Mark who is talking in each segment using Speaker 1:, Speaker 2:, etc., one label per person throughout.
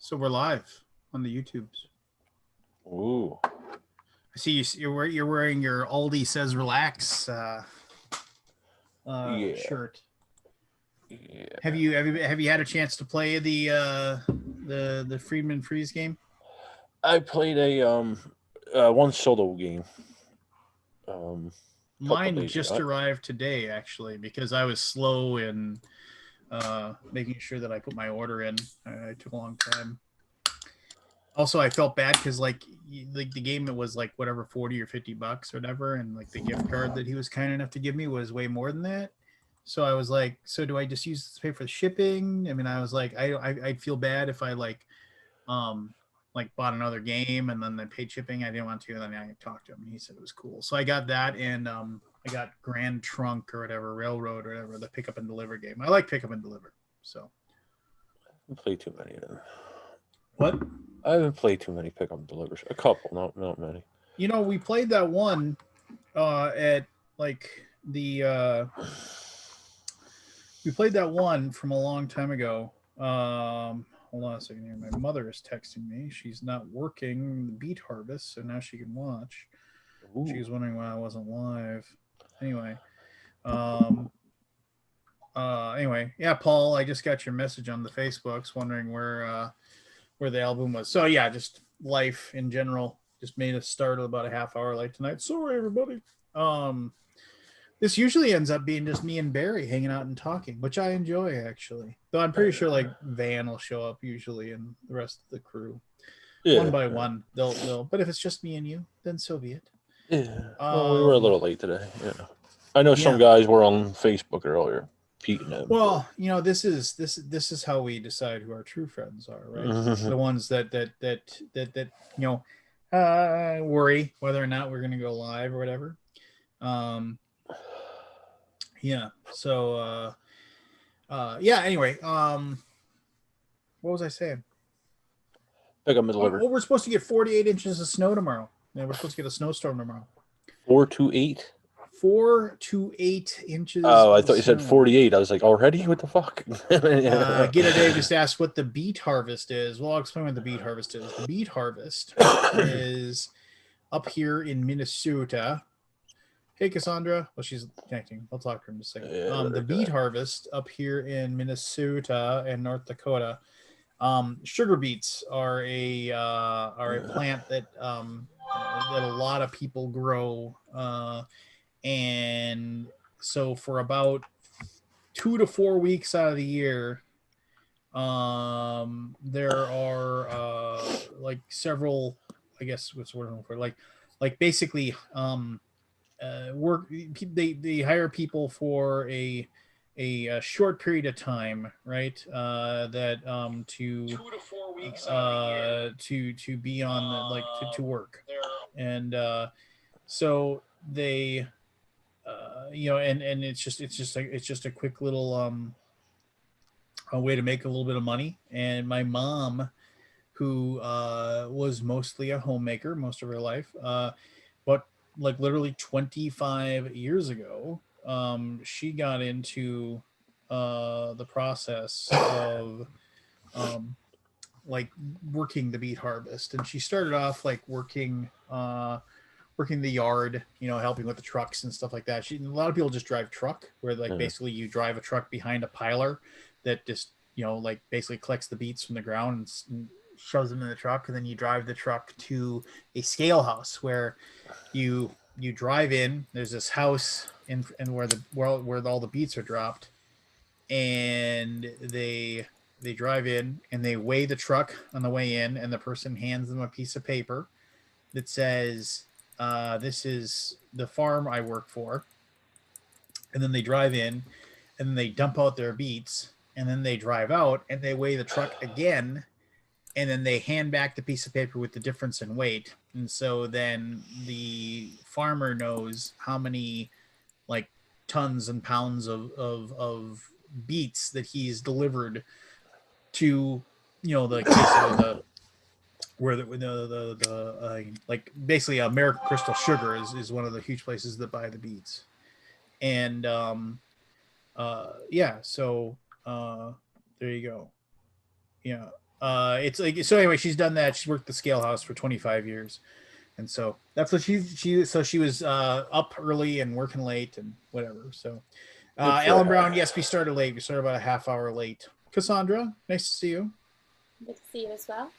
Speaker 1: So we're live on the YouTubes.
Speaker 2: Ooh.
Speaker 1: I see you're wearing your Aldi says relax
Speaker 2: Yeah.
Speaker 1: shirt.
Speaker 2: Yeah.
Speaker 1: Have you had a chance to play the Friedman Freeze game?
Speaker 2: I played one solo game a couple
Speaker 1: Mine
Speaker 2: days
Speaker 1: just
Speaker 2: ago.
Speaker 1: arrived today actually because I was slow in making sure that I put my order in. I took a long time. Also, I felt bad because like the game, it was like whatever, 40 or $50 or whatever, and like the gift card that he was kind enough to give me was way more than that. So I was like, so do I just use this to pay for the shipping? I mean, I was like, I'd feel bad if I um like bought another game and then I paid shipping. I didn't want to. And then I talked to him and he said it was cool. So I got that, and I got Grand Trunk or whatever, Railroad or whatever, the pick up and deliver game. I like pick up and deliver. So
Speaker 2: I haven't played too many of them.
Speaker 1: what?
Speaker 2: I haven't played too many pick up and delivers. A couple, not many.
Speaker 1: We played that one at like the we played that one from a long time ago. Hold on a second here. My mother is texting me. She's not working the Beat Harvest, so now she can watch. She
Speaker 2: Ooh.
Speaker 1: was wondering why I wasn't live. Anyway, um, yeah, Paul, I just got your message on the Facebooks, wondering where the album was. So yeah, just life in general. Just made us start about a half hour late tonight. Sorry, everybody. Um, this usually ends up being just me and Barry hanging out and talking, which I enjoy actually. Though I'm pretty sure like Van will show up usually, and the rest of the crew
Speaker 2: Yeah.
Speaker 1: one by one. They'll. But if it's just me and you, then so be it.
Speaker 2: Yeah. Well, we were a little late today. Yeah. I know some
Speaker 1: Yeah.
Speaker 2: guys were on Facebook earlier, peeking them.
Speaker 1: Well, this is how we decide who our true friends are, right? The ones that worry whether or not we're going to go live or whatever. Yeah. So yeah. Anyway, what was I saying?
Speaker 2: Pick up and deliver.
Speaker 1: Oh, we're supposed to get 48 inches of snow tomorrow. Yeah, we're supposed to get a snowstorm tomorrow.
Speaker 2: 4 to 8.
Speaker 1: 4 to 8 inches.
Speaker 2: Oh, I thought you said
Speaker 1: snow.
Speaker 2: 48. I was like, already? What the fuck?
Speaker 1: Gator Dave just asked what the beet harvest is. Well, I'll explain what the beet harvest is. The beet harvest is up here in Minnesota. Hey, Cassandra. Well, she's connecting. I'll talk to her in a second.
Speaker 2: Yeah,
Speaker 1: the beet harvest up here in Minnesota and North Dakota. Sugar beets are a plant that a lot of people grow, and so for about 2 to 4 weeks out of the year, there are like several, I guess what's the word I'm looking for, like basically work. They hire people for a short period of time, right? That to 2 to 4 weeks to be on the, like to work, and so they and it's just a quick little a way to make a little bit of money. And my mom, who was mostly a homemaker most of her life, but like literally 25 years ago, she got into the process of like working the beet harvest. And she started off like working the yard, helping with the trucks and stuff like that. A lot of people just drive truck, where like basically you drive a truck behind a piler that just like basically collects the beets from the ground and shoves them in the truck, and then you drive the truck to a scale house where you drive in. There's this house and where all the beets are dropped, and they drive in and they weigh the truck on the way in, and the person hands them a piece of paper that says, this is the farm I work for. And then they drive in and then they dump out their beets, and then they drive out and they weigh the truck again, and then they hand back the piece of paper with the difference in weight. And so then the farmer knows how many like tons and pounds of beets that he's delivered to, the where like basically American Crystal Sugar is one of the huge places that buy the beets. And yeah, so there you go. Yeah. It's like so. Anyway, she's done that. She's worked the scale house for 25 years, and so that's what she was up early and working late and whatever. So,
Speaker 2: Good for
Speaker 1: Alan
Speaker 2: her.
Speaker 1: Brown, yes, we started late. We started about a half hour late. Cassandra, nice to see you.
Speaker 3: Good to see you as well.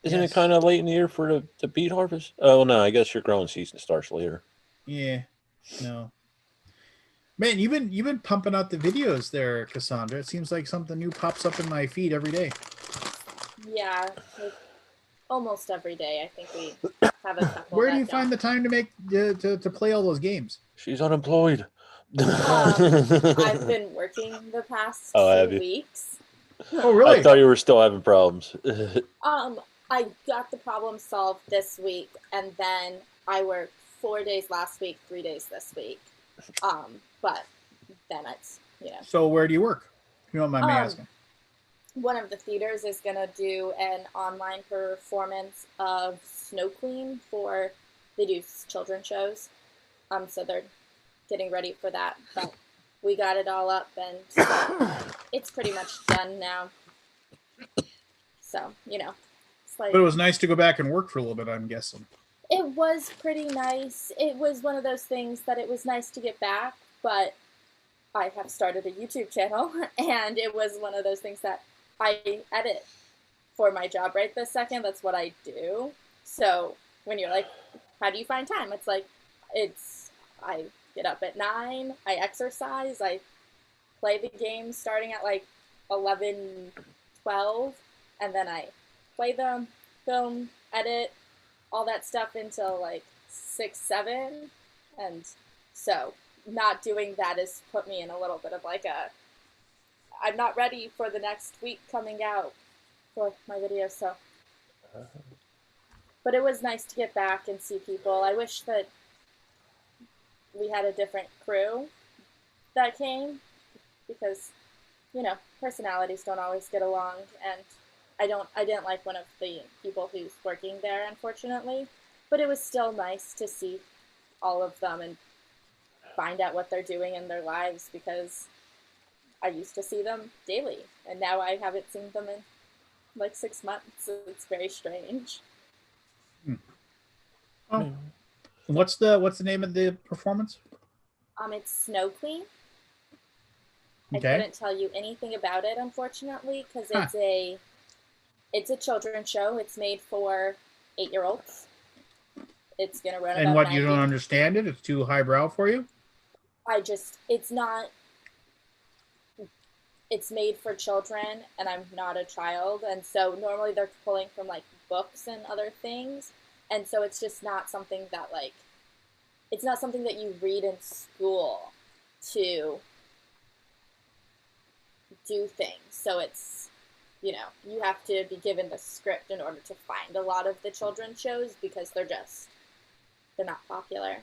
Speaker 2: Isn't it
Speaker 1: Yes.
Speaker 2: kind of late in the year for the beet harvest? Oh no, I guess your growing season starts later.
Speaker 1: Yeah, no. Man, you've been pumping out the videos there, Cassandra. It seems like something new pops up in my feed every day.
Speaker 3: Yeah, like almost every day. I think we have a couple
Speaker 1: Where do
Speaker 3: that
Speaker 1: you find the
Speaker 3: don't.
Speaker 1: time to make to play all those games?
Speaker 2: She's unemployed.
Speaker 3: I've been working the past
Speaker 2: Oh, have
Speaker 3: few
Speaker 2: you?
Speaker 3: weeks.
Speaker 1: Oh,
Speaker 2: I
Speaker 1: really?
Speaker 2: thought you were still having problems.
Speaker 3: I got the problem solved this week, and then I worked 4 days last week, 3 days this week. But then it's
Speaker 1: So where do you work? If you don't mind me
Speaker 3: Um,
Speaker 1: asking.
Speaker 3: one of the theaters is gonna do an online performance of Snow Queen for they do children's shows. So they're getting ready for that. But we got it all up, and it's pretty much done now. So it's like
Speaker 1: But it was nice to go back and work for a little bit, I'm guessing.
Speaker 3: it was pretty nice. It was one of those things that it was nice to get back, but I have started a YouTube channel, and it was one of those things that I edit for my job right this second. That's what I do. So when you're like, how do you find time? It's like, I get up at 9, I exercise, I play the game starting at like 11, 12, and then I play them, film, edit, all that stuff until like 6, 7. And so not doing that has put me in a little bit of like I'm not ready for the next week coming out for my video. So, but it was nice to get back and see people. I wish that we had a different crew that came because personalities don't always get along, and I didn't like one of the people who's working there, unfortunately, but it was still nice to see all of them and find out what they're doing in their lives, because I used to see them daily and now I haven't seen them in like 6 months. So it's very strange.
Speaker 1: Oh. What's the name of the performance?
Speaker 3: It's Snow Queen.
Speaker 1: Okay.
Speaker 3: I couldn't tell you anything about it, unfortunately, because it's a children's show. It's made for 8-year-olds. It's gonna run
Speaker 1: And
Speaker 3: about
Speaker 1: what,
Speaker 3: 90.
Speaker 1: you don't understand it? It's too highbrow for you?
Speaker 3: It's not. It's made for children, and I'm not a child, and so normally they're pulling from like books and other things, and so it's just not something that it's not something that you read in school to do things. So it's you have to be given the script in order to find a lot of the children's shows because they're not popular.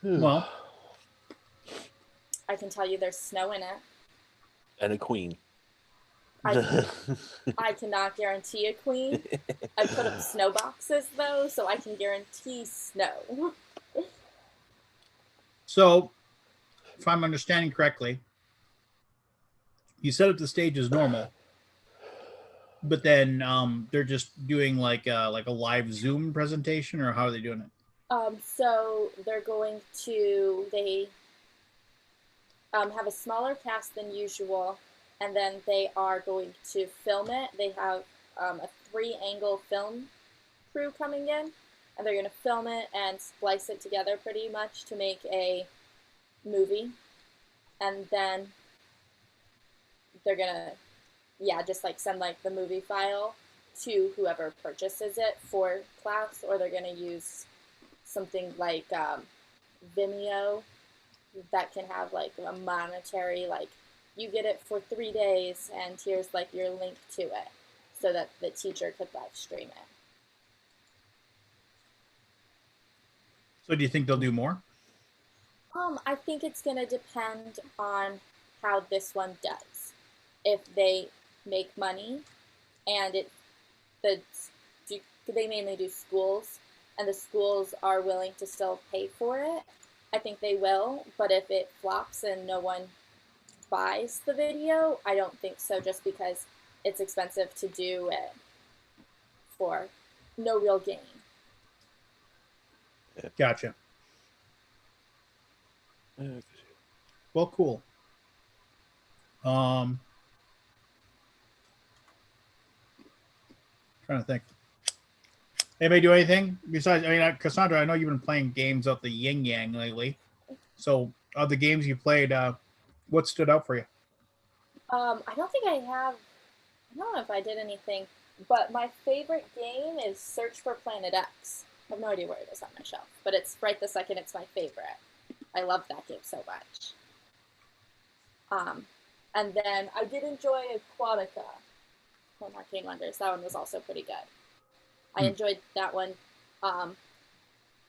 Speaker 1: Well,
Speaker 3: I can tell you there's snow in it.
Speaker 2: And a queen.
Speaker 3: I cannot guarantee a queen. I put up snow boxes though, so I can guarantee snow.
Speaker 1: So, if I'm understanding correctly, you set up the stage as normal, but then they're just doing like a live Zoom presentation, or how are they doing it?
Speaker 3: So they're going to have a smaller cast than usual, and then they are going to film it. They have a 3-angle film crew coming in, and they're going to film it and splice it together pretty much to make a movie. And then they're going to, just like send like the movie file to whoever purchases it for class, or they're going to use something like Vimeo that can have like a monetary, like you get it for 3 days and here's like your link to it so that the teacher could live stream it.
Speaker 1: So do you think they'll do more?
Speaker 3: I think it's going to depend on how this one does. If they make money, and they mainly do schools, and the schools are willing to still pay for it, I think they will, but if it flops and no one buys the video, I don't think so, just because it's expensive to do it for no real gain.
Speaker 1: Gotcha.
Speaker 2: Yeah,
Speaker 1: Well, cool. Trying to think. Anybody do anything besides? I mean, Cassandra, I know you've been playing games of the yin yang lately. So, of the games you played, what stood out for you?
Speaker 3: I don't think I have. I don't know if I did anything, but my favorite game is Search for Planet X. I have no idea where it is on my shelf, but it's right this second. It's my favorite. I love that game so much. And then I did enjoy Aquatica from Arcane Wonders. That one was also pretty good. I enjoyed that one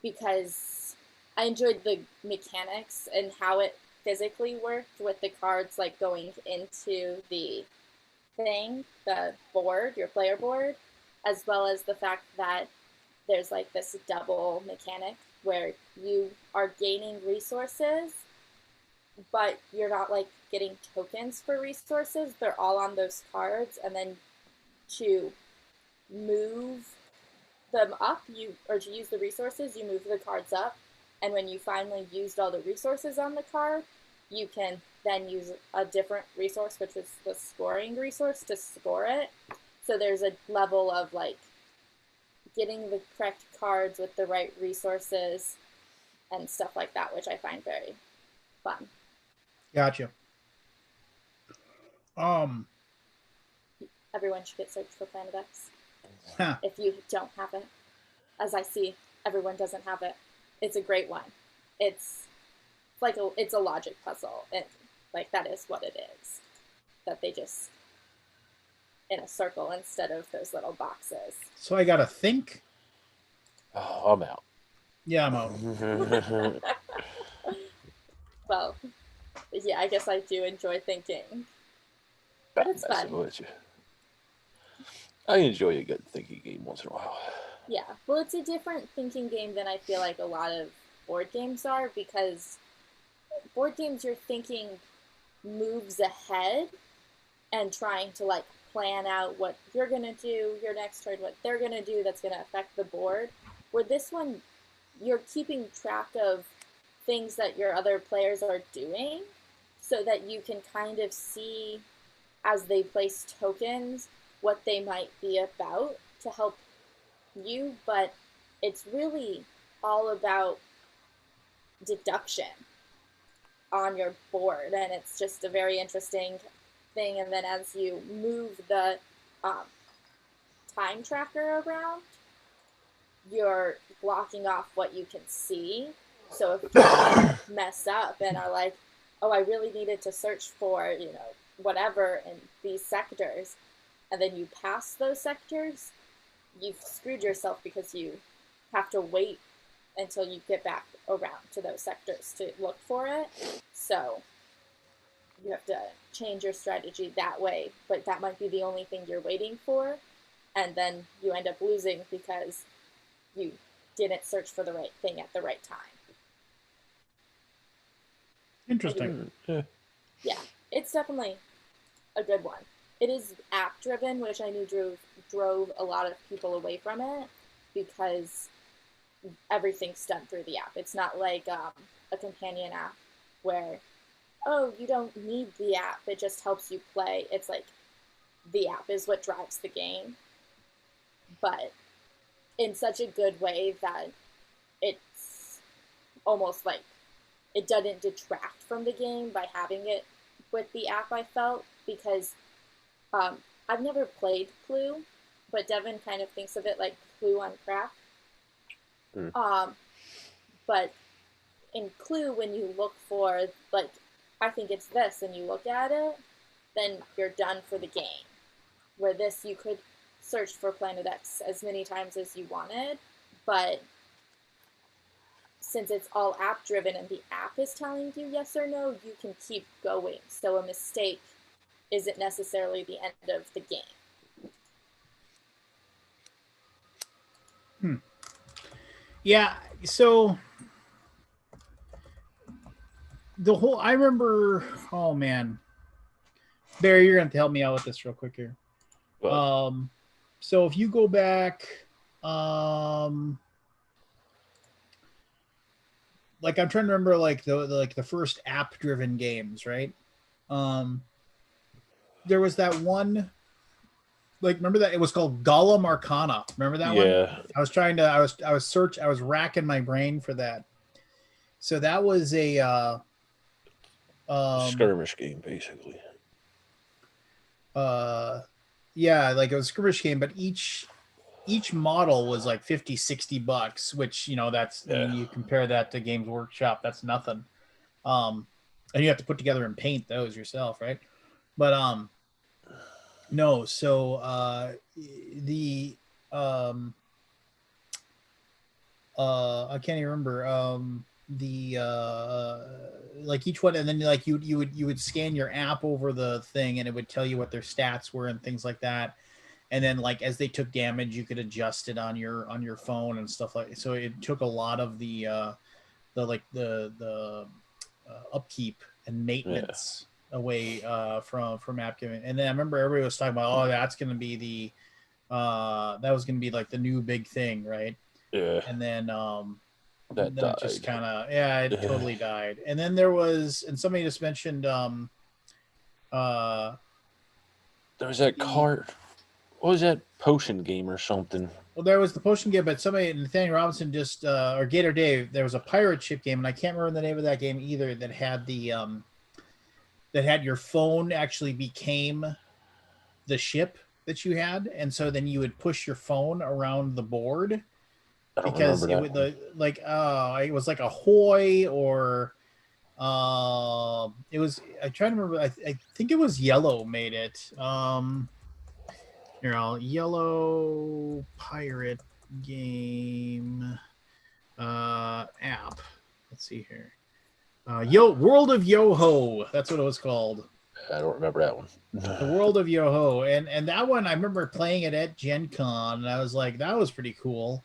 Speaker 3: because I enjoyed the mechanics and how it physically worked with the cards like going into the thing, the board, your player board, as well as the fact that there's like this double mechanic where you are gaining resources, but you're not like getting tokens for resources. They're all on those cards, and then to move them up, to use the resources, you move the cards up, and when you finally used all the resources on the card, you can then use a different resource, which is the scoring resource, to score it. So there's a level of like getting the correct cards with the right resources and stuff like that, which I find very fun.
Speaker 1: Gotcha.
Speaker 3: Everyone should get Search for Planet X.
Speaker 1: Huh.
Speaker 3: If you don't have it, as I see, everyone doesn't have it. It's a great one. It's like it's a logic puzzle, and like that is what it is. That they just in a circle instead of those little boxes.
Speaker 1: So I gotta think.
Speaker 2: Oh, I'm out.
Speaker 1: Yeah, I'm out.
Speaker 3: Well, yeah, I guess I do enjoy thinking, but it's fun.
Speaker 2: I enjoy a good thinking game once in a while.
Speaker 3: Yeah, well, it's a different thinking game than I feel like a lot of board games are, because board games you're thinking moves ahead and trying to like plan out what you're gonna do your next turn, what they're gonna do that's gonna affect the board. Where this one, you're keeping track of things that your other players are doing so that you can kind of see as they place tokens what they might be about to help you, but it's really all about deduction on your board, and it's just a very interesting thing. And then as you move the time tracker around, you're blocking off what you can see. So if you mess up and are like, oh, I really needed to search for, whatever in these sectors, and then you pass those sectors, you've screwed yourself because you have to wait until you get back around to those sectors to look for it. So you have to change your strategy that way, but that might be the only thing you're waiting for, and then you end up losing because you didn't search for the right thing at the right time.
Speaker 1: Interesting.
Speaker 3: Yeah, it's definitely a good one. It is app driven, which I knew drove a lot of people away from it, because everything's done through the app. It's not like a companion app where, oh, you don't need the app, it just helps you play. It's like the app is what drives the game, but in such a good way that it's almost like it doesn't detract from the game by having it with the app, I felt, because I've never played Clue, but Devin kind of thinks of it like Clue on crack. But in Clue, when you look for, like, I think it's this, and you look at it, then you're done for the game. Where this, you could search for Planet X as many times as you wanted, but since it's all app driven and the app is telling you yes or no, you can keep going. So a mistake isn't necessarily the end of the game.
Speaker 1: Yeah, so the whole. I remember. Oh man, Barry, you're gonna have to help me out with this real quick here.
Speaker 2: But
Speaker 1: So if you go back, um, like I'm trying to remember, like the first app driven games, right? Um, there was that one. Like remember that it was called Gollum Arcana. Remember that one?
Speaker 2: yeah,
Speaker 1: I was racking my brain for that. So that was a um
Speaker 2: skirmish game basically.
Speaker 1: uh yeah, like it was a skirmish game, but each model was like 50-60 bucks, which that's, I
Speaker 2: Yeah,
Speaker 1: mean, you compare that to Games Workshop, that's nothing. um and you have to put together and paint those yourself, right? But no, so the um I can't even remember the like each one, and then like you would scan your app over the thing and it would tell you what their stats were and things like that. And then like as they took damage, you could adjust it on your phone and stuff like. So it took a lot of the upkeep and
Speaker 2: yeah,
Speaker 1: maintenance away from app giving. And then I remember everybody was talking about, oh, that's going to be that was going to be like the new big thing, right?
Speaker 2: yeah.
Speaker 1: And then
Speaker 2: That
Speaker 1: it just
Speaker 2: died.
Speaker 1: kind of, yeah, it totally died. And then there was, and somebody just mentioned uh
Speaker 2: There was that
Speaker 1: the
Speaker 2: card. What was that potion game or something?
Speaker 1: well, there was the potion game, but somebody, Nathaniel Robinson, just or Gator Dave, there was a pirate ship game, and I can't remember the name of that game either, that had your phone actually became the ship that you had, and so then you would push your phone around the board
Speaker 2: I don't
Speaker 1: because
Speaker 2: remember
Speaker 1: it
Speaker 2: that
Speaker 1: would
Speaker 2: one.
Speaker 1: it was like a Hoy or it was, I try to remember, I think it was Yellow made it. Here, I'll Yellow pirate game app. Let's see here. World of Yo-Ho. That's what it was called.
Speaker 2: I don't remember that one.
Speaker 1: The World of Yo-Ho. And that one, I remember playing it at Gen Con, and I was like, that was pretty cool.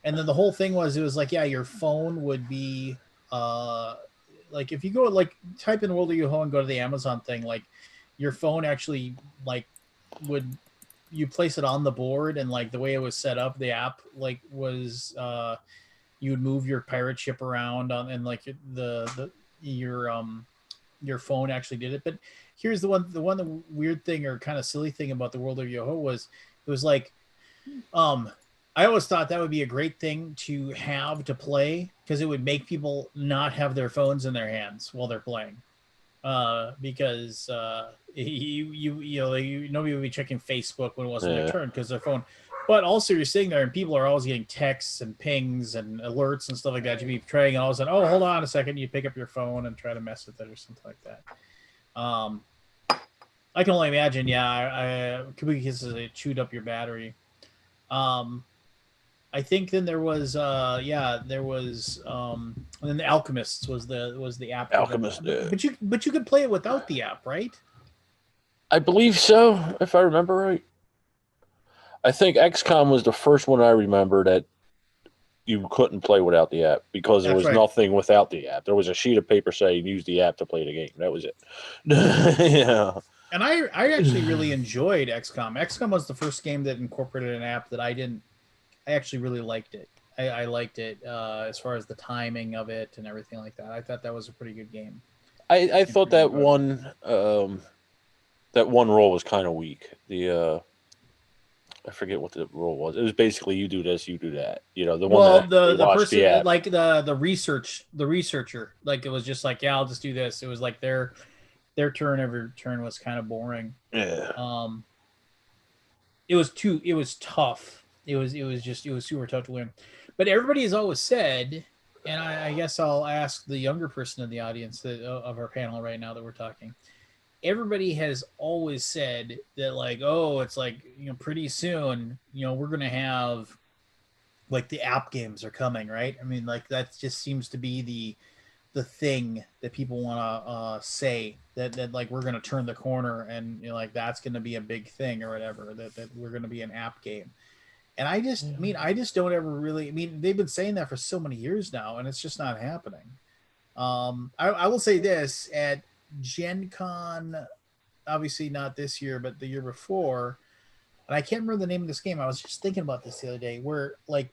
Speaker 1: And then the whole thing was, it was like, yeah, your phone would be like if you go like type in World of Yo-Ho and go to the Amazon thing, like your phone actually like would, you place it on the board, and like the way it was set up, the app like was you would move your pirate ship around on, and like the your phone actually did it. But here's the weird thing or kind of silly thing about the World of Yoho was, it was like I always thought that would be a great thing to have to play, because it would make people not have their phones in their hands while they're playing. Because nobody would be checking Facebook when it wasn't their
Speaker 2: Yeah,
Speaker 1: turn because their phone. But also, you're sitting there and people are always getting texts and pings and alerts and stuff like that. You'd be praying, and all of a sudden, oh, hold on a second, you pick up your phone and try to mess with it or something like that. I can only imagine. Yeah, Kabuki Kisses, it chewed up your battery. I think then there was and then the Alchemists was the app driven,
Speaker 2: Alchemist.
Speaker 1: but you could play it without the app, right?
Speaker 2: I believe so, if I remember right. I think XCOM was the first one I remember that you couldn't play without the app because there
Speaker 1: That's
Speaker 2: was
Speaker 1: right.
Speaker 2: nothing without the app. There was a sheet of paper saying use the app to play the game. That was it. Yeah.
Speaker 1: And I actually really enjoyed XCOM. XCOM was the first game that incorporated an app that I didn't. I actually really liked it. I liked it as far as the timing of it and everything like that. I thought that was a pretty good game.
Speaker 2: I
Speaker 1: And
Speaker 2: thought
Speaker 1: pretty
Speaker 2: that
Speaker 1: enjoyable.
Speaker 2: one role was kind of weak. The I forget what the role was. It was basically you do this, you do that. You know, the one
Speaker 1: Well,
Speaker 2: that
Speaker 1: the
Speaker 2: they
Speaker 1: the
Speaker 2: watched the
Speaker 1: person
Speaker 2: app.
Speaker 1: like the researcher, like it was just like, yeah, I'll just do this. It was like their turn every turn was kind of boring.
Speaker 2: Yeah.
Speaker 1: Um, it was tough. It was super tough to win. But everybody has always said, and I guess I'll ask the younger person in the audience of our panel right now that we're talking. Everybody has always said that, like, oh, it's like, pretty soon, we're gonna have like the app games are coming, right? I mean, like that just seems to be the thing that people want to say, that like we're going to turn the corner, and like that's going to be a big thing or whatever, that we're going to be an app game. And I just don't ever really, I mean, they've been saying that for so many years now, and it's just not happening. I will say this at Gen Con, obviously not this year, but the year before, and I can't remember the name of this game. I was just thinking about this the other day, where like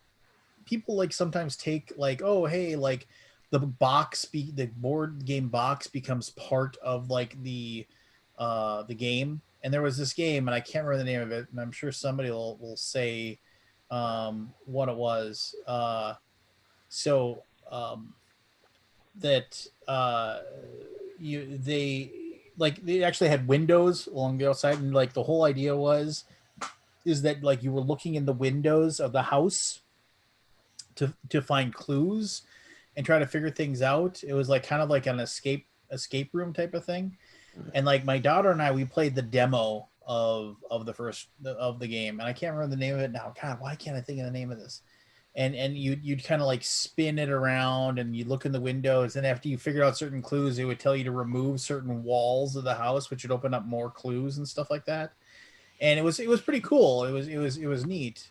Speaker 1: people like sometimes take like, oh hey, like the board game box becomes part of like the game. And there was this game, and I can't remember the name of it, and I'm sure somebody will say what it was. So that you they actually had windows along the outside, and like the whole idea was is that like you were looking in the windows of the house to find clues and try to figure things out. It was like kind of like an escape room type of thing. And like my daughter and I, we played the demo of the first of the game, and I can't remember the name of it now. God, why can't I think of the name of this? And you'd kind of like spin it around, and you look in the windows, and after you figure out certain clues, it would tell you to remove certain walls of the house, which would open up more clues and stuff like that. And it was pretty cool. It was neat.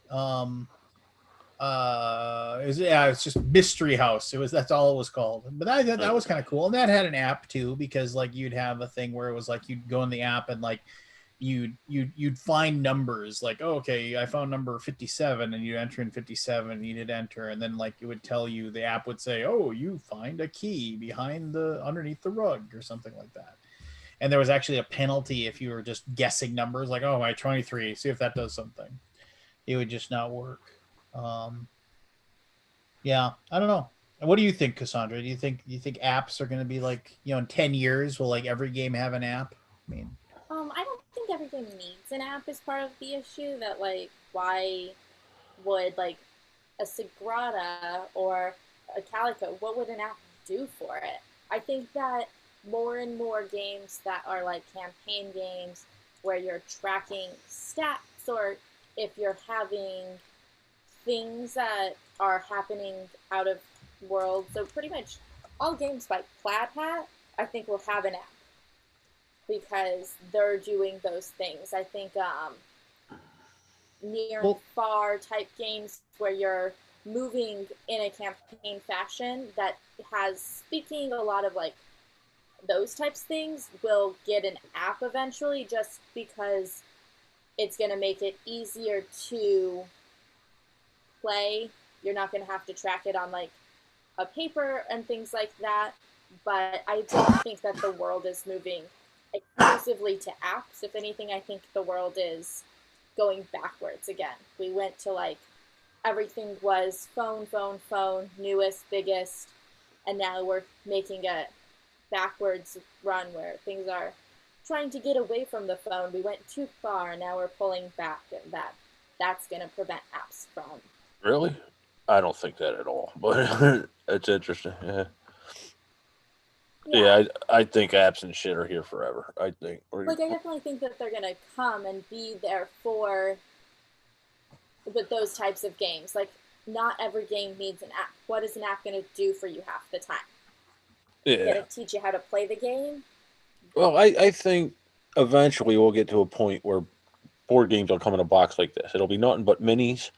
Speaker 1: It's just Mystery House. That's all it was called. But that was kind of cool. And that had an app too, because like you'd have a thing where it was like you'd go in the app and like you'd find numbers like, oh, okay, I found number 57, and you enter in 57, and you did enter, and then like it would tell you, the app would say, oh, you find a key behind the underneath the rug or something like that. And there was actually a penalty if you were just guessing numbers like, oh, my 23, see if that does something. It would just not work. um yeah, I don't know. What do you think, Cassandra? Do you think apps are going to be like, in 10 years will like every game have an app? I mean,
Speaker 3: I don't think every game needs an app as part of the issue. That like, why would like a Sagrada or a Calico? What would an app do for it? I think that more and more games that are like campaign games where you're tracking stats, or if you're having things that are happening out of world. So pretty much all games by Plaid Hat, I think, will have an app because they're doing those things. I think near and
Speaker 1: well,
Speaker 3: far type games where you're moving in a campaign fashion that has speaking a lot of like those types of things will get an app eventually, just because it's going to make it easier to play. You're not going to have to track it on like a paper and things like that. But I don't think that the world is moving exclusively to apps. If anything, I think the world is going backwards again. We went to like everything was phone, phone, phone, newest, biggest, and now we're making a backwards run where things are trying to get away from the phone. We went too far, and now we're pulling back, and that's going to prevent apps from.
Speaker 2: Really? I don't think that at all. But it's interesting. Yeah.
Speaker 3: Yeah,
Speaker 2: Yeah, I think apps and shit are here forever. I think.
Speaker 3: like I definitely think that they're going to come and be there for with those types of games. Like, not every game needs an app. What is an app going to do for you half the time?
Speaker 2: Yeah.
Speaker 3: Going to teach you how to play the game?
Speaker 2: Well, I think eventually we'll get to a point where board games will come in a box like this. It'll be nothing but minis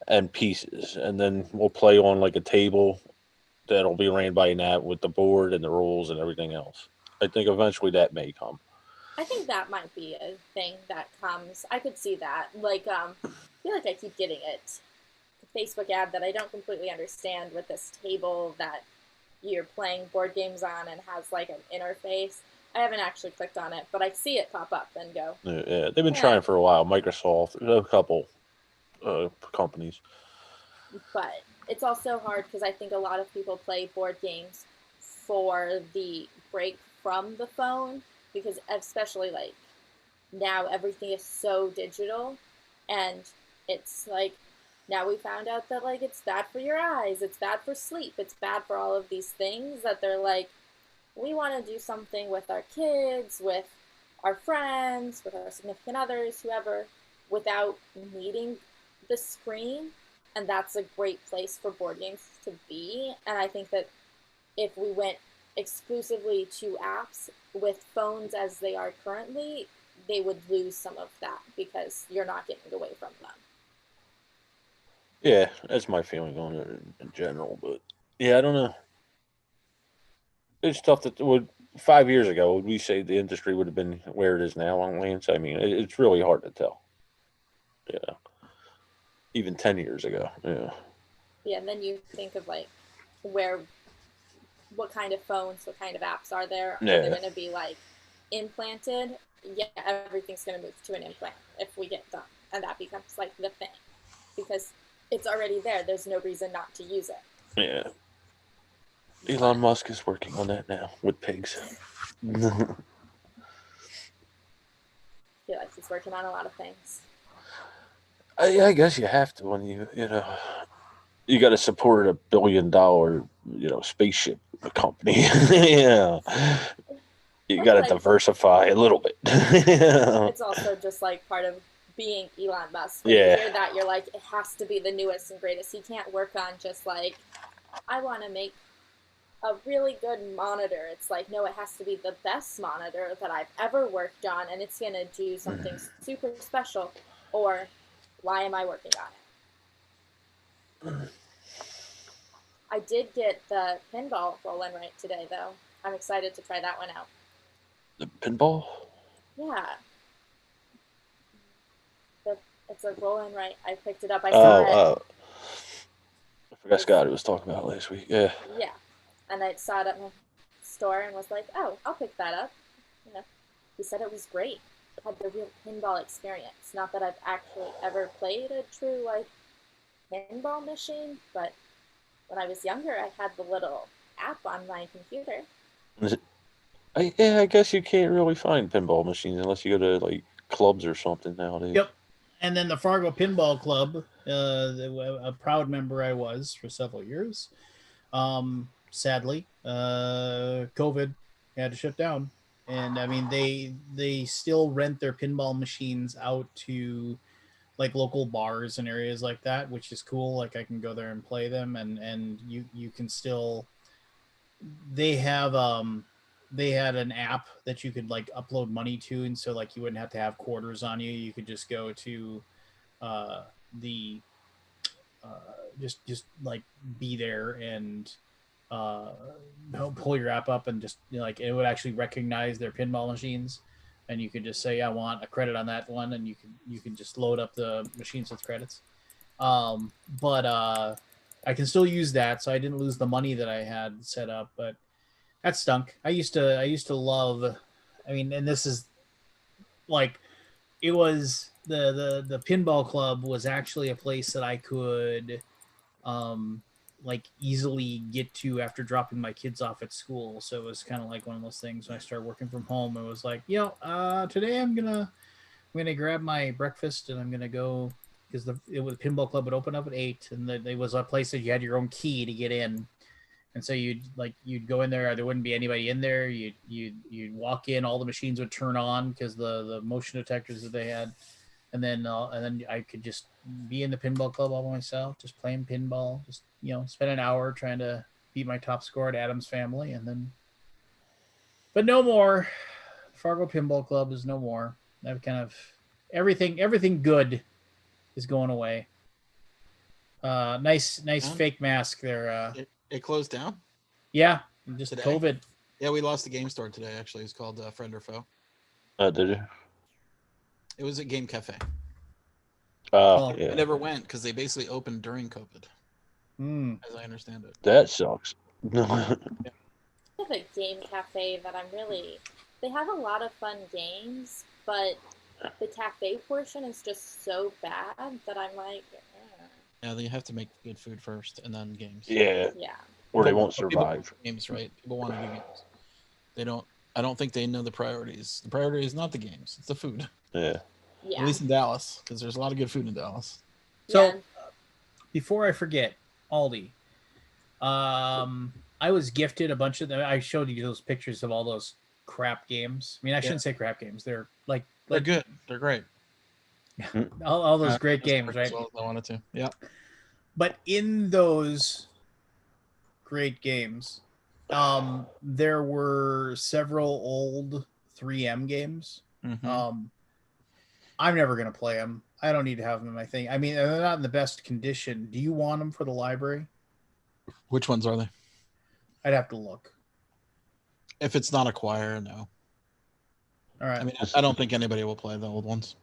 Speaker 2: and pieces, and then we'll play on like a table that'll be ran by an app with the board and the rules and everything else. I think eventually that may come.
Speaker 3: I think that might be a thing that comes. I could see that. Like, I feel like I keep getting it. A Facebook ad that I don't completely understand, with this table that you're playing board games on and has like an interface. I haven't actually clicked on it, but I see it pop up and go,
Speaker 2: Yeah, they've been
Speaker 3: yeah.
Speaker 2: trying for a while. Microsoft, a couple companies.
Speaker 3: But it's also hard because I think a lot of people play board games for the break from the phone, because especially like now everything is so digital, and it's like now we found out that like it's bad for your eyes, it's bad for sleep, it's bad for all of these things, that they're like, we want to do something with our kids, with our friends, with our significant others, whoever, without needing the screen. And that's a great place for board games to be. And I think that if we went exclusively to apps with phones as they are currently, they would lose some of that because you're not getting away from them.
Speaker 2: Yeah, that's my feeling on it in general. But yeah, I don't know. it's tough that would 5 years ago, would we say the industry would have been where it is now on Lance? I mean, it's really hard to tell. Yeah. Even 10 years ago. Yeah.
Speaker 3: Yeah, and then you think of like what kind of phones, what kind of apps are there? Are they
Speaker 2: Yeah.
Speaker 3: going to be like implanted? Yeah, everything's going to move to an implant if we get done. And that becomes like the thing because it's already there. There's no reason not to use it.
Speaker 2: Yeah. Elon Musk is working on that now with pigs.
Speaker 3: I feel like he's working on a lot of things.
Speaker 2: I guess you have to when you got to support $1 billion, spaceship spaceship company. Yeah. You got to diversify a little bit.
Speaker 3: It's also just like part of being Elon Musk. When you hear that, you're like, it has to be the newest and greatest. He can't work on just like, I want to make a really good monitor. It's like, no, it has to be the best monitor that I've ever worked on, and it's going to do something super special. Or why am I working on it? I did get the pinball roll-in right today, though. I'm excited to try that one out.
Speaker 2: The pinball?
Speaker 3: Yeah. It's a roll-in right. I picked it up. I saw it.
Speaker 2: I forgot Scotty was talking about it last week. Yeah.
Speaker 3: Yeah. And I saw it at my store and was like, oh, I'll pick that up. He said it was great. It had the real pinball experience. Not that I've actually ever played a true, like, pinball machine, but when I was younger, I had the little app on my computer.
Speaker 2: I guess you can't really find pinball machines unless you go to, like, clubs or something nowadays.
Speaker 1: Yep. And then the Fargo Pinball Club, a proud member I was for several years. Sadly, COVID had to shut down. And I mean, they still rent their pinball machines out to like local bars and areas like that, which is cool. Like I can go there and play them, and you can still. They have they had an app that you could like upload money to, and so like you wouldn't have to have quarters on you. You could just go to the just like be there and pull your app up and just like it would actually recognize their pinball machines, and you could just say I want a credit on that one, and you can just load up the machines with credits. But I can still use that, so I didn't lose the money that I had set up, but that stunk. I used to love. I mean, and this is like it was the pinball club was actually a place that I could like easily get to after dropping my kids off at school. So it was kind of like one of those things when I started working from home. It was like, today I'm gonna grab my breakfast and I'm gonna go because the pinball club would open up at 8, and it was a place that you had your own key to get in. And so you'd go in there. There wouldn't be anybody in there. You'd walk in. All the machines would turn on because the motion detectors that they had, and then I could just be in the pinball club all by myself, just playing pinball. Just spend an hour trying to beat my top score at Adam's Family, and then. But no more. Fargo Pinball Club is no more. I've kind of everything good is going away. Nice fake mask there.
Speaker 4: It closed down?
Speaker 1: Yeah, just
Speaker 4: Today?
Speaker 1: COVID.
Speaker 4: Yeah, we lost the game store today, actually. It's called Friend or Foe.
Speaker 2: Did you?
Speaker 4: It was at Game Cafe.
Speaker 2: Yeah.
Speaker 4: I never went because they basically opened during COVID, as I understand it.
Speaker 2: That sucks.
Speaker 3: I have a game cafe that they have a lot of fun games, but the cafe portion is just so bad that I'm like,
Speaker 4: Yeah, you have to make good food first and then games.
Speaker 2: Yeah.
Speaker 3: Yeah.
Speaker 2: Or they won't survive.
Speaker 4: Games, right? People want to do games. They don't. I don't think they know the priorities. The priority is not the games; it's the food.
Speaker 2: Yeah.
Speaker 3: Yeah.
Speaker 4: At least in Dallas, because there's a lot of good food in Dallas.
Speaker 1: So, before I forget, Aldi, I was gifted a bunch of them. I showed you those pictures of all those crap games. I mean, I shouldn't say crap games. They're
Speaker 4: they're good. They're great.
Speaker 1: all those great games, right?
Speaker 4: As well as I wanted to. Yeah.
Speaker 1: But in those great games, there were several old 3M games.
Speaker 4: Mm-hmm.
Speaker 1: I'm never going to play them. I don't need to have them in my thing. I mean, they're not in the best condition. Do you want them for the library?
Speaker 4: Which ones are they?
Speaker 1: I'd have to look.
Speaker 4: If it's not Acquire, no.
Speaker 1: All right.
Speaker 4: I mean, I don't think anybody will play the old ones.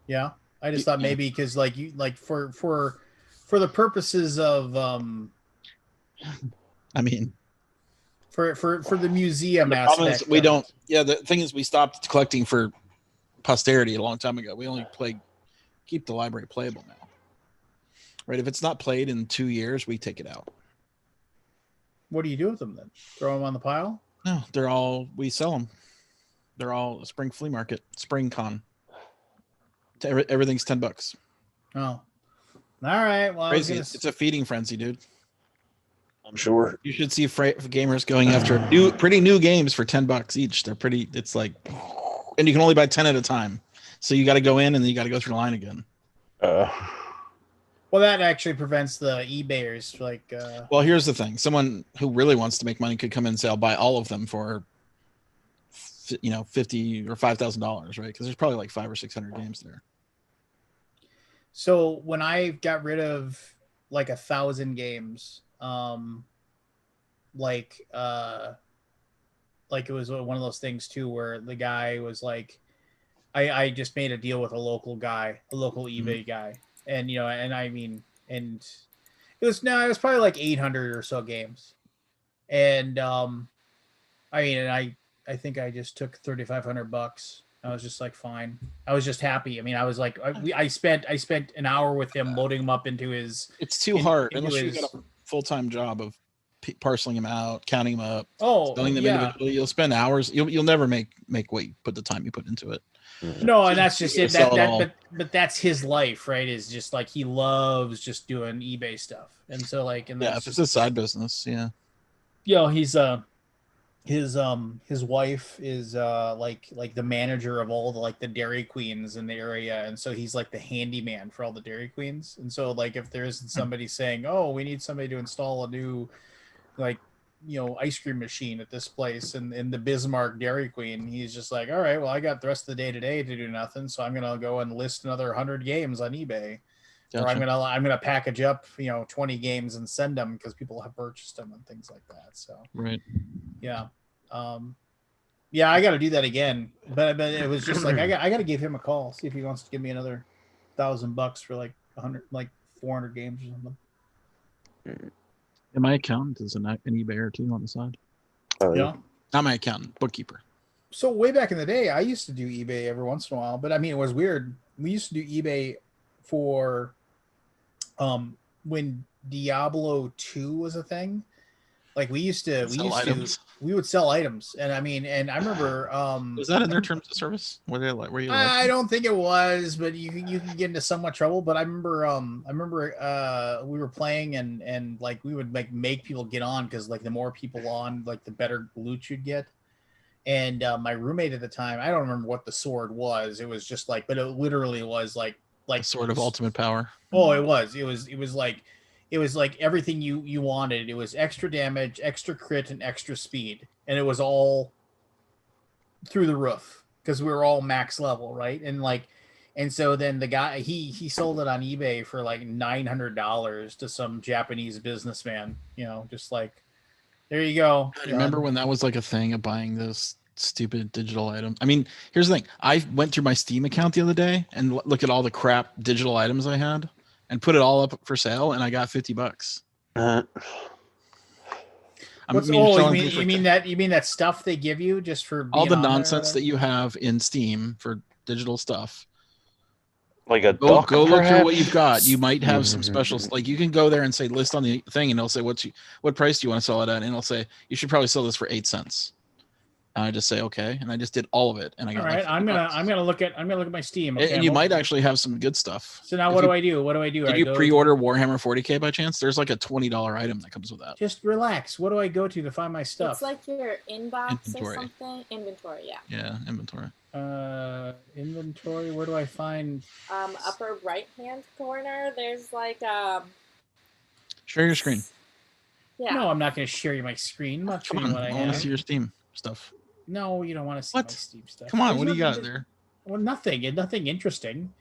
Speaker 1: Yeah, I just thought maybe because like you like for the purposes of
Speaker 4: I mean,
Speaker 1: for the museum
Speaker 4: the problem is
Speaker 1: aspect.
Speaker 4: we
Speaker 1: of
Speaker 4: don't.
Speaker 1: it.
Speaker 4: Yeah, the thing is we stopped collecting for posterity a long time ago. We only keep the library playable now. Right? If it's not played in 2 years, we take it out.
Speaker 1: What do you do with them then? Throw them on the pile?
Speaker 4: No, we sell them. They're all spring flea market, spring con. Everything's $10.
Speaker 1: Oh, all right. Well,
Speaker 4: Crazy. It's a feeding frenzy, dude.
Speaker 2: I'm sure.
Speaker 4: You should see gamers going after pretty new games for $10 each. They're pretty. It's like, and you can only buy 10 at a time. So you got to go in and then you got to go through the line again.
Speaker 1: Well, that actually prevents the eBayers. Like,
Speaker 4: well, here's the thing: someone who really wants to make money could come in and say, "I'll buy all of them for, $50,000 or $5,000, right?" Because there's probably like 500 or 600 games there.
Speaker 1: So when I got rid of like 1,000 games, like it was one of those things too, where the guy was like, I just made a deal with a local eBay guy. And, and I mean, and it was probably like 800 or so games. And, I mean, and I think I just took $3,500. I was just like, fine. I was just happy. I mean, I was like, I spent an hour with him loading them up into his.
Speaker 4: It's too hard unless you got a full-time job of parceling them out, counting them up, selling them individually. You'll spend hours. You'll never make what you put the time you put into it.
Speaker 1: No, and that's just it. But that's his life, right? Is just like he loves just doing eBay stuff, and so like, and
Speaker 4: if it's a side business, yeah.
Speaker 1: He's his wife is like the manager of all the Dairy Queens in the area, and so he's like the handyman for all the Dairy Queens, and so like if there isn't somebody saying, oh, we need somebody to install a new ice cream machine at this place and in the Bismarck Dairy Queen, he's just like, all right, well, I got the rest of the day today to do nothing, so I'm gonna go and list another 100 games on eBay. Gotcha. Or I'm gonna package up 20 games and send them because people have purchased them and things like that. So
Speaker 4: right,
Speaker 1: yeah, I got to do that again. But it was just like I got to give him a call, see if he wants to give me another $1,000 for like 400 games or something.
Speaker 4: And my accountant is an eBay or two on the side.
Speaker 1: Yeah,
Speaker 4: not my accountant, bookkeeper.
Speaker 1: So way back in the day, I used to do eBay every once in a while, but I mean, it was weird. We used to do eBay for when Diablo 2 was a thing. Like we would sell items, and I mean, and I remember
Speaker 4: was that in their terms of service? Were you
Speaker 1: I don't think it was, but you can get into somewhat trouble. But I remember we were playing and like we would make people get on because like the more people on, like the better loot you'd get. And my roommate at the time, I don't remember what the sword was. It was just like, but it literally was like
Speaker 4: the sword of ultimate power.
Speaker 1: Oh, it was like everything you wanted. It was extra damage, extra crit, and extra speed, and it was all through the roof because we were all max level, right? And so then the guy he sold it on eBay for like $900 to some Japanese businessman. Just like, there you go.
Speaker 4: I remember when that was like a thing of buying those stupid digital items. I mean, here's the thing. I went through my Steam account the other day and look at all the crap digital items I had and put it all up for sale, and I got $50.
Speaker 1: You mean that stuff they give you just for
Speaker 4: all the nonsense that you have in Steam for digital stuff?
Speaker 2: Like a
Speaker 4: go look through what you've got. You might have some specials. Like you can go there and say list on the thing, and it'll say what price do you want to sell it at, and it'll say you should probably sell this for 8 cents. And I just say okay, and I just did all of it, and I got.
Speaker 1: All right, I'm gonna look at my Steam.
Speaker 4: Okay, and you might actually have some good stuff.
Speaker 1: So now what do I do? What do I do?
Speaker 4: Did you pre-order Warhammer 40K by chance? There's like a $20 item that comes with that.
Speaker 1: Just relax. What do I go to find my stuff?
Speaker 3: It's like your inbox or something. Inventory, yeah.
Speaker 4: Yeah, inventory.
Speaker 1: Inventory. Where do I find?
Speaker 3: Upper right-hand corner. There's like
Speaker 4: Share your screen.
Speaker 3: Yeah.
Speaker 1: No, I'm not going to share you my screen. I'm not
Speaker 4: Come on, I want to see your Steam stuff.
Speaker 1: No, you don't want to see my Steam stuff.
Speaker 4: Come on, what do you got there?
Speaker 1: Well, nothing. Nothing interesting.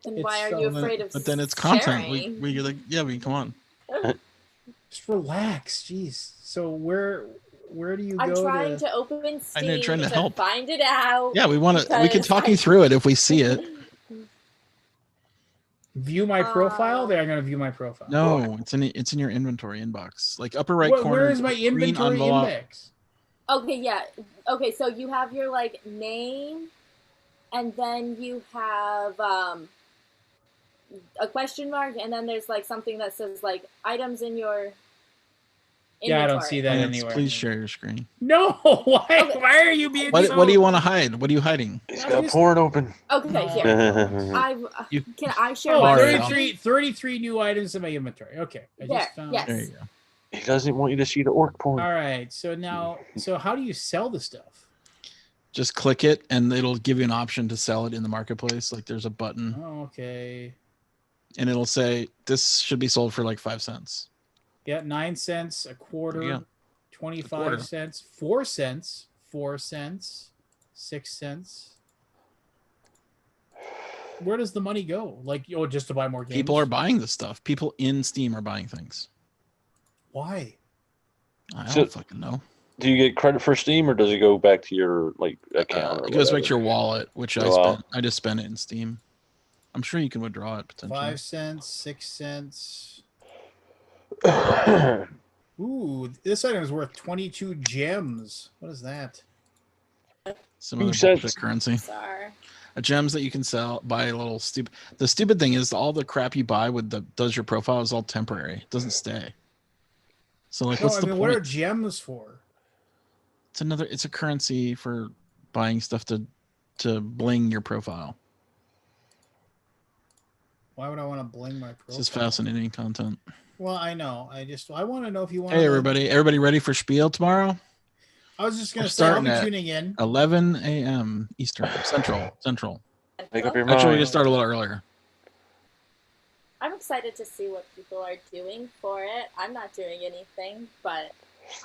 Speaker 3: Then why are you afraid of?
Speaker 4: But then it's content. We like, yeah, come on.
Speaker 1: Just relax. Jeez. So where where do you
Speaker 3: I'm
Speaker 1: go
Speaker 3: trying to open
Speaker 4: I know,
Speaker 3: Steam
Speaker 4: trying to help.
Speaker 3: find it out.
Speaker 4: Yeah, we want to. We can
Speaker 3: because
Speaker 4: talk you through it if we see it.
Speaker 1: view my profile? There, I'm gonna view my profile.
Speaker 4: No, it's in your inventory inbox, like upper right corner.
Speaker 1: Where is my
Speaker 4: green
Speaker 1: inventory
Speaker 4: envelope.
Speaker 1: index?
Speaker 3: Okay, yeah. Okay, so you have your like name, and then you have a question mark, and then there's like something that says like items in your inventory.
Speaker 1: Yeah, I don't see that
Speaker 4: Lance,
Speaker 1: anywhere.
Speaker 4: please share your screen.
Speaker 1: No, why?
Speaker 3: Okay.
Speaker 1: Why are you being so?
Speaker 4: What do you want to hide? What are you hiding?
Speaker 2: He's got porn open.
Speaker 3: Okay,
Speaker 1: No.
Speaker 3: here. Can I share
Speaker 1: Oh,
Speaker 3: my
Speaker 1: 33 new items in my inventory. Okay, I
Speaker 3: There,
Speaker 1: just found.
Speaker 3: yes.
Speaker 4: There you go.
Speaker 2: He doesn't want you to see the orc porn.
Speaker 1: All right, so now, how do you sell the stuff?
Speaker 4: Just click it, and it'll give you an option to sell it in the marketplace. Like there's a button,
Speaker 1: Oh, okay.
Speaker 4: and it'll say this should be sold for like 5 cents.
Speaker 1: Yeah, 9 cents, a
Speaker 4: There you
Speaker 1: quarter,
Speaker 4: go.
Speaker 1: 25 cents, 4 cents, 4 cents, 6 cents. Where does the money go? Like, just to buy more games?
Speaker 4: People are buying this stuff. People in Steam are buying things.
Speaker 1: Why?
Speaker 4: I don't fucking know.
Speaker 2: Do you get credit for Steam, or does it go back to your account? Or
Speaker 4: It goes back
Speaker 2: whatever?
Speaker 4: to your wallet, which I spent. I just spent it in Steam. I'm sure you can withdraw it potentially.
Speaker 1: 5 cents, 6 cents. Ooh, this item is worth 22 gems. What is that?
Speaker 4: Some other bullshit currency.
Speaker 3: Sorry.
Speaker 4: Gems that you can sell, buy a little stupid. The stupid thing is all the crap you buy does your profile is all temporary. It doesn't stay. So like, what's the point?
Speaker 1: What are gems for?
Speaker 4: It's a currency for buying stuff to bling your profile.
Speaker 1: Why would I want to bling my profile?
Speaker 4: This is fascinating content.
Speaker 1: Well, I know. I want to know if you want.
Speaker 4: Hey, everybody ready for Spiel tomorrow?
Speaker 1: I was just gonna say I'll be tuning in.
Speaker 4: 11 a.m. Eastern, Central.
Speaker 2: Make up your
Speaker 4: Actually, we
Speaker 2: mind.
Speaker 4: can start a little earlier.
Speaker 3: I'm excited to see what people are doing for it. I'm not doing anything, but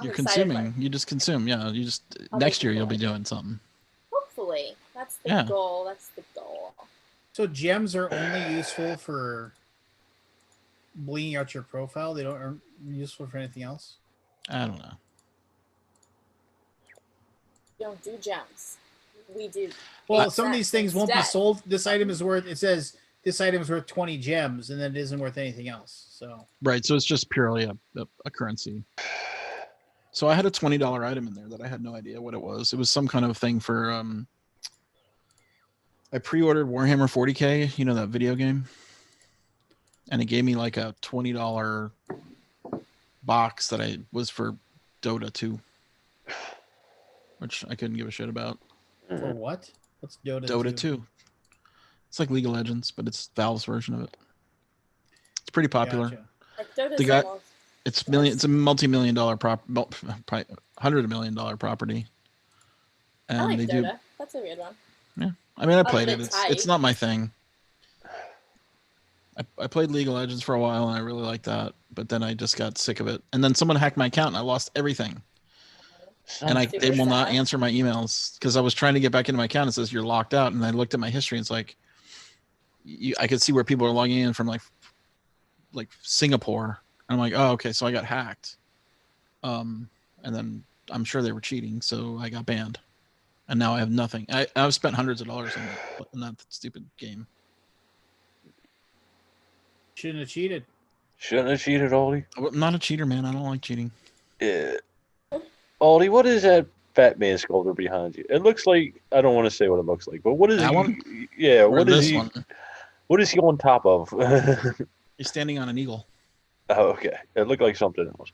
Speaker 4: You're consuming. You just consume. Yeah. You just next year you'll be doing something.
Speaker 3: Hopefully, that's the goal. That's the goal.
Speaker 1: So gems are only useful for blinging out your profile. They aren't useful for anything else.
Speaker 4: I don't know.
Speaker 3: We don't do gems. We do.
Speaker 1: Well, some of these things won't be sold. This item is worth. It says this item is worth 20 gems, and then it isn't worth anything else. So
Speaker 4: right. So it's just purely a currency. So I had a $20 item in there that I had no idea what it was. It was some kind of thing for. I pre-ordered Warhammer 40K. You know that video game. And it gave me like a $20 box that I was for Dota 2, which I couldn't give a shit about.
Speaker 1: For what? What's Dota?
Speaker 4: Dota 2. It's like League of Legends, but it's Valve's version of it. It's pretty popular.
Speaker 3: Gotcha. Like
Speaker 4: it's a multi-million-dollar $100 million property. And
Speaker 3: I like
Speaker 4: they
Speaker 3: Dota.
Speaker 4: do.
Speaker 3: That's a weird one.
Speaker 4: Yeah, I mean, I played it. It's not my thing. I played League of Legends for a while, and I really liked that. But then I just got sick of it. And then someone hacked my account, and I lost everything. And they will not answer my emails because I was trying to get back into my account. It says you're locked out, and I looked at my history. And it's like I could see where people are logging in from like Singapore. And I'm like, oh, okay, so I got hacked. And then I'm sure they were cheating, so I got banned. And now I have nothing. I've spent hundreds of dollars on that stupid game.
Speaker 1: Shouldn't have cheated.
Speaker 2: Shouldn't have cheated, Aldi.
Speaker 4: I'm not a cheater, man. I don't like cheating.
Speaker 2: Yeah. Aldi, what is that Batman sculpture behind you? It looks like, I don't want to say what it looks like, but what is
Speaker 4: that one?
Speaker 2: Yeah,
Speaker 4: or
Speaker 2: what is
Speaker 4: this
Speaker 2: he?
Speaker 4: One?
Speaker 2: What is he on top of?
Speaker 4: He's standing on an eagle.
Speaker 2: Oh, okay. It looked like something else.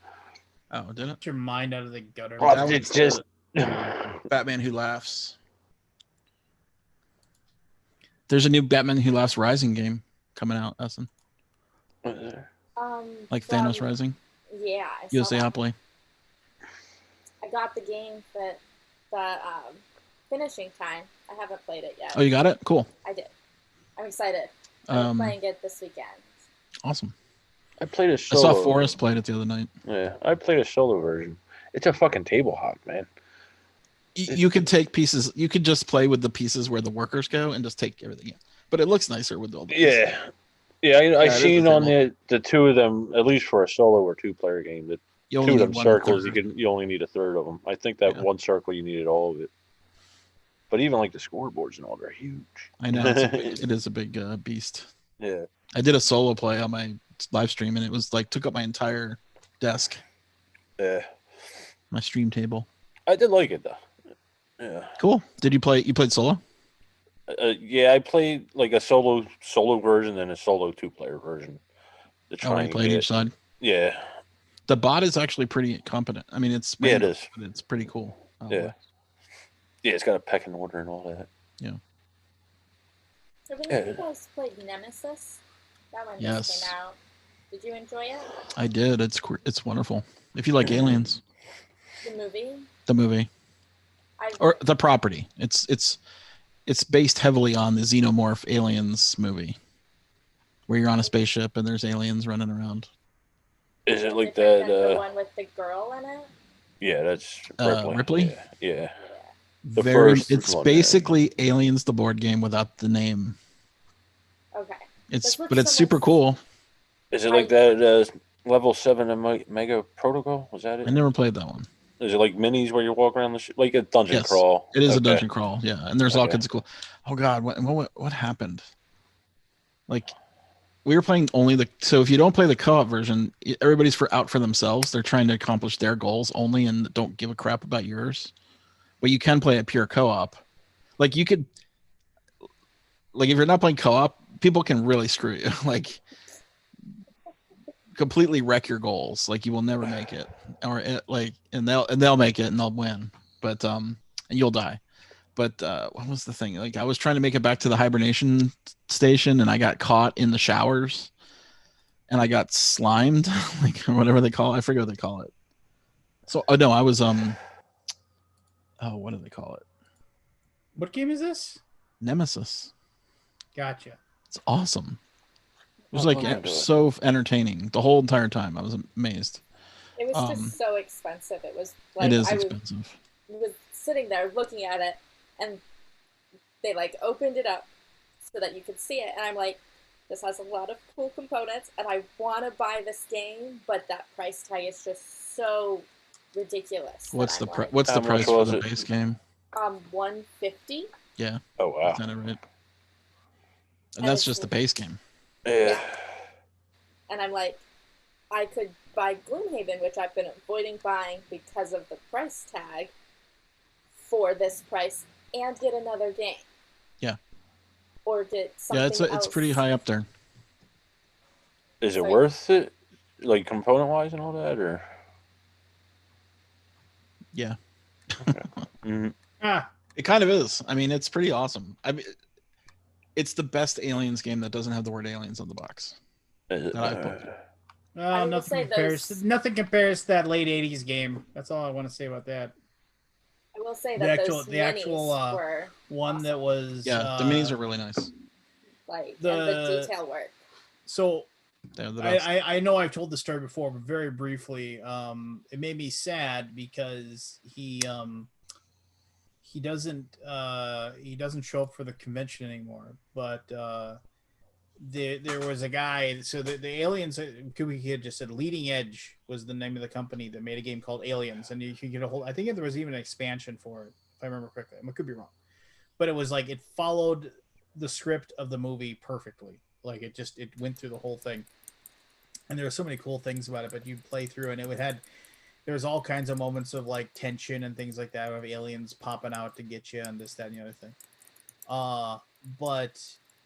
Speaker 4: Oh, did it?
Speaker 1: Get your mind out of the gutter.
Speaker 2: Oh, it's just
Speaker 4: Batman Who Laughs. There's a new Batman Who Laughs Rising game coming out, Essen. Like Thanos Rising.
Speaker 3: Yeah.
Speaker 4: Usaopoly.
Speaker 3: I got the game that finishing time. I haven't played it yet.
Speaker 4: Oh, you got it? Cool.
Speaker 3: I did. I'm excited. I'm playing it this weekend.
Speaker 4: Awesome.
Speaker 2: I played a solo.
Speaker 4: I saw Forrest played it the other night.
Speaker 2: Yeah, I played a solo version. It's a fucking table hog, man.
Speaker 4: You could take pieces. You could just play with the pieces where the workers go and just take everything in. But it looks nicer with all the pieces.
Speaker 2: Yeah, I seen on the two of them, at least for a solo or 2-player game, that
Speaker 4: You
Speaker 2: two
Speaker 4: only
Speaker 2: of
Speaker 4: need
Speaker 2: them
Speaker 4: one
Speaker 2: circles,
Speaker 4: third.
Speaker 2: you only need a third of them. I think that
Speaker 4: Yeah.
Speaker 2: one circle you needed all of it. But even like the scoreboards and all, they're huge.
Speaker 4: I know it is a big beast.
Speaker 2: Yeah.
Speaker 4: I did a solo play on my live stream, and it was like took up my entire desk,
Speaker 2: Yeah.
Speaker 4: my stream table.
Speaker 2: I did like it though. Yeah.
Speaker 4: Cool. Did you play? You played solo?
Speaker 2: Yeah, I played like a solo version and a solo 2-player version. To
Speaker 4: Oh,
Speaker 2: try
Speaker 4: you
Speaker 2: and
Speaker 4: played
Speaker 2: get,
Speaker 4: each side.
Speaker 2: yeah,
Speaker 4: The bot is actually pretty competent. I mean, it's
Speaker 2: yeah, it
Speaker 4: random,
Speaker 2: is.
Speaker 4: but it's pretty cool.
Speaker 2: Yeah, yeah, it's got a pecking order and all that.
Speaker 4: Yeah.
Speaker 3: Have any of you guys played Nemesis? That one
Speaker 4: Yes.
Speaker 3: just came out. Did you enjoy it?
Speaker 4: I did. It's wonderful. If you like aliens,
Speaker 3: The movie?
Speaker 4: the movie or the property, it's based heavily on the Xenomorph Aliens movie, where you're on a spaceship and there's aliens running around.
Speaker 2: Is it like
Speaker 3: different
Speaker 2: that?
Speaker 3: than the one with the girl in it?
Speaker 2: Yeah, that's
Speaker 4: Ripley?
Speaker 2: Yeah.
Speaker 4: It's basically Aliens the board game without the name.
Speaker 3: Okay.
Speaker 4: But it's super cool.
Speaker 2: Is it like that level 7 of Mega Protocol? Was that it?
Speaker 4: I never played that one.
Speaker 2: Is it like minis where you walk around the like a dungeon crawl?
Speaker 4: It is a dungeon crawl, yeah. And there's all kinds of cool. Oh God, what happened? Like we were playing only so if you don't play the co-op version, everybody's out for themselves. They're trying to accomplish their goals only and don't give a crap about yours. But you can play a pure co-op. Like you could, like if you're not playing co-op, people can really screw you. Like completely wreck your goals. Like you will never make it, or and they'll make it and they'll win, but and you'll die. But what was the thing? Like I was trying to make it back to the hibernation station, and I got caught in the showers, and I got slimed, like whatever they call it. I forget what they call it. So no, I was what do they call it?
Speaker 1: What game is this?
Speaker 4: Nemesis.
Speaker 1: Gotcha.
Speaker 4: It's awesome. It was like so entertaining the whole entire time. I was amazed.
Speaker 3: It was just so expensive. It was like
Speaker 4: it is expensive.
Speaker 3: I was sitting there looking at it, and they like opened it up so that you could see it, and I'm like, this has a lot of cool components, and I want to buy this game, but that price tag is just so ridiculous.
Speaker 4: What's the price for the base game?
Speaker 3: $150.
Speaker 4: Yeah.
Speaker 2: Oh wow.
Speaker 4: Is that right? And that's just the base game.
Speaker 2: Yeah.
Speaker 3: And I'm like, I could buy Gloomhaven, which I've been avoiding buying because of the price tag, for this price, and get another game.
Speaker 4: Yeah.
Speaker 3: Or get something else.
Speaker 4: It's pretty high up there.
Speaker 2: Is it worth it, like component wise and all that, or?
Speaker 4: Yeah.
Speaker 2: Okay.
Speaker 4: It kind of is. I mean, it's pretty awesome. I mean, it's the best Aliens game that doesn't have the word aliens on the box.
Speaker 1: Nothing compares to that late '80s game. That's all I want to say about that.
Speaker 3: I will say that the actual were
Speaker 1: one
Speaker 3: awesome.
Speaker 1: That was
Speaker 4: the minis are really nice.
Speaker 3: Like the detail work.
Speaker 1: So
Speaker 4: I
Speaker 1: know I've told the story before, but very briefly, it made me sad because he doesn't show up for the convention anymore. But there was a guy. So the Aliens, we had just said Leading Edge was the name of the company that made a game called Aliens, and you could get a whole. I think there was even an expansion for it, if I remember correctly. I could be wrong, but it was like it followed the script of the movie perfectly. Like it went through the whole thing, and there were so many cool things about it. But you play through, and there was all kinds of moments of like tension and things like that, of aliens popping out to get you and this, that, and the other thing. But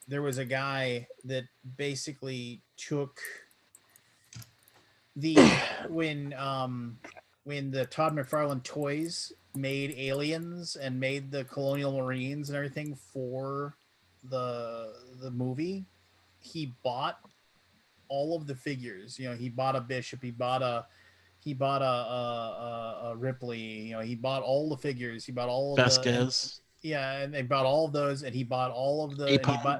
Speaker 1: there was a guy that basically took when the Todd McFarlane Toys made Aliens and made the Colonial Marines and everything for the movie, he bought all of the figures. He bought a Bishop, he bought a Ripley, he bought all the figures, he bought all of
Speaker 4: Vasquez.
Speaker 1: And they bought all of those, and he bought all of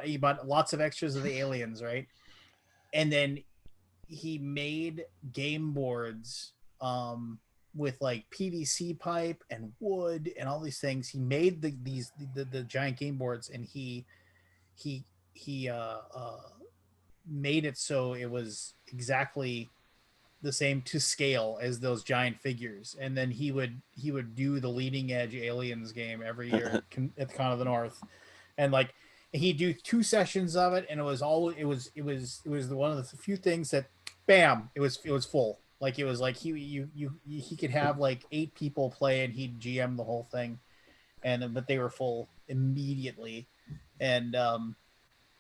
Speaker 1: he bought lots of extras of the aliens, right? And then he made game boards with like PVC pipe and wood and all these things. He made the giant game boards, and he made it so it was exactly the same to scale as those giant figures, and then he would do the leading edge Aliens game every year at the Con of the North, and like he'd do 2 sessions of it, and it was one of the few things that, bam, it was full. Like it was like he could have like 8 people play, and he'd GM the whole thing, but they were full immediately, and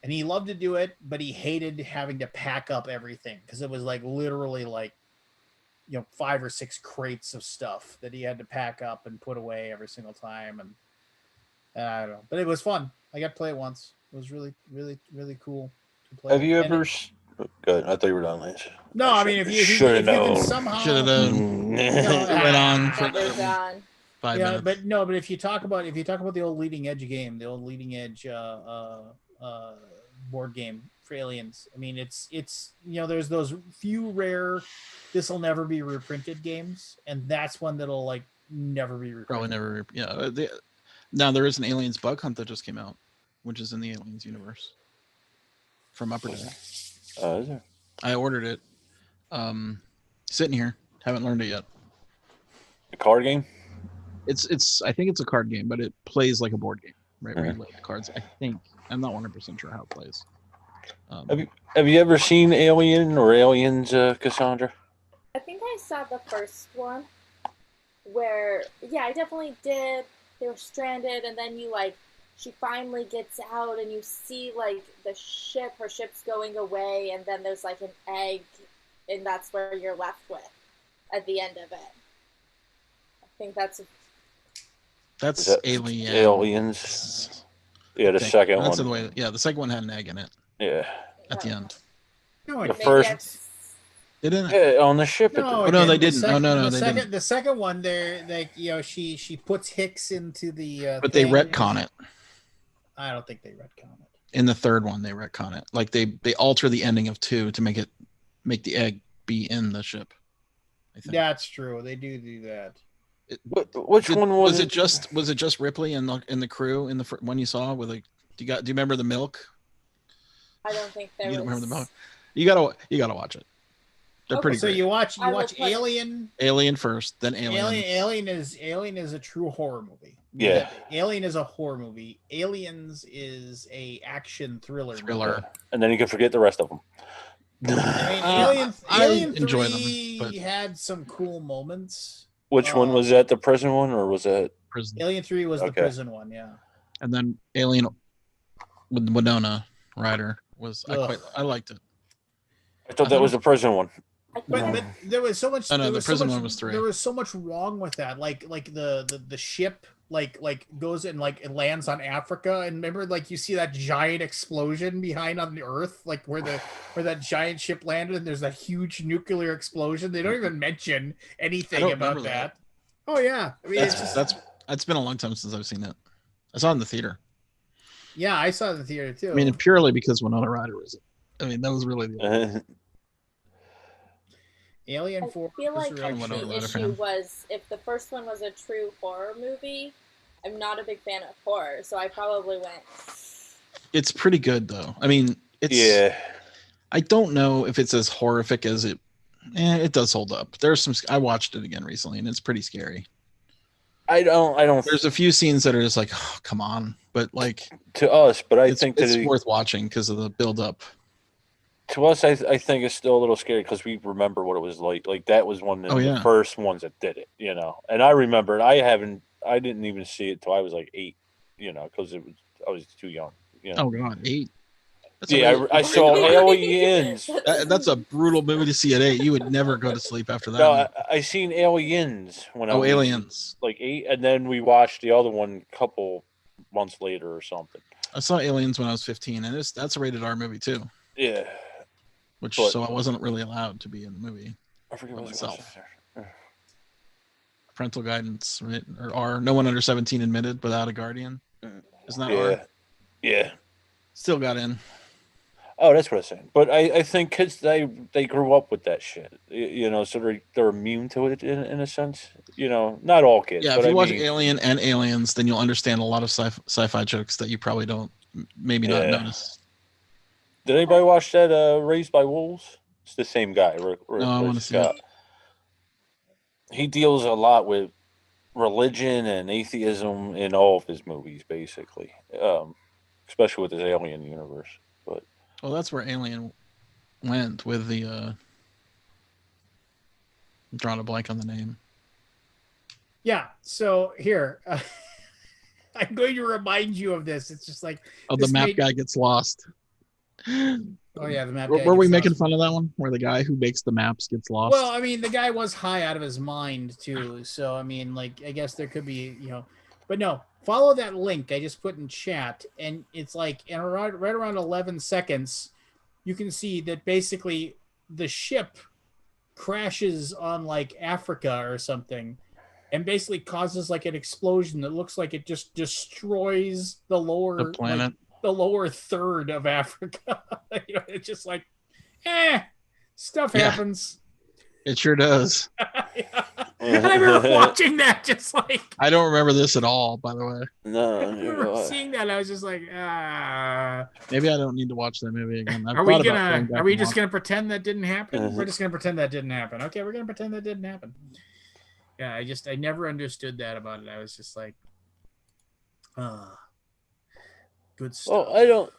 Speaker 1: he loved to do it, but he hated having to pack up everything because it was like literally like 5 or 6 crates of stuff that he had to pack up and put away every single time, and I don't know, but it was fun. I got to play it once. It was really, really, really cool to play.
Speaker 2: Have you ever? Good. I thought you were done, Lance.
Speaker 1: No, I mean, if you can somehow
Speaker 4: should have known. Went on for
Speaker 3: Never done.
Speaker 4: 5 minutes.
Speaker 1: But if you talk about the old leading edge game, the old leading edge board game for Aliens, I mean, it's there's those few rare this will never be reprinted games, and that's one that'll like never be reprinted.
Speaker 4: Probably never. Yeah. Now there is an Aliens Bug Hunt that just came out, which is in the Aliens universe from Upper Deck.
Speaker 2: Is there?
Speaker 4: I ordered it. Sitting here, haven't learned it yet.
Speaker 2: A card game?
Speaker 4: It's. I think it's a card game, but it plays like a board game, right? Where you lay the cards. I think I'm not 100% sure how it plays.
Speaker 2: Have you ever seen Alien or Aliens, Cassandra?
Speaker 3: I think I saw the first one where, yeah, I definitely did. They were stranded, and then she finally gets out, and you see like her ship's going away, and then there's like an egg, and that's where you're left with at the end of it. I think that's
Speaker 4: Alien.
Speaker 2: Aliens. Yeah, the second
Speaker 4: that's
Speaker 2: one.
Speaker 4: The way. Yeah, the second one had an egg in it.
Speaker 2: Yeah.
Speaker 4: At the end.
Speaker 1: No,
Speaker 2: the first.
Speaker 4: They didn't.
Speaker 2: Yeah, on the ship.
Speaker 4: No, they didn't. No, they didn't.
Speaker 1: The second one, they're like, she puts Hicks into the.
Speaker 4: But they retcon it.
Speaker 1: I don't think they retcon it.
Speaker 4: In the third one, they retcon it. Like they alter the ending of 2 to make the egg be in the ship. I think
Speaker 1: that's true. They do that.
Speaker 2: Which one was it?
Speaker 4: Was it just Ripley and the crew in the one you saw with like? Do you remember the milk?
Speaker 3: I don't think there was.
Speaker 4: You don't remember the milk? You gotta watch it. They're pretty.
Speaker 1: So
Speaker 4: great.
Speaker 1: you watch Alien.
Speaker 4: Alien first, then Alien.
Speaker 1: Alien is a true horror movie.
Speaker 2: Yeah.
Speaker 1: Alien is a horror movie. Aliens is a action thriller. Movie.
Speaker 2: And then you can forget the rest of them.
Speaker 1: I mean, Alien 3
Speaker 4: enjoy them, but
Speaker 1: had some cool moments.
Speaker 2: Which one was that? The prison one, or was that
Speaker 4: prison?
Speaker 1: Alien 3 was the prison one, yeah.
Speaker 4: And then Alien with Winona Ryder was I liked it.
Speaker 2: I thought that was the prison one.
Speaker 1: But there was so much.
Speaker 4: No, the prison one was 3.
Speaker 1: There was so much wrong with that. Like the ship like goes and like it lands on Africa, and remember like you see that giant explosion behind on the Earth, like where that giant ship landed, and there's that huge nuclear explosion. They don't even mention anything about that. Oh yeah, I mean
Speaker 4: that's been a long time since I've seen it. I saw it in the theater.
Speaker 1: Yeah, I saw it in the theater too.
Speaker 4: I mean, purely because Winona Ryder was it. I mean, that was really the
Speaker 1: Alien 4.
Speaker 3: I feel like the issue was if the first one was a true horror movie, I'm not a big fan of horror, so I probably went.
Speaker 4: It's pretty good though. I mean, it's I don't know if it's as horrific as it. It does hold up. There's some. I watched it again recently, and it's pretty scary.
Speaker 2: I don't.
Speaker 4: There's a few scenes that are just like, oh, come on, but like
Speaker 2: to us, but I think
Speaker 4: it's worth watching because of the build up. To
Speaker 2: us, I think it's still a little scary because we remember what it was like. Like that was one of the first ones that did it, And I remember I didn't even see it till I was like 8, because I was too young.
Speaker 4: Oh God, 8.
Speaker 2: I saw Aliens.
Speaker 4: That's a brutal movie to see at 8. You would never go to sleep after that.
Speaker 2: No, I seen Aliens when I was
Speaker 4: Aliens
Speaker 2: like 8, and then we watched the other one a couple months later or something.
Speaker 4: I saw Aliens when I was 15, and that's a rated R movie too.
Speaker 2: Yeah.
Speaker 4: So I wasn't really allowed to be in the movie.
Speaker 2: I forget what myself.
Speaker 4: Parental guidance, right? Or R. No one under 17 admitted without a guardian. Isn't that R?
Speaker 2: Yeah.
Speaker 4: Still got in.
Speaker 2: Oh, that's what I'm saying. But I think kids they grew up with that shit, so they're immune to it in a sense. Not all kids.
Speaker 4: Yeah, if you watch Alien and Aliens, then you'll understand a lot of sci-fi jokes that you probably don't not notice.
Speaker 2: Did anybody watch that Raised by Wolves It's the same guy,
Speaker 4: No, I
Speaker 2: Ridley
Speaker 4: want to see it.
Speaker 2: Scott. He deals a lot with religion and atheism in all of his movies, basically, especially with his Alien universe. But
Speaker 4: Well, that's where Alien went with the. I'm drawing a blank on the name.
Speaker 1: Yeah. So here, I'm going to remind you of this. It's just like
Speaker 4: Oh, the
Speaker 1: this
Speaker 4: map
Speaker 1: made-
Speaker 4: guy gets lost.
Speaker 1: Oh yeah, the map
Speaker 4: Were,
Speaker 1: guy.
Speaker 4: were we
Speaker 1: gets
Speaker 4: making
Speaker 1: lost.
Speaker 4: fun of that one? Where the guy who makes the maps gets lost?
Speaker 1: Well, I mean, the guy was high out of his mind too. So I mean, like, I guess there could be, but no. Follow that link I just put in chat, and it's like, in right around 11 seconds, you can see that basically the ship crashes on like Africa or something, and basically causes like an explosion that looks like it just destroys the lower
Speaker 4: the planet.
Speaker 1: the lower third of Africa. It's just like, stuff
Speaker 4: Yeah.
Speaker 1: happens.
Speaker 4: It sure does.
Speaker 1: And I remember watching that, just like,
Speaker 4: I don't remember this at all, by the way.
Speaker 2: no,
Speaker 1: I remember seeing that. I was just like,
Speaker 4: Maybe I don't need to watch that movie again. I've
Speaker 1: Are we
Speaker 4: thought about going back
Speaker 1: Are we
Speaker 4: and
Speaker 1: just
Speaker 4: watching
Speaker 1: gonna pretend that didn't happen?
Speaker 2: Mhm.
Speaker 1: We're just gonna pretend that didn't happen. Okay, we're gonna pretend that didn't happen. Yeah, I never understood that about it. I was just like, good stuff.
Speaker 2: well, I don't.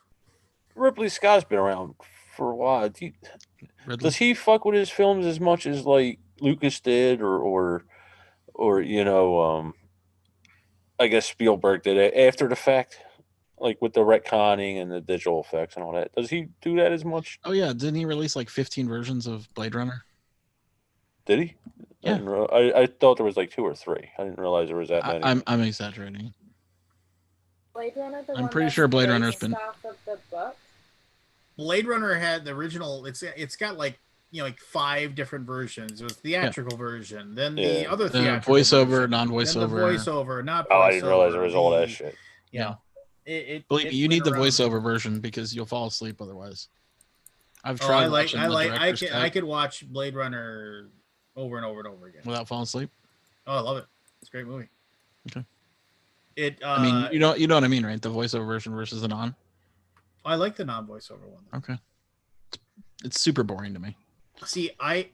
Speaker 2: Ripley Scott's been around for a while.
Speaker 4: Ridley.
Speaker 2: Does he fuck with his films as much as like Lucas did, or I guess Spielberg did it after the fact, like with the retconning and the digital effects and all that? Does he do that as much?
Speaker 4: Oh yeah, didn't he release like 15 versions of Blade Runner?
Speaker 2: Did he?
Speaker 4: Yeah.
Speaker 2: I thought there was like 2 or 3. I didn't realize there was that many.
Speaker 4: I'm exaggerating.
Speaker 3: Blade Runner, the
Speaker 4: I'm
Speaker 3: one
Speaker 4: pretty
Speaker 3: that's
Speaker 4: sure Blade
Speaker 3: based
Speaker 4: Runner's been-
Speaker 3: off of the book.
Speaker 1: Blade Runner had the original. It's got like, like 5 different versions. It was theatrical version, then the
Speaker 2: Yeah.
Speaker 1: other
Speaker 4: The
Speaker 1: theatrical
Speaker 4: voiceover,
Speaker 1: version,
Speaker 4: non-voiceover.
Speaker 1: then the voiceover, not voiceover.
Speaker 2: Oh, I didn't realize there was all that shit.
Speaker 1: Yeah. It
Speaker 4: Believe me, you
Speaker 1: went
Speaker 4: need the
Speaker 1: around.
Speaker 4: voiceover version because you'll fall asleep otherwise. I've
Speaker 1: Oh,
Speaker 4: tried
Speaker 1: I
Speaker 4: watching the director's
Speaker 1: I
Speaker 4: cut
Speaker 1: could watch Blade Runner over and over and over again.
Speaker 4: without falling asleep.
Speaker 1: Oh, I love it. It's a great movie.
Speaker 4: Okay.
Speaker 1: It.
Speaker 4: I mean, you know what I mean, right? The voiceover version versus the non.
Speaker 1: I like the non-voiceover one.
Speaker 4: Okay. It's super boring to me.
Speaker 1: See, I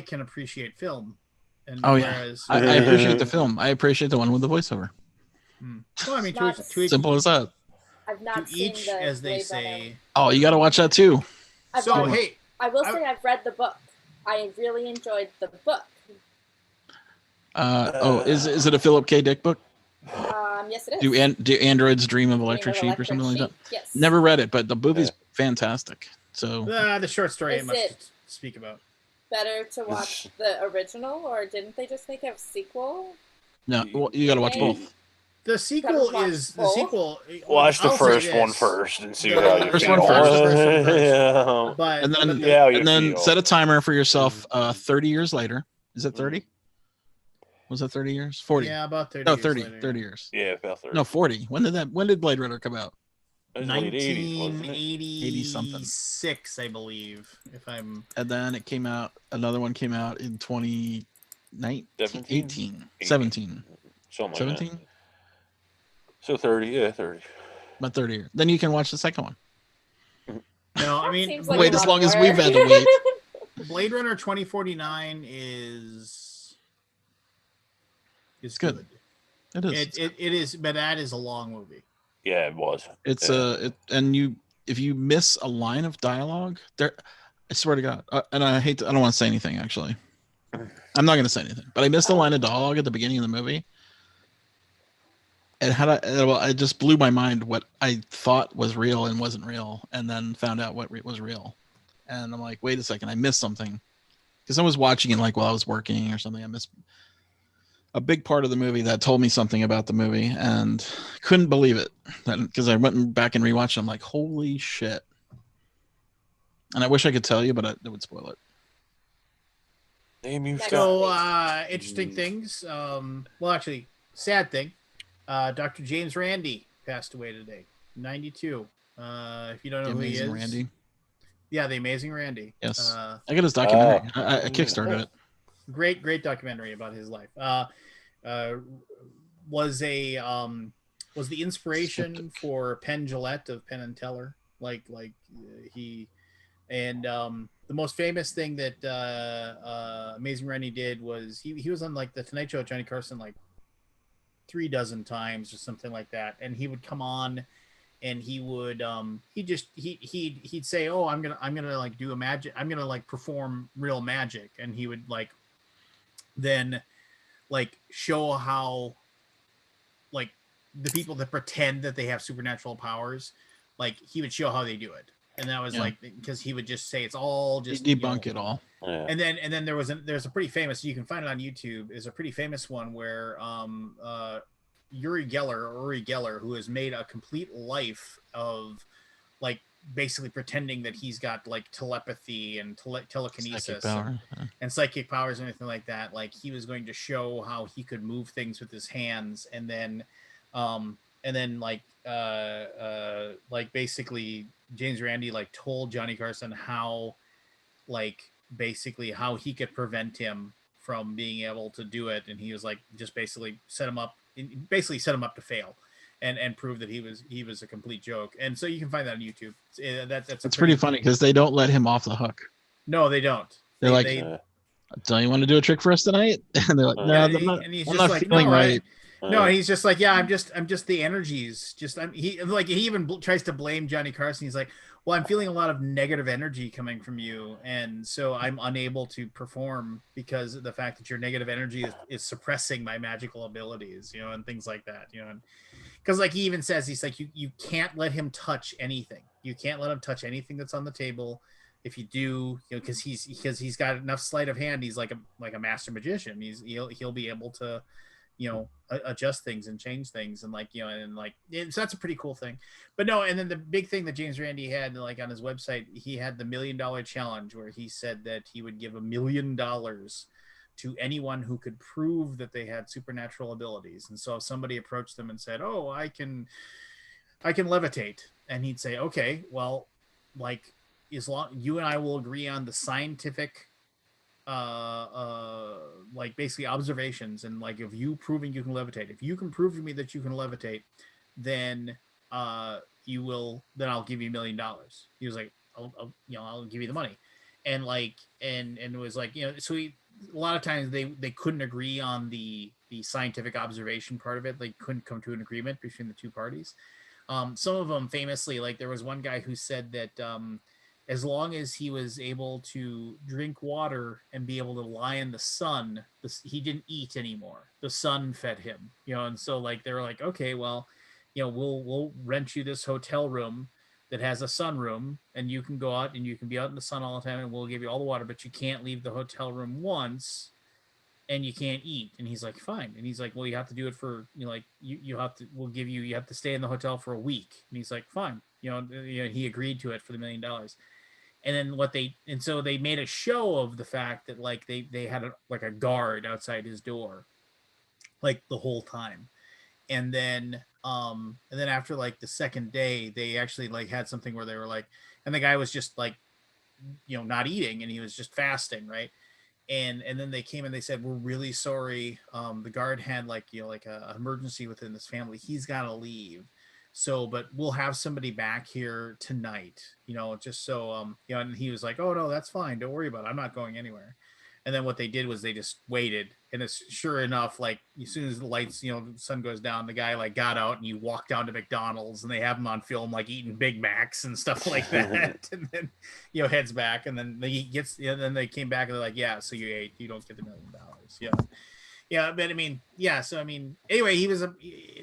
Speaker 1: can appreciate film, and
Speaker 4: Oh, yeah.
Speaker 1: whereas,
Speaker 4: I appreciate the film. I appreciate the one with the voiceover.
Speaker 1: well, I mean,
Speaker 3: Not
Speaker 4: Simple as that.
Speaker 3: I've not
Speaker 1: to
Speaker 3: seen
Speaker 1: each,
Speaker 3: the
Speaker 1: as they
Speaker 3: Blade Runner.
Speaker 1: say.
Speaker 4: Oh, you got to watch that too.
Speaker 3: I've
Speaker 1: So
Speaker 3: read-
Speaker 1: hey,
Speaker 3: I will say I've read the book. I really enjoyed the book.
Speaker 4: Is it a Philip K. Dick book?
Speaker 3: Yes, it is.
Speaker 4: Do androids dream of
Speaker 3: Dream
Speaker 4: electric
Speaker 3: of
Speaker 4: sheep or something like that?
Speaker 3: Sheep, yes.
Speaker 4: Never read it, but the movie's fantastic. So
Speaker 1: the short story ain't
Speaker 3: Is
Speaker 1: much
Speaker 3: it-
Speaker 1: to speak about.
Speaker 3: Better to watch the original, or didn't they just make a sequel?
Speaker 4: no, well, you got to watch both.
Speaker 1: The sequel
Speaker 3: watch
Speaker 1: is the
Speaker 3: both?
Speaker 1: sequel.
Speaker 2: Watch the
Speaker 1: I'll say
Speaker 2: first one
Speaker 1: this.
Speaker 2: first and see
Speaker 1: The
Speaker 2: how you
Speaker 1: first
Speaker 2: feel.
Speaker 1: one first, the first one first.
Speaker 2: Yeah.
Speaker 1: But
Speaker 4: And then
Speaker 2: Yeah, how you
Speaker 4: and then
Speaker 2: feel.
Speaker 4: set a timer for yourself 30 years later. Is it 30? Was it 30 years? 40.
Speaker 1: yeah, about 30.
Speaker 4: No,
Speaker 1: years
Speaker 4: 30.
Speaker 1: later.
Speaker 4: 30 years.
Speaker 2: Yeah, about 30.
Speaker 4: No, 40. When did Blade Runner come out?
Speaker 2: It was late 80s, wasn't it?
Speaker 1: 1986, I believe. If I'm
Speaker 4: And then it came out, another one came out in 2018. 17.
Speaker 2: Something like
Speaker 4: 17?
Speaker 2: that. So 30, yeah, 30.
Speaker 4: About 30 years. Then you can watch the second one.
Speaker 1: no, I mean,
Speaker 3: Seems like
Speaker 4: Wait
Speaker 3: a
Speaker 4: as
Speaker 3: lot
Speaker 4: long
Speaker 3: of
Speaker 4: as we've had to
Speaker 3: work.
Speaker 4: wait.
Speaker 1: Blade Runner 2049 is
Speaker 4: Good.
Speaker 1: good.
Speaker 4: It is.
Speaker 1: It is, but that is a long movie.
Speaker 2: Yeah, it was.
Speaker 4: It's
Speaker 2: Yeah.
Speaker 4: if you miss a line of dialogue, there, I swear to God, and I don't want to say anything actually. I'm not going to say anything, but I missed a line of dialogue at the beginning of the movie. And it just blew my mind what I thought was real and wasn't real, and then found out what was real. And I'm like, wait a second, I missed something. Because I was watching it like while I was working or something. I missed a big part of the movie that told me something about the movie, and couldn't believe it. Because I went back and rewatched it. I'm like, holy shit. And I wish I could tell you, but it would spoil it.
Speaker 2: Name you
Speaker 3: Next.
Speaker 1: So, interesting things. Well, actually, sad thing. Dr. James Randi passed away today, 92. If you don't know
Speaker 4: The
Speaker 1: who he is,
Speaker 4: Amazing Randy.
Speaker 1: Yeah, The Amazing Randy.
Speaker 4: Yes. I got his documentary. I kickstarted it.
Speaker 1: Great documentary about his life. Was the inspiration for Penn Jillette of Penn and Teller. He And the most famous thing that Amazing Randy did was he was on like the Tonight Show with Johnny Carson like 3 dozen times or something like that, and he would come on and he would he'd say, oh, I'm gonna like do a magic, I'm gonna like perform real magic, and he would like then like show how like the people that pretend that they have supernatural powers, like he would show how they do it. And that was like because he would just say it's all just
Speaker 4: debunk it all.
Speaker 2: Yeah.
Speaker 1: And then there's a pretty famous, you can find it on YouTube, is a pretty famous one where Uri Geller, who has made a complete life of like basically pretending that he's got like telepathy and telekinesis and psychic powers and anything like that. Like he was going to show how he could move things with his hands, and then like basically James Randi like told Johnny Carson how like basically how he could prevent him from being able to do it, and he was like just basically set him up to fail and prove that he was a complete joke. And so you can find that on YouTube. That's
Speaker 4: pretty funny because they don't let him off the hook.
Speaker 1: No, they don't.
Speaker 4: They're like, don't you want to do a trick for us tonight? And they're like, no,
Speaker 1: and he's just like,
Speaker 4: feeling
Speaker 1: no,
Speaker 4: right.
Speaker 1: No, he's just like, yeah, I'm just the energies. He even tries to blame Johnny Carson. He's like, well, I'm feeling a lot of negative energy coming from you, and so I'm unable to perform because of the fact that your negative energy is suppressing my magical abilities, and things like that, and because like he even says, he's like, you can't let him touch anything. You can't let him touch anything that's on the table. If you do, because he's got enough sleight of hand, he's like a master magician. He'll be able to adjust things and change things, and so that's a pretty cool thing. But no, and then the big thing that James Randi had like on his website, he had the $1 Million Challenge, where he said that he would give $1 million to anyone who could prove that they had supernatural abilities. And so if somebody approached them and said, oh, I can levitate, and he'd say, okay, well, like as long you and I will agree on the scientific like basically observations, and like if you proving you can levitate, if you can prove to me that you can levitate, then you will, then I'll give you $1 million. He was like, I'll give you the money. And like and it was like, so a lot of times they couldn't agree on the scientific observation part of it. They couldn't come to an agreement between the two parties. Some of them famously, like there was one guy who said that as long as he was able to drink water and be able to lie in the sun, he didn't eat anymore. The sun fed him, and so like they were like, okay, well, we'll rent you this hotel room that has a sunroom, and you can go out and you can be out in the sun all the time, and we'll give you all the water, but you can't leave the hotel room once, and you can't eat. And he's like, fine. And he's like, well, you have to do it for, you have to, you have to stay in the hotel for a week. And he's like, fine. He agreed to it for the $1 million. And then so they made a show of the fact that like they had a guard outside his door, like the whole time. And then after like the second day, they actually like had something where they were like, and the guy was just like, not eating, and he was just fasting, right? And then they came and they said, we're really sorry. The guard had like a emergency within this family. He's got to leave. So, but we'll have somebody back here tonight, just so, and he was like, oh no, that's fine. Don't worry about it. I'm not going anywhere. And then what they did was they just waited. And it's sure enough, like as soon as the lights, the sun goes down, the guy like got out and you walk down to McDonald's, and they have him on film, like eating Big Macs and stuff like that. And then, heads back, and then then they came back and they're like, yeah, so you ate, you don't get the $1 million. Yeah. Yeah, but I mean, yeah. So I mean, anyway,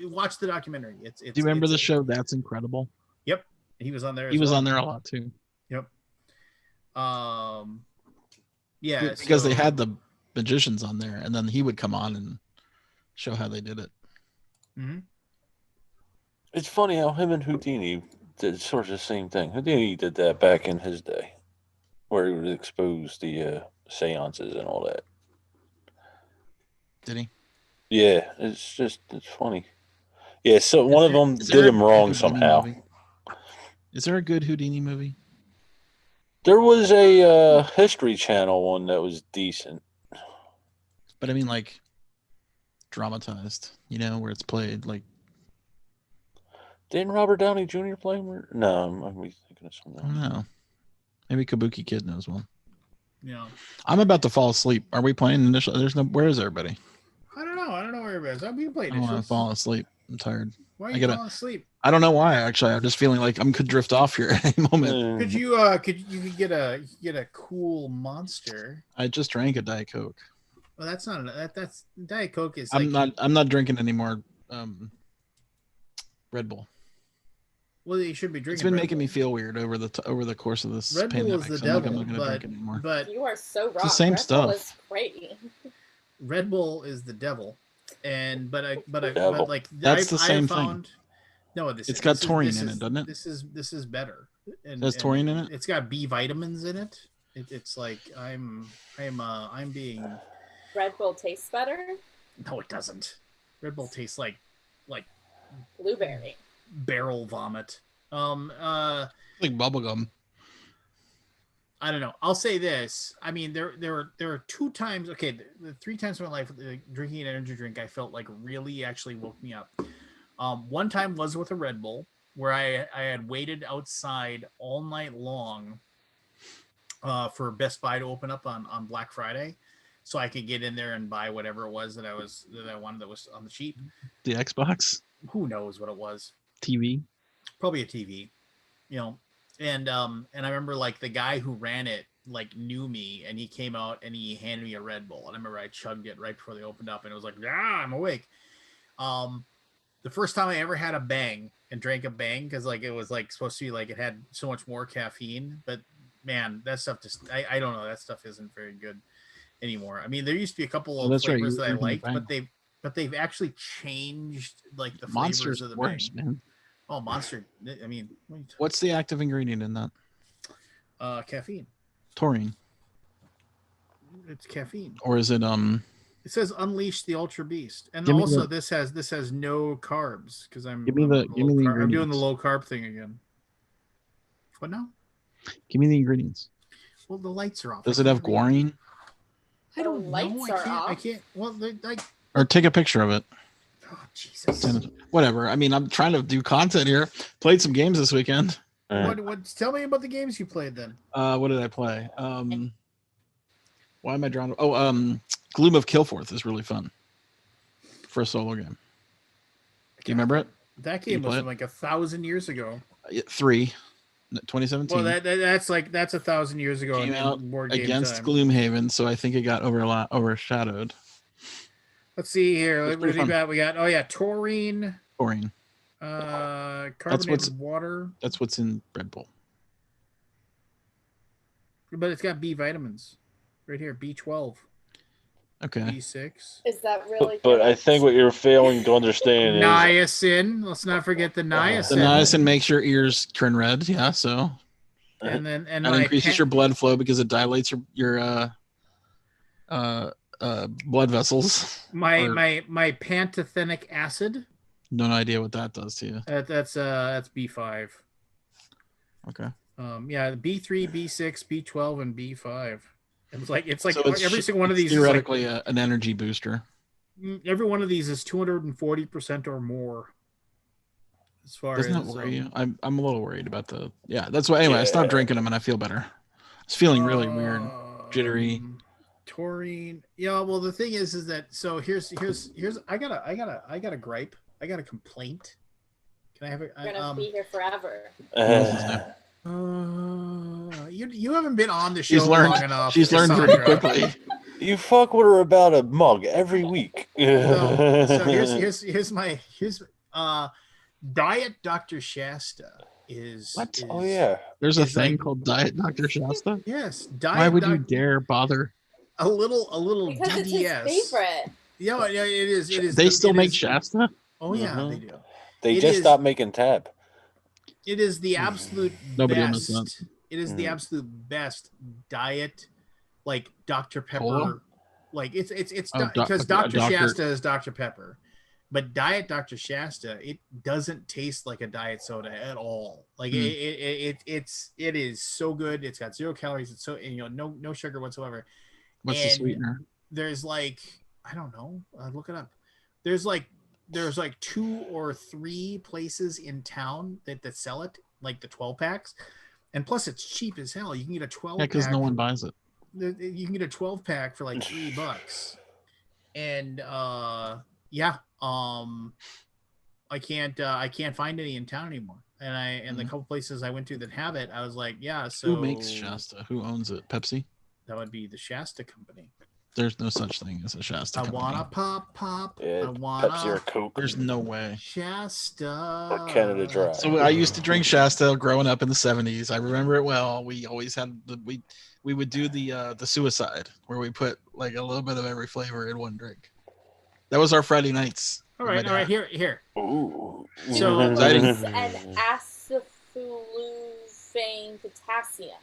Speaker 1: watch the documentary. It's. Do
Speaker 4: you remember the show That's Incredible?
Speaker 1: Yep, he was on there.
Speaker 4: He was on there a lot too.
Speaker 1: Yep. Yeah,
Speaker 4: because they had the magicians on there, and then he would come on and show how they did it.
Speaker 1: Mm-hmm.
Speaker 2: It's funny how him and Houdini did sort of the same thing. Houdini did that back in his day, where he would expose the seances and all that.
Speaker 4: Did he?
Speaker 2: Yeah, it's funny. Yeah, so one of them did him wrong somehow.
Speaker 4: Is there a good Houdini movie?
Speaker 2: There was a History Channel one that was decent.
Speaker 4: But I mean, like, dramatized, where it's played, like...
Speaker 2: Didn't Robert Downey Jr. play him? No, I'm thinking of something else.
Speaker 4: I don't know. Maybe Kabuki Kid knows one.
Speaker 1: You know,
Speaker 4: I'm about to fall asleep. Are we playing initial? There's no. Where is everybody?
Speaker 1: I don't know. I don't know where everybody is. We can play
Speaker 4: I don't want to
Speaker 1: initials.
Speaker 4: fall asleep. I'm tired.
Speaker 1: Why are
Speaker 4: I
Speaker 1: you
Speaker 4: gotta.
Speaker 1: falling asleep?
Speaker 4: I don't know why. Actually, I'm just feeling like I could drift off here at any moment.
Speaker 1: Could you get a cool Monster?
Speaker 4: I just drank a Diet Coke.
Speaker 1: Well, that's not that's Diet Coke is.
Speaker 4: I'm not drinking anymore. Red Bull.
Speaker 1: Well, you should be drinking.
Speaker 4: It's been
Speaker 1: Red
Speaker 4: making
Speaker 1: Bull.
Speaker 4: me feel weird over the course of this
Speaker 1: Red
Speaker 4: pandemic.
Speaker 1: Bull is the
Speaker 4: so
Speaker 1: devil,
Speaker 4: I'm not gonna drink anymore.
Speaker 1: but
Speaker 3: You are so wrong.
Speaker 4: the same
Speaker 3: Red
Speaker 4: stuff.
Speaker 3: Bull is great.
Speaker 1: Red Bull is the devil, and but
Speaker 2: Devil.
Speaker 1: like
Speaker 4: That's the same thing.
Speaker 1: found, no,
Speaker 4: It's got taurine in it, doesn't it?
Speaker 1: This is better. And,
Speaker 4: It has taurine in it?
Speaker 1: It's got B vitamins in it. It's like I'm being.
Speaker 3: Red Bull tastes better.
Speaker 1: No, it doesn't. Red Bull tastes like
Speaker 3: Blueberry.
Speaker 1: barrel vomit.
Speaker 4: Like bubblegum.
Speaker 1: I don't know. I'll say this. I mean, there are 2 times. Okay, the 3 times in my life drinking an energy drink, I felt like really actually woke me up. One time was with a Red Bull, where I had waited outside all night long for Best Buy to open up on Black Friday, so I could get in there and buy whatever it was that I wanted that was on the cheap.
Speaker 4: The Xbox.
Speaker 1: Who knows what it was?
Speaker 4: TV.
Speaker 1: Probably a TV, you know. And I remember like the guy who ran it like knew me, and he came out and he handed me a Red Bull, and I remember I chugged it right before they opened up, and it was like, I'm awake. The first time I ever had a Bang and drank a Bang, because like it was like supposed to be like it had so much more caffeine, but man, that stuff just I don't know, that stuff isn't very good anymore. I mean, there used to be a couple of flavors that I liked, but they've actually changed like the
Speaker 4: Monster's
Speaker 1: flavors of the
Speaker 4: worse,
Speaker 1: Bang.
Speaker 4: man.
Speaker 1: Oh, Monster! I mean,
Speaker 4: What's the active ingredient in that?
Speaker 1: Caffeine.
Speaker 4: Taurine.
Speaker 1: It's caffeine.
Speaker 4: Or is it
Speaker 1: It says unleash the Ultra Beast, and
Speaker 4: Give me
Speaker 1: also
Speaker 4: the-
Speaker 1: this has no carbs because I'm
Speaker 4: Give me the
Speaker 1: I'm doing the
Speaker 4: ingredients.
Speaker 1: low carb thing again. What now?
Speaker 4: Give me the ingredients.
Speaker 1: Well, the lights are off.
Speaker 4: Does it have guarine?
Speaker 1: I don't
Speaker 3: The
Speaker 1: know.
Speaker 3: lights
Speaker 1: I
Speaker 3: are
Speaker 1: can't. I
Speaker 3: off?
Speaker 1: can't. Well, like,
Speaker 4: Or take a picture of it.
Speaker 1: oh Jesus!
Speaker 4: Send it. Whatever. I mean, I'm trying to do content here. Played some games this weekend.
Speaker 1: What? Tell me about the games you played then.
Speaker 4: What did I play? Why am I drawing? Oh, Gloom of Kilforth is really fun for a solo game. Do you remember it?
Speaker 1: That
Speaker 4: You
Speaker 1: game was
Speaker 4: play
Speaker 1: from
Speaker 4: it?
Speaker 1: like 1,000 years ago.
Speaker 4: 2017.
Speaker 1: Well, that's 1,000 years ago.
Speaker 4: Came
Speaker 1: in
Speaker 4: out
Speaker 1: board game
Speaker 4: against
Speaker 1: time.
Speaker 4: Gloomhaven, so I think it got overshadowed.
Speaker 1: Let's see here.
Speaker 4: It's
Speaker 1: What
Speaker 4: pretty
Speaker 1: do we
Speaker 4: fun.
Speaker 1: got? We got taurine,
Speaker 4: Taurine.
Speaker 1: carbonated water,
Speaker 4: That's what's in Red Bull.
Speaker 1: but it's got B vitamins right here. B12,
Speaker 4: Okay.
Speaker 1: B6,
Speaker 3: Is that really
Speaker 2: But
Speaker 3: good?
Speaker 2: I think what you're failing to understand is
Speaker 1: niacin. Let's not forget the niacin.
Speaker 4: The niacin makes your ears turn red. Yeah, so
Speaker 1: and then
Speaker 4: that increases your blood flow because it dilates your blood vessels.
Speaker 1: my
Speaker 4: or-
Speaker 1: my pantothenic acid.
Speaker 4: No idea what that does to you.
Speaker 1: That's B5.
Speaker 4: Okay.
Speaker 1: Yeah, B3, B6, B12, and B5. It's like
Speaker 4: So
Speaker 1: every single one of these is
Speaker 4: theoretically an energy booster.
Speaker 1: every one of these is 240% or more. As far
Speaker 4: Doesn't
Speaker 1: as
Speaker 4: that worry you? I'm a little worried about the. Yeah, that's why. Anyway, I stopped drinking them and I feel better. I was feeling really weird, jittery.
Speaker 1: Taurine. Yeah. Well, the thing is that so here's I got a gripe. I got a complaint. Can I have it?
Speaker 3: We're gonna be here forever.
Speaker 1: You haven't been on the show
Speaker 4: She's learned.
Speaker 1: long enough.
Speaker 4: She's learned pretty
Speaker 1: Cassandra.
Speaker 4: quickly.
Speaker 2: you fuck with her about a mug every week.
Speaker 1: So here's my Diet Dr. Shasta is
Speaker 4: What?
Speaker 1: is-
Speaker 2: Oh yeah.
Speaker 4: There's a
Speaker 1: It's
Speaker 4: thing
Speaker 1: like-
Speaker 4: called Diet Dr. Shasta.
Speaker 1: Yes, Diet.
Speaker 4: Why would you
Speaker 1: Doc-
Speaker 4: dare bother?
Speaker 1: a little
Speaker 3: Because it's
Speaker 1: DDS?
Speaker 3: his favorite.
Speaker 1: Yeah, it is. It is.
Speaker 4: They still
Speaker 1: it
Speaker 4: make
Speaker 1: is-
Speaker 4: Shasta?
Speaker 1: Oh yeah,
Speaker 2: Mhm.
Speaker 1: they do.
Speaker 2: They
Speaker 1: It
Speaker 2: just
Speaker 1: is-
Speaker 2: stopped making tab.
Speaker 1: It is the absolute
Speaker 4: Nobody will miss
Speaker 1: best. It is the
Speaker 2: Mhm.
Speaker 1: absolute best diet, like Dr. Pepper.
Speaker 4: Cola?
Speaker 1: Like it's
Speaker 4: Oh,
Speaker 1: because
Speaker 4: Dr.
Speaker 1: Dr. Shasta is Dr. Pepper, but Diet Dr. Shasta it doesn't taste like a diet soda at all. Like
Speaker 4: Hmm.
Speaker 1: it is so good. It's got 0 calories. It's so no sugar whatsoever.
Speaker 4: What's the
Speaker 1: And
Speaker 4: sweetener?
Speaker 1: There's like I don't know. Look it up. There's like 2 or 3 places in town that sell it, like the 12 packs, And plus, it's cheap as hell. You can get a 12
Speaker 4: Yeah, because
Speaker 1: pack.
Speaker 4: no one buys it.
Speaker 1: You can get a 12 pack for like $3. And yeah, I can't find any in town anymore. And the couple places I went to that have it, I was like, yeah. So
Speaker 4: who makes Shasta? Who owns it? Pepsi?
Speaker 1: That would be the Shasta company.
Speaker 4: There's no such thing as a Shasta company.
Speaker 1: I wanna pop.
Speaker 2: Yeah,
Speaker 1: I wanna
Speaker 2: Pepsi or Coke.
Speaker 4: There's no way.
Speaker 1: Shasta
Speaker 2: Or Canada Dry.
Speaker 4: So I used to drink Shasta growing up in the 70s. I remember it well. We always had we would do the suicide where we put like a little bit of every flavor in one drink. That was our Friday nights.
Speaker 1: All right, here.
Speaker 2: Ooh.
Speaker 1: So
Speaker 3: and acetylsulfane potassium.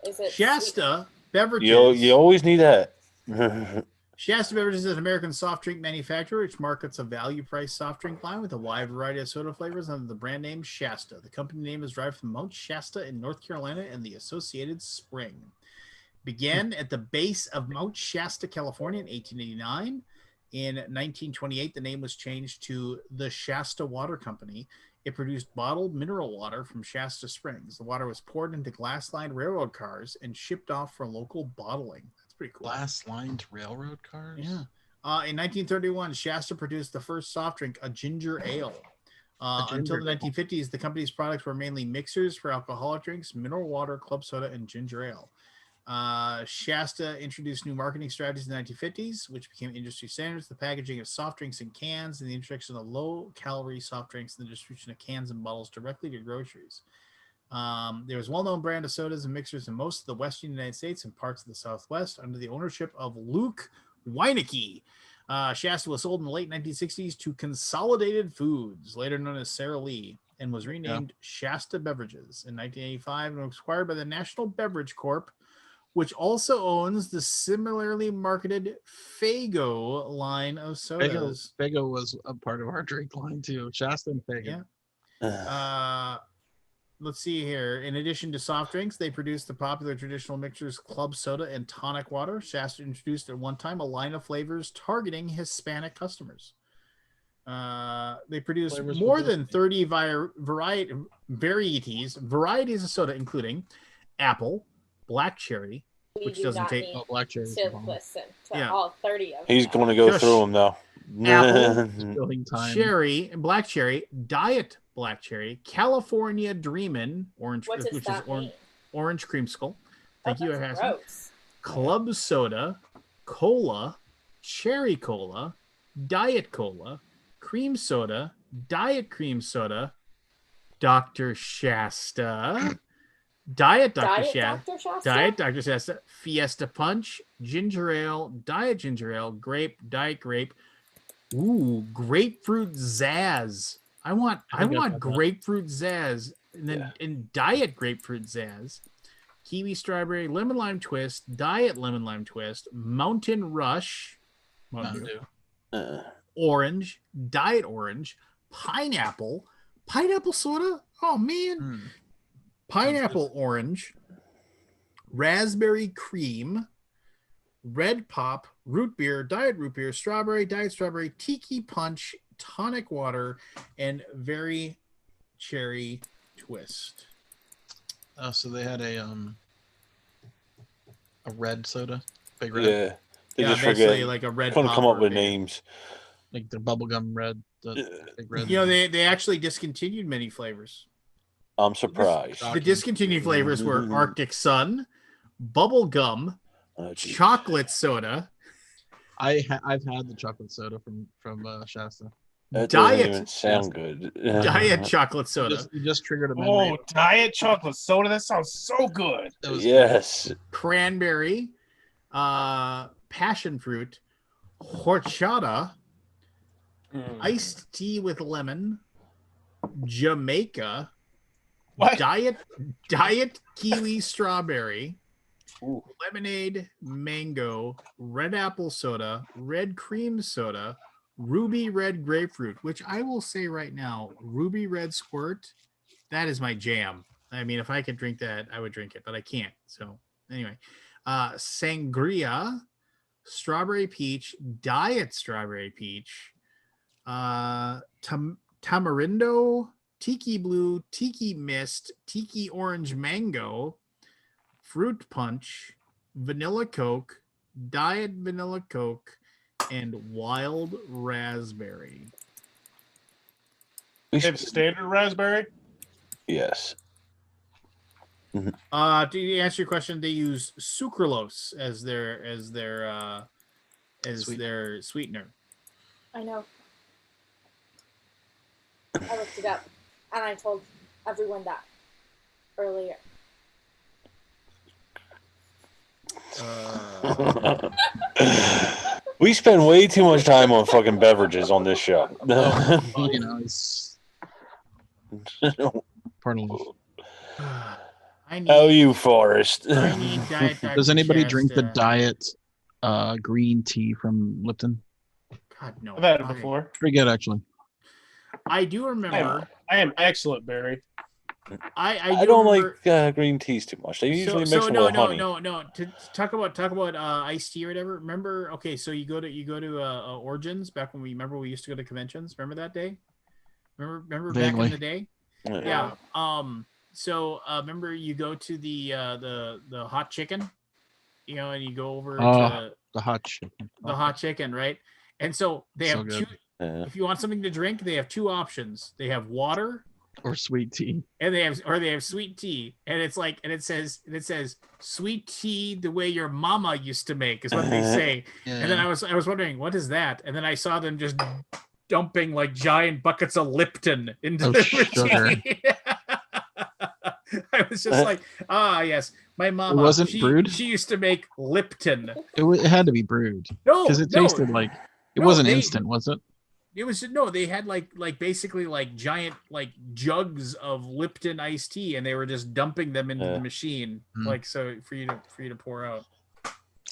Speaker 3: Is it
Speaker 1: Shasta beverages?
Speaker 2: You always need that.
Speaker 1: Shasta Beverages is an American soft drink manufacturer which markets a value-priced soft drink line with a wide variety of soda flavors under the brand name Shasta. The company name is derived from Mount Shasta in North Carolina and the associated spring. Began at the base of Mount Shasta, California in 1889. In 1928, the name was changed to the Shasta Water Company. It produced bottled mineral water from Shasta Springs. The water was poured into glass-lined railroad cars and shipped off for local bottling. That's pretty cool.
Speaker 4: Glass-lined railroad cars?
Speaker 1: Yeah. In 1931, Shasta produced the first soft drink, a ginger ale. Until the 1950s, the company's products were mainly mixers for alcoholic drinks, mineral water, club soda, and ginger ale. Shasta introduced new marketing strategies in the 1950s, which became industry standards. The packaging of soft drinks in cans and the introduction of low-calorie soft drinks and the distribution of cans and bottles directly to groceries. There was a well-known brand of sodas and mixers in most of the western United States and parts of the Southwest under the ownership of Luke Weinecke. Shasta was sold in the late 1960s to Consolidated Foods, later known as Sara Lee, and was renamed Shasta Beverages in 1985 and was acquired by the National Beverage Corp., which also owns the similarly marketed Faygo line of sodas.
Speaker 4: Faygo was a part of our drink line too. Shasta and Faygo.
Speaker 1: Yeah. Let's see here. In addition to soft drinks, they produced the popular traditional mixtures club soda and tonic water. Shasta introduced at one time a line of flavors targeting Hispanic customers. They produced
Speaker 4: Flavors
Speaker 1: more than 30 varieties of soda, including apple, black cherry, which doesn't take
Speaker 4: black cherry
Speaker 3: to listen to all 30 of them.
Speaker 2: He's going to go through them now.
Speaker 1: Apple, cherry, black cherry, diet black cherry, California Dreamin' orange,
Speaker 3: what does
Speaker 1: which
Speaker 3: that
Speaker 1: is
Speaker 3: mean?
Speaker 1: Orange creamsicle. Thank you, Hassan.
Speaker 3: Gross.
Speaker 1: Club soda, cola, cherry cola, diet cola, cream soda, diet cream soda, Dr. Shasta, Diet Dr. Shasta, Fiesta Punch, Ginger Ale, Diet Ginger Ale, Grape, Diet Grape. Ooh, Grapefruit Zazz. I want Grapefruit Zazz, and then and Diet Grapefruit Zazz, Kiwi Strawberry, Lemon Lime Twist, Diet Lemon Lime Twist, Mountain Rush, Mountain Dew, Orange, Diet Orange, Pineapple soda. Oh man. Pineapple orange, raspberry cream, red pop, root beer, diet root beer, strawberry, diet strawberry, tiki punch, tonic water, and very cherry twist.
Speaker 4: So they had a red soda, big red.
Speaker 2: Yeah, they just
Speaker 1: basically
Speaker 2: forget.
Speaker 1: Like a red.
Speaker 2: Couldn't come up with names.
Speaker 4: Like the bubblegum red, the big red.
Speaker 1: You know, they actually discontinued many flavors.
Speaker 2: I'm surprised.
Speaker 1: The discontinued flavors were Arctic Sun, bubble gum, chocolate soda.
Speaker 4: I've had the chocolate soda from Shasta.
Speaker 2: That
Speaker 1: Diet
Speaker 2: doesn't even sound good.
Speaker 1: Diet chocolate soda.
Speaker 4: You just triggered a memory.
Speaker 5: Oh, diet chocolate soda. That sounds so good.
Speaker 2: Yes.
Speaker 1: Cranberry, passion fruit, horchata, iced tea with lemon, Jamaica,
Speaker 5: what?
Speaker 1: Diet kiwi strawberry,
Speaker 2: Ooh.
Speaker 1: lemonade, mango, red apple soda, red cream soda, ruby red grapefruit, which I will say right now, ruby red squirt, that is my jam. I mean, if I could drink that, I would drink it, but I can't. So anyway, sangria, strawberry peach, diet strawberry peach, tamarindo, tiki blue, tiki mist, tiki orange mango, fruit punch, vanilla Coke, diet vanilla Coke, and wild raspberry.
Speaker 5: They have standard raspberry.
Speaker 2: Yes.
Speaker 1: To answer your question, they use sucralose as their sweetener.
Speaker 3: I know. I looked it up, and I told everyone that earlier.
Speaker 2: We spend way too much time on fucking beverages on this show.
Speaker 4: Well, it's part of life.
Speaker 2: How are you, Forrest?
Speaker 1: I need Diet Dr.
Speaker 4: Does anybody
Speaker 1: Shasta.
Speaker 4: drink the diet green tea from Lipton?
Speaker 1: God, no.
Speaker 5: I've had it before.
Speaker 4: Pretty good, actually.
Speaker 1: I do remember.
Speaker 5: I am excellent, Barry.
Speaker 2: I don't like green teas too much. They usually mix them with honey.
Speaker 1: No. To talk about iced tea or whatever. Remember? Okay, so you go to Origins back when we used to go to conventions. Remember that day? Remember
Speaker 4: Vaguely.
Speaker 1: back in the day?
Speaker 2: Yeah.
Speaker 1: So remember you go to the hot chicken, and you go over
Speaker 4: to the hot chicken.
Speaker 1: The hot chicken, right? And so they have two. If you want something to drink, they have two options. They have water
Speaker 4: or sweet tea,
Speaker 1: and they have sweet tea, and it says sweet tea the way your mama used to make is what they say.
Speaker 4: Yeah.
Speaker 1: And then I was wondering, what is that? And then I saw them just dumping like giant buckets of Lipton into the machine. I was just like, yes, my mama.
Speaker 4: It wasn't brewed.
Speaker 1: She used to make Lipton.
Speaker 4: It had to be brewed.
Speaker 1: No,
Speaker 4: because it tasted like it wasn't instant, was it?
Speaker 1: It was they had like basically like giant like jugs of Lipton iced tea, and they were just dumping them into the machine, like so for you to pour out.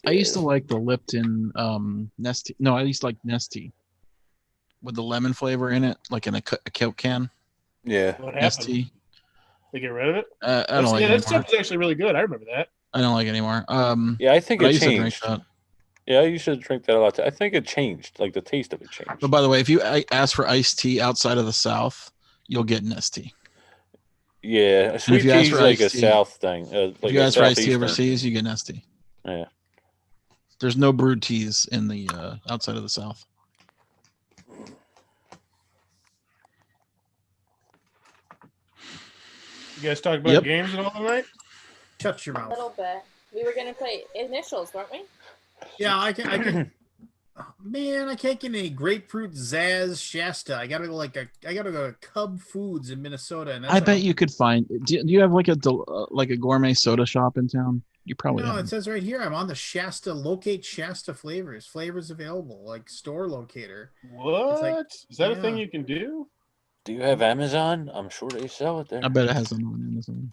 Speaker 4: I used to like the Lipton Nestea. No, I used to like Nestea with the lemon flavor in it, like in a Coke can.
Speaker 2: Yeah,
Speaker 5: what happened?
Speaker 4: Nestea.
Speaker 5: They get rid of it.
Speaker 4: I don't like it.
Speaker 5: That stuff was actually really good. I remember that.
Speaker 4: I don't like it anymore.
Speaker 2: Yeah, I think it
Speaker 4: used
Speaker 2: changed.
Speaker 4: To drink that.
Speaker 2: Yeah, you should drink that a lot. I think it changed. Like the taste of it changed.
Speaker 4: But by the way, if you ask for iced tea outside of the South, you'll get Nestea.
Speaker 2: Yeah, sweet tea is like a South thing.
Speaker 4: If you ask for iced tea overseas, you get Nestea.
Speaker 2: Yeah.
Speaker 4: There's no brewed teas in the outside of the South.
Speaker 5: You guys talk about games and all tonight?
Speaker 1: Shut your mouth.
Speaker 3: A little bit. We were gonna play Initials, weren't we?
Speaker 1: Yeah, I can. Man, I can't get any grapefruit Zaz Shasta. I gotta go to Cub Foods in Minnesota. And
Speaker 4: I bet you could find. Do you have like a gourmet soda shop in town? You probably
Speaker 1: no.
Speaker 4: have.
Speaker 1: It says right here. I'm on the Shasta. Locate Shasta flavors. Flavors available. Like store locator.
Speaker 5: What?
Speaker 1: Like,
Speaker 5: is that a thing you can do?
Speaker 2: Do you have Amazon? I'm sure they sell it there.
Speaker 4: I bet it has it on Amazon.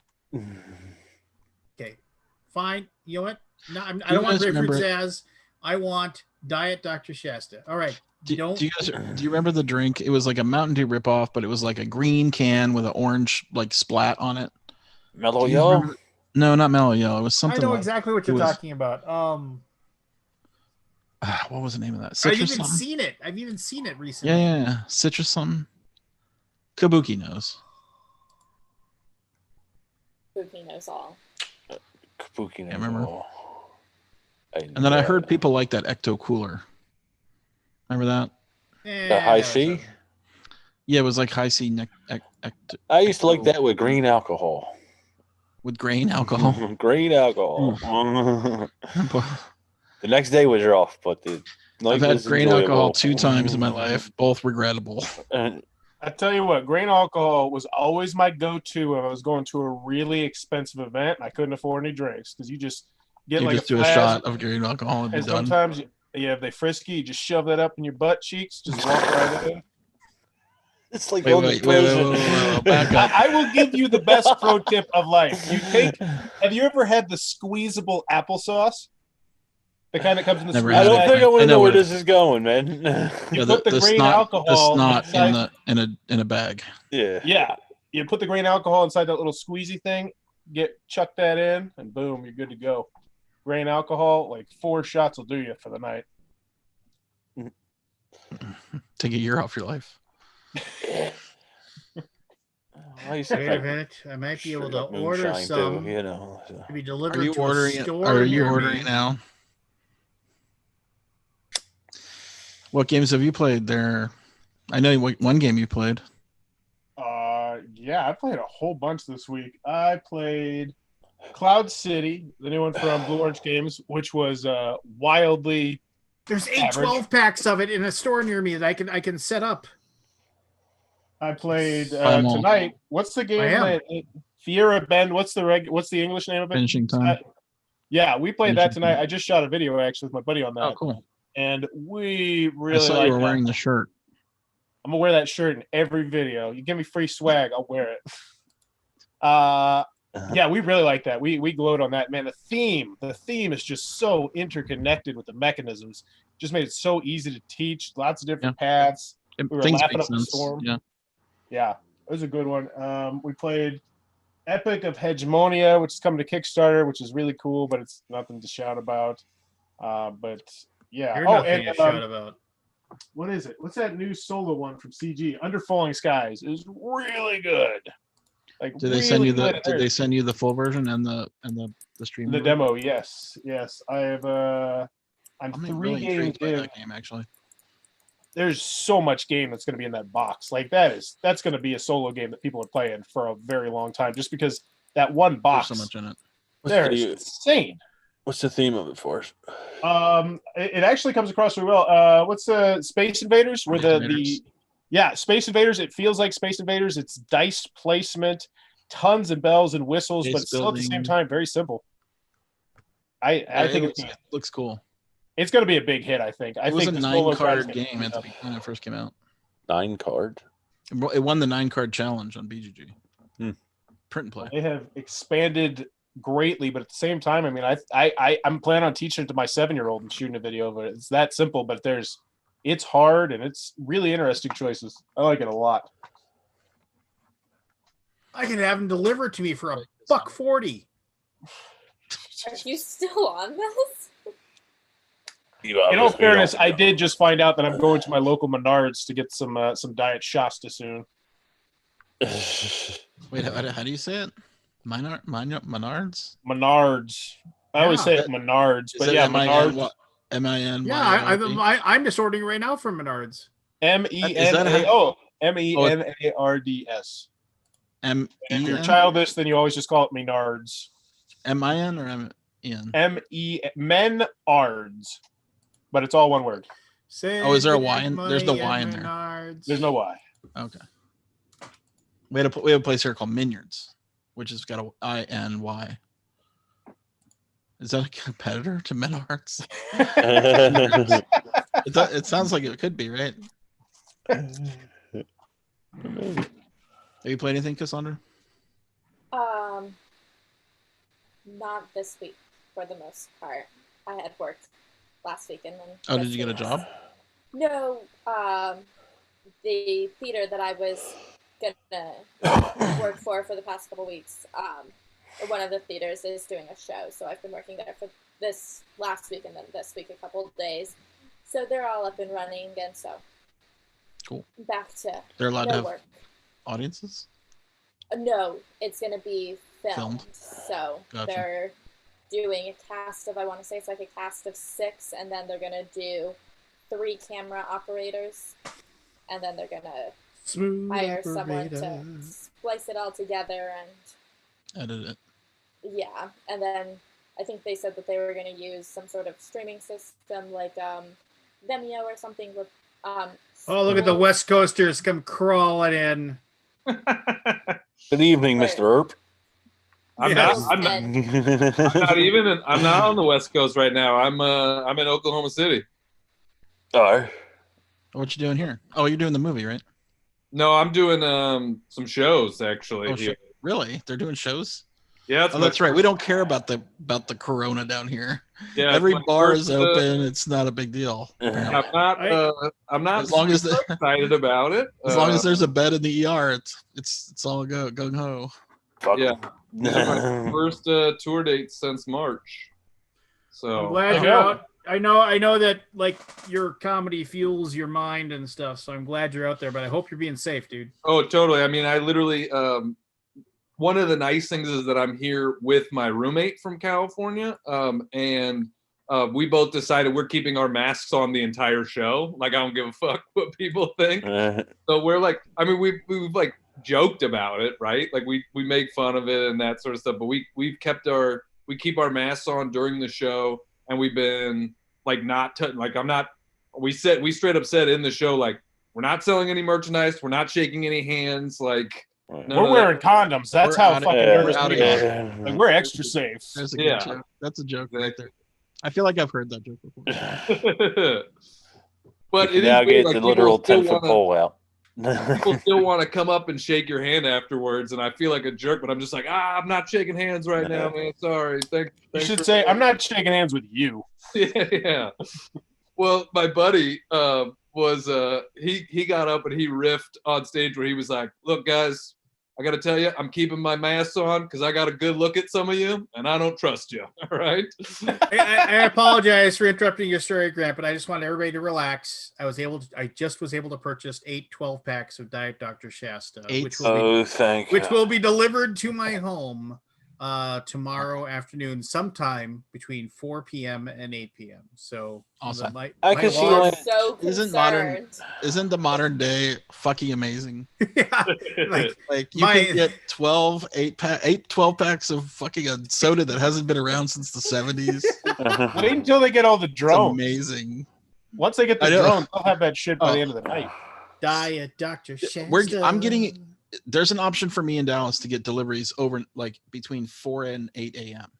Speaker 1: Okay, fine. You know what? No, I don't want grapefruit Zaz. I want Diet Dr. Shasta. All right.
Speaker 4: Do you remember the drink? It was like a Mountain Dew ripoff, but it was like a green can with an orange like splat on it.
Speaker 2: Mellow Yellow?
Speaker 4: No, not Mellow Yellow. It was something.
Speaker 1: I know exactly what you're talking about.
Speaker 4: What was the name of that?
Speaker 1: Citrus I've even seen it recently.
Speaker 4: Yeah. Citrus something. Kabuki knows.
Speaker 3: Kabuki knows all.
Speaker 2: Kabuki knows
Speaker 4: remember.
Speaker 2: all.
Speaker 4: And then I heard people like that Ecto Cooler. Remember that?
Speaker 2: The High C?
Speaker 4: Yeah, it was like High C.
Speaker 2: I used to like that with green alcohol.
Speaker 4: With grain alcohol?
Speaker 2: Green alcohol. The next day was rough, but the night
Speaker 4: I've had
Speaker 2: was
Speaker 4: grain
Speaker 2: enjoyable.
Speaker 4: alcohol 2 times in my life, both regrettable.
Speaker 5: I tell you what, grain alcohol was always my go-to when I was going to a really expensive event and I couldn't afford any drinks because you just get
Speaker 4: you
Speaker 5: like
Speaker 4: just do a shot of grain alcohol and be done.
Speaker 5: Sometimes, if they frisk you, just shove that up in your butt cheeks, just walk right in.
Speaker 2: It's like
Speaker 4: wait, back up.
Speaker 5: I will give you the best pro tip of life. Have you ever had the squeezable applesauce? The kind that comes in the
Speaker 2: I don't think I want to know where this is going, man.
Speaker 5: You put the grain alcohol
Speaker 4: inside, in a bag.
Speaker 2: Yeah.
Speaker 5: Yeah. You put the grain alcohol inside that little squeezy thing, chuck that in, and boom, you're good to go. Grain alcohol, like 4 shots will do you for the night.
Speaker 4: Take a year off your life.
Speaker 2: I used to
Speaker 1: Wait a
Speaker 2: think
Speaker 1: minute. I might be able
Speaker 2: straight
Speaker 1: to
Speaker 2: up
Speaker 1: order
Speaker 2: moonshine,
Speaker 1: some
Speaker 2: too, you know. So.
Speaker 1: to be
Speaker 4: Are
Speaker 1: delivered
Speaker 4: you
Speaker 1: to
Speaker 4: ordering
Speaker 1: a
Speaker 4: it?
Speaker 1: store
Speaker 4: Are you
Speaker 1: near
Speaker 4: ordering
Speaker 1: me.
Speaker 4: now? What games have you played there? I know one game you played.
Speaker 5: Yeah, I played a whole bunch this week. I played Cloud City, the new one from Blue Orange Games, which was wildly
Speaker 1: There's 8
Speaker 5: average.
Speaker 1: 12 packs of it in a store near me that I can set up.
Speaker 5: I played
Speaker 4: Buy 'em all.
Speaker 5: tonight. What's the game
Speaker 1: am.
Speaker 5: that Fiera Bend? What's the English name of it?
Speaker 4: Finishing time.
Speaker 5: Yeah, we played
Speaker 4: Finishing
Speaker 5: that tonight.
Speaker 4: time.
Speaker 5: I just shot a video actually with my buddy on that.
Speaker 4: Oh, cool.
Speaker 5: And we
Speaker 4: I
Speaker 5: really
Speaker 4: saw
Speaker 5: like
Speaker 4: you were
Speaker 5: that.
Speaker 4: wearing the shirt.
Speaker 5: I'm gonna wear that shirt in every video. You give me free swag, I'll wear it. Yeah, we really like that. We glowed on that, man. The theme is just so interconnected with the mechanisms. Just made it so easy to teach. Lots of different paths. We were
Speaker 4: Things
Speaker 5: laughing
Speaker 4: make
Speaker 5: up a
Speaker 4: sense.
Speaker 5: storm.
Speaker 4: Yeah.
Speaker 5: Yeah, it was a good one. We played Epic of Hegemonia, which is coming to Kickstarter, which is really cool, but it's nothing to shout about. But yeah.
Speaker 1: You're
Speaker 5: Oh,
Speaker 1: nothing
Speaker 5: and
Speaker 1: to shout about.
Speaker 5: what is it? What's that new solo one from CG? Under Falling Skies is really good. Like,
Speaker 4: Did they send you the? Did they send you the full version and the stream?
Speaker 5: the demo? Yes. I have. I'm
Speaker 4: I'm really intrigued by that game actually.
Speaker 5: There's so much game that's going to be in that box. Like that's going to be a solo game that people are playing for a very long time, just because that one box.
Speaker 4: There's so much in it.
Speaker 5: There's insane.
Speaker 2: What's the theme of it for us?
Speaker 5: It actually comes across really well. What's the Space Invaders? Where Space Invaders. It feels like Space Invaders. It's dice placement, tons of bells and whistles, but still at the same time very simple. I think it
Speaker 4: looks cool.
Speaker 5: It's going to be a big hit. I think.
Speaker 4: It was a 9-card game when it first came out.
Speaker 2: 9-card.
Speaker 4: It won the 9-card challenge on BGG. Print and play.
Speaker 5: They have expanded greatly, but at the same time, I mean, I'm planning on teaching it to my 7-year-old and shooting a video of it. It's that simple, but it's hard and it's really interesting choices. I like it a lot.
Speaker 1: I can have them delivered to me for $1.40.
Speaker 3: Are you still on this?
Speaker 5: In all fairness, I did just find out that I'm going to my local Menards to get some Diet Shasta soon.
Speaker 4: Wait, how do you say it? Menards?
Speaker 5: Menards. I always say it Menards, but yeah, Menards.
Speaker 4: M-I-N.
Speaker 1: Yeah, I'm just ordering right now from Menards.
Speaker 5: MENARDS. If you're childish, then you always just call it Menards.
Speaker 4: M-I-N or M-E-N?
Speaker 5: Menards. But it's all one word.
Speaker 4: Is there a Y in? There's no Y in there.
Speaker 5: There's no Y.
Speaker 4: Okay. We have a place here called Minyards, which has got a I-N-Y. Is that a competitor to Menards? It sounds like it could be, right? Have you played anything, Cassandra?
Speaker 3: Not this week for the most part. I had worked last week and then.
Speaker 4: Oh, did you get a job?
Speaker 3: No, the theater that I was gonna work for the past couple weeks, one of the theaters is doing a show, so I've been working there for this last week and then this week a couple of days. So they're all up and running, and so
Speaker 4: cool.
Speaker 3: Back to
Speaker 4: they're allowed to have
Speaker 3: work.
Speaker 4: Audiences?
Speaker 3: No, it's gonna be filmed. So
Speaker 4: gotcha.
Speaker 3: They're doing a cast of, I want to say it's like a cast of 6, and then they're gonna do 3 camera operators, and then they're gonna hire someone to splice it all together and
Speaker 4: edit it.
Speaker 3: Yeah, and then I think they said that they were going to use some sort of streaming system like Vimeo or something with.
Speaker 1: Oh, look at the West Coasters come crawling in.
Speaker 2: Good evening, Mr. Earp.
Speaker 6: I'm not on the West Coast right now. I'm in Oklahoma City.
Speaker 2: Oh.
Speaker 4: What you doing here? Oh, you're doing the movie, right?
Speaker 6: No, I'm doing some shows actually.
Speaker 4: Oh, really? They're doing shows?
Speaker 6: Yeah.
Speaker 4: That's right. We don't care about the corona down here.
Speaker 6: Yeah,
Speaker 4: every bar is open. It's not a big deal.
Speaker 6: I'm not
Speaker 4: as long as
Speaker 6: excited about it.
Speaker 4: As long as there's a bed in the ER, it's all gung ho.
Speaker 6: Yeah. These are my first tour dates since March. So
Speaker 1: I'm glad you're out I know that like your comedy fuels your mind and stuff, so I'm glad you're out there, but I hope you're being safe, dude.
Speaker 6: Oh, totally. I mean, I literally one of the nice things is that I'm here with my roommate from California, and we both decided we're keeping our masks on the entire show. Like, I don't give a fuck what people think. So we're like, I mean, we've like joked about it, right? Like we make fun of it and that sort of stuff, but we keep our masks on during the show, and we've been like we straight up said in the show, like, we're not selling any merchandise, we're not shaking any hands, like
Speaker 5: we're wearing condoms. That's how fucking nervous we are. Like, we're extra safe.
Speaker 4: There's a good joke. That's a joke right there. I feel like I've heard that joke before.
Speaker 6: But
Speaker 2: you
Speaker 6: it
Speaker 2: now
Speaker 6: is weird,
Speaker 2: get
Speaker 6: like,
Speaker 2: the literal 10-foot pole out.
Speaker 6: People still want to come up and shake your hand afterwards, and I feel like a jerk, but I'm just like, I'm not shaking hands right now, man. Sorry.
Speaker 5: You should say, I'm not shaking hands with you.
Speaker 6: Yeah. Well, my buddy he got up and he riffed on stage where he was like, look, guys, I got to tell you, I'm keeping my mask on because I got a good look at some of you, and I don't trust you. All right.
Speaker 1: I apologize for interrupting your story, Grant, but I just want everybody to relax. I just was able to purchase 8 12-packs of Diet Dr. Shasta, which will be delivered to my home tomorrow afternoon, sometime between 4 p.m. and 8 p.m. So
Speaker 4: awesome.
Speaker 2: I can see why.
Speaker 3: So
Speaker 4: isn't the modern day fucking amazing?
Speaker 1: Yeah,
Speaker 4: like you can get 12 packs of fucking a soda that hasn't been around since the 70s.
Speaker 5: Wait until they get all the drones.
Speaker 4: It's amazing.
Speaker 5: Once they get the drones, they'll have that shit by the end of the night.
Speaker 1: Diet Dr. Shasta.
Speaker 4: I'm getting. There's an option for me in Dallas to get deliveries over like between 4 and 8 a.m.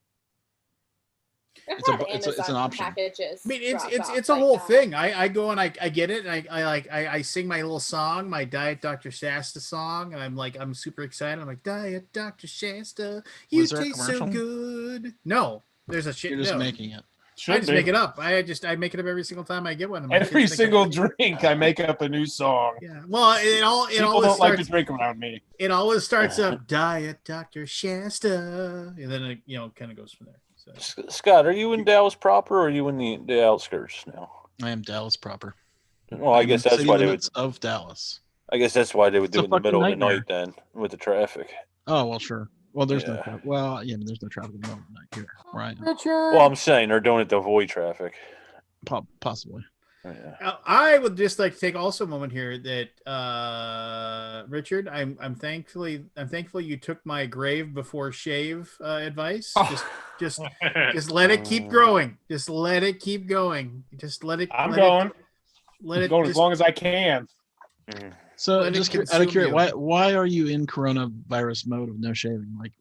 Speaker 4: It's an option.
Speaker 3: Packages.
Speaker 1: I mean, it's a whole thing. I go and I get it, and I sing my little song, my Diet Dr. Shasta song, and I'm super excited. I'm like, Diet Dr. Shasta, you taste so good. No, there's a shit.
Speaker 4: You're just making it.
Speaker 1: I just make it up. I make it up every single time I get one.
Speaker 5: Every single drink, I make up a new song.
Speaker 1: Yeah. Well, people
Speaker 5: always don't like to drink around me.
Speaker 1: It always starts up Diet Dr. Shasta, and then it kind of goes from there. So.
Speaker 2: Scott, are you in Dallas proper, or are you in the outskirts now?
Speaker 4: I am Dallas proper.
Speaker 2: Well, I guess that's why they would
Speaker 4: of Dallas.
Speaker 2: I guess that's why they would do it in the middle of the night then with the traffic.
Speaker 4: Oh well, sure. Well, there's no traffic. Well, yeah, there's no traffic in the middle of the night here, right?
Speaker 2: Well, I'm saying they're doing it to avoid traffic.
Speaker 4: Possibly.
Speaker 2: Yeah.
Speaker 1: I would just like to take also a moment here that Richard, I'm thankful you took my grave before shave advice. Just let it keep growing. Just let it keep going. Just let it.
Speaker 5: I'm going.
Speaker 1: Let it
Speaker 5: going as long as I can.
Speaker 4: So, just out of curiosity, why are you in coronavirus mode of no shaving? Like,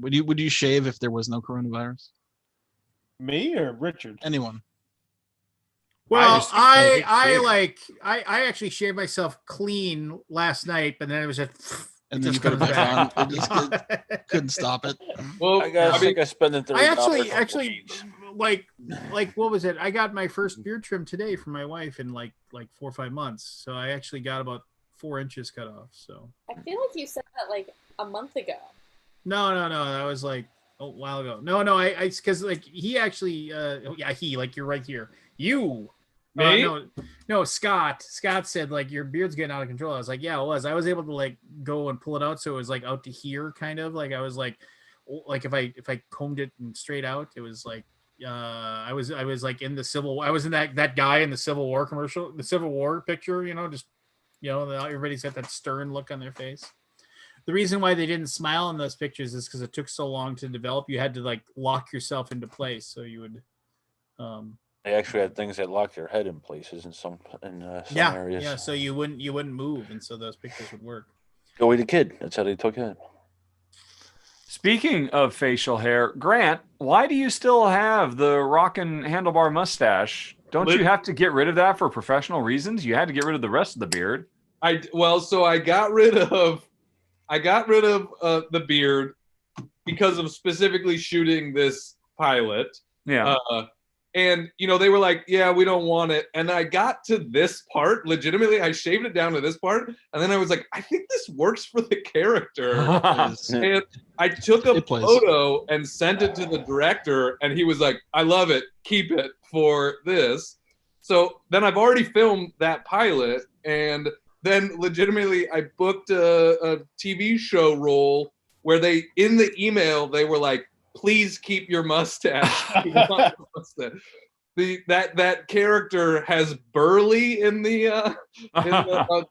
Speaker 4: would you shave if there was no coronavirus?
Speaker 5: Me or Richard?
Speaker 4: Anyone?
Speaker 1: Well, I actually shaved myself clean last night, but then it was just.
Speaker 4: And then you put it back on. It just couldn't stop it.
Speaker 6: Well,
Speaker 2: I think I spent it.
Speaker 1: I actually like what was it? I got my first beard trim today from my wife in like 4 or 5 months. So I actually got about 4 inches cut off. So
Speaker 3: I feel like you said that like a month ago.
Speaker 1: No, that was like a while ago. No, I because like he actually he like you're right here. You
Speaker 6: me?
Speaker 1: No, Scott said like your beard's getting out of control. I was like, yeah, it was. I was able to like go and pull it out, so it was like out to here, kind of like I was like if I combed it and straight out, it was like I was like in the I was in that guy in the Civil War commercial, the Civil War picture, just everybody's got that stern look on their face. The reason why they didn't smile in those pictures is because it took so long to develop. You had to like lock yourself into place, so you would.
Speaker 2: They actually had things that locked your head in places in some areas.
Speaker 1: Yeah, so you wouldn't move, and so those pictures would work.
Speaker 2: Go eat a kid. That's how they took it.
Speaker 7: Speaking of facial hair, Grant, why do you still have the rockin' handlebar mustache? Don't you have to get rid of that for professional reasons? You had to get rid of the rest of the beard.
Speaker 6: So I got rid of the beard because of specifically shooting this pilot.
Speaker 7: Yeah.
Speaker 6: And, they were like, yeah, we don't want it. And I got to this part, legitimately, I shaved it down to this part. And then I was like, I think this works for the character. And I took a photo and sent it to the director. And he was like, I love it. Keep it for this. So then I've already filmed that pilot. And then legitimately, I booked a TV show role where in the email, they were like, please keep your mustache. That character has burly in the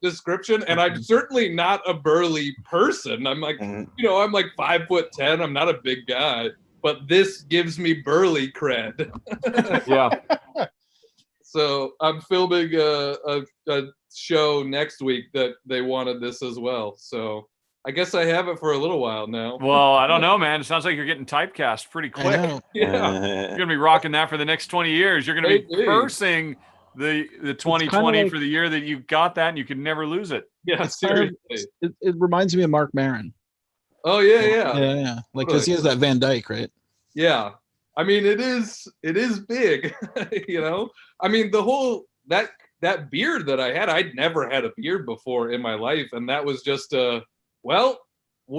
Speaker 6: description, and I'm certainly not a burly person. I'm like, I'm like 5'10". I'm not a big guy, but this gives me burly cred.
Speaker 7: Yeah.
Speaker 6: So I'm filming a show next week that they wanted this as well. So I guess I have it for a little while now.
Speaker 7: Well, I don't know, man. It sounds like you're getting typecast pretty quick.
Speaker 6: Yeah.
Speaker 7: You're gonna be rocking that for the next 20 years. You're gonna be cursing the 2020 for the year that you got that, and you can never lose it.
Speaker 6: Yeah, seriously.
Speaker 4: It reminds me of Mark Maron.
Speaker 6: Oh yeah.
Speaker 4: Yeah. Like, because he has that Van Dyke, right?
Speaker 6: Yeah. I mean, it is big. I mean, the whole that beard that I had, I'd never had a beard before in my life, and that was just well,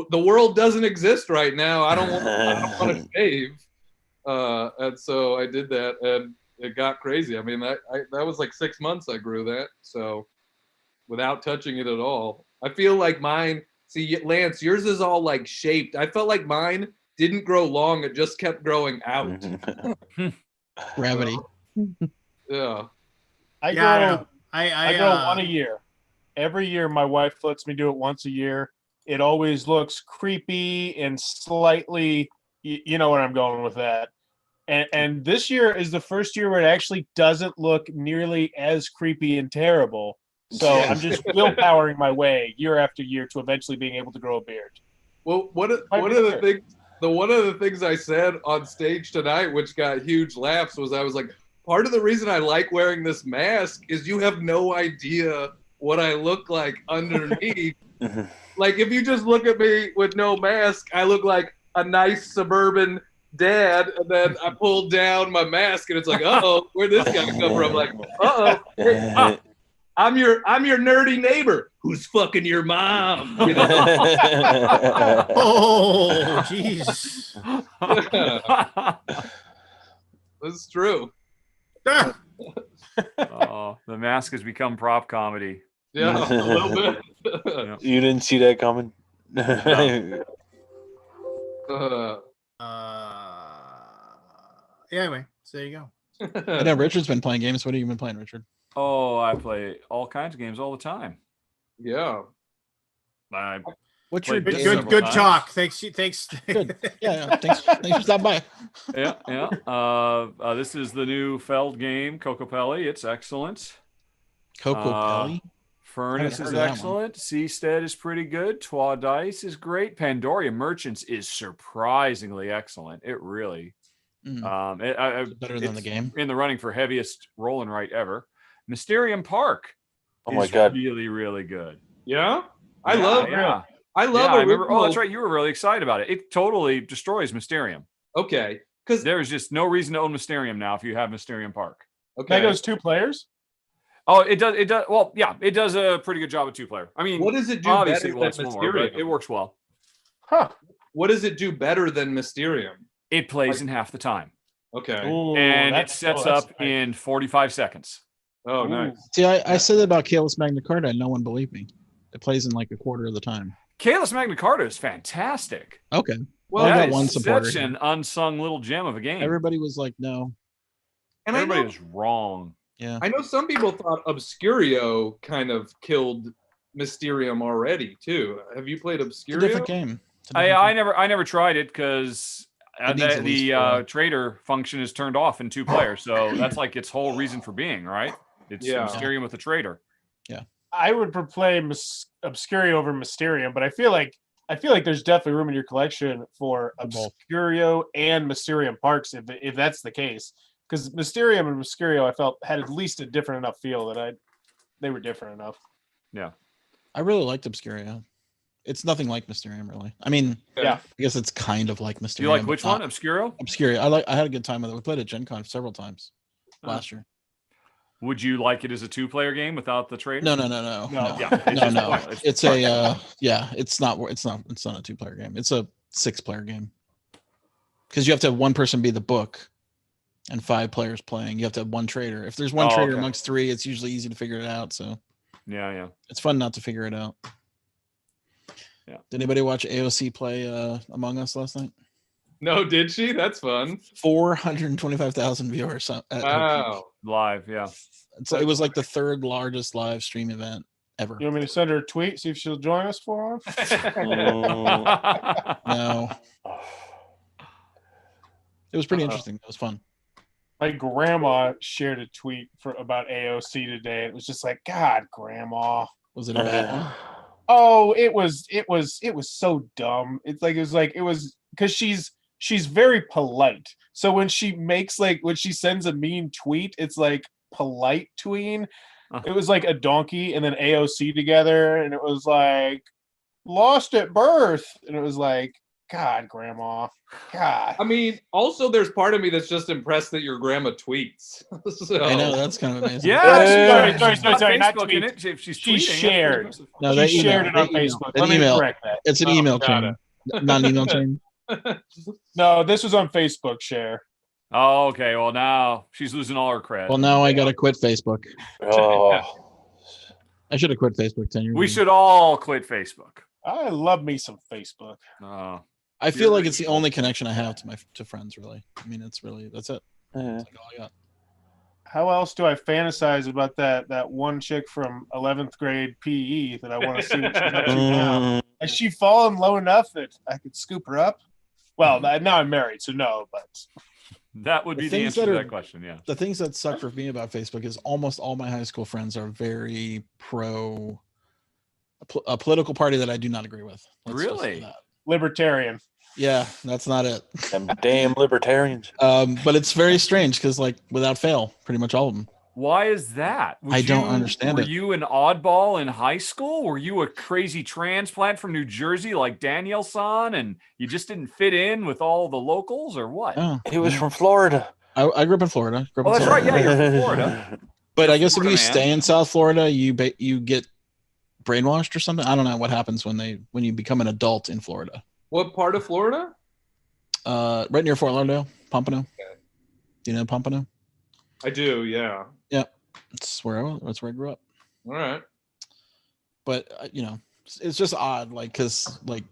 Speaker 6: the world doesn't exist right now. I don't want to shave, and so I did that, and it got crazy. I mean, that was like 6 months I grew that, so without touching it at all. I feel like mine. See, Lance, yours is all like shaped. I felt like mine didn't grow long; it just kept growing out.
Speaker 4: Gravity.
Speaker 6: Yeah.
Speaker 5: I grow one a year. Every year, my wife lets me do it once a year. It always looks creepy and slightly, you know where I'm going with that. And this year is the first year where it actually doesn't look nearly as creepy and terrible. So I'm just willpowering my way year after year to eventually being able to grow a beard.
Speaker 6: Well, one of the things I said on stage tonight, which got huge laughs, was I was like, part of the reason I like wearing this mask is you have no idea what I look like underneath. Like, if you just look at me with no mask, I look like a nice suburban dad, and then I pull down my mask, and it's like, uh-oh, where'd this guy come from? Like, uh-oh, hey, I'm your nerdy neighbor who's fucking your mom.
Speaker 1: Oh, jeez.
Speaker 6: This is true.
Speaker 7: Oh, the mask has become prop comedy.
Speaker 6: Yeah, a little bit.
Speaker 2: You didn't see that coming?
Speaker 1: Anyway, so there you go.
Speaker 4: I know Richard's been playing games. What have you been playing, Richard?
Speaker 7: Oh, I play all kinds of games all the time.
Speaker 6: Yeah.
Speaker 4: What's your
Speaker 1: good talk? Thanks.
Speaker 4: Good. Yeah. Thanks for stopping by.
Speaker 7: Yeah. This is the new Feld game, Cocopelli. It's excellent.
Speaker 4: Cocopelli?
Speaker 7: Furnace is excellent. Seastead is pretty good. Twa Dice is great. Pandoria Merchants is surprisingly excellent. It really
Speaker 4: better than the game.
Speaker 7: In the running for heaviest roll and write ever. Mysterium Park.
Speaker 2: Oh my God.
Speaker 7: Really, really good.
Speaker 6: Yeah. I love
Speaker 7: I remember. Oh, that's right. You were really excited about it. It totally destroys Mysterium.
Speaker 6: Okay. Because
Speaker 7: there's just no reason to own Mysterium now if you have Mysterium Park.
Speaker 5: Okay. That goes 2 players?
Speaker 7: Oh, it does. It does. Well, yeah, it does a pretty good job with 2-player. I mean,
Speaker 6: what does it do
Speaker 7: obviously
Speaker 6: better
Speaker 7: once
Speaker 6: than
Speaker 7: more,
Speaker 6: Mysterium?
Speaker 7: but it works well.
Speaker 5: Huh.
Speaker 6: What does it do better than Mysterium?
Speaker 7: It plays in half the time.
Speaker 6: Okay.
Speaker 7: Ooh, and it sets up in 45 seconds.
Speaker 6: Oh, nice.
Speaker 4: See, I said that about Caelus Magna Carta and no one believed me. It plays in like a quarter of the time.
Speaker 7: Caelus Magna Carta is fantastic.
Speaker 4: Okay.
Speaker 7: Well, I got one supporter. Such an unsung little gem of a game.
Speaker 4: Everybody was like, no.
Speaker 6: And
Speaker 7: everybody was wrong.
Speaker 4: Yeah.
Speaker 6: I know some people thought Obscurio kind of killed Mysterium already too. Have you played Obscurio?
Speaker 4: It's a different game.
Speaker 7: I never tried it because the trader function is turned off in 2 players, so that's like its whole reason for being, right? It's Mysterium with the trader.
Speaker 4: Yeah.
Speaker 5: I would play Obscurio over Mysterium, but I feel like there's definitely room in your collection for Obscurio and Mysterium Parks if that's the case. Because Mysterium and Obscurio, I felt had at least a different enough feel that they were different enough.
Speaker 7: Yeah,
Speaker 4: I really liked Obscurio. It's nothing like Mr. M, really. I mean,
Speaker 5: Yeah.
Speaker 4: I guess it's kind of like Mr.
Speaker 7: Do you
Speaker 4: M.
Speaker 7: like which one? Obscuro?
Speaker 4: Obscuro. I had a good time with it. We played at Gen Con several times last year.
Speaker 7: Would you like it as a 2-player game without the trader?
Speaker 4: No.
Speaker 7: Yeah, it's just pointless.
Speaker 4: It's a it's not a 2-player game. It's a 6-player game. Because you have to have one person be the book and 5 players playing. You have to have one trader. If there's one trader amongst 3, it's usually easy to figure it out. So
Speaker 7: yeah.
Speaker 4: It's fun not to figure it out.
Speaker 7: Yeah.
Speaker 4: Did anybody watch AOC play Among Us last night?
Speaker 6: No, did she? That's fun.
Speaker 4: 425,000 viewers.
Speaker 6: Wow.
Speaker 7: Live, yeah.
Speaker 4: So it was like the 3rd largest live stream event ever.
Speaker 5: You want me to send her a tweet, see if she'll join us for one?
Speaker 4: No. It was pretty interesting. It was fun.
Speaker 5: My grandma shared a tweet about AOC today. It was just like, God, Grandma.
Speaker 4: Was it a bad one?
Speaker 5: Oh, it was so dumb. It was because she's very polite. So when she sends a mean tweet, it's like polite tween. It was like a donkey and then AOC together, and it was like lost at birth, and it was like, God, Grandma. God.
Speaker 6: I mean, also there's part of me that's just impressed that your grandma tweets. So.
Speaker 4: I know, that's kind of amazing.
Speaker 7: Yeah,
Speaker 5: sorry, not
Speaker 7: Facebook in
Speaker 5: tweet.
Speaker 7: it. She's
Speaker 5: She
Speaker 7: tweeting.
Speaker 5: shared.
Speaker 4: No,
Speaker 5: She shared it on Facebook. Let me correct that.
Speaker 4: It's an email chain, not an email chain.
Speaker 5: No, this was on Facebook share.
Speaker 7: Oh, okay. Well, now she's losing all her cred.
Speaker 4: Well, now I got to quit Facebook.
Speaker 2: Oh,
Speaker 4: I should have quit Facebook 10 years ago.
Speaker 7: We should all quit Facebook.
Speaker 5: I love me some Facebook.
Speaker 4: I feel like it's the only connection I have to friends, really. I mean, that's it. That's like all I got.
Speaker 5: How else do I fantasize about that one chick from 11th grade PE that I want to see what she's up to now? Has she fallen low enough that I could scoop her up? Well, now I'm married, so no, but
Speaker 7: that would be the answer to that question. Yeah.
Speaker 4: The things that suck for me about Facebook is almost all my high school friends are very pro a political party that I do not agree with.
Speaker 7: Really?
Speaker 5: Libertarian.
Speaker 4: Yeah, that's not it.
Speaker 2: Them damn libertarians.
Speaker 4: But it's very strange because, like, without fail, pretty much all of them.
Speaker 7: Why is that?
Speaker 4: I don't understand
Speaker 7: it.
Speaker 4: Were
Speaker 7: you an oddball in high school? Were you a crazy transplant from New Jersey like Daniel-san and you just didn't fit in with all the locals or what?
Speaker 2: Oh, he was from Florida.
Speaker 4: I grew up in Florida.
Speaker 7: That's right. Yeah, you're from Florida.
Speaker 4: But I guess if you stay in South Florida, you get brainwashed or something. I don't know what happens when you become an adult in Florida.
Speaker 6: What part of Florida?
Speaker 4: Right near Fort Lauderdale, Pompano. Okay. Do you know Pompano?
Speaker 6: I do, yeah.
Speaker 4: Yeah, that's where I grew up.
Speaker 6: All right.
Speaker 4: But it's just odd, like, because like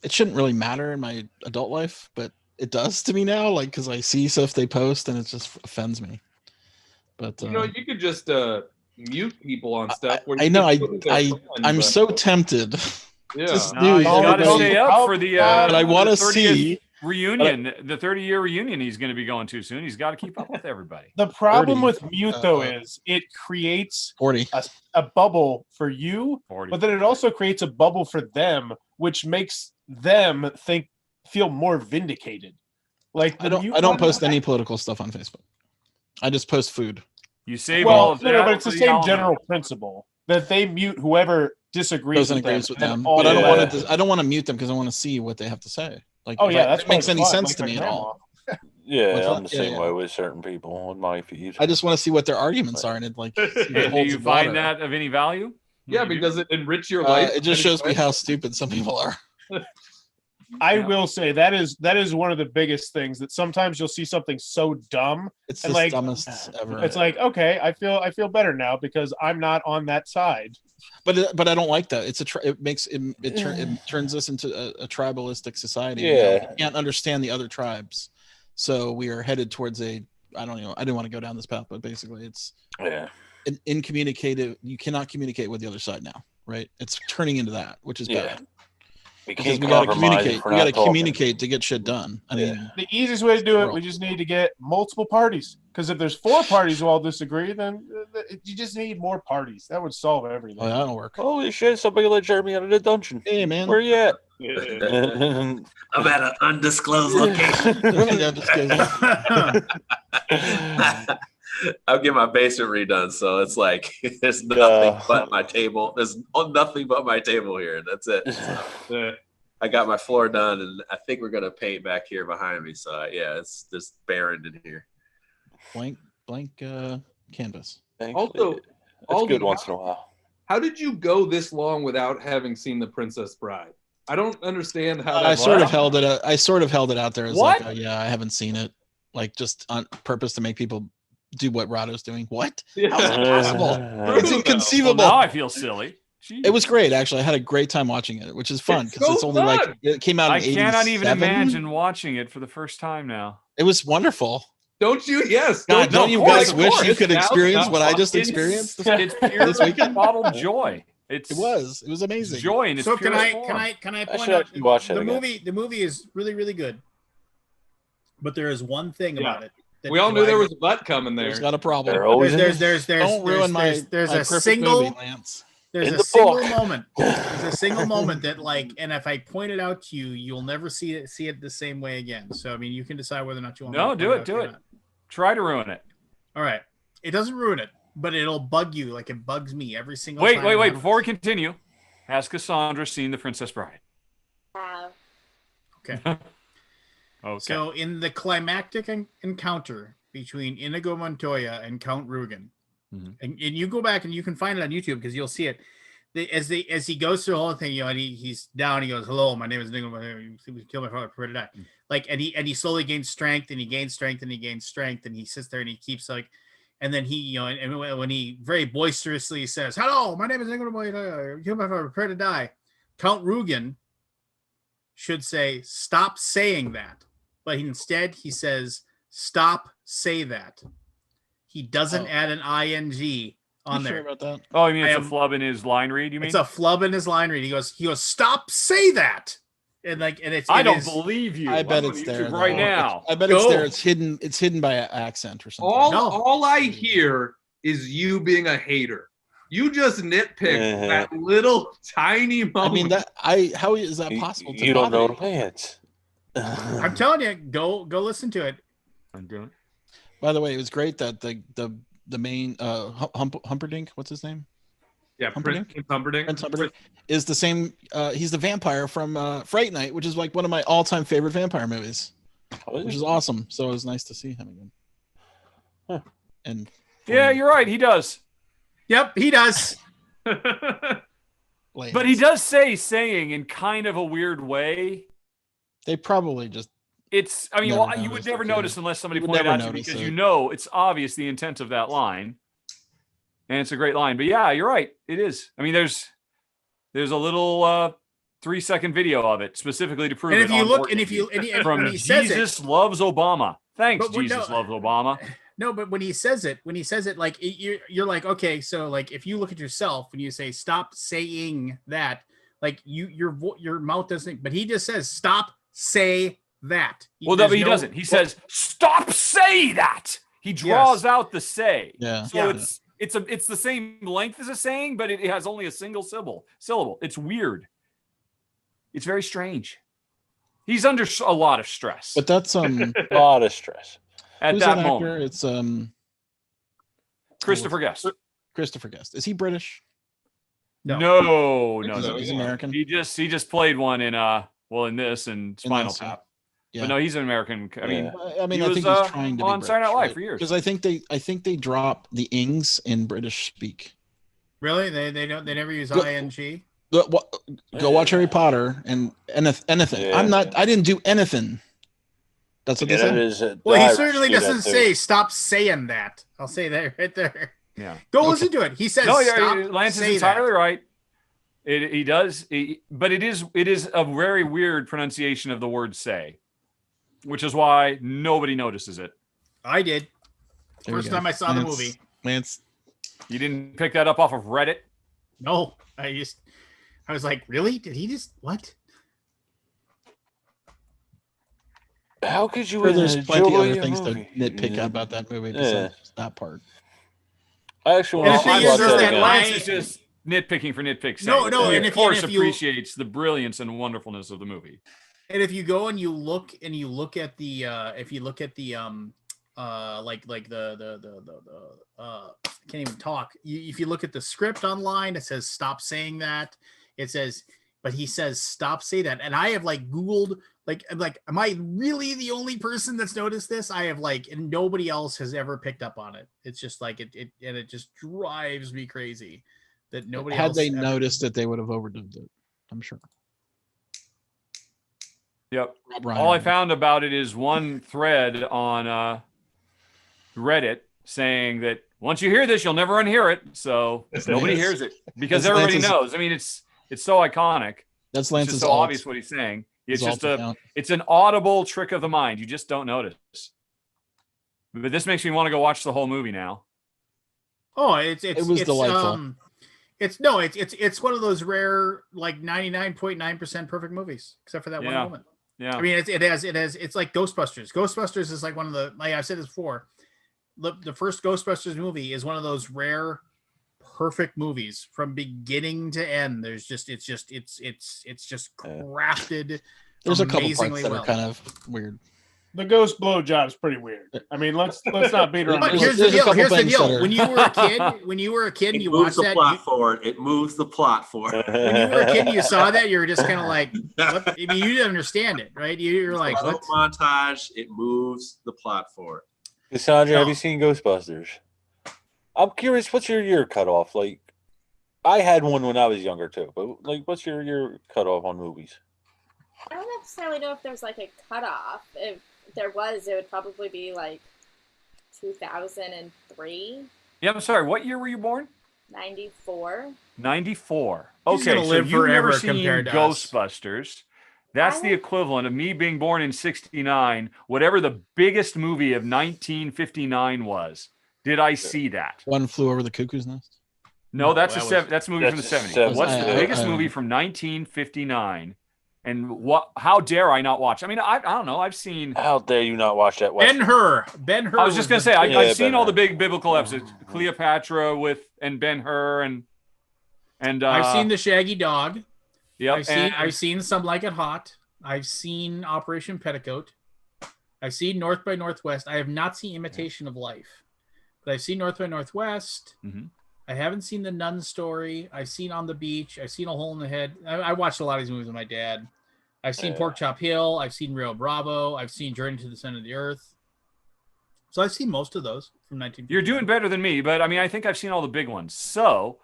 Speaker 4: it shouldn't really matter in my adult life, but it does to me now, like, because I see stuff they post and it just offends me. But
Speaker 6: you could just mute people on stuff.
Speaker 4: I know. I'm so tempted.
Speaker 6: Yeah.
Speaker 4: Just
Speaker 7: you got to stay up for the.
Speaker 4: But I want to see
Speaker 7: reunion, the 30-year reunion he's going to be going to soon. He's got to keep up with everybody.
Speaker 5: The problem with mute though is it creates
Speaker 4: 40
Speaker 5: a bubble for you,
Speaker 7: 40.
Speaker 5: But then it also creates a bubble for them, which makes them feel more vindicated. Like
Speaker 4: I don't post any political stuff on Facebook. I just post food.
Speaker 7: You save all of that.
Speaker 5: No, but it's the same general principle that they mute whoever disagrees with them.
Speaker 4: But I don't want to mute them because I want to see what they have to say. Like,
Speaker 5: that
Speaker 4: makes any sense to me at all.
Speaker 2: Yeah, I'm the same way with certain people on my feed.
Speaker 4: I just want to see what their arguments are, and it like.
Speaker 7: Do you find that of any value?
Speaker 6: Yeah, because it enrich your life.
Speaker 4: It just shows me how stupid some people are.
Speaker 5: I will say that is one of the biggest things that sometimes you'll see something so dumb.
Speaker 4: It's the dumbest ever.
Speaker 5: It's like, okay, I feel better now because I'm not on that side.
Speaker 4: But I don't like that. It turns us into a tribalistic society.
Speaker 2: Yeah,
Speaker 4: we can't understand the other tribes, so we are headed towards I don't know. I didn't want to go down this path, but basically, it's incommunicative. You cannot communicate with the other side now, right? It's turning into that, which is bad. We got to communicate. We got to communicate to get shit done. I mean,
Speaker 5: the easiest way to do it, we just need to get multiple parties. Because if there's 4 parties who all disagree, then you just need more parties. That would solve everything.
Speaker 4: Oh, that'll work.
Speaker 2: Holy shit! Somebody let Jeremy out of the dungeon.
Speaker 4: Hey, man,
Speaker 2: where you at?
Speaker 8: I'm at an undisclosed location. I'll get my basement redone, so it's like there's nothing but my table. There's nothing but my table here. That's it. So, I got my floor done, and I think we're gonna paint back here behind me. So yeah, it's just barren in here.
Speaker 4: Blank canvas.
Speaker 6: Also,
Speaker 2: It's
Speaker 6: Alden,
Speaker 2: good once in a while.
Speaker 6: How did you go this long without having seen The Princess Bride? I don't understand how that.
Speaker 4: I sort of held it. I sort of held it out there as
Speaker 7: What?
Speaker 4: like, yeah, I haven't seen it, like just on purpose to make people do what Rado's doing. What?
Speaker 6: Yeah.
Speaker 4: How is that possible? It's
Speaker 7: Well,
Speaker 4: inconceivable.
Speaker 7: now I feel silly. Jeez.
Speaker 4: It was great, actually. I had a great time watching it, which is fun
Speaker 6: It's
Speaker 4: because
Speaker 6: so
Speaker 4: it's only like
Speaker 6: fun.
Speaker 4: it came out.
Speaker 7: I
Speaker 4: In
Speaker 7: cannot even
Speaker 4: 87.
Speaker 7: imagine watching it for the first time now.
Speaker 4: It was wonderful.
Speaker 6: Don't you? Yes.
Speaker 4: God,
Speaker 7: no,
Speaker 4: don't you
Speaker 7: of course,
Speaker 4: guys
Speaker 7: of
Speaker 4: wish
Speaker 7: course.
Speaker 4: you could
Speaker 6: Now-
Speaker 4: experience
Speaker 6: now
Speaker 4: what I just
Speaker 6: it's-
Speaker 4: experienced?
Speaker 7: It's pure
Speaker 4: This weekend?
Speaker 7: bottled joy. It
Speaker 4: was amazing.
Speaker 7: joy in its
Speaker 1: So can
Speaker 7: purest
Speaker 1: I
Speaker 7: form.
Speaker 1: point
Speaker 2: should
Speaker 1: out
Speaker 2: actually watch that
Speaker 1: the
Speaker 2: again.
Speaker 1: movie? The movie is really good, but there is one thing
Speaker 6: Yeah.
Speaker 1: about it. that
Speaker 6: We all knew there
Speaker 1: drives-
Speaker 6: was a butt coming there.
Speaker 4: There's got a problem.
Speaker 2: There always
Speaker 1: there's
Speaker 2: is.
Speaker 4: Don't ruin my
Speaker 1: there's
Speaker 4: my
Speaker 1: a
Speaker 4: perfect
Speaker 1: single
Speaker 4: movie, Lance.
Speaker 1: there's
Speaker 2: In
Speaker 1: a
Speaker 2: the
Speaker 1: single
Speaker 2: book.
Speaker 1: moment. There's a single moment that like, and if I point it out to you, you'll never see it the same way again. So I mean, you can decide whether or not you want.
Speaker 7: No,
Speaker 1: me to
Speaker 7: do
Speaker 1: point
Speaker 7: it,
Speaker 1: out
Speaker 7: do
Speaker 1: or
Speaker 7: it.
Speaker 1: not.
Speaker 7: Try to ruin it.
Speaker 1: All right, it doesn't ruin it, but it'll bug you like it bugs me every single.
Speaker 7: Wait,
Speaker 1: time
Speaker 7: wait,
Speaker 1: it
Speaker 7: wait.
Speaker 1: happens.
Speaker 7: Before we continue, has Cassandra seen The Princess Bride?
Speaker 1: Okay.
Speaker 7: Okay.
Speaker 1: So in the climactic encounter between Inigo Montoya and Count Rugen,
Speaker 7: Mhm.
Speaker 1: and you go back and you can find it on YouTube because you'll see it. As he goes through the whole thing, and he's down. He goes, "Hello, my name is Inigo Montoya. You killed my father, prepare to die." Like, and he slowly gains strength, and he gains strength, and he gains strength, and he sits there and he keeps like, and then he, and when he very boisterously says, "Hello, my name is Inigo Montoya. You killed my father, prepare to die," Count Rugen should say, "Stop saying that," but instead he says, "Stop, say that." He doesn't add an ing on
Speaker 4: You
Speaker 1: there.
Speaker 4: sure about that?
Speaker 7: Oh, you mean
Speaker 1: I
Speaker 7: it's
Speaker 1: am-
Speaker 7: a flub in his line read? You mean?
Speaker 1: It's a flub in his line read. He goes, "Stop, say that," and like, and it's.
Speaker 7: I
Speaker 1: it
Speaker 7: don't
Speaker 1: is-
Speaker 7: believe you.
Speaker 4: I bet
Speaker 7: I'm on
Speaker 4: it's
Speaker 7: YouTube
Speaker 4: there
Speaker 7: right
Speaker 4: though.
Speaker 7: now.
Speaker 4: I bet it's
Speaker 1: Go.
Speaker 4: there. It's hidden. It's hidden by an accent or something.
Speaker 6: All I hear is you being a hater. You just nitpick that little tiny moment.
Speaker 4: I mean how is that possible? To
Speaker 2: You don't know
Speaker 4: bother
Speaker 2: the Lance.
Speaker 1: I'm telling you, go listen to it.
Speaker 7: I'm doing.
Speaker 4: By the way, it was great that the main Humperdinck, what's his name?
Speaker 6: Yeah,
Speaker 4: Humperdinck?
Speaker 6: Prince Humperdinck.
Speaker 4: Prince Humperdinck is the same. He's the vampire from Fright Night, which is like one of my all-time favorite vampire movies, which is awesome. So it was nice to see him again.
Speaker 2: Huh.
Speaker 4: And
Speaker 7: Yeah, you're right. He does.
Speaker 1: Yep, he does.
Speaker 4: Lance.
Speaker 7: But he does say saying in kind of a weird way.
Speaker 4: They probably just
Speaker 7: It's, I mean,
Speaker 4: Never
Speaker 7: well, you would
Speaker 4: noticed
Speaker 7: never
Speaker 4: it,
Speaker 7: notice
Speaker 4: too.
Speaker 7: unless somebody
Speaker 4: You would
Speaker 7: pointed
Speaker 4: never
Speaker 7: out to you
Speaker 4: notice
Speaker 7: because
Speaker 4: it.
Speaker 7: you know it's obvious the intent of that line. And it's a great line. But yeah, you're right. It is. I mean, there's a little 3-second video of it specifically to prove
Speaker 1: And
Speaker 7: it.
Speaker 1: if you
Speaker 7: on
Speaker 1: look,
Speaker 7: board
Speaker 1: and if
Speaker 7: game.
Speaker 1: you, and he,
Speaker 7: From
Speaker 1: when he says it,
Speaker 7: Jesus Loves Obama. Thanks,
Speaker 1: But when-
Speaker 7: Jesus
Speaker 1: no.
Speaker 7: Loves Obama.
Speaker 1: no, but when he says it, like you're like, okay, so like if you look at yourself when you say stop saying that, like your mouth doesn't, but he just says stop, say that.
Speaker 7: Well, no,
Speaker 1: There's
Speaker 7: but he doesn't. He says, "Stop, say that." He draws out the say.
Speaker 4: Yeah.
Speaker 7: So
Speaker 1: Yeah.
Speaker 7: it's the same length as a saying, but it has only a single syllable. It's weird. It's very strange. He's under a lot of stress
Speaker 4: But that's
Speaker 2: A lot of stress.
Speaker 7: at
Speaker 4: who's
Speaker 7: that
Speaker 4: that
Speaker 7: moment.
Speaker 4: actor? It's
Speaker 7: Christopher Guest.
Speaker 4: Christopher Guest. Is he British?
Speaker 7: No.
Speaker 4: He's American.
Speaker 7: He just played one in in this and Spinal
Speaker 4: this, yeah.
Speaker 7: Tap.
Speaker 4: Yeah.
Speaker 7: But no, he's an American. I mean,
Speaker 4: I mean,
Speaker 7: he
Speaker 4: I
Speaker 7: was,
Speaker 4: think he's trying to be
Speaker 7: on Saturday Night Live for years.
Speaker 4: because I think they drop the ings in British speak.
Speaker 1: Really, they never use
Speaker 4: Go-
Speaker 1: ing.
Speaker 4: Go watch Harry Potter and anything.
Speaker 2: Yeah.
Speaker 4: I didn't do anything. That's what they say.
Speaker 1: Well, he certainly doesn't say stop saying that. I'll say that right there.
Speaker 7: Yeah.
Speaker 1: Go
Speaker 4: Okay.
Speaker 1: listen to it. He says
Speaker 7: No,
Speaker 1: stop.
Speaker 7: Lance is
Speaker 1: say
Speaker 7: entirely
Speaker 1: that.
Speaker 7: right. He does, but it is a very weird pronunciation of the word "say," which is why nobody notices it.
Speaker 1: I did.
Speaker 4: There we
Speaker 1: First
Speaker 4: go.
Speaker 1: time I saw the movie.
Speaker 4: Lance,
Speaker 7: You didn't pick that up off of Reddit?
Speaker 1: No, I was like, really? Did he just what?
Speaker 2: How could you
Speaker 4: sure there's plenty
Speaker 2: enjoy
Speaker 4: other
Speaker 2: a
Speaker 4: things
Speaker 2: movie?
Speaker 4: to nitpick about that movie besides that part.
Speaker 2: I actually
Speaker 1: And
Speaker 2: want
Speaker 1: the
Speaker 2: to
Speaker 1: thing
Speaker 2: watch
Speaker 1: is
Speaker 2: that
Speaker 1: that
Speaker 2: again.
Speaker 7: Lance is just nitpicking for nitpick's sake.
Speaker 1: No,
Speaker 7: He,
Speaker 1: and
Speaker 7: of
Speaker 1: if
Speaker 7: course
Speaker 1: you-
Speaker 7: appreciates the brilliance and wonderfulness of the movie.
Speaker 1: And if you go and you look at the like I can't even talk. If you look at the script online, it says stop saying that. It says, but he says stop say that. And I have like Googled, like am I really the only person that's noticed this? I have like, and nobody else has ever picked up on it. It's just like it just drives me crazy that nobody
Speaker 4: Had
Speaker 1: else
Speaker 4: they
Speaker 1: ever
Speaker 4: noticed it, they would have overdubbed it. I'm sure.
Speaker 7: Yep.
Speaker 4: Rob Reiner.
Speaker 7: All I found about it is one thread on Reddit saying that once you hear this, you'll never unhear it. So nobody hears it because
Speaker 4: That's
Speaker 7: everybody
Speaker 4: Lance's-
Speaker 7: knows. I mean, it's so iconic.
Speaker 4: That's
Speaker 7: It's
Speaker 4: Lance's
Speaker 7: just so
Speaker 4: alt.
Speaker 7: obvious what he's saying. It's
Speaker 4: His
Speaker 7: just
Speaker 4: alt account.
Speaker 7: it's an audible trick of the mind. You just don't notice. But this makes me want to go watch the whole movie now.
Speaker 1: Oh,
Speaker 4: It was delightful.
Speaker 1: It's one of those rare like 99.9% perfect movies, except for that one
Speaker 7: Yeah.
Speaker 1: moment.
Speaker 7: Yeah.
Speaker 1: I mean, it's like Ghostbusters. Ghostbusters is like one of the, like I've said this before, the first Ghostbusters movie is one of those rare perfect movies from beginning to end. It's just crafted.
Speaker 4: There's a couple parts
Speaker 1: amazingly
Speaker 4: that
Speaker 1: well.
Speaker 4: are kind of weird.
Speaker 5: The ghost blowjob's pretty weird. I mean, let's not beat around
Speaker 1: But
Speaker 5: the
Speaker 1: here's
Speaker 5: bush.
Speaker 1: the deal.
Speaker 4: couple
Speaker 1: Here's the
Speaker 4: things
Speaker 1: deal.
Speaker 4: that are-
Speaker 1: When you were a kid,
Speaker 8: It
Speaker 1: you
Speaker 8: moves
Speaker 1: watched
Speaker 8: the
Speaker 1: that.
Speaker 8: plot forward. It moves the plot forward.
Speaker 1: When you were a kid, you saw that, you were just kind of like, what? I mean, you didn't understand it, right? You're like,
Speaker 8: Slow
Speaker 1: what?
Speaker 8: montage. It moves the plot forward.
Speaker 2: Cassandra, have
Speaker 1: No.
Speaker 2: you seen Ghostbusters? I'm curious, what's your year cutoff? Like, I had one when I was younger too, but like, what's your year cutoff on movies?
Speaker 3: I don't necessarily know if there's like a cutoff. If there was, it would probably be like 2003,
Speaker 7: Yeah, I'm sorry. What year were you born?
Speaker 3: 94.
Speaker 7: 94.
Speaker 1: She's
Speaker 7: Okay,
Speaker 1: gonna
Speaker 7: so
Speaker 1: live
Speaker 7: you've never
Speaker 1: forever
Speaker 7: seen
Speaker 1: compared to us.
Speaker 7: Ghostbusters. That's the
Speaker 3: I-
Speaker 7: equivalent of me being born in 69, whatever the biggest movie of 1959 was. Did I see that?
Speaker 4: One Flew Over the Cuckoo's Nest.
Speaker 7: No,
Speaker 1: No,
Speaker 7: that's
Speaker 1: that
Speaker 7: that's a movie from the
Speaker 2: that's a
Speaker 7: 70s.
Speaker 2: seven-
Speaker 7: What's the
Speaker 4: I-
Speaker 7: biggest
Speaker 4: I-
Speaker 7: movie from 1959? And what? How dare I not watch? I mean, I don't know. I've seen.
Speaker 2: How dare you not watch that
Speaker 1: Ben
Speaker 2: Western?
Speaker 1: Hur. Ben Hur.
Speaker 7: I was just gonna say
Speaker 2: Yeah,
Speaker 7: I've seen all the
Speaker 2: Ben-Hur.
Speaker 7: big biblical episodes, Cleopatra and Ben Hur and
Speaker 1: I've seen the Shaggy Dog.
Speaker 7: yep,
Speaker 1: I've seen Some Like It Hot. I've seen Operation Petticoat. I've seen North by Northwest. I have not seen Imitation of Life, but I've seen North by Northwest.
Speaker 7: Mhm.
Speaker 1: I haven't seen The Nun Story. I've seen On the Beach. I've seen A Hole in the Head. I watched a lot of these movies with my dad. I've seen
Speaker 2: Yeah.
Speaker 1: Pork Chop Hill. I've seen Rio Bravo. I've seen Journey to the Center of the Earth. So I've seen most of those from 1950.
Speaker 7: You're doing better than me, but I mean, I think I've seen all the big ones. So,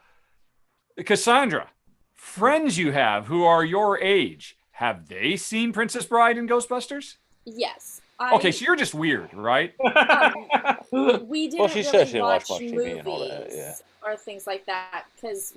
Speaker 7: Cassandra, friends you have who are your age, have they seen Princess Bride and Ghostbusters?
Speaker 3: Yes.
Speaker 7: Okay, so you're just weird, right?
Speaker 3: We didn't
Speaker 2: Well, she
Speaker 3: really
Speaker 2: said she didn't watch
Speaker 3: watch
Speaker 2: much TV
Speaker 3: movies
Speaker 2: and all that, yeah.
Speaker 3: or things like that because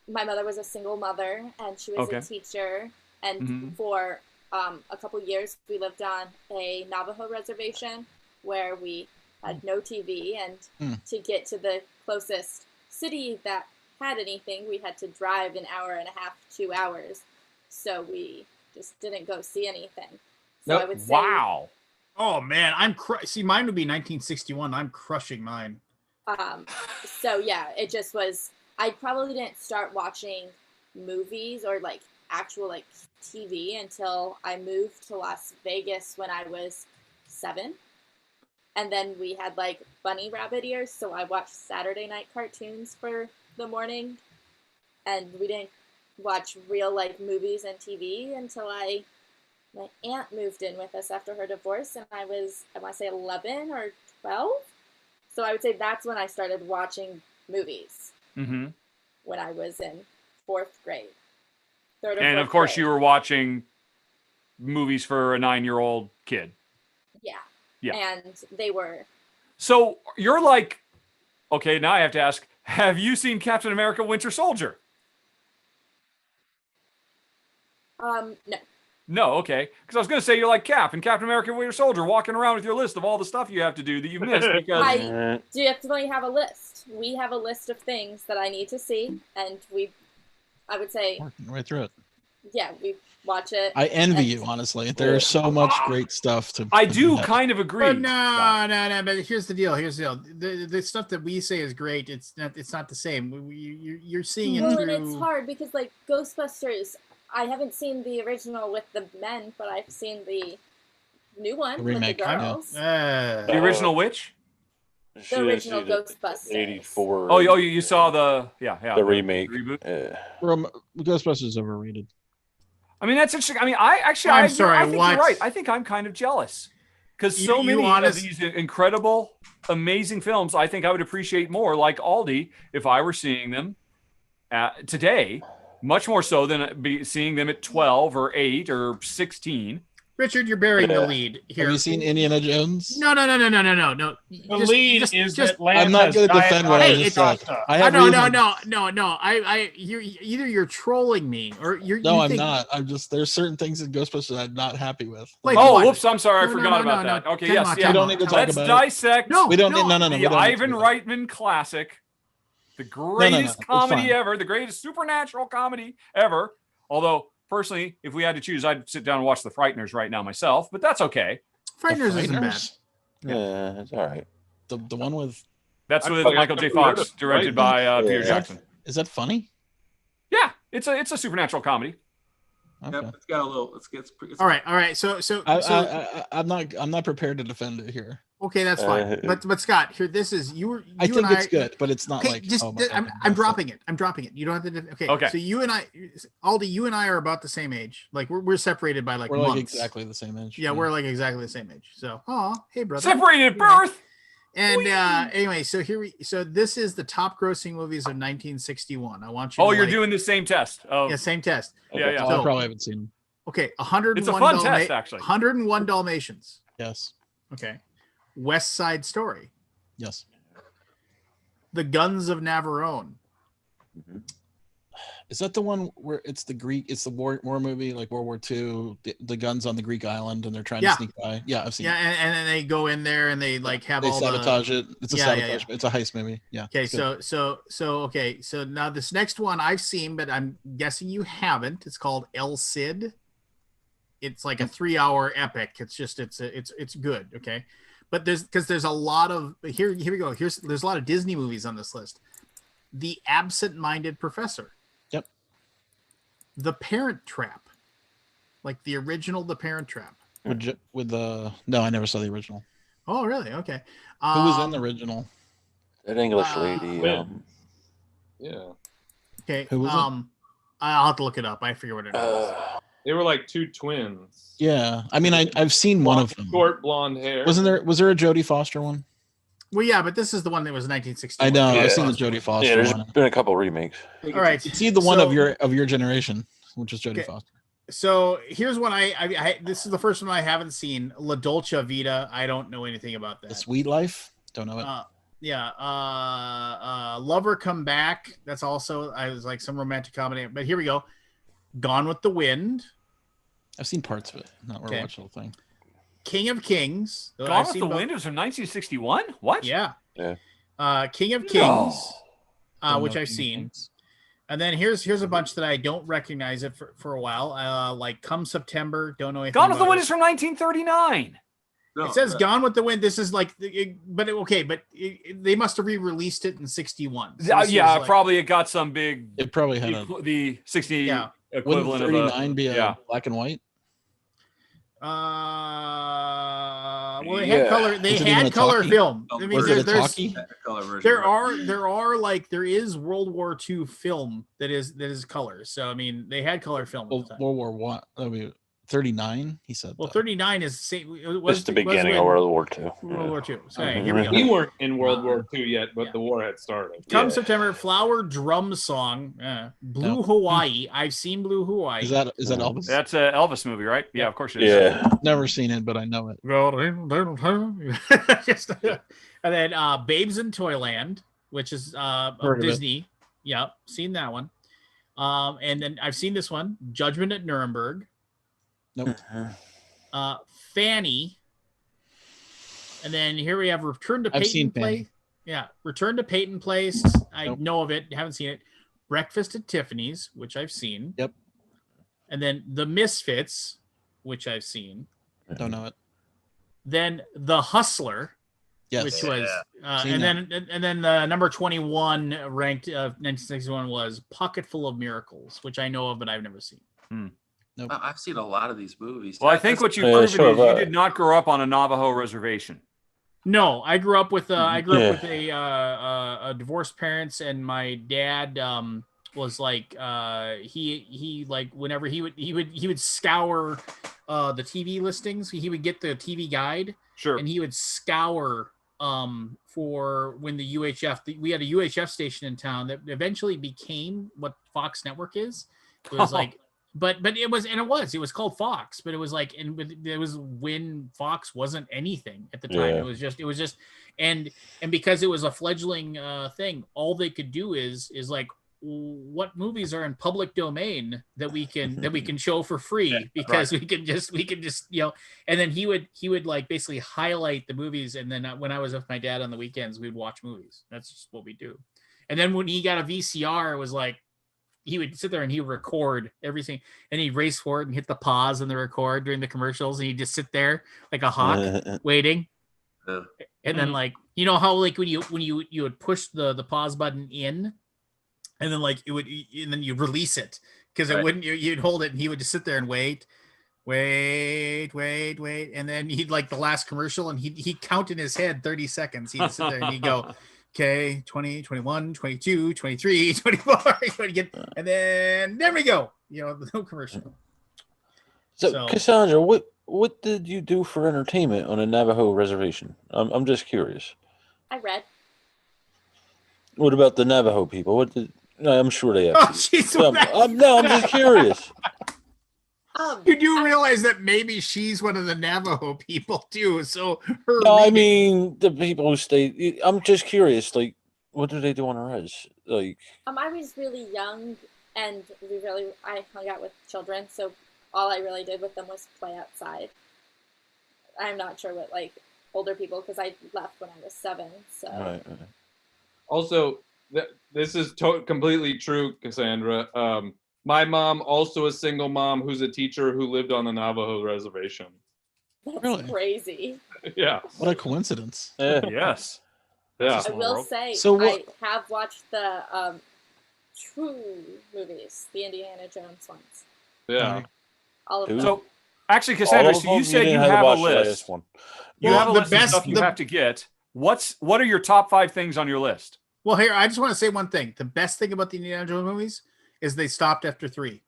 Speaker 3: my mother was a single mother and she was
Speaker 7: Okay.
Speaker 3: a teacher, and
Speaker 7: Mhm.
Speaker 3: for a couple years we lived on a Navajo reservation where we had no TV, and to get to the closest city that had anything, we had to drive an hour and a half, 2 hours. So we just didn't go see anything. So
Speaker 6: Nope.
Speaker 3: I would say,
Speaker 7: Wow.
Speaker 1: Oh man, see, mine would be 1961. I'm crushing mine.
Speaker 3: So yeah, it just was. I probably didn't start watching movies or like actual like TV until I moved to Las Vegas when I was 7. And then we had like bunny rabbit ears, so I watched Saturday night cartoons for the morning. And we didn't watch real like movies and TV until my aunt moved in with us after her divorce, and I want to say 11 or 12. So I would say that's when I started watching movies,
Speaker 7: Mm-hmm.
Speaker 3: when I was in 4th grade. 3rd or
Speaker 7: And
Speaker 3: 4th
Speaker 7: of course,
Speaker 3: grade.
Speaker 7: you were watching movies for a 9-year-old kid.
Speaker 3: Yeah.
Speaker 7: Yeah.
Speaker 3: And they were.
Speaker 7: So you're like, okay, now I have to ask, have you seen Captain America Winter Soldier?
Speaker 3: No.
Speaker 7: No, okay. Because I was going to say you're like Cap and Captain America Winter Soldier, walking around with your list of all the stuff you have to do that you've missed because
Speaker 3: I definitely have a list. We have a list of things that I need to see, and I would say,
Speaker 4: Working right through it.
Speaker 3: yeah, we watch it.
Speaker 4: I envy
Speaker 3: and-
Speaker 4: you, honestly. There's so much great stuff to.
Speaker 7: I
Speaker 4: to
Speaker 7: do
Speaker 4: that.
Speaker 7: kind of agree.
Speaker 1: But no. But here's the deal. The stuff that we say is great. It's not the same. You're seeing it
Speaker 3: Well,
Speaker 1: through.
Speaker 3: and it's hard because like Ghostbusters, I haven't seen the original with the men, but I've seen the new one
Speaker 4: The
Speaker 3: with
Speaker 4: remake,
Speaker 3: the
Speaker 4: yeah.
Speaker 3: girls.
Speaker 7: The original which?
Speaker 3: The original Ghostbusters.
Speaker 2: 84.
Speaker 7: Oh, you saw the
Speaker 2: the remake.
Speaker 7: reboot.
Speaker 4: Ghostbusters is overrated.
Speaker 7: I mean, that's interesting. I mean, I think
Speaker 1: what?
Speaker 7: you're right. I think I'm kind of jealous because so many of these incredible, amazing films, I think I would appreciate more, like Aldi, if I were seeing them today, much more so than seeing them at 12 or 8 or 16.
Speaker 1: Richard, you're burying the lead here.
Speaker 4: Have you seen Indiana Jones?
Speaker 1: No.
Speaker 5: The lead is that Lance
Speaker 4: I'm not going to defend what I just said. I have
Speaker 1: No. You're trolling me or you're.
Speaker 4: No, I'm not. I'm just there's certain things in Ghostbusters I'm not happy with.
Speaker 1: Like
Speaker 7: whoops! I'm sorry, I forgot about that. Okay, yes,
Speaker 4: we don't need to talk
Speaker 7: Let's
Speaker 4: about
Speaker 7: dissect.
Speaker 4: We don't need
Speaker 7: the Ivan Reitman classic, the greatest comedy ever, the greatest supernatural comedy ever. Although, personally, if we had to choose, I'd sit down and watch The Frighteners right now myself, but that's okay.
Speaker 1: Frighteners isn't bad.
Speaker 2: Yeah, it's all right.
Speaker 4: The one with
Speaker 7: that's with Michael J. Fox, directed by Peter Jackson.
Speaker 4: Is that funny?
Speaker 7: Yeah, it's a supernatural comedy.
Speaker 4: Okay.
Speaker 8: Yep, it's got a little.
Speaker 1: All right. So
Speaker 4: I'm not prepared to defend it here.
Speaker 1: Okay, that's fine. But Scott, here this is you.
Speaker 4: I think it's good, but it's not like.
Speaker 1: Just I'm dropping it. I'm dropping it. You don't have to. Okay. So you and I, Aldi, you and I are about the same age. Like we're separated by like
Speaker 4: we're
Speaker 1: months.
Speaker 4: Like exactly the same age.
Speaker 1: Yeah, we're like exactly the same age. So, hey brother.
Speaker 7: Separated at birth.
Speaker 1: And anyway, so this is the top grossing movies of 1961. I want you.
Speaker 7: Oh, you're doing the same test.
Speaker 1: Yeah, same test.
Speaker 7: Yeah.
Speaker 4: I probably haven't seen them.
Speaker 1: Okay, 101.
Speaker 7: It's a fun test, actually.
Speaker 1: 101 Dalmatians.
Speaker 4: Yes.
Speaker 1: Okay. West Side Story.
Speaker 4: Yes.
Speaker 1: The Guns of Navarone.
Speaker 2: Mm-hmm.
Speaker 4: Is that the one where it's the Greek? It's the war movie, like World War II. The guns on the Greek island, and they're trying to sneak by. Yeah, I've seen.
Speaker 1: Yeah, and then they go in there and they like have
Speaker 4: they
Speaker 1: all
Speaker 4: sabotage it. It's a sabotage.
Speaker 1: Yeah.
Speaker 4: It's a heist movie. Yeah.
Speaker 1: Okay, so now this next one I've seen, but I'm guessing you haven't. It's called El Cid. It's like a 3-hour epic. It's just it's good. Okay, but there's a lot of here we go. There's a lot of Disney movies on this list. The Absent-Minded Professor.
Speaker 4: Yep.
Speaker 1: The Parent Trap, like the original The Parent Trap.
Speaker 4: With the no, I never saw the original.
Speaker 1: Oh, really? Okay.
Speaker 4: Who was in the original?
Speaker 2: That English lady.
Speaker 5: Yeah.
Speaker 1: Okay.
Speaker 4: Who was it?
Speaker 1: I'll have to look it up. I forget what it is.
Speaker 5: They were like two twins.
Speaker 4: Yeah, I mean, I've seen one of them.
Speaker 5: Short blonde hair.
Speaker 4: Was there a Jodie Foster one?
Speaker 1: Well, yeah, but this is the one that was 1960.
Speaker 4: I know.
Speaker 2: Yeah.
Speaker 4: I've seen the Jodie Foster
Speaker 2: There's
Speaker 4: one.
Speaker 2: been a couple remakes.
Speaker 1: All right.
Speaker 4: See the one of your generation, which is Jodie Foster.
Speaker 1: So here's one I this is the first one I haven't seen. La Dolce Vita. I don't know anything about that.
Speaker 4: The Sweet Life. Don't know it.
Speaker 1: Lover Come Back. That's also I was like some romantic comedy. But here we go. Gone with the Wind.
Speaker 4: I've seen parts of it. Not really watched the whole thing.
Speaker 1: King of Kings.
Speaker 7: Gone with the Wind was from 1961. What?
Speaker 1: Yeah.
Speaker 2: Yeah.
Speaker 1: King of Kings, which I've seen. And then here's a bunch that I don't recognize it for a while. Like Come September, don't know anything.
Speaker 7: Gone with the Wind is from 1939.
Speaker 1: No, it says Gone with the Wind. This is like, they must have re-released it in 61. So
Speaker 7: probably it got some big.
Speaker 4: It probably had
Speaker 7: the 60 equivalent
Speaker 4: of 39 be black and white.
Speaker 1: Well, they had color. They had color film. I mean,
Speaker 4: was it a talkie?
Speaker 1: There is World War II film that is color. So I mean, they had color film.
Speaker 4: World War What? I mean, 39. He said.
Speaker 1: Well, 39 is same.
Speaker 2: It's the beginning of World War II.
Speaker 1: World War II. So here we go.
Speaker 5: We weren't in World War II yet, but the war had started.
Speaker 1: Come September, Flower Drum Song, Blue Hawaii. I've seen Blue Hawaii.
Speaker 4: Is that Elvis?
Speaker 7: That's an Elvis movie, right? Yeah, of course it is.
Speaker 2: Yeah.
Speaker 4: Never seen it, but I know it.
Speaker 1: And then Babes in Toyland, which is of Disney. Yep, seen that one. And then I've seen this one, Judgment at Nuremberg.
Speaker 4: Nope.
Speaker 1: Fanny. And then here we have Return to Peyton Place. Yeah, Return to Peyton Place. I know of it, haven't seen it. Breakfast at Tiffany's, which I've seen.
Speaker 4: Yep.
Speaker 1: And then The Misfits, which I've seen.
Speaker 4: Don't know it.
Speaker 1: Then The Hustler, which was, and then the number 21 ranked of 1961 was Pocket Full of Miracles, which I know of, but I've never seen.
Speaker 4: Nope.
Speaker 8: I've seen a lot of these movies.
Speaker 7: Well, I think what you've
Speaker 2: Yeah,
Speaker 7: proven
Speaker 2: sure,
Speaker 7: is you
Speaker 2: but-
Speaker 7: did not grow up on a Navajo reservation.
Speaker 1: No, I grew up with
Speaker 2: Yeah.
Speaker 1: a divorced parents, and my dad was like he like whenever he would scour the TV listings. He would get the TV guide,
Speaker 7: Sure.
Speaker 1: and he would scour for when the UHF we had a UHF station in town that eventually became what Fox Network is. It was like but it was called Fox, but it was like, and it was when Fox wasn't anything at the time.
Speaker 2: Yeah.
Speaker 1: It was just and because it was a fledgling thing, all they could do is like, what movies are in public domain that we can show for free, because we can just and then he would like basically highlight the movies, and then when I was with my dad on the weekends, we'd watch movies. That's just what we do. And then when he got a VCR, it was like he would sit there and he would record everything, and he'd race forward and hit the pause and the record during the commercials, and he'd just sit there like a hawk waiting. And then like, you know how like when you would push the pause button in, and then like and then you release it, because it wouldn't, you'd hold it and he would just sit there and wait, and then he'd like the last commercial, and he'd count in his head 30 seconds. He'd sit there and he'd go, okay, 20, 21, 22, 23, 24, and then there we go. No commercial.
Speaker 2: So Cassandra, what did you do for entertainment on a Navajo reservation? I'm just curious.
Speaker 3: I read.
Speaker 2: What about the Navajo people? I'm sure they have.
Speaker 1: Oh, she's
Speaker 2: I'm just curious.
Speaker 1: You do realize that maybe she's one of the Navajo people too. So
Speaker 2: I mean the people who stay. I'm just curious. Like, what do they do on a res? Like,
Speaker 3: I was really young, and I hung out with children, so all I really did with them was play outside. I'm not sure what like older people, because I left when I was 7. So
Speaker 2: right.
Speaker 6: Also, this is completely true, Cassandra. My mom, also a single mom who's a teacher who lived on the Navajo reservation.
Speaker 3: That's
Speaker 4: Really?
Speaker 3: crazy.
Speaker 6: Yeah.
Speaker 4: What a coincidence.
Speaker 7: Yes.
Speaker 6: Yeah.
Speaker 3: I will say,
Speaker 4: So
Speaker 3: I have watched the True movies, the Indiana Jones ones.
Speaker 6: Yeah.
Speaker 3: All of them.
Speaker 7: So, actually, Cassandra, so you said you have a list. You have a list of stuff you have to get. What are your top 5 things on your list?
Speaker 1: Well, here, I just want to say one thing. The best thing about the Indiana Jones movies is they stopped after 3.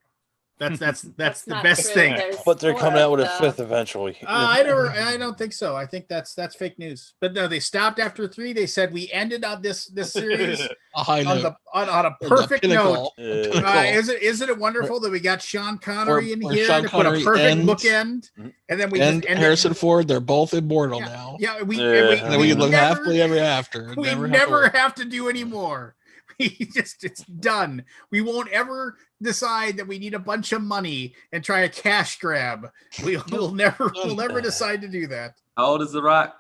Speaker 1: That's the best thing.
Speaker 2: But they're coming out with a 5th eventually.
Speaker 1: I don't think so. I think that's fake news. But no, they stopped after 3. They said we ended on this series on a perfect note. Isn't it wonderful that we got Sean Connery in here to put a perfect bookend, and then we just
Speaker 4: Harrison Ford. They're both immortal now.
Speaker 1: Yeah, we
Speaker 4: can live happily ever after.
Speaker 1: We never have to do any more. It's done. We won't ever decide that we need a bunch of money and try a cash grab. We'll never decide to do that.
Speaker 8: How old is The Rock?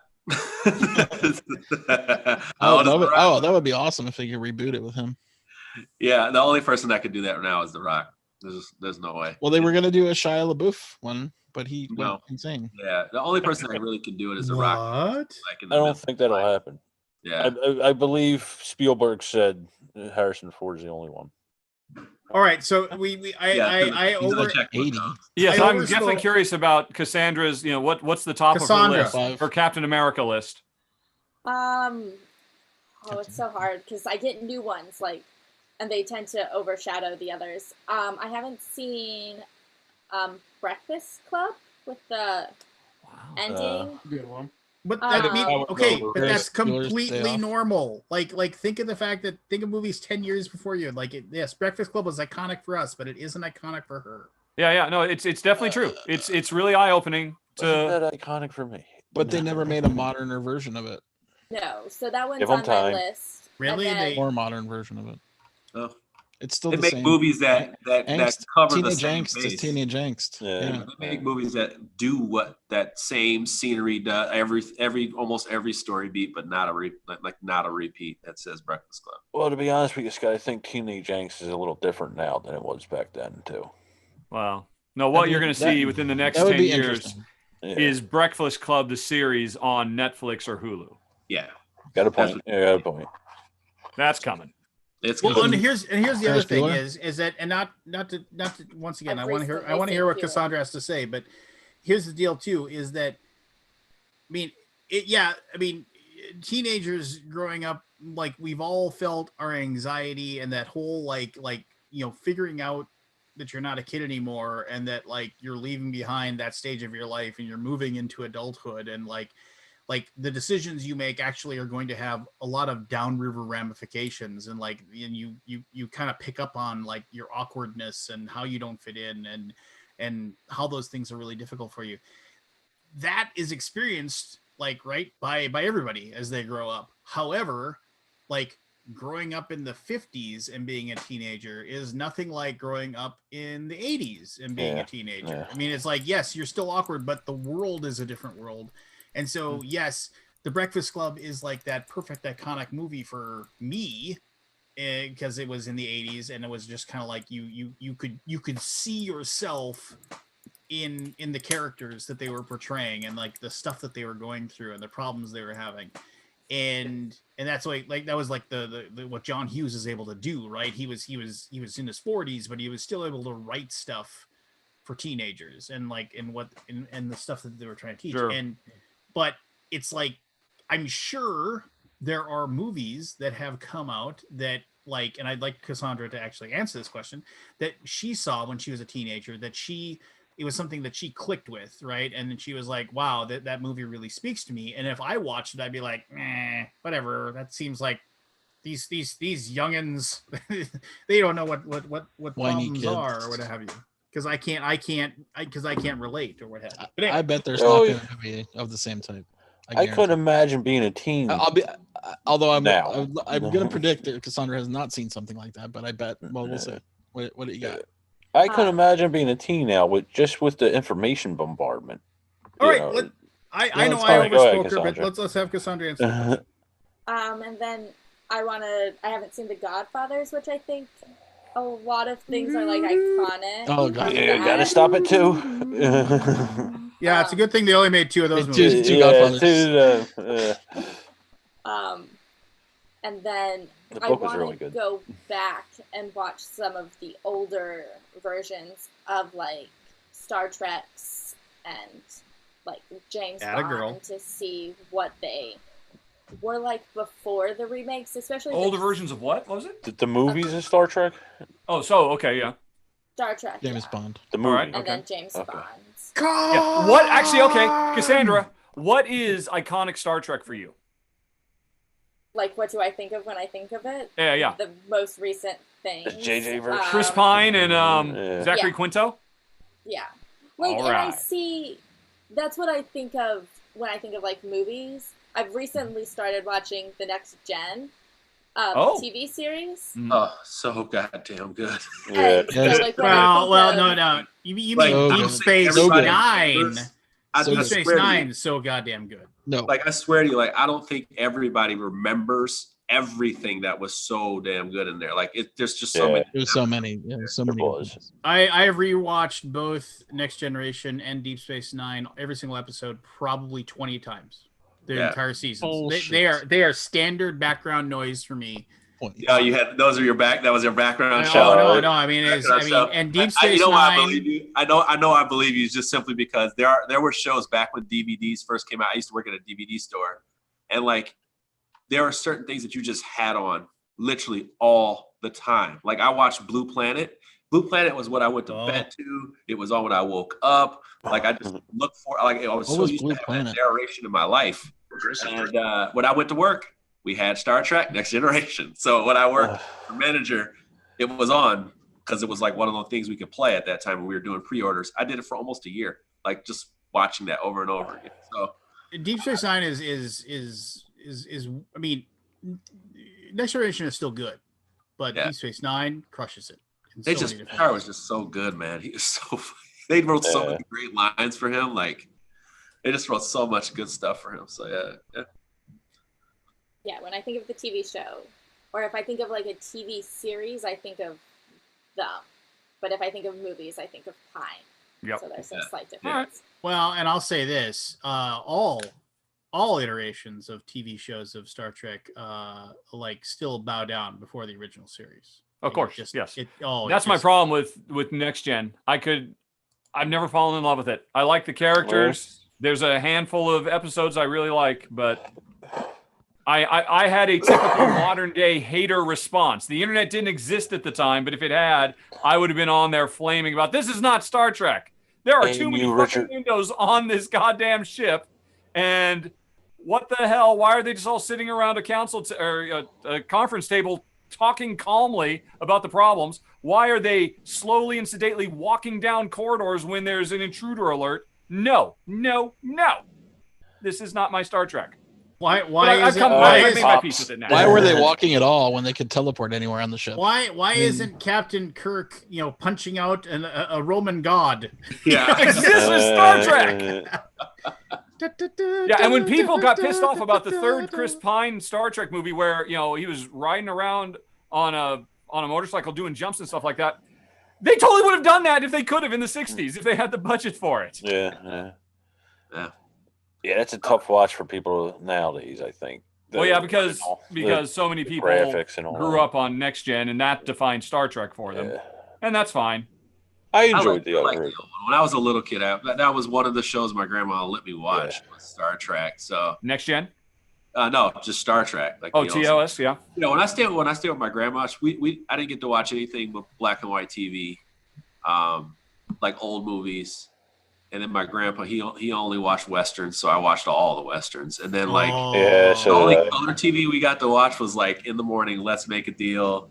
Speaker 4: That would be awesome if they could reboot it with him.
Speaker 8: Yeah, the only person that could do that now is The Rock. There's no way.
Speaker 4: Well, they were gonna do a Shia LaBeouf one, but he went insane.
Speaker 8: Yeah, the only person that really can do it is The Rock.
Speaker 2: I don't think that'll happen.
Speaker 8: Yeah,
Speaker 2: I believe Spielberg said Harrison Ford is the only one.
Speaker 1: All right, so I over
Speaker 4: 80.
Speaker 7: Yes, I'm definitely curious about Cassandra's. What's the top of her list? Her Captain America list.
Speaker 3: It's so hard because I get new ones and they tend to overshadow the others. I haven't seen Breakfast Club with the ending.
Speaker 5: Good one.
Speaker 1: But that's completely normal. Like think of movies 10 years before you. Yes, Breakfast Club was iconic for us, but it isn't iconic for her.
Speaker 7: Yeah, no, it's definitely true. It's really eye opening.
Speaker 2: Wasn't that iconic for me?
Speaker 4: But they never made a moderner version of it.
Speaker 3: No, so that one's on my list.
Speaker 1: Really,
Speaker 4: more modern version of it.
Speaker 8: Oh.
Speaker 4: It's still
Speaker 8: they
Speaker 4: the
Speaker 8: make
Speaker 4: same.
Speaker 8: movies that cover the
Speaker 4: teenage
Speaker 8: same
Speaker 4: angst
Speaker 8: base.
Speaker 4: is teenage angst.
Speaker 2: Yeah.
Speaker 8: They make movies that do what that same scenery does. Almost every story beat, but not a repeat. That says Breakfast Club.
Speaker 2: Well, to be honest with you, Scott, I think teenage angst is a little different now than it was back then too.
Speaker 7: Wow. No, what you're going to see within the next 10 years is Breakfast Club, the series on Netflix or Hulu.
Speaker 8: Yeah.
Speaker 2: Got a point. Got a point.
Speaker 7: That's coming.
Speaker 8: It's
Speaker 1: Well,
Speaker 8: good.
Speaker 1: and here's the other
Speaker 4: Ferris
Speaker 1: thing
Speaker 4: Bueller?
Speaker 1: is that, and not to once again,
Speaker 3: I've
Speaker 1: I want to
Speaker 3: recently
Speaker 1: hear what
Speaker 3: seen
Speaker 1: Cassandra has to say, but here's the deal too, is that, I mean, I mean, teenagers growing up, like we've all felt our anxiety and that whole like figuring out that you're not a kid anymore and that like you're leaving behind that stage of your life and you're moving into adulthood, and like the decisions you make actually are going to have a lot of downriver ramifications, and like and you kind of pick up on like your awkwardness and how you don't fit in, and how those things are really difficult for you. That is experienced like right by everybody as they grow up. However, like growing up in the 50s and being a teenager is nothing like growing up in the 80s and being a teenager. I mean, it's like, yes, you're still awkward, but the world is a different world. And so, yes, The Breakfast Club is like that perfect iconic movie for me, because it was in the 80s and it was just kind of like you could see yourself in the characters that they were portraying and like the stuff that they were going through and the problems they were having. And that's like that was like the what John Hughes is able to do, right? He was in his 40s, but he was still able to write stuff for teenagers and like and the stuff that they were trying to teach.
Speaker 7: Sure.
Speaker 1: But it's like, I'm sure there are movies that have come out that like, and I'd like Cassandra to actually answer this question, that she saw when she was a teenager, that it was something that she clicked with, right? And then she was like, wow, that movie really speaks to me. And if I watched it, I'd be like, whatever. That seems like these youngins, they don't know what problems are or what have you. Because I can't relate or what have you. But anyway.
Speaker 4: I bet there's not going to be of the same type.
Speaker 2: I couldn't imagine being a teen.
Speaker 4: Although I'm
Speaker 2: now.
Speaker 4: I'm going to predict that Cassandra has not seen something like that, but I bet. Well, we'll see. What do you got?
Speaker 2: I couldn't imagine being a teen now with the information bombardment.
Speaker 1: All right, I know I overspoke her, but let's have Cassandra answer.
Speaker 3: And then I haven't seen The Godfathers, which I think a lot of things are like iconic.
Speaker 2: Oh god, yeah, gotta stop it too.
Speaker 1: Yeah, it's a good thing they only made 2 of those movies.
Speaker 4: Two Godfathers.
Speaker 3: And then I want to go back and watch some of the older versions of like Star Treks and like James Bond to see what they were like before the remakes, especially
Speaker 7: older versions of what was it?
Speaker 2: The movies of Star Trek.
Speaker 7: Oh, so okay, yeah.
Speaker 3: Star Trek,
Speaker 4: James Bond.
Speaker 2: The movie,
Speaker 7: right,
Speaker 3: and then James Bond.
Speaker 7: Yeah. What actually? Okay, Cassandra, what is iconic Star Trek for you?
Speaker 3: Like, what do I think of when I think of it?
Speaker 7: Yeah.
Speaker 3: The most recent things.
Speaker 2: JJ version.
Speaker 7: Chris Pine and Zachary Quinto.
Speaker 3: Yeah, like,
Speaker 7: all
Speaker 3: and
Speaker 7: right.
Speaker 3: I see. That's what I think of when I think of like movies. I've recently started watching the Next Gen TV series.
Speaker 8: Oh, so goddamn good.
Speaker 2: Yeah.
Speaker 3: So, like,
Speaker 1: no. You mean Deep Space Nine? Deep Space Nine is so goddamn good.
Speaker 4: No,
Speaker 8: like I swear to you, like I don't think everybody remembers everything that was so damn good in there. Like there's just so many.
Speaker 4: There's so many. Yeah, so many.
Speaker 1: I have rewatched both Next Generation and Deep Space Nine, every single episode, probably 20 times. The entire seasons. They are standard background noise for me.
Speaker 8: Yeah, you had those are your that was your background show.
Speaker 1: No. I mean, and Deep Space Nine.
Speaker 8: Why I believe you. I know. I believe you just simply because there were shows back when DVDs first came out. I used to work at a DVD store, and like there are certain things that you just had on literally all the time. Like I watched Blue Planet. Blue Planet was what I went to bed to. It was on when I woke up. Like I just looked for. Like I was so used to having that narration in my life. And when I went to work, we had Star Trek Next Generation. So when I worked for manager, it was on because it was like one of the things we could play at that time when we were doing pre-orders. I did it for almost a year, like just watching that over and over again. So
Speaker 1: Deep Space Nine is I mean, Next Generation is still good, but Deep Space Nine crushes it.
Speaker 8: Picard was just so good, man. He was so. They wrote so many great lines for him. Like they just wrote so much good stuff for him. So yeah.
Speaker 3: Yeah, when I think of the TV show, or if I think of like a TV series, I think of them. But if I think of movies, I think of Pine.
Speaker 7: Yep.
Speaker 3: So there's some slight difference.
Speaker 1: Right. Well, and I'll say this: all all iterations of TV shows of Star Trek, like still bow down before the original series.
Speaker 7: Of course, yes. That's my problem with Next Gen. I've never fallen in love with it. I like the characters. There's a handful of episodes I really like, but I had a typical modern day hater response. The internet didn't exist at the time, but if it had, I would have been on there flaming about this is not Star Trek. There are too many fucking windows on this goddamn ship, and what the hell? Why are they just all sitting around a a conference table talking calmly about the problems? Why are they slowly and sedately walking down corridors when there's an intruder alert? No. This is not my Star Trek.
Speaker 1: Why
Speaker 7: made my peace with it now.
Speaker 4: Why were they walking at all when they could teleport anywhere on the ship?
Speaker 1: Why isn't Captain Kirk, punching out a Roman god?
Speaker 7: Yeah, exists in Star Trek. Yeah, and when people got pissed off about the third Chris Pine Star Trek movie, where he was riding around on a motorcycle doing jumps and stuff like that, they totally would have done that if they could have in the '60s if they had the budget for it.
Speaker 2: Yeah, that's a tough watch for people nowadays, I think.
Speaker 7: Because so many people grew up on Next Gen, and that defined Star Trek for them, and that's fine.
Speaker 2: I enjoyed the old
Speaker 8: one. When I was a little kid, that was one of the shows my grandma let me watch. Was Star Trek. So
Speaker 7: Next Gen?
Speaker 8: No, just Star Trek. Like
Speaker 7: TOS, yeah.
Speaker 8: When I stayed with my grandma, I didn't get to watch anything but black and white TV, like old movies. And then my grandpa, he only watched westerns, so I watched all the westerns. And then the only color TV we got to watch was like in the morning, Let's Make a Deal,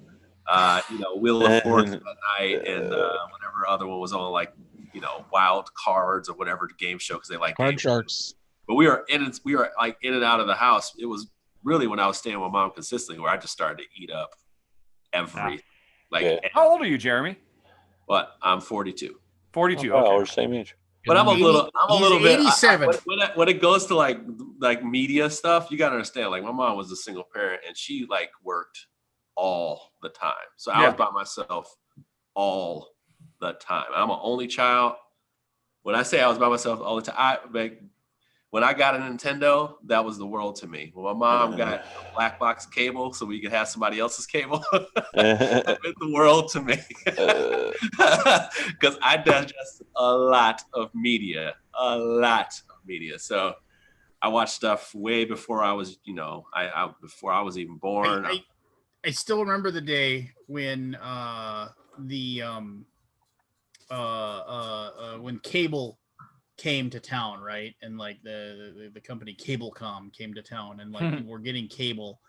Speaker 8: Wheel of Fortune at night, and whatever other one was on, like Wild Cards or whatever game show, because they like
Speaker 4: Card Sharks.
Speaker 8: But we were like in and out of the house. It was really when I was staying with mom consistently where I just started to eat up everything.
Speaker 7: How old are you, Jeremy?
Speaker 8: What? I'm 42.
Speaker 7: 42.
Speaker 2: Okay. We're same age.
Speaker 8: But I'm a little bit
Speaker 1: 87.
Speaker 8: When it goes to like media stuff, you gotta understand. Like my mom was a single parent and she like worked all the time. So I was by myself all the time. I'm an only child. When I say I was by myself all the time, when I got a Nintendo, that was the world to me. When my mom got a black box cable so we could have somebody else's cable, that meant the world to me. Because I digest a lot of media. So I watched stuff way before I was, before I was even born.
Speaker 1: I still remember the day when when cable came to town, right? And like the company Cablecom came to town, and like we're getting cable,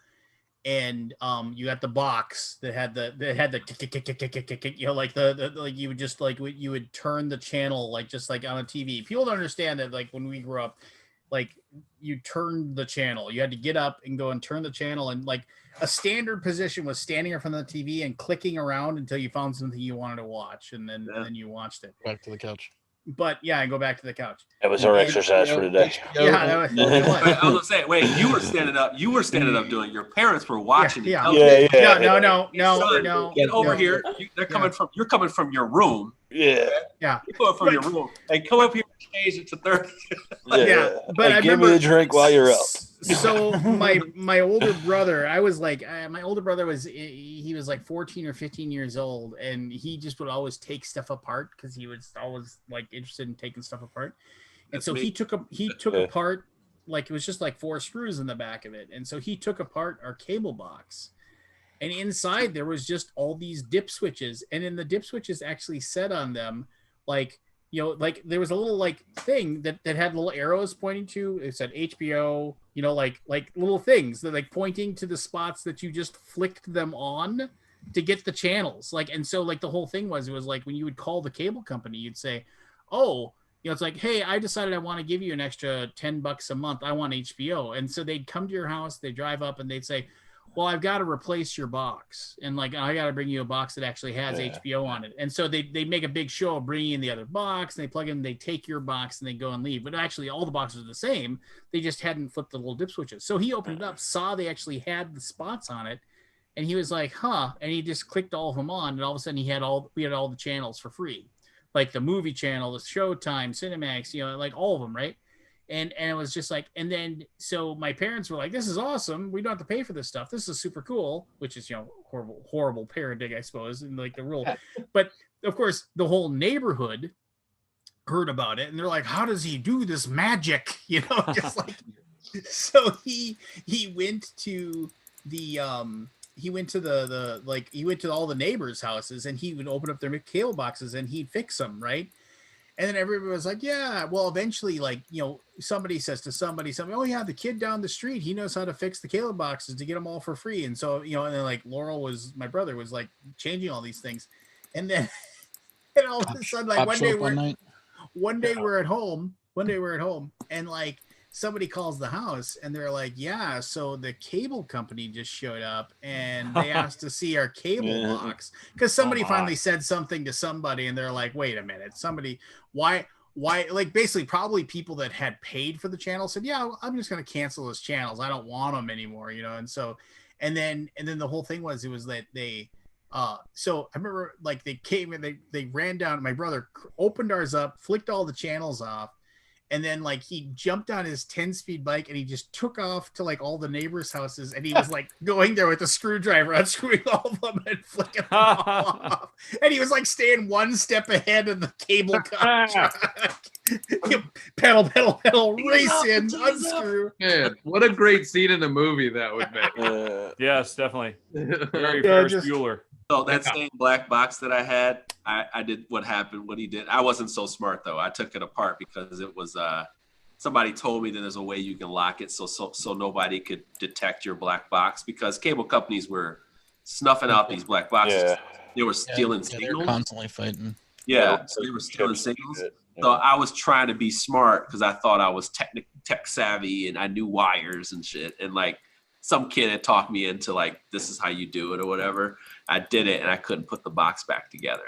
Speaker 1: and you got the box that had the like you would just like you would turn the channel like just like on a TV. People don't understand that, like when we grew up, like you turned the channel, you had to get up and go and turn the channel, and like a standard position was standing in front of the TV and clicking around until you found something you wanted to watch, and then you watched it.
Speaker 4: Back to the couch.
Speaker 1: But I go back to the couch.
Speaker 2: That was our exercise for the day.
Speaker 1: Yeah,
Speaker 8: I was gonna say, wait, you were standing up. You were standing up doing. Your parents were watching.
Speaker 1: Yeah.
Speaker 8: No. Get over here. They're coming from. You're coming from your room.
Speaker 2: Yeah.
Speaker 1: Yeah.
Speaker 8: You're coming from your room. And come up here and change it to 30.
Speaker 1: But I
Speaker 2: give me a drink while you're up.
Speaker 1: So my older brother, I was like, my older brother he was like 14 or 15 years old, and he just would always take stuff apart because he was always like interested in taking stuff apart. And so he took apart, like it was just like 4 screws in the back of it. And so he took apart our cable box, and inside there was just all these dip switches, and in the dip switches actually said on them like there was a little like thing that had little arrows pointing to. It said HBO, like little things that like pointing to the spots that you just flicked them on to get the channels. Like, and so like the whole thing was like when you would call the cable company, you'd say, oh, it's like, hey, I decided I want to give you an extra $10 a month. I want HBO. And so they'd come to your house, they drive up and they'd say, well, I've got to replace your box. And like, I got to bring you a box that actually has HBO on it. And so they make a big show of bringing in the other box, and they plug in, they take your box and they go and leave. But actually all the boxes are the same. They just hadn't flipped the little dip switches. So he opened it up, saw they actually had the spots on it. And he was like, huh. And he just clicked all of them on. And all of a sudden we had all the channels for free, like the movie channel, the Showtime, Cinemax, like all of them. Right. And it was just like, and then so my parents were like, "This is awesome. We don't have to pay for this stuff. This is super cool." Which is, you know, horrible parenting, I suppose, and like the rule. But of course, the whole neighborhood heard about it, and they're like, "How does he do this magic?" You know, just like. So he went to the he went to all the neighbors' houses, and he would open up their cable boxes and he'd fix them, right? And then everybody was like, yeah, well, eventually, like, you know, somebody says to somebody, oh yeah, the kid down the street, he knows how to fix the cable boxes to get them all for free. And so, you know, and then like my brother was like changing all these things. And then and all of a sudden, like one day we're at home and like somebody calls the house and they're like, yeah, so the cable company just showed up and they asked to see our cable box because somebody finally said something to somebody and they're like, wait a minute, why, like basically probably people that had paid for the channel said, yeah, I'm just going to cancel those channels. I don't want them anymore, you know? And so, and then the whole thing was, it was that they, so I remember like they came and they ran down, my brother opened ours up, flicked all the channels off. And then like he jumped on his 10-speed bike and he just took off to like all the neighbors' houses and he was like going there with a screwdriver, unscrewing all of them and flicking them off. And he was like staying one step ahead of the cable contract. pedal, race in, unscrew.
Speaker 6: Man, what a great scene in a movie that would make.
Speaker 7: Yes, definitely. Very Ferris Bueller.
Speaker 8: So that same black box that I had, I did what he did. I wasn't so smart though. I took it apart because it was somebody told me that there's a way you can lock it so nobody could detect your black box because cable companies were snuffing out these black boxes. Yeah. They were stealing signals.
Speaker 4: They were constantly fighting.
Speaker 8: Yeah, so they were stealing signals. So I was trying to be smart because I thought I was tech savvy and I knew wires and shit. And like some kid had talked me into like, this is how you do it or whatever. I did it and I couldn't put the box back together.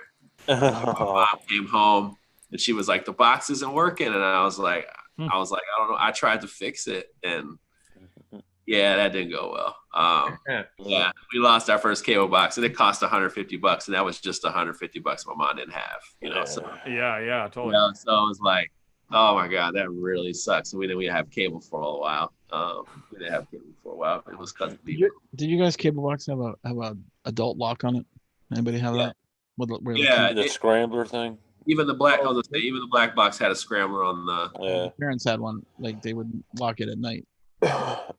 Speaker 8: My mom came home and she was like, the box isn't working. And I was like, I don't know. I tried to fix it and yeah, that didn't go well. Yeah, we lost our first cable box and it cost $150 and that was just $150 my mom didn't have, you know? So
Speaker 7: yeah, totally.
Speaker 8: You know, so it was like, oh my God, that really sucks. So we didn't have cable for a while. We didn't have cable for a while. It was because
Speaker 4: Did you guys cable box have a adult lock on it? Anybody have that?
Speaker 2: The scrambler thing.
Speaker 8: Even the black box had a scrambler on the.
Speaker 4: Yeah. My parents had one. Like they would lock it at night, so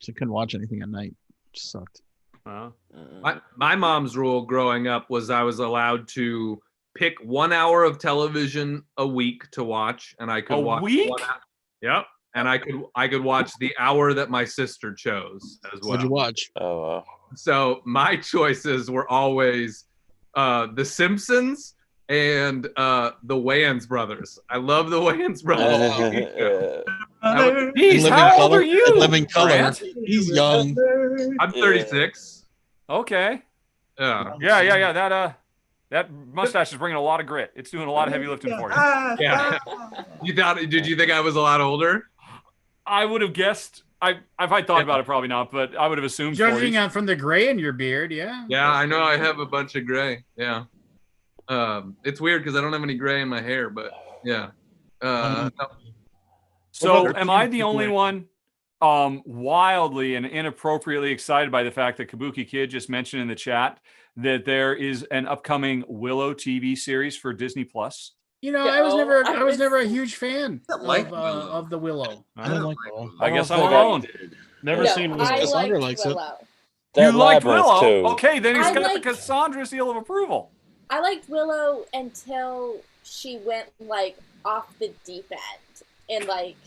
Speaker 4: you couldn't watch anything at night. It just sucked.
Speaker 6: My mom's rule growing up was I was allowed to pick 1 hour of television a week to watch, and I could watch 1 hour. Yep. And I could watch the hour that my sister chose as well.
Speaker 4: What'd you watch?
Speaker 2: Oh,
Speaker 6: so my choices were always The Simpsons and the Wayans brothers. I love the Wayans brothers.
Speaker 7: Jeez, how old are you?
Speaker 4: Living Color. He's young.
Speaker 6: I'm 36.
Speaker 7: Okay. Yeah. That mustache is bringing a lot of grit. It's doing a lot of heavy lifting for you.
Speaker 6: Yeah. Did you think I was a lot older?
Speaker 7: I would have guessed. If I thought about it, probably not, but I would have assumed.
Speaker 1: Judging on from the gray in your beard, yeah.
Speaker 6: Yeah, I know I have a bunch of gray. Yeah. It's weird because I don't have any gray in my hair, but yeah. No.
Speaker 7: So am I the only one wildly and inappropriately excited by the fact that Kabuki Kid just mentioned in the chat that there is an upcoming Willow TV series for Disney Plus?
Speaker 1: You know, I was never a huge fan of the Willow.
Speaker 4: I don't like Willow.
Speaker 7: I guess I'm alone.
Speaker 5: Never seen Willow.
Speaker 4: Cassandra likes
Speaker 3: Willow.
Speaker 4: it.
Speaker 7: You liked Willow? Too. Okay, then he's got the Cassandra seal of approval.
Speaker 3: I liked Willow until she went like off the deep end in like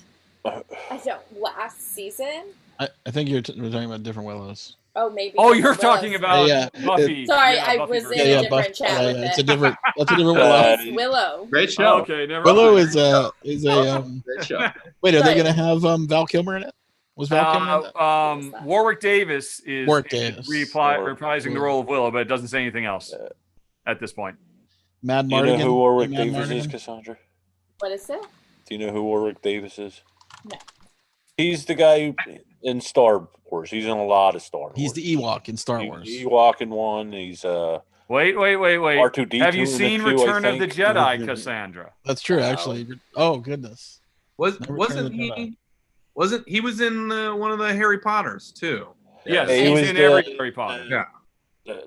Speaker 3: last season.
Speaker 4: I think we're talking about different Willows.
Speaker 3: Oh, maybe.
Speaker 7: Oh, you're talking about Buffy.
Speaker 3: Sorry, I was in a different chat with it.
Speaker 4: That's a different Willow.
Speaker 3: Willow.
Speaker 8: Great show.
Speaker 7: Okay, never
Speaker 4: Willow
Speaker 7: mind.
Speaker 4: is a
Speaker 8: Great show.
Speaker 4: Wait, are they going to have Val Kilmer in it? Was Val Kilmer in that?
Speaker 7: Warwick Davis is reprising the role of Willow, but it doesn't say anything else at this point.
Speaker 4: Mad
Speaker 2: Do you
Speaker 4: Mardigan.
Speaker 2: know who Warwick Davis is, Cassandra?
Speaker 3: What is it?
Speaker 2: Do you know who Warwick Davis is?
Speaker 3: No.
Speaker 2: He's the guy in Star Wars. He's in a lot of Star Wars.
Speaker 4: He's the Ewok in Star Wars.
Speaker 2: Ewok in one. He's
Speaker 7: Wait.
Speaker 2: R2D2
Speaker 7: Have you seen Return of the Jedi, Cassandra?
Speaker 4: That's true, actually. Oh goodness.
Speaker 6: Wasn't he? Wasn't he was in one of the Harry Potters too?
Speaker 7: Yes,
Speaker 2: He
Speaker 7: he's
Speaker 2: was
Speaker 7: in
Speaker 2: the-
Speaker 7: every Harry Potter.
Speaker 6: Yeah.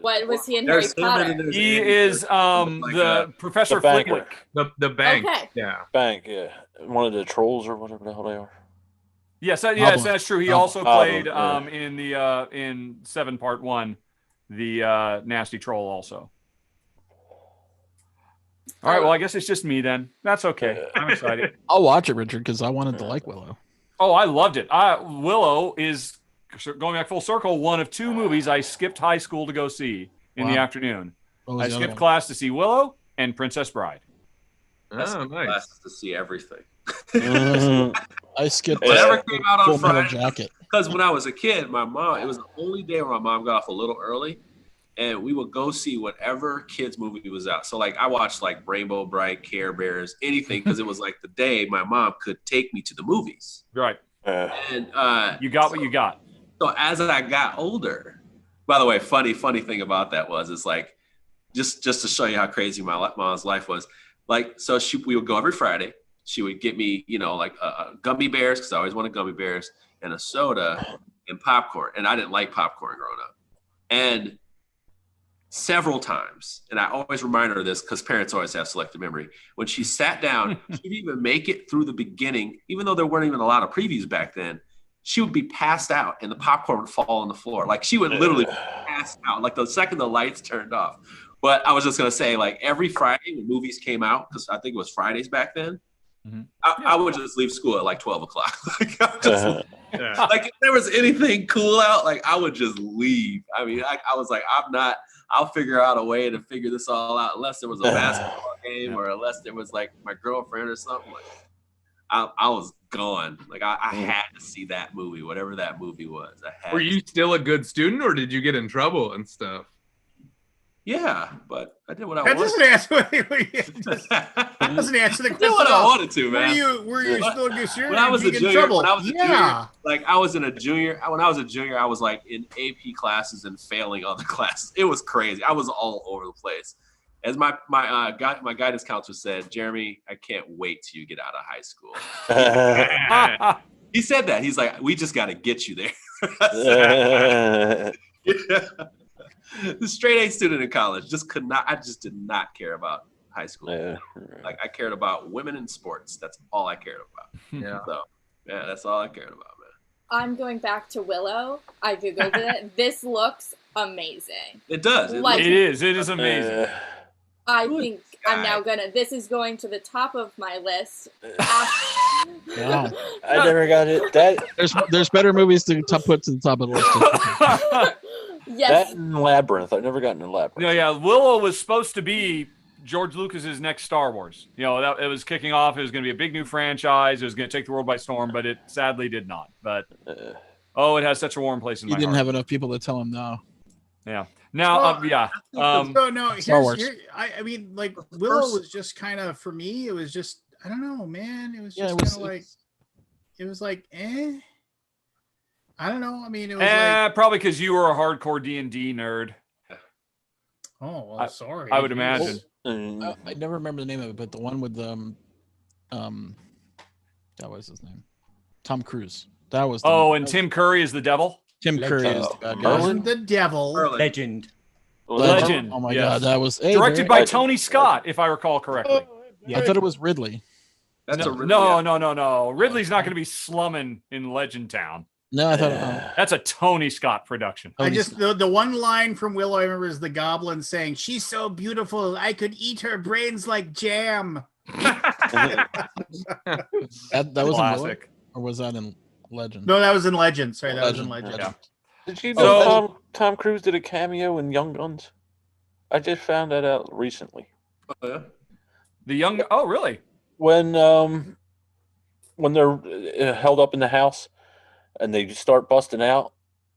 Speaker 3: What was he in
Speaker 8: There's
Speaker 3: Harry
Speaker 8: him
Speaker 3: Potter?
Speaker 8: and there's
Speaker 7: He
Speaker 8: Andy.
Speaker 7: is
Speaker 8: Like
Speaker 7: the Professor
Speaker 2: the banker.
Speaker 7: Flitwick.
Speaker 6: The bank.
Speaker 3: Okay.
Speaker 6: Yeah.
Speaker 2: Bank, yeah. One of the trolls or whatever the hell they are.
Speaker 7: Yes,
Speaker 4: Goblin.
Speaker 7: that's true. He
Speaker 4: Goblin.
Speaker 7: also played
Speaker 2: Goblin,
Speaker 7: in the in 7 Part 1, the nasty troll also. All right, well, I guess it's just me then. That's okay. I'm excited.
Speaker 4: I'll watch it, Richard, because I wanted to like Willow.
Speaker 7: Oh, I loved it. Willow is, going back full circle, one of 2 movies I skipped high school to go see in the
Speaker 4: Wow.
Speaker 7: afternoon.
Speaker 4: What was
Speaker 7: I
Speaker 4: the other
Speaker 7: skipped
Speaker 4: one?
Speaker 7: class to see Willow and Princess Bride.
Speaker 6: Oh, nice.
Speaker 8: Classes to see everything.
Speaker 4: I skipped
Speaker 8: Whatever came out on
Speaker 4: Full Metal
Speaker 8: Friday.
Speaker 4: Jacket.
Speaker 8: Because when I was a kid, my mom, it was the only day where my mom got off a little early, and we would go see whatever kids movie was out. So like I watched like Rainbow Bright, Care Bears, anything, because it was like the day my mom could take me to the movies.
Speaker 7: Right.
Speaker 8: And
Speaker 7: You got what you got.
Speaker 8: so as I got older, by the way, funny thing about that was, it's like, just to show you how crazy my mom's life was. Like, so we would go every Friday. She would get me, like gummy bears, because I always wanted gummy bears, and a soda and popcorn. And I didn't like popcorn growing up. And several times, and I always remind her of this because parents always have selective memory. When she sat down, she'd even make it through the beginning, even though there weren't even a lot of previews back then. She would be passed out and the popcorn would fall on the floor. Like she would literally pass out, like the second the lights turned off. But I was just going to say, like every Friday when movies came out, because I think it was Fridays back then, I would just leave school at like 12 o'clock. Like, like if there was anything cool out, like I would just leave. I mean, I was like, I'll figure out a way to figure this all out, unless there was a basketball game or unless there was like my girlfriend or something. Like I was gone. Like I had to see that movie, whatever that movie was.
Speaker 6: Were you still a good student, or did you get in trouble and stuff?
Speaker 8: Yeah, but I did what I
Speaker 1: That
Speaker 8: wanted.
Speaker 1: doesn't answer the
Speaker 8: I
Speaker 1: question.
Speaker 8: did what I wanted to, man.
Speaker 1: Were you still good student?
Speaker 8: When I was a junior,
Speaker 1: trouble?
Speaker 8: when I was a
Speaker 1: yeah.
Speaker 8: junior, like I was in a junior. When I was a junior, I was like in AP classes and failing other classes. It was crazy. I was all over the place. As my guidance counselor said, Jeremy, I can't wait till you get out of high school. He said that. He's like, we just got to get you there. The straight A student in college I just did not care about high school. Like I cared about women and sports. That's all I cared about.
Speaker 6: Yeah.
Speaker 8: So yeah, that's all I cared about, man.
Speaker 3: I'm going back to Willow. I googled it. This looks amazing.
Speaker 8: It does.
Speaker 3: Like-
Speaker 7: It is amazing.
Speaker 3: I
Speaker 8: Good
Speaker 3: think
Speaker 8: guy.
Speaker 3: I'm now this is going to the top of my list.
Speaker 4: Wow.
Speaker 2: I never got it.
Speaker 4: There's better movies to put to the top of the list.
Speaker 3: Yes.
Speaker 2: That and Labyrinth. I've never gotten in Labyrinth.
Speaker 7: No, yeah, Willow was supposed to be George Lucas's next Star Wars. It was kicking off. It was going to be a big new franchise. It was going to take the world by storm, but it sadly did not. But it has such a warm place in
Speaker 4: He
Speaker 7: my
Speaker 4: didn't
Speaker 7: heart.
Speaker 4: have enough people to tell him no.
Speaker 7: Yeah. Now,
Speaker 1: So no,
Speaker 4: Star Wars.
Speaker 1: I mean, like Willow was just kind of, for me, it was just, I don't know, man. It was just kind of like, it was like, I don't know. I mean, it was like,
Speaker 7: probably because you were a hardcore D&D nerd.
Speaker 1: oh well, sorry.
Speaker 7: I would imagine.
Speaker 4: I never remember the name of it, but the one with that was his name, Tom Cruise. That was.
Speaker 7: And Tim Curry is the devil.
Speaker 4: Tim Curry is the bad guy.
Speaker 1: Wasn't the devil.
Speaker 9: Legend.
Speaker 7: Legend.
Speaker 4: Oh my
Speaker 7: yes.
Speaker 4: God, that was
Speaker 7: Directed by Tony Scott, if I recall correctly.
Speaker 4: I thought it was Ridley.
Speaker 8: That's
Speaker 7: No,
Speaker 8: a really,
Speaker 7: no. Ridley's not going to be slumming in Legend Town.
Speaker 4: No, I thought.
Speaker 7: That's a Tony Scott production.
Speaker 1: I just the one line from Willow I remember is the goblin saying, "She's so beautiful, I could eat her brains like jam."
Speaker 4: that was in Willow,
Speaker 7: Classic.
Speaker 4: or was that in Legend?
Speaker 1: No, that was in Legend. Sorry, that was in Legend.
Speaker 7: Yeah.
Speaker 2: Did you
Speaker 7: So-
Speaker 2: know Tom Cruise did a cameo in Young Guns? I just found that out recently.
Speaker 8: yeah.
Speaker 7: The young. Oh, really?
Speaker 2: When they're held up in the house and they start busting out,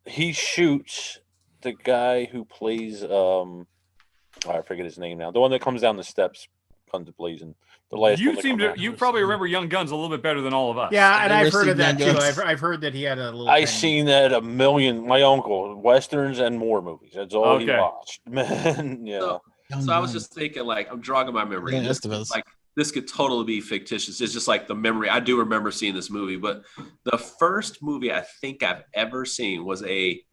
Speaker 2: he shoots the guy who plays I forget his name now. The one that comes down the steps, guns blazing. The last.
Speaker 7: You probably remember Young Guns a little bit better than all of us.
Speaker 1: Yeah, and
Speaker 4: I've
Speaker 1: I've heard of that
Speaker 4: seen
Speaker 1: too.
Speaker 4: Young Guns.
Speaker 1: I've heard that he had a little.
Speaker 2: I
Speaker 1: tiny-
Speaker 2: seen that a million. My uncle, westerns and more movies. That's all he
Speaker 7: Okay.
Speaker 2: watched. Man, yeah.
Speaker 8: So I was just thinking, like, I'm jogging my memory.
Speaker 4: Yeah,
Speaker 8: Just,
Speaker 4: Estevez.
Speaker 8: like this could totally be fictitious. It's just like the memory. I do remember seeing this movie, but the first movie I think I've ever seen was it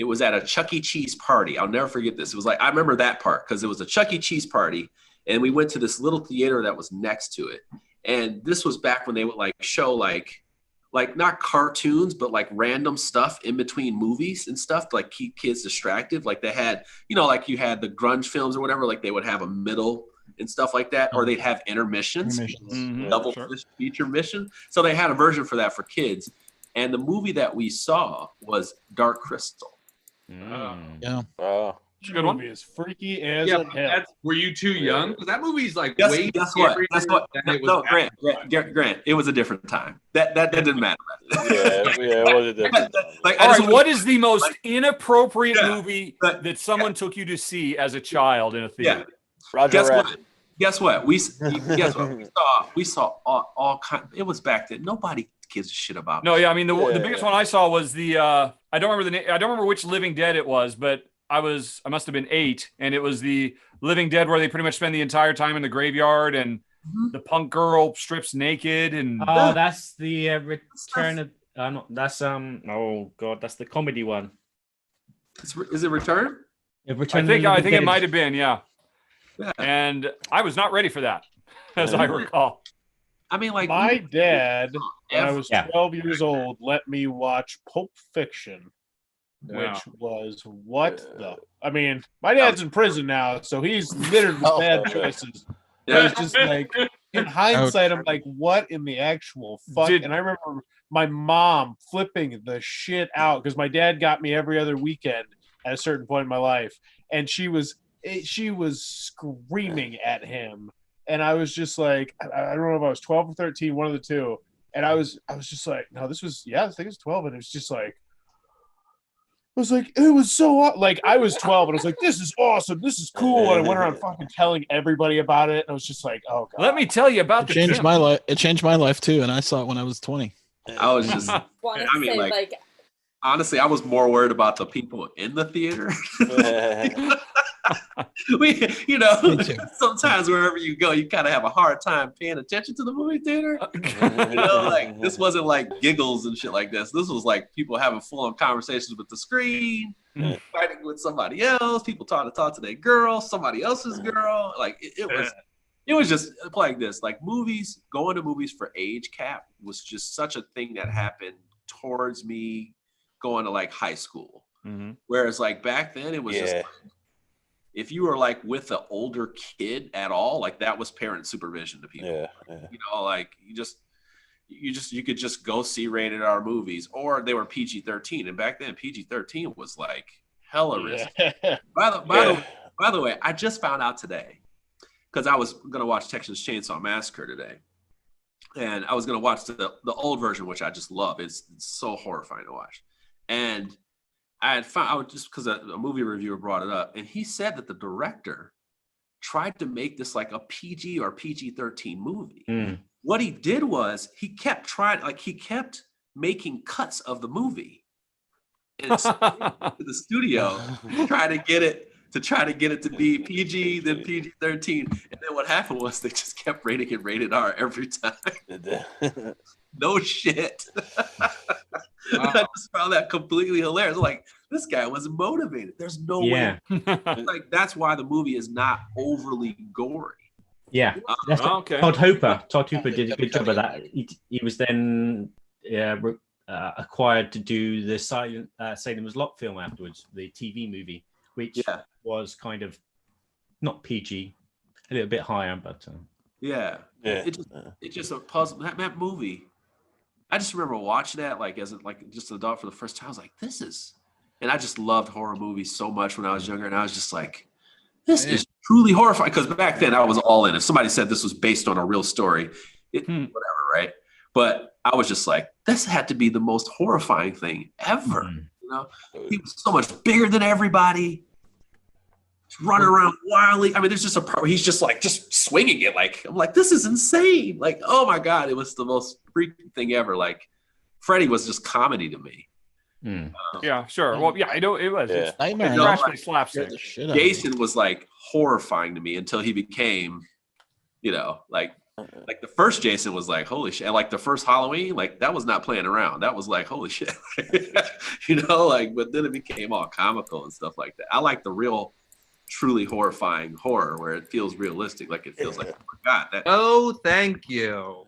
Speaker 8: was at a Chuck E. Cheese party. I'll never forget this. It was like, I remember that part because it was a Chuck E. Cheese party, and we went to this little theater that was next to it. And this was back when they would like show like not cartoons, but like random stuff in between movies and stuff to like keep kids distracted. Like they had, like you had the grunge films or whatever, like they would have a middle and stuff like that, or they'd have intermissions. Double feature mission. So they had a version for that for kids. And the movie that we saw was Dark Crystal.
Speaker 4: Yeah.
Speaker 5: It's a good one. Is freaky as hell.
Speaker 6: Were you too young? Because that movie's like
Speaker 8: way scarier than it was. Grant, it was a different time. That didn't matter.
Speaker 2: it was a different time.
Speaker 7: All right, what is the most inappropriate movie that someone took you to see as a child in a theater?
Speaker 8: Guess what? We saw all kind. It was back then. Nobody gives a shit about.
Speaker 7: No, yeah, I mean the biggest one I saw was the I don't remember the name. I don't remember which Living Dead it was, but I must have been 8, and it was the Living Dead where they pretty much spend the entire time in the graveyard, and the punk girl strips naked, and
Speaker 9: that's the Return of. That's oh god, that's the comedy one.
Speaker 8: Is it Return?
Speaker 7: I think it might have been, yeah. And I was not ready for that, as I recall.
Speaker 5: I mean, like my dad, when I was 12 years old, let me watch Pulp Fiction. Which was I mean, my dad's in prison now, so he's littered with bad choices. But it's just like, in hindsight, I'm like, what in the actual fuck? And I remember my mom flipping the shit out because my dad got me every other weekend at a certain point in my life, and she was screaming at him, and I was just like, I don't know if I was 12 or 13, one of the two, and I was just like, no, this was I think it was 12, and it was just like. It was so like I was 12 and I was like, this is awesome, this is cool, and I went around fucking telling everybody about it, and I was just like, oh god.
Speaker 7: Let me tell you about
Speaker 4: it. Changed my life. It changed my life too, and I saw it when I was 20.
Speaker 8: I was just, honestly, I was more worried about the people in the theater. Sometimes wherever you go, you kind of have a hard time paying attention to the movie theater. Like this wasn't like giggles and shit like this. This was like people having full-on conversations with the screen, fighting with somebody else, people trying to talk to their girl, somebody else's girl. Like it was just like this. Like going to movies for age cap was just such a thing that happened towards me going to like high school. Whereas like back then it was just like, if you were like with an older kid at all, like that was parent supervision to people. Like you could just go see rated R movies, or they were PG-13, and back then PG-13 was like hella risky. By the way, I just found out today because I was gonna watch Texas Chainsaw Massacre today, and I was gonna watch the old version, which I just love. It's so horrifying to watch, and I was just because a movie reviewer brought it up, and he said that the director tried to make this like a PG or PG-13 movie. What he did was he kept making cuts of the movie and to the studio trying to get it to be PG, then PG-13. And then what happened was they just kept rating it rated R every time. No shit. I just found that completely hilarious. Like, this guy was motivated. There's no way. Like, that's why the movie is not overly gory.
Speaker 9: Yeah.
Speaker 7: Okay.
Speaker 9: Todd Hooper did a good job of that. He was then acquired to do the Salem Was Lot film afterwards, the TV movie, which was kind of not PG, a little bit higher, but
Speaker 8: It's just a puzzle. That movie, I just remember watching that like as just an adult for the first time. I was like, this is, and I just loved horror movies so much when I was younger, and I was just like, this is truly horrifying. Because back then I was all in. If somebody said this was based on a real story, whatever, right? But I was just like, this had to be the most horrifying thing ever. You know, he was so much bigger than everybody. Running around wildly. I mean, there's just a part where he's just like swinging it. Like, I'm like, this is insane. Like, oh my god, it was the most freaking thing ever. Like, Freddy was just comedy to me.
Speaker 7: Yeah, sure. Well, yeah, I know it was.
Speaker 4: Yeah.
Speaker 7: It's slapstick.
Speaker 8: Jason was like horrifying to me until he became, like Like the first Jason was like, holy shit. And like the first Halloween, like that was not playing around. That was like, holy shit. Like, but then it became all comical and stuff like that. I like the real, truly horrifying horror where it feels realistic. Like it feels like, oh my God. That,
Speaker 6: Oh, thank you.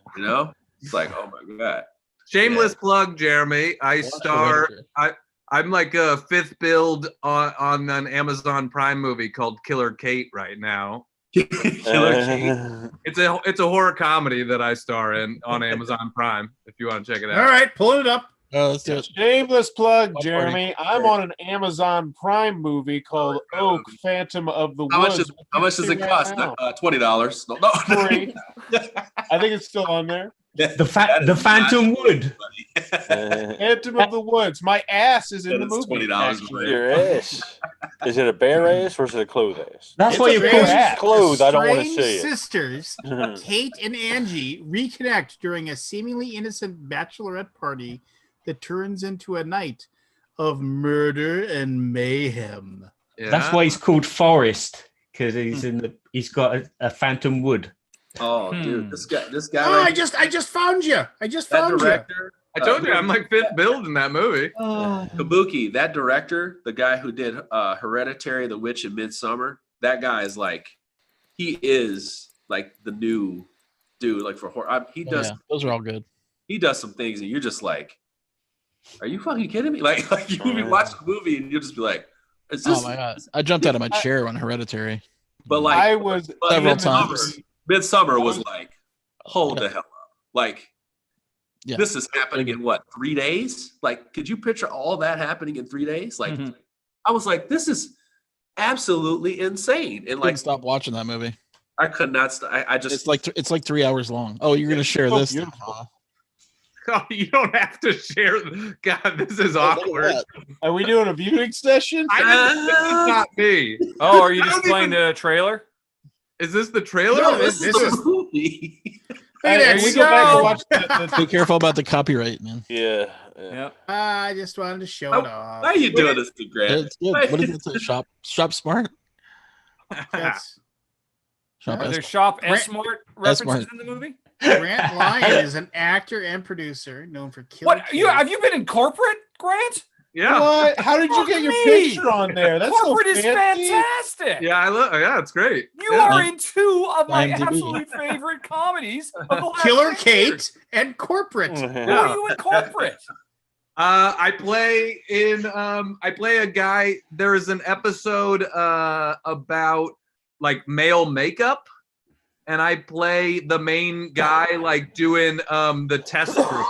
Speaker 8: It's like, oh my God.
Speaker 6: Shameless plug, Jeremy. I'm like a fifth build on an Amazon Prime movie called Killer Kate right now.
Speaker 8: Killer Kate.
Speaker 6: It's a horror comedy that I star in on Amazon Prime. If you want to check it out.
Speaker 1: All right, pulling it up.
Speaker 4: Let's do it.
Speaker 5: Shameless plug, Jeremy. I'm on an Amazon Prime movie called Oak, Phantom of the Woods.
Speaker 8: How much does it cost? $20. No.
Speaker 5: Free. I think it's still on there.
Speaker 9: The Phantom Wood.
Speaker 5: Phantom of the Woods. My ass is in the movie.
Speaker 8: $20.
Speaker 2: Your ass. Is it a bare ass or is it a clothes ass?
Speaker 9: That's why you
Speaker 5: bare
Speaker 9: put
Speaker 5: ass.
Speaker 2: Clothes, I don't want to
Speaker 1: Strange
Speaker 2: see it.
Speaker 1: sisters, Kate and Angie, reconnect during a seemingly innocent bachelorette party that turns into a night of murder and mayhem.
Speaker 6: Yeah.
Speaker 9: That's why he's called Forrest, because he's got a Phantom Wood.
Speaker 8: Oh, dude, this guy.
Speaker 1: Oh, I just found you. I just found you.
Speaker 8: Director.
Speaker 6: I told you I'm like fifth build in that movie.
Speaker 8: Kabuki, that director, the guy who did Hereditary, The Witch, and Midsummer, that guy is like, he is like the new dude, like for horror. He does.
Speaker 4: Those are all good.
Speaker 8: He does some things, and you're just like, are you fucking kidding me? Like you will be watching the movie, and you'll just be like, is this?
Speaker 4: Oh my God! I jumped out of my chair on Hereditary.
Speaker 8: But like,
Speaker 5: I was
Speaker 4: several times.
Speaker 8: Midsummer was like, hold the hell up, like.
Speaker 4: Yeah.
Speaker 8: This is happening in what, 3 days? Like, could you picture all that happening in 3 days? Like, I was like, this is absolutely insane. And like,
Speaker 4: Stop watching that movie.
Speaker 8: I could not. I just.
Speaker 4: It's like 3 hours long. Oh, you're gonna share this?
Speaker 6: Oh, you don't have to share. God, this is awkward.
Speaker 5: Are we doing a viewing session?
Speaker 6: This is not me.
Speaker 7: Oh, are you just playing the trailer?
Speaker 6: Is this the trailer?
Speaker 8: No, this is a movie.
Speaker 5: We go back and watch the
Speaker 4: Be careful about the copyright, man.
Speaker 2: Yeah.
Speaker 1: I just wanted to show it off.
Speaker 8: Why are you doing this to Grant?
Speaker 4: It's good. What is it? Shop smart.
Speaker 1: That's,
Speaker 4: Shop
Speaker 7: Are there
Speaker 4: S-
Speaker 7: Shop S-Mart references
Speaker 4: S-Mart.
Speaker 7: in the movie?
Speaker 1: Grant Lyon is an actor and producer known for Killer
Speaker 7: What? Have you been in corporate, Grant?
Speaker 6: Yeah.
Speaker 5: What? How did you get your picture on there? That's
Speaker 7: Corporate
Speaker 5: so
Speaker 7: is
Speaker 5: fancy.
Speaker 7: fantastic.
Speaker 6: Yeah, I love. Yeah, it's great.
Speaker 7: You are in two of my
Speaker 4: IMDb.
Speaker 7: absolute favorite comedies of the last
Speaker 1: Killer
Speaker 7: 10
Speaker 1: Kate
Speaker 7: years.
Speaker 1: and Corporate.
Speaker 7: Who are you in corporate?
Speaker 6: I play a guy. There is an episode about like male makeup, and I play the main guy like doing the test group.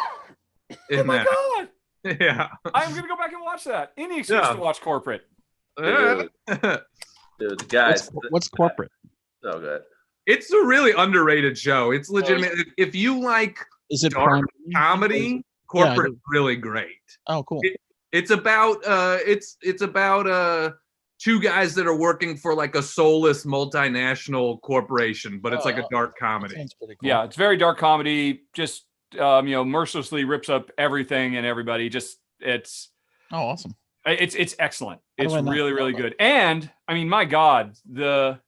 Speaker 7: Oh my God.
Speaker 6: Yeah.
Speaker 7: I'm going to go back and watch that. Any excuse to watch corporate.
Speaker 8: Dude, guys.
Speaker 4: What's corporate?
Speaker 8: So good.
Speaker 6: It's a really underrated show. It's legitimate. If you like
Speaker 4: Is it
Speaker 6: dark
Speaker 4: Prime?
Speaker 6: comedy, corporate is really great.
Speaker 4: Oh, cool.
Speaker 6: It's about two guys that are working for like a soulless multinational corporation, but it's like a dark comedy.
Speaker 4: Sounds pretty cool.
Speaker 7: Yeah, it's very dark comedy. Just mercilessly rips up everything and everybody. Just it's
Speaker 4: awesome.
Speaker 7: It's excellent.
Speaker 4: How do
Speaker 7: It's
Speaker 4: I not
Speaker 7: really
Speaker 4: know
Speaker 7: really
Speaker 4: that?
Speaker 7: good. And I mean, my God, the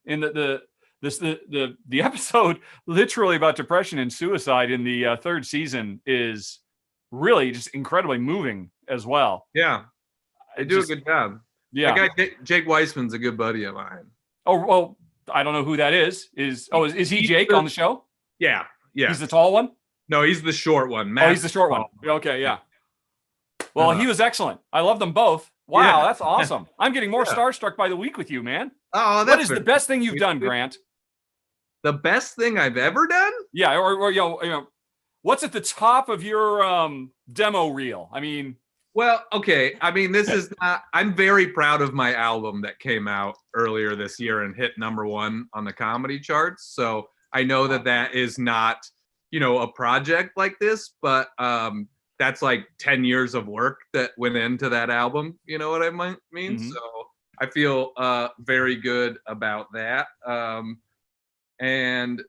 Speaker 7: episode literally about depression and suicide in the third season is really just incredibly moving as well.
Speaker 6: Yeah, they do a good job.
Speaker 7: Yeah,
Speaker 6: that guy Jake Weissman's a good buddy of mine.
Speaker 7: Oh well, I don't know who that is. Is he Jake on the show?
Speaker 6: Yeah.
Speaker 7: He's the tall one.
Speaker 6: No, he's the short one.
Speaker 7: Oh, he's the short one. Okay, yeah. Well, he was excellent. I love them both. Wow, that's awesome. I'm getting more starstruck by the week with you, man.
Speaker 6: Oh,
Speaker 7: what is the best thing you've done, Grant?
Speaker 6: The best thing I've ever done?
Speaker 7: Yeah, or what's at the top of your demo reel? I mean,
Speaker 6: well, okay. I mean, this is not. I'm very proud of my album that came out earlier this year and hit #1 on the comedy charts. So I know that is not, a project like this, but that's like 10 years of work that went into that album. You know what I mean?
Speaker 7: Mm-hmm.
Speaker 6: So I feel very good about that. And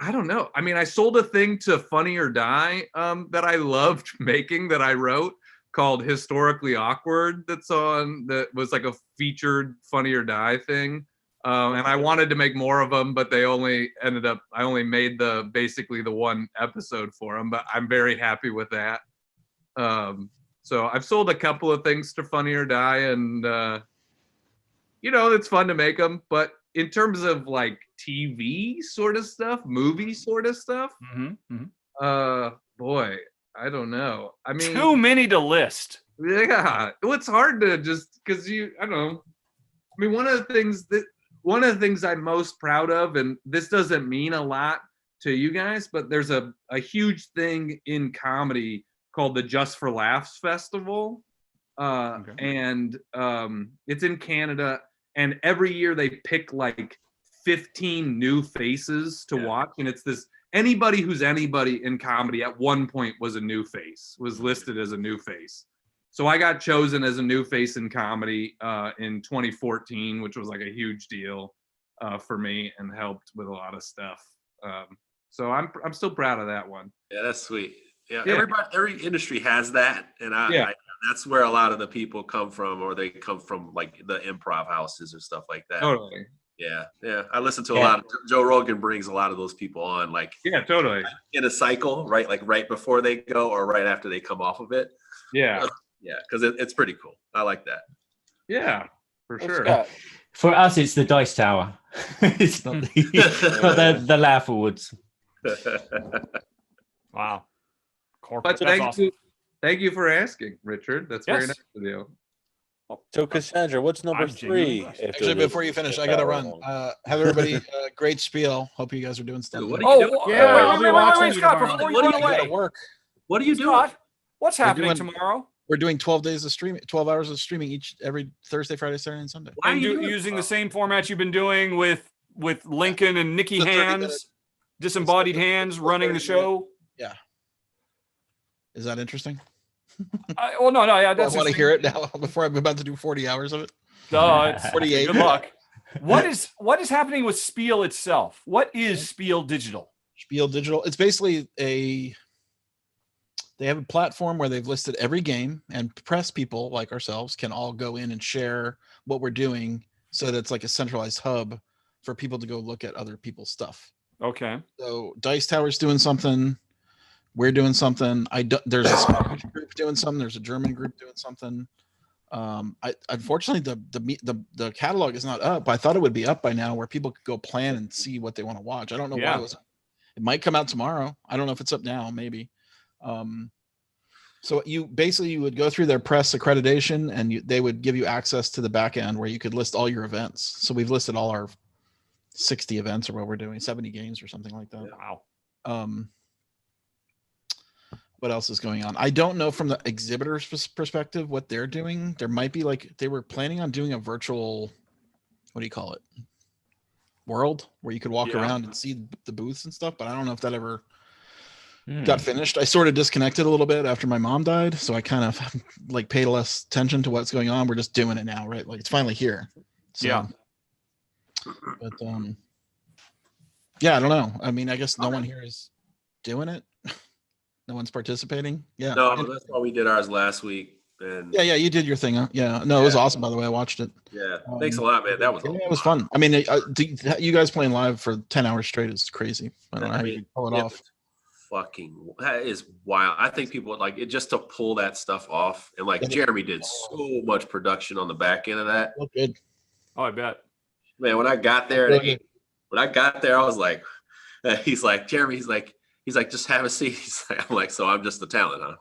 Speaker 6: I don't know. I mean, I sold a thing to Funny or Die that I loved making, that I wrote, called Historically Awkward, that was like a featured Funny or Die thing. And I wanted to make more of them, but I only made basically the one episode for them, but I'm very happy with that. So I've sold a couple of things to Funny or Die, and it's fun to make them. But in terms of like TV sort of stuff, movie sort of stuff, boy, I don't know. I mean,
Speaker 7: too many to list.
Speaker 6: Yeah, well, it's hard to just because I don't know. I mean, one of the things I'm most proud of, and this doesn't mean a lot to you guys, but there's a huge thing in comedy called the Just for Laughs Festival. And it's in Canada, and every year they pick like 15 new faces to watch, and it's this anybody who's anybody in comedy at one point was listed as a new face. So I got chosen as a new face in comedy in 2014, which was like a huge deal for me and helped with a lot of stuff. So I'm still proud of that one.
Speaker 8: Yeah, that's sweet. Yeah. Every industry has that, and I that's where a lot of the people come from, or they come from like the improv houses or stuff like that.
Speaker 6: Totally.
Speaker 8: Yeah. I listen to a lot of Joe Rogan brings a lot of those people on, like
Speaker 6: totally
Speaker 8: in a cycle, right? Like right before they go or right after they come off of it.
Speaker 6: Yeah,
Speaker 8: because it's pretty cool. I like that.
Speaker 6: Yeah, for sure.
Speaker 9: Scott. For us, it's the Dice Tower. It's not the Laugh Awards.
Speaker 7: Wow.
Speaker 6: But thank you for asking, Richard. That's very nice of you.
Speaker 2: So, Cassandra, what's number 3?
Speaker 4: Actually, before you finish, I got to run. Have everybody great spiel. Hope you guys are doing stuff.
Speaker 8: What are you doing?
Speaker 7: Wait, Scott, before you run away.
Speaker 4: Work.
Speaker 8: What are you doing?
Speaker 7: What's happening tomorrow?
Speaker 4: We're doing 12 days of streaming, 12 hours of streaming every Thursday, Friday, Saturday, and Sunday.
Speaker 7: And using the same format you've been doing with Lincoln and Nikki Hands, Disembodied Hands running the show.
Speaker 4: Yeah. Is that interesting?
Speaker 7: I want to
Speaker 4: hear it now before I'm about to do 40 hours of it.
Speaker 7: It's 48. Good luck. What is happening with Spiel itself? What is Spiel Digital?
Speaker 4: Spiel Digital. It's basically they have a platform where they've listed every game, and press people like ourselves can all go in and share what we're doing, so that it's like a centralized hub for people to go look at other people's stuff.
Speaker 7: Okay.
Speaker 4: So Dice Tower's doing something. We're doing something. There's a Spanish group doing something. There's a German group doing something. Unfortunately, the catalog is not up. I thought it would be up by now, where people could go plan and see what they want to watch. I don't know why it was. It might come out tomorrow. I don't know if it's up now. Maybe. So you would go through their press accreditation, and they would give you access to the back end where you could list all your events. So we've listed all our 60 events, or what we're doing, 70 games or something like that.
Speaker 7: Wow.
Speaker 4: What else is going on? I don't know from the exhibitor's perspective what they're doing. There might be they were planning on doing a virtual, what do you call it? World where you could walk around and see the booths and stuff, but I don't know if that ever got finished. I sort of disconnected a little bit after my mom died, so I kind of paid less attention to what's going on. We're just doing it now, right? Like it's finally here. So, but I don't know. I mean, I guess no one here is doing it. No one's participating. Yeah.
Speaker 8: No, that's why we did ours last week. And
Speaker 4: yeah, you did your thing. Huh? Yeah. No, it was awesome. By the way, I watched it.
Speaker 8: Yeah. Thanks a lot, man. That was
Speaker 4: it was fun. I mean, you guys playing live for 10 hours straight is crazy. I don't know how you pull it off.
Speaker 8: That is wild. I think people like it just to pull that stuff off, and Jeremy did so much production on the back end of that.
Speaker 4: Oh, good.
Speaker 7: Oh, I bet.
Speaker 8: Man, when I got there, I was like, Jeremy, he's like, just have a seat. I'm like, so I'm just the talent, huh?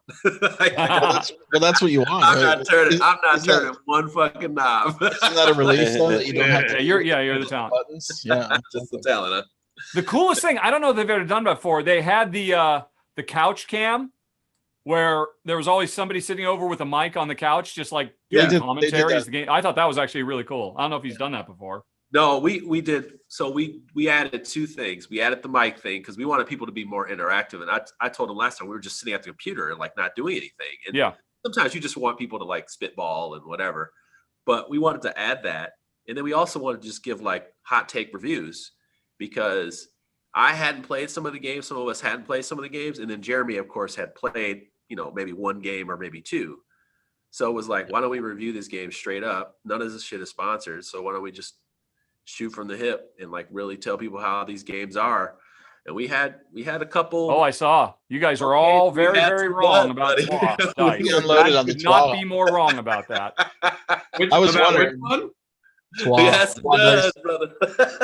Speaker 4: That's what you want.
Speaker 8: I'm not turning one fucking knob.
Speaker 4: Isn't that a relief though, that you don't have to?
Speaker 7: You're the talent.
Speaker 4: Buttons? Yeah,
Speaker 8: just the talent, huh?
Speaker 7: The coolest thing, I don't know if they've ever done before. They had the couch cam, where there was always somebody sitting over with a mic on the couch, just commentary as the game. I thought that was actually really cool. I don't know if he's done that before.
Speaker 8: No, we did. So we added 2 things. We added the mic thing because we wanted people to be more interactive. And I told them last time we were just sitting at the computer and not doing anything. And sometimes you just want people to spitball and whatever. But we wanted to add that. And then we also wanted to just give hot take reviews, because I hadn't played some of the games. Some of us hadn't played some of the games. And then Jeremy, of course, had played, maybe 1 game or maybe 2. So it was why don't we review this game straight up? None of this shit is sponsored. So why don't we just shoot from the hip and like really tell people how these games are. And we had a couple.
Speaker 7: Oh, I saw. You guys are all very, very wrong about Twa dice.
Speaker 4: We unloaded on the
Speaker 7: could not
Speaker 4: Twa.
Speaker 7: be more wrong about that.
Speaker 4: I was wondering.
Speaker 8: One?
Speaker 4: Twa.
Speaker 8: Yes, it
Speaker 4: Twa
Speaker 8: does,
Speaker 4: dice.
Speaker 8: brother.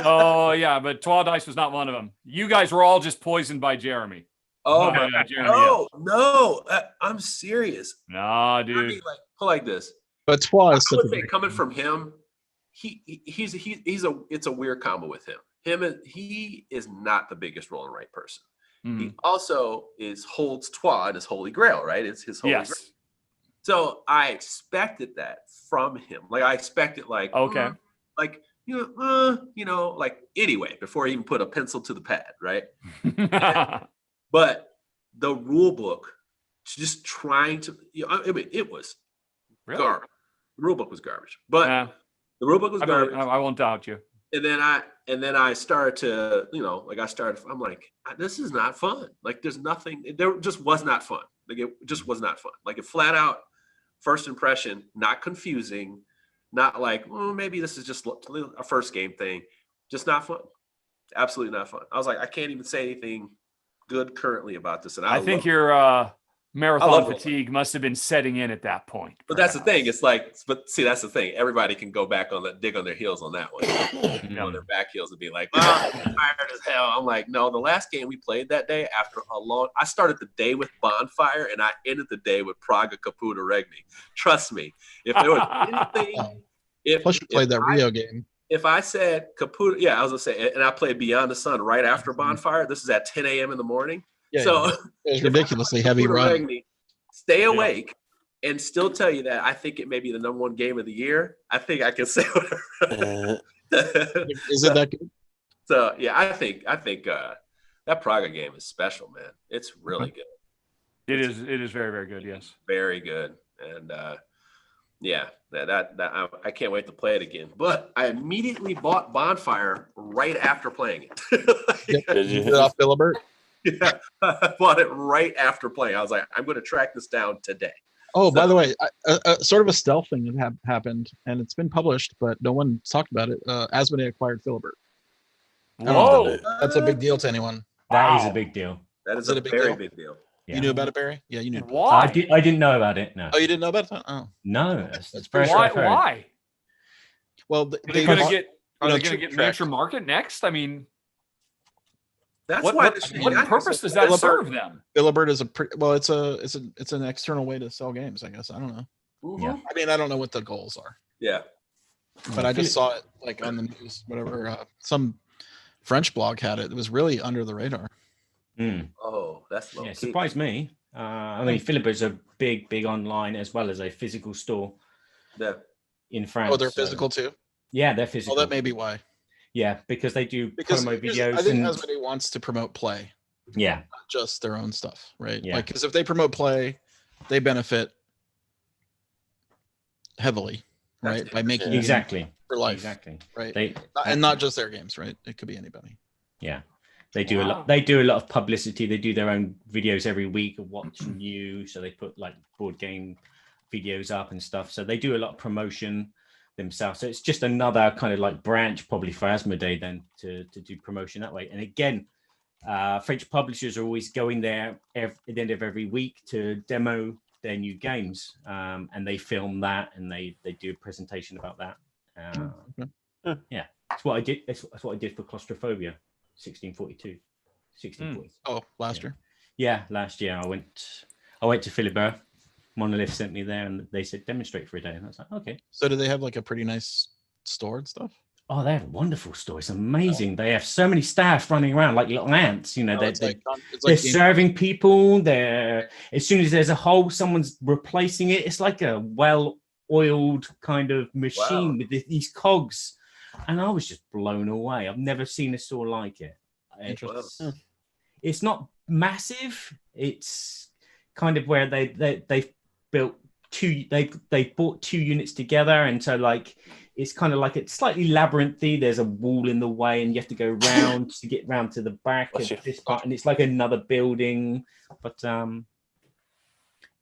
Speaker 7: Oh, yeah, but Twa dice was not one of them. You guys were all just poisoned by Jeremy.
Speaker 8: Oh,
Speaker 7: By,
Speaker 8: my
Speaker 7: Jeremy.
Speaker 8: no. I'm serious.
Speaker 7: Nah,
Speaker 8: I
Speaker 7: dude.
Speaker 8: mean, like this.
Speaker 4: But Twa
Speaker 8: I
Speaker 4: is such
Speaker 8: would
Speaker 4: a
Speaker 8: say
Speaker 4: big
Speaker 8: coming from him, it's a weird combo with him. He is not the biggest roll and write person. He also holds Twa as holy grail, right? It's his holy grail. So I expected that from him. Like I expected, like
Speaker 7: okay,
Speaker 8: like like anyway, before he even put a pencil to the pad, right? But the rule book, just trying to, I mean, it was garbage. The rule book was garbage, but the rule book was garbage.
Speaker 7: I won't doubt you.
Speaker 8: And then I started to, I'm like, this is not fun. Like there's nothing, there just was not fun. Like it just was not fun. Like it flat out, first impression, not confusing, not like, maybe this is just a first game thing. Just not fun. Absolutely not fun. I was like, I can't even say anything good currently about this. And I
Speaker 7: think your marathon fatigue must have been setting in at that point.
Speaker 8: But that's the thing. It's like, that's the thing. Everybody can go back on that, dig on their heels on that one. On their back heels and be like, I'm tired as hell. I'm like, no, the last game we played that day after I started the day with Bonfire and I ended the day with Praga Caputa Regni. Trust me. If there was anything,
Speaker 4: Plus you played that Rio game.
Speaker 8: If I said Caputa, I was gonna say, and I played Beyond the Sun right after Bonfire. This is at 10 a.m. in the morning.
Speaker 4: Yeah,
Speaker 8: so
Speaker 4: it was ridiculously heavy run.
Speaker 8: Stay awake and still tell you that I think it may be the #1 game of the year. I think I can say whatever.
Speaker 4: Is it that good?
Speaker 8: So yeah, I think that Praga game is special, man. It's really good.
Speaker 7: It is very, very good. Yes,
Speaker 8: very good. And that I can't wait to play it again. But I immediately bought Bonfire right after playing it.
Speaker 4: Did you get it off Philibert?
Speaker 8: Yeah, I bought it right after playing. I was like, I'm going to track this down today.
Speaker 4: Oh, by the way, sort of a stealth thing that happened, and it's been published, but no one talked about it. Asmodee acquired Philibert.
Speaker 7: Whoa,
Speaker 4: that's a big deal to anyone.
Speaker 9: That is a big deal.
Speaker 8: That is a very big deal.
Speaker 4: Yeah. You knew about it, Barry? Yeah, you knew.
Speaker 7: Why?
Speaker 9: I didn't know about it. No.
Speaker 4: Oh, you didn't know about it? Oh,
Speaker 9: no.
Speaker 4: That's
Speaker 9: very
Speaker 7: why?
Speaker 4: Well,
Speaker 7: they're going to get miniature market next. I mean,
Speaker 8: that's
Speaker 7: what purpose does that serve them?
Speaker 4: Philibert is it's an external way to sell games, I guess. I don't know.
Speaker 8: Mm-hmm.
Speaker 9: Yeah.
Speaker 4: I mean, I don't know what the goals are.
Speaker 8: Yeah.
Speaker 4: But I just saw it like on the news, whatever. Some French blog had it. It was really under the radar.
Speaker 8: Oh, that's low.
Speaker 9: Yeah, surprised me. I mean, Philibert's a big online as well as a physical store.
Speaker 8: Yeah.
Speaker 9: In France.
Speaker 4: Oh, they're physical too?
Speaker 9: Yeah, they're physical.
Speaker 4: Oh, that may be why.
Speaker 9: Yeah, because they do promo videos.
Speaker 4: I think Asmodee wants to promote play.
Speaker 9: Yeah.
Speaker 4: Not just their own stuff, right?
Speaker 9: Yeah.
Speaker 4: Like, because if they promote play, they benefit heavily, right? By making
Speaker 9: exactly
Speaker 4: for life.
Speaker 9: Exactly.
Speaker 4: Right. And not just their games, right? It could be anybody.
Speaker 9: Yeah. They do a lot. They do a lot of publicity. They do their own videos every week of what's new. So they put like board game videos up and stuff. So they do a lot of promotion themselves. So it's just another kind of like branch probably for Asmodee then to do promotion that way. And again, French publishers are always going there at the end of every week to demo their new games, and they film that and they do a presentation about that. Yeah, that's what I did. That's what I did for Claustrophobia 1642.
Speaker 4: Oh, last year.
Speaker 9: Yeah, last year I went to Philibert. Monolith sent me there, and they said demonstrate for a day, and I was like, okay.
Speaker 4: So do they have like a pretty nice store and stuff?
Speaker 9: Oh, they have a wonderful store. It's amazing. They have so many staff running around like little ants. You know, they're serving people. They're as soon as there's a hole, someone's replacing it. It's like a well-oiled kind of machine with these cogs, and I was just blown away. I've never seen a store like it. It's not massive. It's kind of where they've built two. They bought 2 units together, and so like. It's kind of like it's slightly labyrinthy. There's a wall in the way, and you have to go round to get round to the back of this part. And it's like another building, but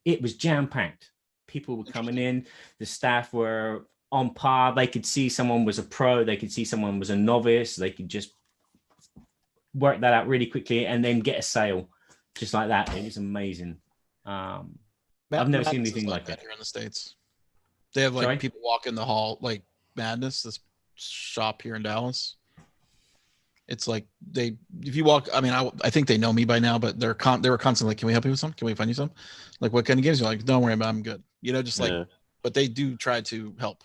Speaker 9: it was jam packed. People were coming in. The staff were on par. They could see someone was a pro, they could see someone was a novice, they could just work that out really quickly and then get a sale just like that. It was amazing. I've never seen anything like it
Speaker 4: here in the States. They have like people walk in the hall, like Madness, this shop here in Dallas. It's like if you walk, I mean, I think they know me by now, but they were constantly like, can we help you with some? Can we find you some? Like, what kind of games? You're like, don't worry about it, I'm good. You know, just like, but they do try to help.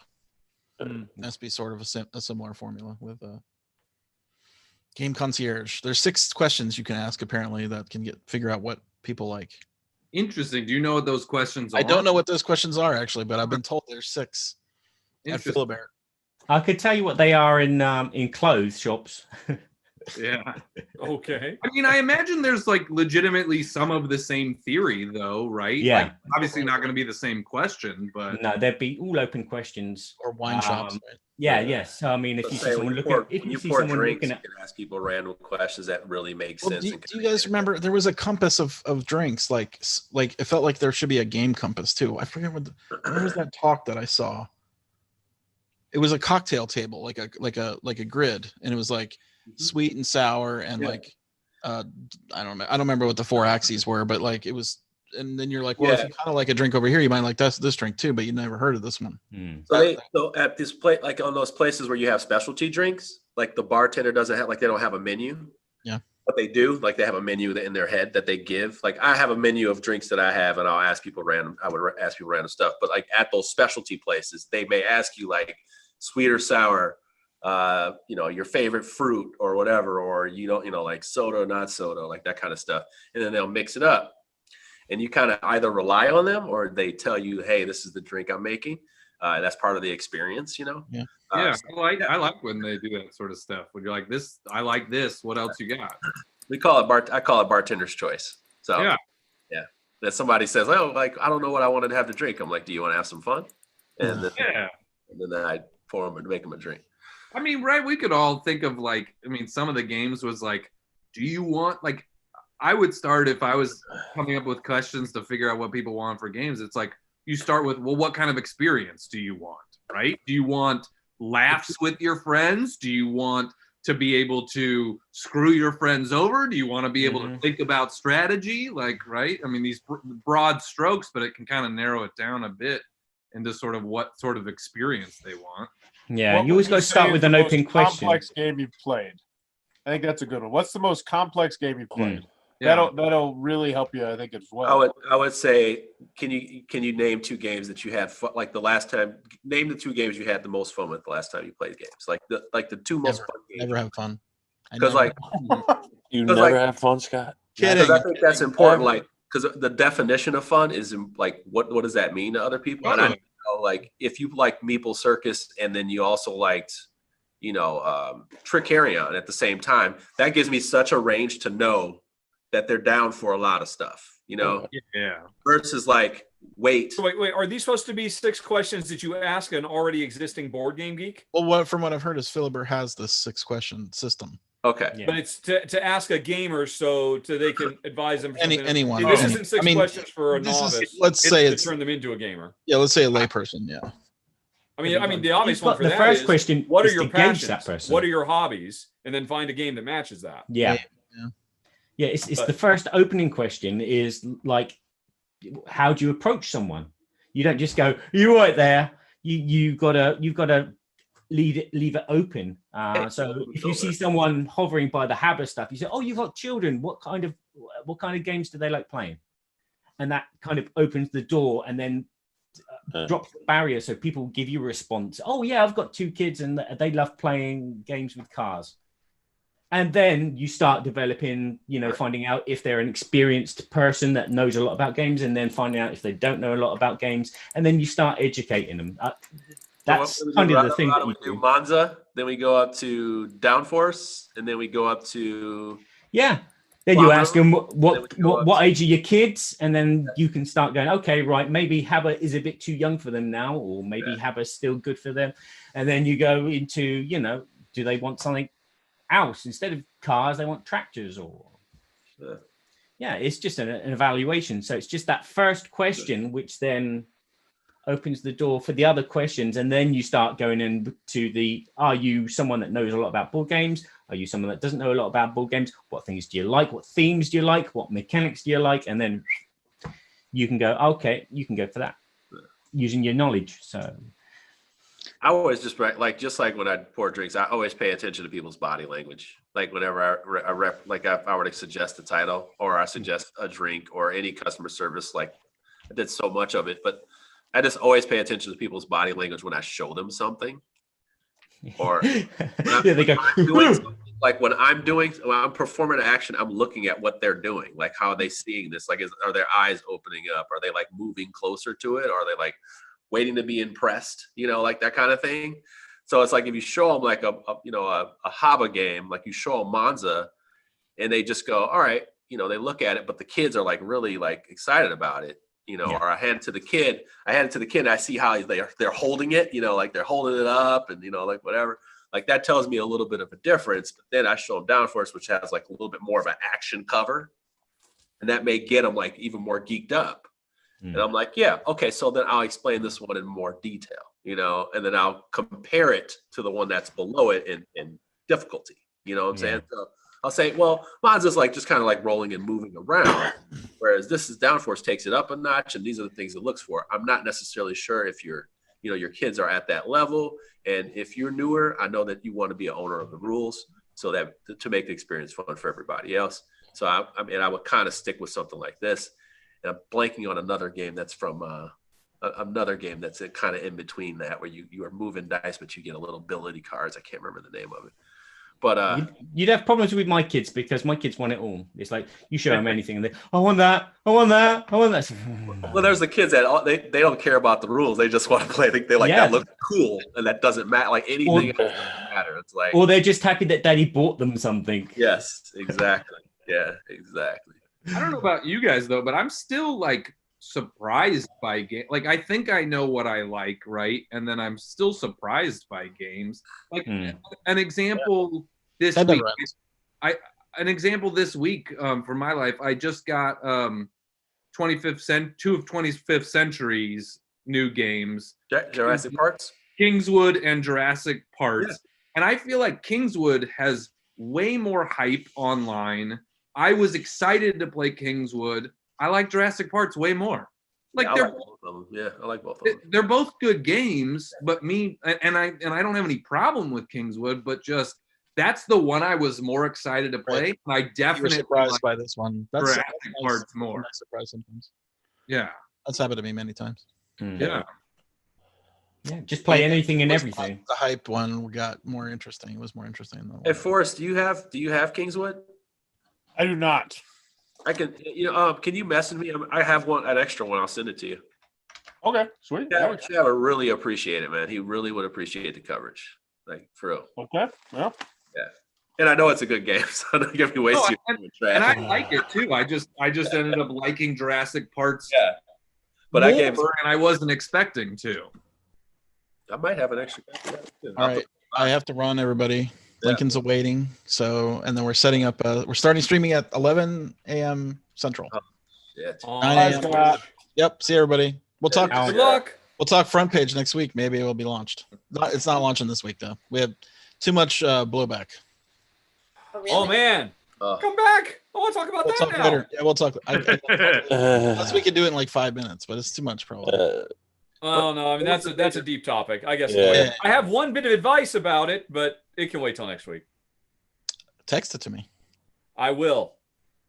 Speaker 4: Must be sort of a similar formula with Game Concierge. There's 6 questions you can ask apparently that can figure out what people like.
Speaker 6: Interesting. Do you know what those questions are?
Speaker 4: I don't know what those questions are actually, but I've been told there's 6 at Philibert.
Speaker 9: I could tell you what they are in clothes shops.
Speaker 6: Yeah.
Speaker 7: Okay.
Speaker 6: I mean, I imagine there's like legitimately some of the same theory, though, right?
Speaker 9: Yeah.
Speaker 6: Like, obviously not going to be the same question, but
Speaker 9: no, there'd be all open questions
Speaker 4: or wine shops. Right?
Speaker 9: Yeah. Yes. So, I mean, if you see someone looking, if you see someone looking at,
Speaker 8: you can ask people random questions that really make sense.
Speaker 4: Do you guys remember there was a compass of drinks? Like it felt like there should be a game compass too. I forget what was that talk that I saw. It was a cocktail table, like a grid, and it was like sweet and sour and like I don't remember what the 4 axes were, but like it was, and then you're like, well, if you kind of like a drink over here, you might like this drink too, but you never heard of this one.
Speaker 8: So at this place, like on those places where you have specialty drinks, like the bartender doesn't have, like they don't have a menu.
Speaker 4: Yeah.
Speaker 8: But they do, like they have a menu in their head that they give. Like I have a menu of drinks that I have, and I would ask people random stuff. But like at those specialty places, they may ask you like sweet or sour, your favorite fruit or whatever, or like soda, not soda, like that kind of stuff. And then they'll mix it up. And you kind of either rely on them or they tell you, hey, this is the drink I'm making. That's part of the experience,
Speaker 4: Yeah.
Speaker 6: I like when they do that sort of stuff. When you're like, this, I like this. What else you got?
Speaker 8: I call it bartender's choice. So yeah. That somebody says, oh, like I don't know what I wanted to have to drink. I'm like, do you want to have some fun? And then I pour them and make them a drink.
Speaker 6: I mean, right? We could all think of like, I mean, some of the games was like, do you want like? I would start if I was coming up with questions to figure out what people want for games. It's like you start with, well, what kind of experience do you want, right? Do you want laughs with your friends? Do you want to be able to screw your friends over? Do you want to be able to think about strategy? Like, right? I mean, these broad strokes, but it can kind of narrow it down a bit into sort of what sort of experience they want.
Speaker 9: Yeah, you always got to start with an open question.
Speaker 5: Complex game you've played. I think that's a good one. What's the most complex game you've played? That'll really help you, I think, as well.
Speaker 8: I would say, can you name 2 games that you had fun, like the last time? Name the 2 games you had the most fun with the last time you played games. Like the 2 most fun games.
Speaker 4: Never have fun.
Speaker 8: Because like
Speaker 2: you never have fun, Scott.
Speaker 8: Because I think that's important. Like because the definition of fun is like what does that mean to other people? And I know, like if you like Meeple Circus and then you also liked Trick Carry-On at the same time, that gives me such a range to know that they're down for a lot of stuff, versus like, wait.
Speaker 7: So wait, are these supposed to be 6 questions that you ask an already existing board game geek?
Speaker 4: Well, from what I've heard is Philibert has this 6-question system.
Speaker 8: Okay.
Speaker 7: Yeah. But it's to ask a gamer so they can advise them.
Speaker 4: Anyone.
Speaker 7: This isn't 6 questions for a novice.
Speaker 4: Let's say
Speaker 7: it's to turn them into a gamer.
Speaker 4: Yeah, let's say a layperson, yeah.
Speaker 7: I mean, the obvious one for that
Speaker 9: first
Speaker 7: is,
Speaker 9: question,
Speaker 7: what are your passions? What are your hobbies? And then find a game that matches that.
Speaker 9: Yeah. Yeah, it's the first opening question is like, how do you approach someone? You don't just go, "You right there." You've got to leave it open. So if you see someone hovering by the Habba stuff, you say, "Oh, you've got children. What kind of games do they like playing?" And that kind of opens the door and then drops the barrier, so people give you a response. "Oh yeah, I've got 2 kids and they love playing games with cars." And then you start developing, finding out if they're an experienced person that knows a lot about games, and then finding out if they don't know a lot about games, and then you start educating them. That's kind of the thing that we do.
Speaker 8: Monza, then we go up to Downforce, and then we go up to
Speaker 9: Then you ask them what age are your kids, and then you can start going, okay, right, maybe Habba is a bit too young for them now, or maybe Habba's still good for them, and then you go into, do they want something else instead of cars? They want tractors, or it's just an evaluation. So it's just that first question, which then opens the door for the other questions, and then you start going into the, are you someone that knows a lot about board games? Are you someone that doesn't know a lot about board games? What things do you like? What themes do you like? What mechanics do you like? And then you can go, okay, you can go for that using your knowledge. So
Speaker 8: I always just like when I pour drinks, I always pay attention to people's body language. Like whenever if I were to suggest a title or I suggest a drink or any customer service, like I did so much of it, but I just always pay attention to people's body language when I show them something. Or
Speaker 9: they go,
Speaker 8: when I'm performing an action, I'm looking at what they're doing. Like, how are they seeing this? Like, are their eyes opening up? Are they like moving closer to it? Or are they like waiting to be impressed? Like that kind of thing. So it's like if you show them like a Haba game, like you show them Monza, and they just go, all right, they look at it, but the kids are like really like excited about it. Or I hand it to the kid, and I see how they're holding it, like they're holding it up and, like whatever, like that tells me a little bit of a difference. But then I show them Downforce, which has like a little bit more of an action cover, and that may get them like even more geeked up. And I'm like, yeah, okay. So then I'll explain this one in more detail, and then I'll compare it to the one that's below it in difficulty, what I'm saying? So I'll say, well, Monza's like just kind of like rolling and moving around, whereas this is Downforce takes it up a notch, and these are the things it looks for. I'm not necessarily sure if your kids are at that level, and if you're newer, I know that you want to be an owner of the rules, so that to make the experience fun for everybody else. So I would kind of stick with something like this, and I'm blanking on another game that's from another game that's kind of in between that, where you are moving dice, but you get a little ability cards. I can't remember the name of it. But
Speaker 9: you'd have problems with my kids because my kids want it all. It's like you show them anything and they, I want that, I want that, I want that.
Speaker 8: Well, there's the kids that they don't care about the rules. They just want to play. They like that looks cool, and that doesn't matter. Like anything else doesn't matter. It's like,
Speaker 9: or they're just happy that daddy bought them something.
Speaker 8: Yes, exactly. Yeah, exactly.
Speaker 6: I don't know about you guys though, but I'm still like surprised by game. Like I think I know what I like, right? And then I'm still surprised by games. Like an example this week. An example this week for my life. I just got 2 of 25th Century's new games.
Speaker 8: Jurassic Parks,
Speaker 6: Kingswood, and Jurassic Parks. Yeah. And I feel like Kingswood has way more hype online. I was excited to play Kingswood. I like Jurassic Parks way more. Like
Speaker 8: I like both of them. Yeah, I like both of them.
Speaker 6: They're both good games, but I don't have any problem with Kingswood, but just that's the one I was more excited to play. Right. I definitely
Speaker 4: surprised by this one. That's
Speaker 6: Jurassic Parks more.
Speaker 4: Nice surprise sometimes.
Speaker 6: Yeah,
Speaker 4: that's happened to me many times.
Speaker 6: Yeah.
Speaker 9: Yeah, just play anything and everything.
Speaker 4: The hype one got more interesting. It was more interesting than the one.
Speaker 8: Hey, Forrest, do you have Kingswood?
Speaker 5: I do not.
Speaker 8: I can, can you message me? I have an extra one. I'll send it to you.
Speaker 5: Okay, sweet.
Speaker 8: Yeah, I would really appreciate it, man. He really would appreciate the coverage, like for real.
Speaker 5: Okay, well.
Speaker 8: Yeah, and I know it's a good game, so I'm not gonna be wasting your time.
Speaker 6: And I like it too. I just ended up liking Jurassic Parks.
Speaker 8: Yeah, but
Speaker 6: and I wasn't expecting to.
Speaker 8: I might have an extra copy.
Speaker 4: All right, I have to run, everybody. Yeah. Lincoln's awaiting. So, and then we're setting up. We're starting streaming at 11 a.m. Central. Oh,
Speaker 8: shit.
Speaker 4: 9 a.m. Yep. See everybody. We'll talk.
Speaker 6: Good luck.
Speaker 4: We'll talk front page next week. Maybe it will be launched. It's not launching this week though. We have too much blowback.
Speaker 3: Oh, really?
Speaker 7: Oh man, come back! I want to talk about that now.
Speaker 4: Later. Yeah, we'll talk. Unless we could do it in like 5 minutes, but it's too much probably.
Speaker 7: Oh no, I mean that's a deep topic. I guess
Speaker 2: Yeah.
Speaker 7: I have one bit of advice about it, but it can wait till next week.
Speaker 4: Text it to me.
Speaker 7: I will.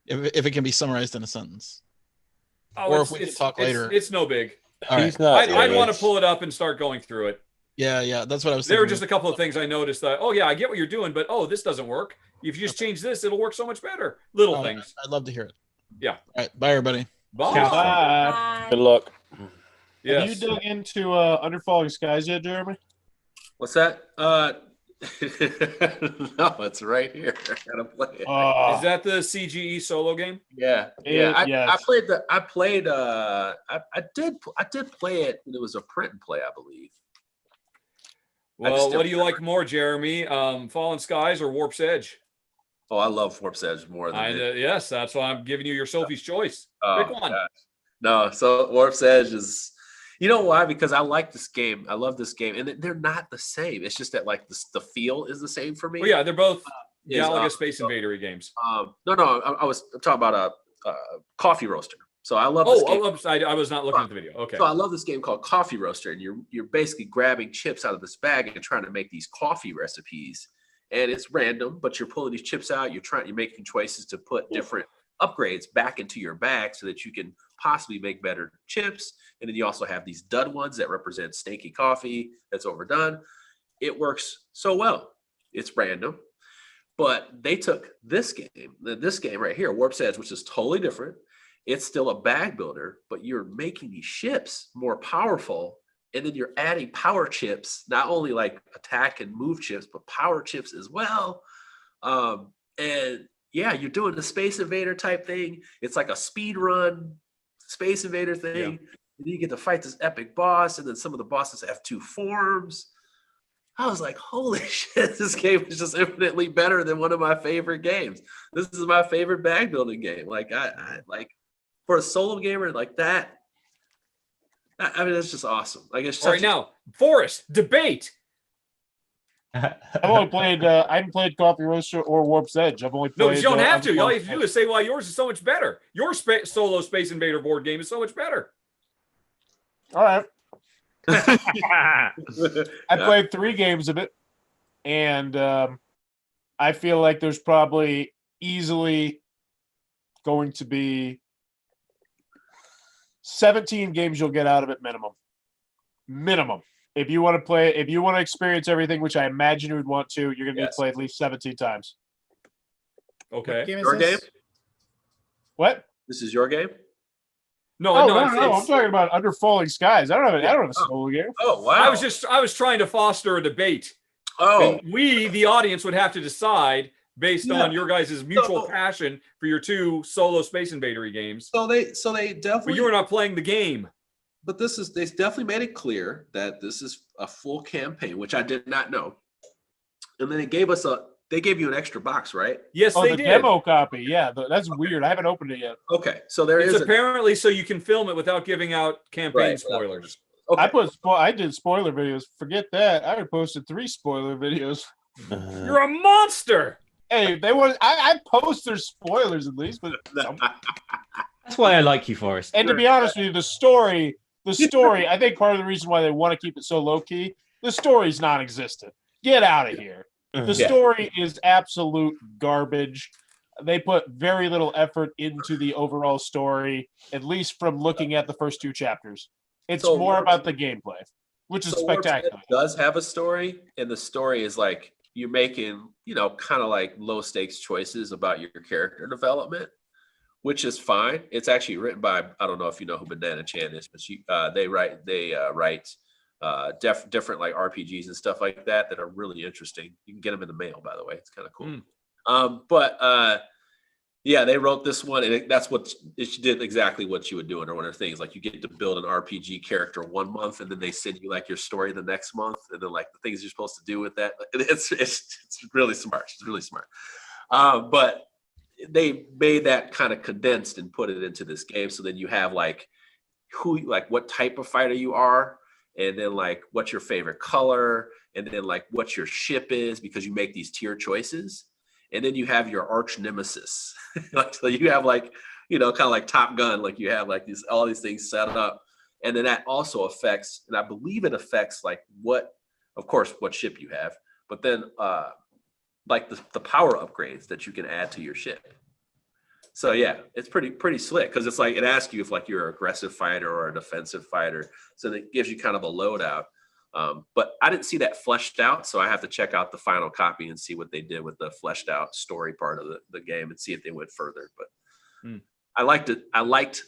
Speaker 4: If it can be summarized in a sentence.
Speaker 7: Oh,
Speaker 4: or if we can talk later.
Speaker 7: It's no big.
Speaker 4: All right.
Speaker 2: He's not.
Speaker 7: I'd want to pull it up and start going through it.
Speaker 4: Yeah, that's what I was thinking.
Speaker 7: There were just a couple of things I noticed that, oh yeah, I get what you're doing, but this doesn't work. If you just change this, it'll work so much better. Little things.
Speaker 4: I'd love to hear it.
Speaker 7: Yeah.
Speaker 4: All right. Bye, everybody.
Speaker 7: Bye.
Speaker 3: Bye.
Speaker 2: Good luck.
Speaker 6: Yes.
Speaker 5: Have you dug into Under Falling Skies yet, Jeremy?
Speaker 8: What's that? No, it's right here. I gotta play it.
Speaker 7: Is that the CGE solo game?
Speaker 8: Yeah. I did play it when it was a print and play, I believe.
Speaker 7: Well, what do you like more, Jeremy? Fallen Skies or Warp's Edge?
Speaker 8: Oh, I love Warp's Edge more than
Speaker 7: yes, that's why I'm giving you your Sophie's choice. Pick one.
Speaker 8: Gosh. No, so Warp's Edge is, You know why? Because I like this game. I love this game, and they're not the same. It's just that like the feel is the same for me.
Speaker 7: Well, yeah, they're both Galaga Space Invader games.
Speaker 8: No, I was talking about a coffee roaster. So I love this game.
Speaker 7: I was not looking at the video. Okay.
Speaker 8: So I love this game called Coffee Roaster, and you're basically grabbing chips out of this bag and trying to make these coffee recipes. And it's random, but you're pulling these chips out. You're making choices to put different upgrades back into your bag so that you can possibly make better chips. And then you also have these dud ones that represent stinky coffee that's overdone. It works so well. It's random. But they took this game right here, Warp's Edge, which is totally different. It's still a bag builder, but you're making these ships more powerful. And then you're adding power chips, not only like attack and move chips, but power chips as well. And yeah, you're doing the Space Invader type thing. It's like a speed run Space Invader thing. Yeah. And you get to fight this epic boss. And then some of the bosses have 2 forms. I was like, holy shit, this game is just infinitely better than one of my favorite games. This is my favorite bag building game. Like I like for a solo gamer like that. I mean, it's just awesome. Like it's
Speaker 7: all right now, Forrest, debate.
Speaker 5: I've only played. I haven't played Coffee Roaster or Warp's Edge. I've only played.
Speaker 7: No, you don't have to. All you have to do is say why yours is so much better. Your solo Space Invader board game is so much better.
Speaker 5: All right. I played 3 games of it, and I feel like there's probably easily going to be 17 games you'll get out of it minimum. If you want to play, if you want to experience everything, which I imagine you would want to, you're going to need to play at least 17 times.
Speaker 7: Okay.
Speaker 8: Your game?
Speaker 5: What?
Speaker 8: This is your game?
Speaker 5: No. I'm talking about Under Falling Skies. I don't have a solo game.
Speaker 8: Oh, wow.
Speaker 7: I was trying to foster a debate.
Speaker 8: Oh.
Speaker 7: And we, the audience, would have to decide based on your guys' mutual passion for your 2 solo Space Invader games.
Speaker 8: So they definitely.
Speaker 7: But you were not playing the game.
Speaker 8: But they definitely made it clear that this is a full campaign, which I did not know. And then they gave you an extra box, right?
Speaker 7: Yes, they did.
Speaker 5: The demo copy. Yeah, that's weird. I haven't opened it yet.
Speaker 8: Okay, so it's
Speaker 7: apparently so you can film it without giving out campaign spoilers.
Speaker 8: Okay.
Speaker 5: I did spoiler videos. Forget that. I posted 3 spoiler videos.
Speaker 7: You're a monster.
Speaker 5: Hey, I post their spoilers at least, but
Speaker 9: that's why I like you, Forrest.
Speaker 5: And to be honest with you, the story, I think part of the reason why they want to keep it so low key, the story's non-existent. Get out of here. The story is absolute garbage. They put very little effort into the overall story, at least from looking at the first 2 chapters. It's more about the gameplay, which is spectacular.
Speaker 8: It does have a story, and the story is like you're making, kind of like low stakes choices about your character development, which is fine. It's actually written by, I don't know if you know who Banana Chan is, but they write different like RPGs and stuff like that are really interesting. You can get them in the mail, by the way. It's kind of cool. Yeah, they wrote this one, and that's what it did exactly what you would do under one of the things. Like you get to build an RPG character 1 month, and then they send you like your story the next month, and then like the things you're supposed to do with that. It's really smart. It's really smart. But they made that kind of condensed and put it into this game. So then you have like what type of fighter you are, and then like what's your favorite color, and then like what your ship is, because you make these tier choices. And then you have your arch nemesis. So you have like, kind of like Top Gun, like you have like all these things set up. And then that also affects, and I believe it affects like what ship you have, but then like the power upgrades that you can add to your ship. So yeah, it's pretty slick, because it's like it asks you if like you're an aggressive fighter or a defensive fighter. So it gives you kind of a loadout. But I didn't see that fleshed out, so I have to check out the final copy and see what they did with the fleshed out story part of the game and see if they went further. But I liked it. I liked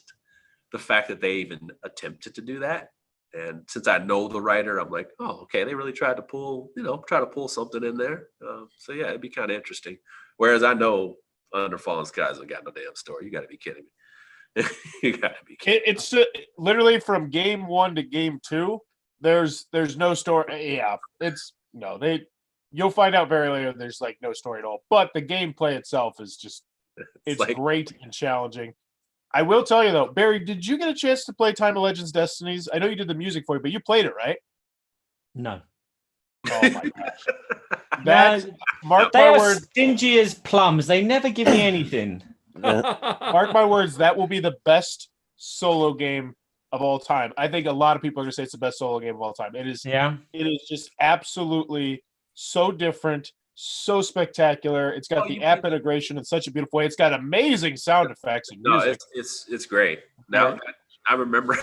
Speaker 8: the fact that they even attempted to do that. And since I know the writer, I'm like, oh, okay, they really tried to pull something in there. So yeah, it'd be kind of interesting. Whereas I know Under Fallen Skies have got no damn story. You got to be kidding me. You got to be kidding.
Speaker 5: It's literally from game 1 to game 2. There's no story. Yeah, you'll find out very later. There's like no story at all. But the gameplay itself is just, it's like, great and challenging. I will tell you though, Barry, did you get a chance to play Time of Legends Destinies? I know you did the music for it, but you played it, right?
Speaker 9: No.
Speaker 5: Oh my gosh. That mark
Speaker 9: They
Speaker 5: my
Speaker 9: are
Speaker 5: words.
Speaker 9: stingy as plums. They never give me anything.
Speaker 5: Mark my words, that will be the best solo game of all time. I think a lot of people are gonna say it's the best solo game of all time. It is.
Speaker 9: Yeah.
Speaker 5: It is just absolutely so different, so spectacular. It's got the app integration in such a beautiful way. It's got amazing sound effects and music.
Speaker 8: No, it's great. Now I remember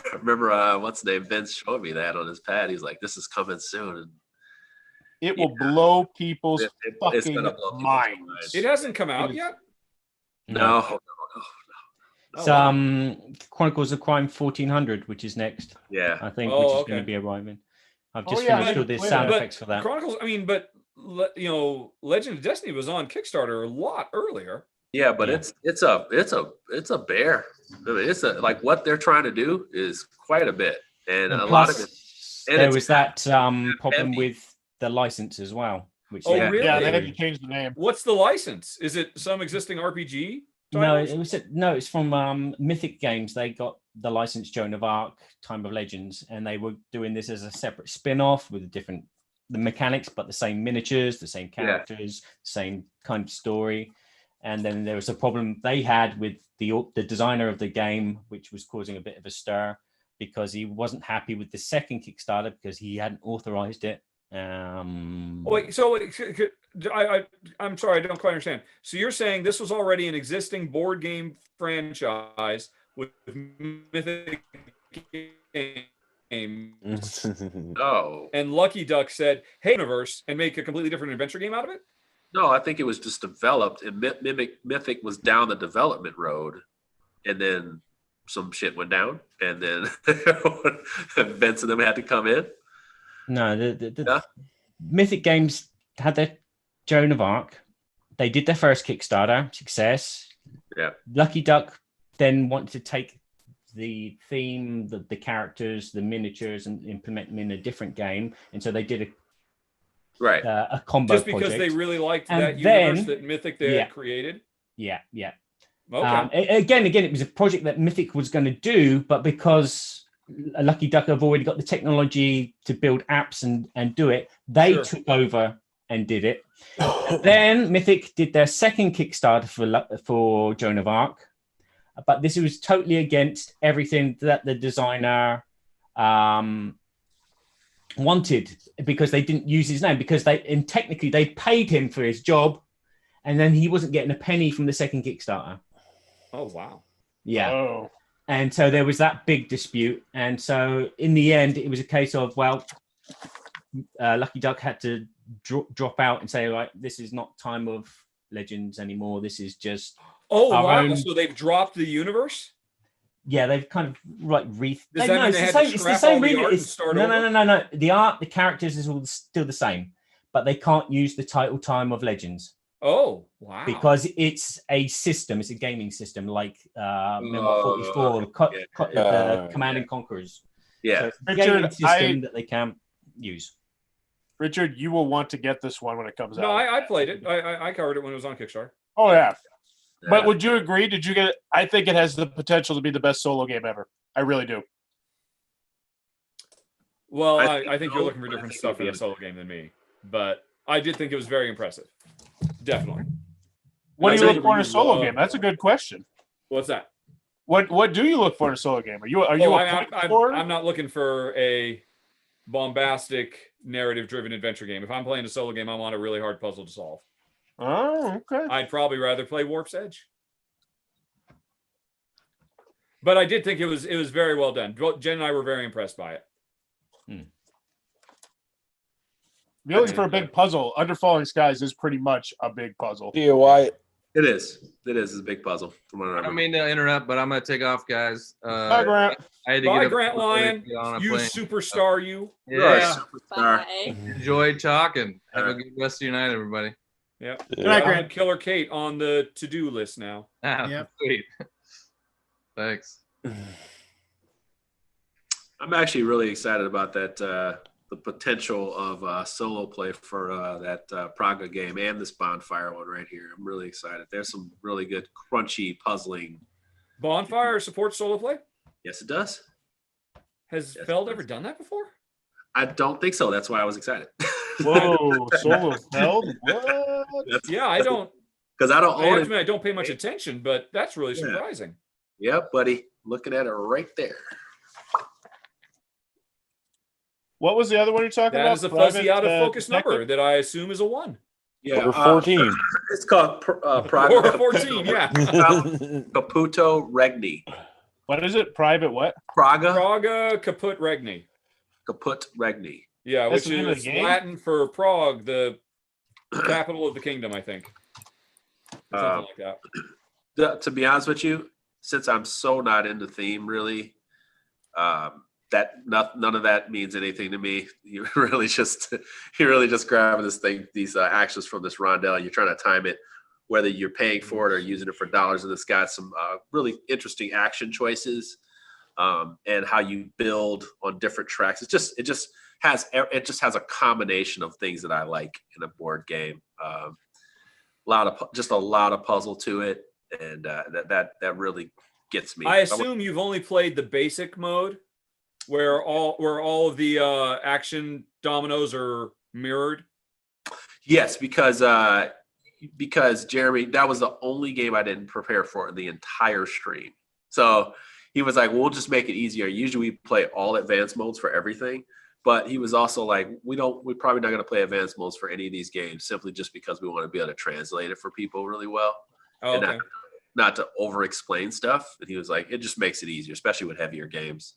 Speaker 8: what's the name? Vince showed me that on his pad. He's like, "This is coming soon." And
Speaker 5: it will blow people's fucking minds.
Speaker 7: It hasn't come out yet.
Speaker 8: No.
Speaker 9: It's Chronicles of Crime 1400, which is next.
Speaker 8: Yeah,
Speaker 9: I think, which is going to be arriving. I've just finished all the sound effects for that.
Speaker 7: Chronicles. I mean, but Legend of Destiny was on Kickstarter a lot earlier.
Speaker 8: Yeah, but it's a bear. I mean, it's like what they're trying to do is quite a bit, and a lot of it. And
Speaker 9: there was that problem with the license as well. Which
Speaker 7: really?
Speaker 5: Yeah, they had to change the name.
Speaker 7: What's the license? Is it some existing RPG?
Speaker 9: Titles? No, it's from Mythic Games. They got the license Joan of Arc, Time of Legends, and they were doing this as a separate spin-off with the mechanics, but the same miniatures, the same characters, same kind of story. And then there was a problem they had with the designer of the game, which was causing a bit of a stir because he wasn't happy with the second Kickstarter because he hadn't authorized it.
Speaker 7: I'm sorry, I don't quite understand. So you're saying this was already an existing board game franchise with Mythic Games.
Speaker 8: No.
Speaker 7: And Lucky Duck said, "Hey, universe," and make a completely different adventure game out of it?
Speaker 8: No, I think it was just developed, and Mythic was down the development road, and then some shit went down, and then Vince and them had to come in.
Speaker 9: No, the Mythic Games had their Joan of Arc. They did their first Kickstarter, success.
Speaker 8: Yeah.
Speaker 9: Lucky Duck then wanted to take the theme, the characters, the miniatures, and implement them in a different game, and so they did a combo
Speaker 7: just because
Speaker 9: project.
Speaker 7: They really liked that universe that Mythic had created.
Speaker 9: Yeah.
Speaker 7: Okay.
Speaker 9: Again, it was a project that Mythic was going to do, but because Lucky Duck have already got the technology to build apps and do it, they took over and did it. Then Mythic did their second Kickstarter for Joan of Arc, but this was totally against everything that the designer wanted, because they didn't use his name, because technically they paid him for his job, and then he wasn't getting a penny from the second Kickstarter.
Speaker 7: Oh wow.
Speaker 9: Yeah.
Speaker 5: Oh.
Speaker 9: And so there was that big dispute, and so in the end it was a case of, well, Lucky Duck had to drop out and say, right, this is not Time of Legends anymore, this is just
Speaker 7: wow. So they've dropped the universe.
Speaker 9: Yeah, they've kind of
Speaker 7: Does that mean they had to scrap all the art and start over?
Speaker 9: No. The art, the characters is all still the same, but they can't use the title Time of Legends.
Speaker 7: Oh, wow.
Speaker 9: Because it's a system, it's a gaming system like 44, the Command and Conquerors.
Speaker 8: Yeah.
Speaker 9: So it's a gaming system that they can't use.
Speaker 5: Richard, you will want to get this one when it comes out.
Speaker 7: No, I played it. I covered it when it was on Kickstarter.
Speaker 5: Oh, yeah. But would you agree? Did you get it? I think it has the potential to be the best solo game ever. I really do.
Speaker 7: Well, I think you're looking for different stuff in a solo game than me. But I did think it was very impressive. Definitely.
Speaker 5: What do you look for in a solo game? That's a good question.
Speaker 7: What's that?
Speaker 5: What do you look for in a solo game?
Speaker 7: I'm not looking for a bombastic narrative-driven adventure game. If I'm playing a solo game, I want a really hard puzzle to solve.
Speaker 5: Oh, okay.
Speaker 7: I'd probably rather play Warp's Edge. But I did think it was very well done. Jen and I were very impressed by it.
Speaker 5: If you're looking for a big puzzle, Under Falling Skies is pretty much a big puzzle.
Speaker 2: Yeah, why?
Speaker 8: It is. It's a big puzzle. From what I
Speaker 6: don't mean to interrupt, but I'm going to take off, guys.
Speaker 5: Bye, Grant.
Speaker 6: I had to
Speaker 7: Bye, Grant Lyon. You superstar, you.
Speaker 6: Yeah.
Speaker 3: Bye.
Speaker 6: Enjoy talking. Have a good rest of your night, everybody.
Speaker 7: Yep.
Speaker 5: Good night, Grant.
Speaker 7: Killer Kate on the to-do list now.
Speaker 5: Yep.
Speaker 6: Sweet. Thanks.
Speaker 8: I'm actually really excited about that. The potential of solo play for that Praga game and this Bonfire one right here. I'm really excited. There's some really good crunchy puzzling
Speaker 7: Bonfire supports solo play?
Speaker 8: Yes, it does.
Speaker 7: Has Feld ever done that before?
Speaker 8: I don't think so. That's why I was excited.
Speaker 5: Whoa, solo Feld? What?
Speaker 7: Yeah, I don't.
Speaker 8: Because I don't own it.
Speaker 7: I don't pay much attention, but that's really surprising.
Speaker 8: Yep, buddy. Looking at it right there.
Speaker 5: What was the other one you're talking about?
Speaker 7: That is a fuzzy out of focus number that I assume is a 1.
Speaker 8: Yeah,
Speaker 2: or 14.
Speaker 8: It's called Private
Speaker 7: Or 14, yeah.
Speaker 8: Caputo Regni.
Speaker 5: What is it? Private what?
Speaker 7: Praga Caput Regni.
Speaker 8: Caput Regni.
Speaker 7: Yeah,
Speaker 5: That's
Speaker 7: which
Speaker 5: the name of
Speaker 7: is
Speaker 5: the game?
Speaker 7: Latin for Prague, the capital of the kingdom, I think. Something like that.
Speaker 8: To be honest with you, since I'm so not into theme, really, none of that means anything to me. You're really just grabbing this thing, these actions from this rondel. You're trying to time it, whether you're paying for it or using it for dollars. And it's got some really interesting action choices, and how you build on different tracks. It just has a combination of things that I like in a board game. A lot of puzzle to it, and that really gets me.
Speaker 7: I assume you've only played the basic mode, where all of the action dominoes are mirrored.
Speaker 8: Yes, because Jeremy, that was the only game I didn't prepare for in the entire stream. So he was like, "We'll just make it easier." Usually we play all advanced modes for everything, but he was also like, "We're probably not going to play advanced modes for any of these games simply just because we want to be able to translate it for people really well, and
Speaker 7: Okay.
Speaker 8: not to over-explain stuff." And he was like, "It just makes it easier, especially with heavier games."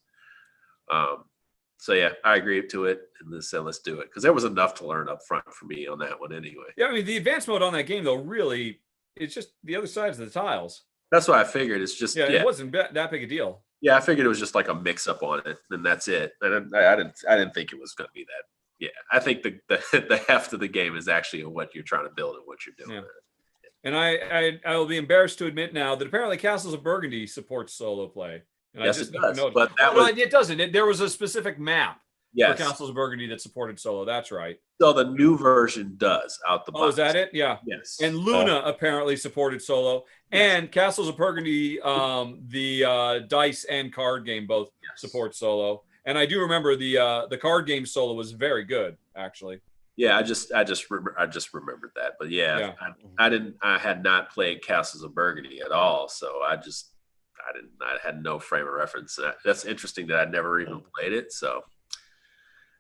Speaker 8: So yeah, I agreed to it and then said, let's do it. Because there was enough to learn up front for me on that one anyway.
Speaker 7: Yeah, I mean, the advanced mode on that game, though, really, it's just the other sides of the tiles.
Speaker 8: That's what I figured. It's just,
Speaker 7: it wasn't that big a deal.
Speaker 8: Yeah, I figured it was just like a mix up on it, and that's it. And I didn't think it was going to be that. Yeah, I think the heft of the game is actually what you're trying to build and what you're doing.
Speaker 7: Yeah. And I will be embarrassed to admit now that apparently Castles of Burgundy supports solo play. And
Speaker 8: yes,
Speaker 7: I just
Speaker 8: it does.
Speaker 7: noticed.
Speaker 8: But
Speaker 7: it doesn't. There was a specific map
Speaker 8: for
Speaker 7: Castles of Burgundy that supported solo. That's right.
Speaker 8: So the new version does out the box.
Speaker 7: Oh, is that it? Yeah.
Speaker 8: Yes.
Speaker 7: And Luna apparently supported solo, and Castles of Burgundy, the dice and card game both support solo. And I do remember the card game solo was very good, actually.
Speaker 8: Yeah, I just remembered that. But yeah. I had not played Castles of Burgundy at all, so I had no frame of reference. That's interesting that I never even played it. So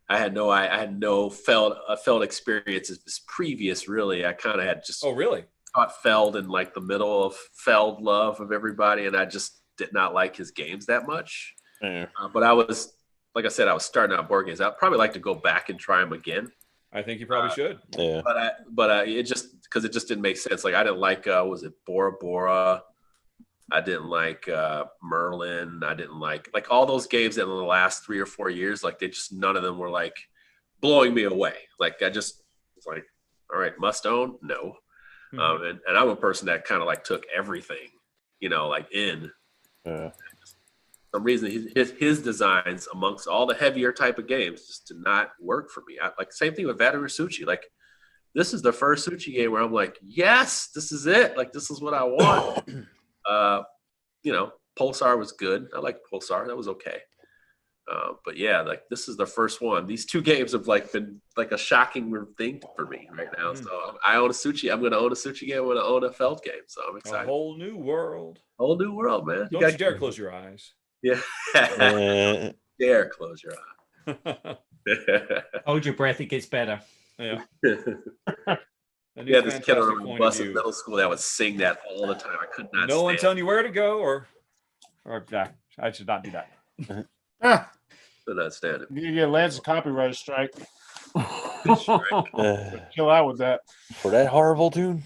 Speaker 8: I had no Feld experiences previous. Really, I kind of had just caught Feld in like the middle of Feld love of everybody, and I just did not like his games that much.
Speaker 2: Yeah.
Speaker 8: But I was, like I said, I was starting out board games. I'd probably like to go back and try them again.
Speaker 7: I think you probably should.
Speaker 2: Yeah.
Speaker 8: But it just didn't make sense. Like I didn't like was it Bora Bora? I didn't like Merlin. I didn't like all those games that in the last 3 or 4 years, like none of them were like blowing me away. Like I just was like, all right, must own? No. And I'm a person that kind of like took everything, like in.
Speaker 2: Yeah.
Speaker 8: For some reason his designs amongst all the heavier type of games just did not work for me. Like same thing with Vadarasuchi. Like this is the first Suchi game where I'm like, yes, this is it. Like this is what I want. Pulsar was good. I liked Pulsar. That was okay. But yeah, like this is the first one. These two games have like been like a shocking thing for me right now. So I own a Suchi. I'm going to own a Suchi game. I'm going to own a Feld game. So I'm excited.
Speaker 7: A whole new world.
Speaker 8: Whole new world, man.
Speaker 7: Don't you dare close your eyes.
Speaker 8: Yeah. Dare close your eye.
Speaker 9: Hold your breath. It gets better.
Speaker 7: Yeah.
Speaker 8: Yeah, this kid on the bus in middle school that would sing that all the time. I could not.
Speaker 7: No one telling you where to go, or I should not do that.
Speaker 8: Could not stand it.
Speaker 5: You get Lance a copyright strike. Chill out with that.
Speaker 2: For that horrible tune.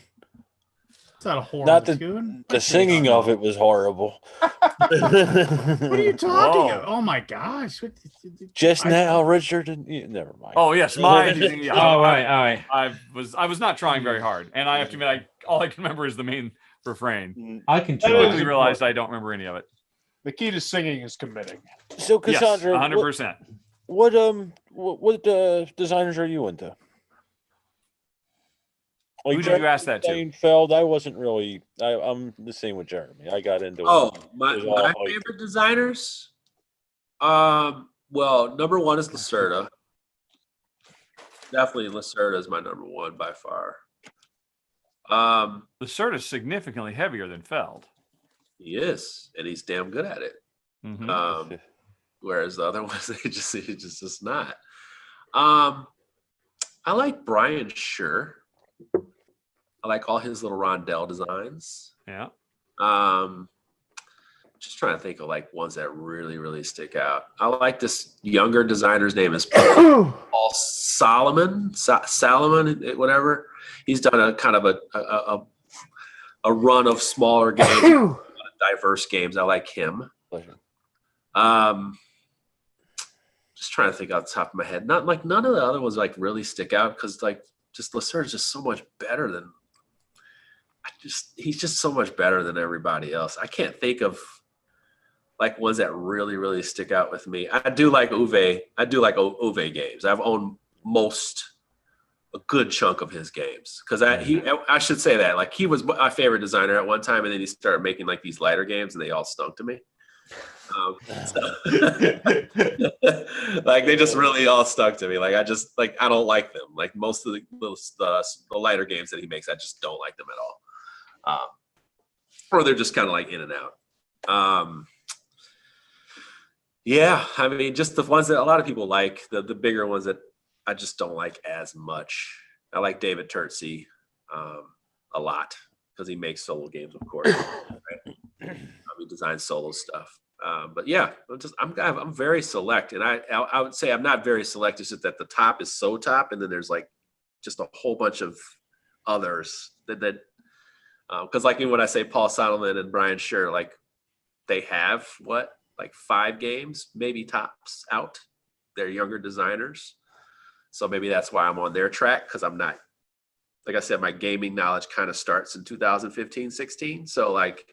Speaker 1: It's not a horrible
Speaker 2: tune. The singing of it was horrible.
Speaker 1: What are you talking about? Oh my gosh!
Speaker 2: Just now, Richard. Never mind.
Speaker 7: Oh yes, mine.
Speaker 9: All right.
Speaker 7: I was not trying very hard, and I have to admit, all I can remember is the main refrain.
Speaker 9: I can
Speaker 7: try. I quickly realized I don't remember any of it.
Speaker 5: The key to singing is committing.
Speaker 2: So, Cassandra,
Speaker 7: 100%.
Speaker 2: What designers are you into? Like
Speaker 7: Who did you ask that to?
Speaker 2: Seinfeld, I wasn't really. I'm the same with Jeremy. I got into
Speaker 8: Oh,
Speaker 2: it.
Speaker 8: my
Speaker 2: It was all hype.
Speaker 8: favorite designers. Well, number one is Lacerda. Definitely Lacerda is my number one by far.
Speaker 7: Lacerda is significantly heavier than Feld.
Speaker 8: He is, and he's damn good at it.
Speaker 7: Mm-hmm.
Speaker 8: Whereas the other ones, it's just not. I like Brian Scher. I like all his little rondelle designs.
Speaker 7: Yeah.
Speaker 8: Just trying to think of like ones that really, really stick out. I like this younger designer's name is Paul Solomon, whatever. He's done a kind of a run of smaller games, diverse games. I like him.
Speaker 2: Pleasure.
Speaker 8: Just trying to think off the top of my head. Not like none of the other ones like really stick out because like just Lacerda is just so much better than. He's just so much better than everybody else. I can't think of like ones that really, really stick out with me. I do like Uwe. I do like Uwe games. I've owned a good chunk of his games because I should say that like he was my favorite designer at one time, and then he started making like these lighter games, and they all stunk to me. Like they just really all stuck to me. Like I don't like them. Like most of the lighter games that he makes, I just don't like them at all. Or they're just kind of like in and out. Yeah, I mean, just the ones that a lot of people like, the bigger ones that I just don't like as much. I like David Turtsey a lot because he makes solo games, of course. Right? He designs solo stuff. But yeah, I'm very select, and I would say I'm not very select. It's just that the top is so top, and then there's like just a whole bunch of others that because like when I say Paul Solomon and Brian Scher, like they have like 5 games, maybe tops out. They're younger designers, so maybe that's why I'm on their track because I'm not. Like I said, my gaming knowledge kind of starts in 2015, 16. So like.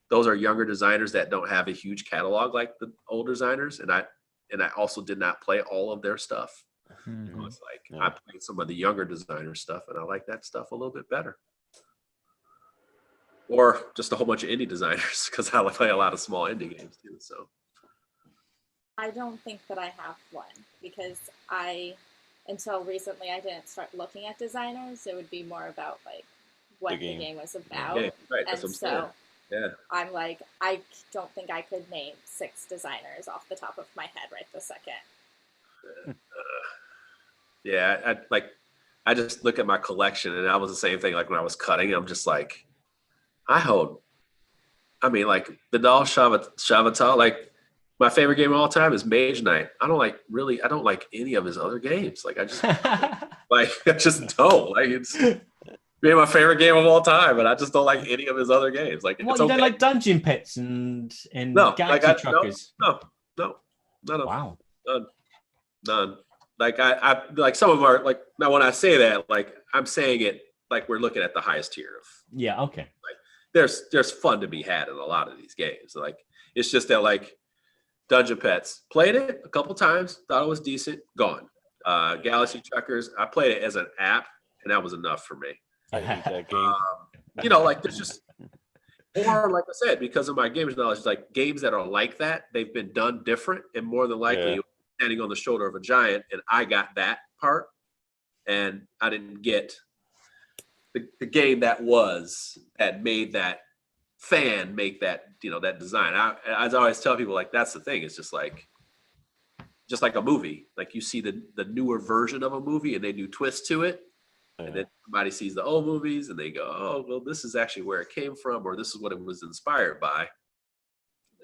Speaker 8: Those are younger designers that don't have a huge catalog like the older designers, and I also did not play all of their stuff. Mm-hmm. It's like I played some of the younger designer stuff, and I like that stuff a little bit better. Or just a whole bunch of indie designers because I play a lot of small indie games too. So
Speaker 3: I don't think that I have one because until recently I didn't start looking at designers. It would be more about like what the game was about,
Speaker 8: right? That's
Speaker 3: and
Speaker 8: what I'm saying. Yeah.
Speaker 3: I'm like, I don't think I could name 6 designers off the top of my head right this second.
Speaker 8: Yeah, I just look at my collection, and that was the same thing. Like when I was cutting, I'm just like, like Vidal Chavatal, like my favorite game of all time is Mage Knight. I don't like any of his other games. Like I just don't. Like it's maybe my favorite game of all time, but I just don't like any of his other games. Like,
Speaker 9: what, you don't like Dungeon Pets and Galaxy Truckers?
Speaker 8: No, none of
Speaker 9: wow,
Speaker 8: none. Like I like some of our like now when I say that, like I'm saying it like we're looking at the highest tier of.
Speaker 9: Yeah, okay.
Speaker 8: Like there's fun to be had in a lot of these games. Like it's just that like Dungeon Pets played it a couple times, thought it was decent, gone. Galaxy Truckers, I played it as an app, and that was enough for me.
Speaker 2: I hate that game.
Speaker 8: Like there's just, or like I said, because of my gamer's knowledge, like games that are like that, they've been done different, and more than likely standing on the shoulder of a giant, and I got that part, and I didn't get the game that made that fan make that that design. I always tell people like that's the thing. It's just like a movie. Like you see the newer version of a movie, and they do twists to it. And then somebody sees the old movies and they go, oh, well, this is actually where it came from, or this is what it was inspired by.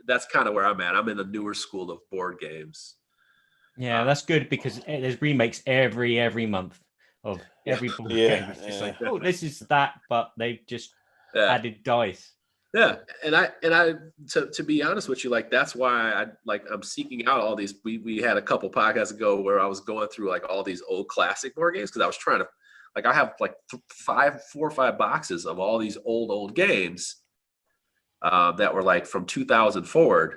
Speaker 8: That's kind of where I'm at. I'm in the newer school of board games.
Speaker 9: Yeah, that's good because there's remakes every month of every board game. It's just like, oh, this is that, but they've just added dice.
Speaker 8: Yeah, and I to be honest with you, like that's why I'm seeking out all these. We had a couple podcasts ago where I was going through like all these old classic board games because I was trying to. Like I have like 4 or 5 boxes of all these old games that were like from 2000 forward,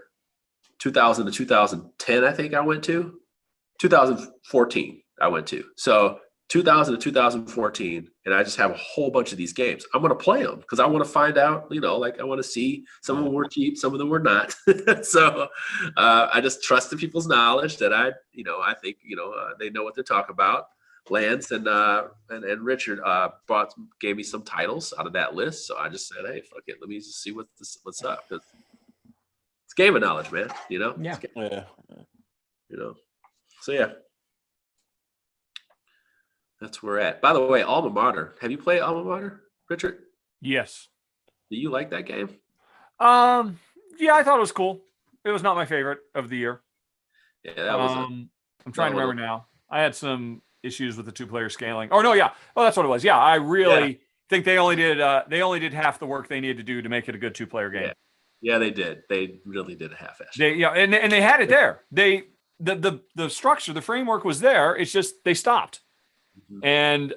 Speaker 8: 2000 to 2010. I think I went to 2014. I went to. So 2000 to 2014, and I just have a whole bunch of these games. I'm going to play them because I want to find out, like I want to see. Some of them were cheap, some of them were not. So I just trusted people's knowledge that I think, they know what they're talking about. Lance and Richard gave me some titles out of that list. So I just said, hey, fuck it. Let me just see what's up. It's game of knowledge, man.
Speaker 9: Yeah.
Speaker 8: So yeah. That's where we're at. By the way, Alma Mater. Have you played Alma Mater, Richard?
Speaker 7: Yes.
Speaker 8: Do you like that game?
Speaker 7: Yeah, I thought it was cool. It was not my favorite of the year.
Speaker 8: Yeah, that was.
Speaker 7: I'm trying to remember now. I had some issues with the 2-player scaling. Oh no, yeah. Oh, that's what it was. Yeah, I really think they only did half the work they needed to do to make it a good 2-player game.
Speaker 8: Yeah, they did. They really did a half-ass.
Speaker 7: And they had it there. The structure, the framework was there. It's just they stopped. And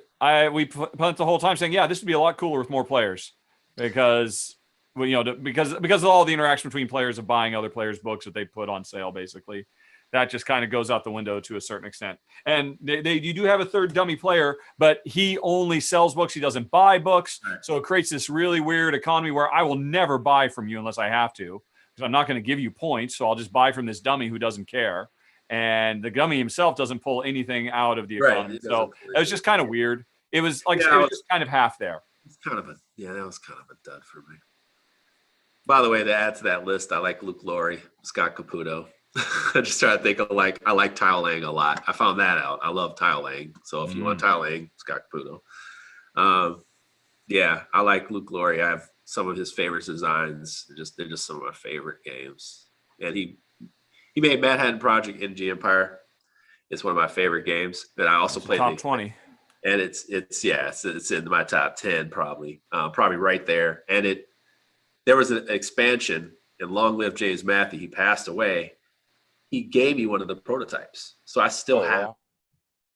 Speaker 7: we spent the whole time saying, yeah, this would be a lot cooler with more players because of all the interaction between players of buying other players' books that they put on sale, basically. That just kind of goes out the window to a certain extent. And you do have a third dummy player, but he only sells books. He doesn't buy books. Right. So it creates this really weird economy where I will never buy from you unless I have to, because I'm not going to give you points. So I'll just buy from this dummy who doesn't care. And the dummy himself doesn't pull anything out of the economy. Right. So it was just kind of weird. It was like, it was just kind of half there.
Speaker 8: It's kind of that was kind of a dud for me. By the way, to add to that list, I like Luke Laurie, Scott Caputo. I just try to think of I like Tile Lang a lot. I found that out. I love Tile Lang. So if you want Tile Lang, Scott Caputo. Yeah, I like Luke Laurie. I have some of his favorite designs. They're just some of my favorite games. And he made Manhattan Project NG Empire. It's one of my favorite games. But I also played
Speaker 7: top 20.
Speaker 8: And it's in my top 10 probably right there. And there was an expansion, and long live James Matthew. He passed away. He gave me one of the prototypes, so I still have.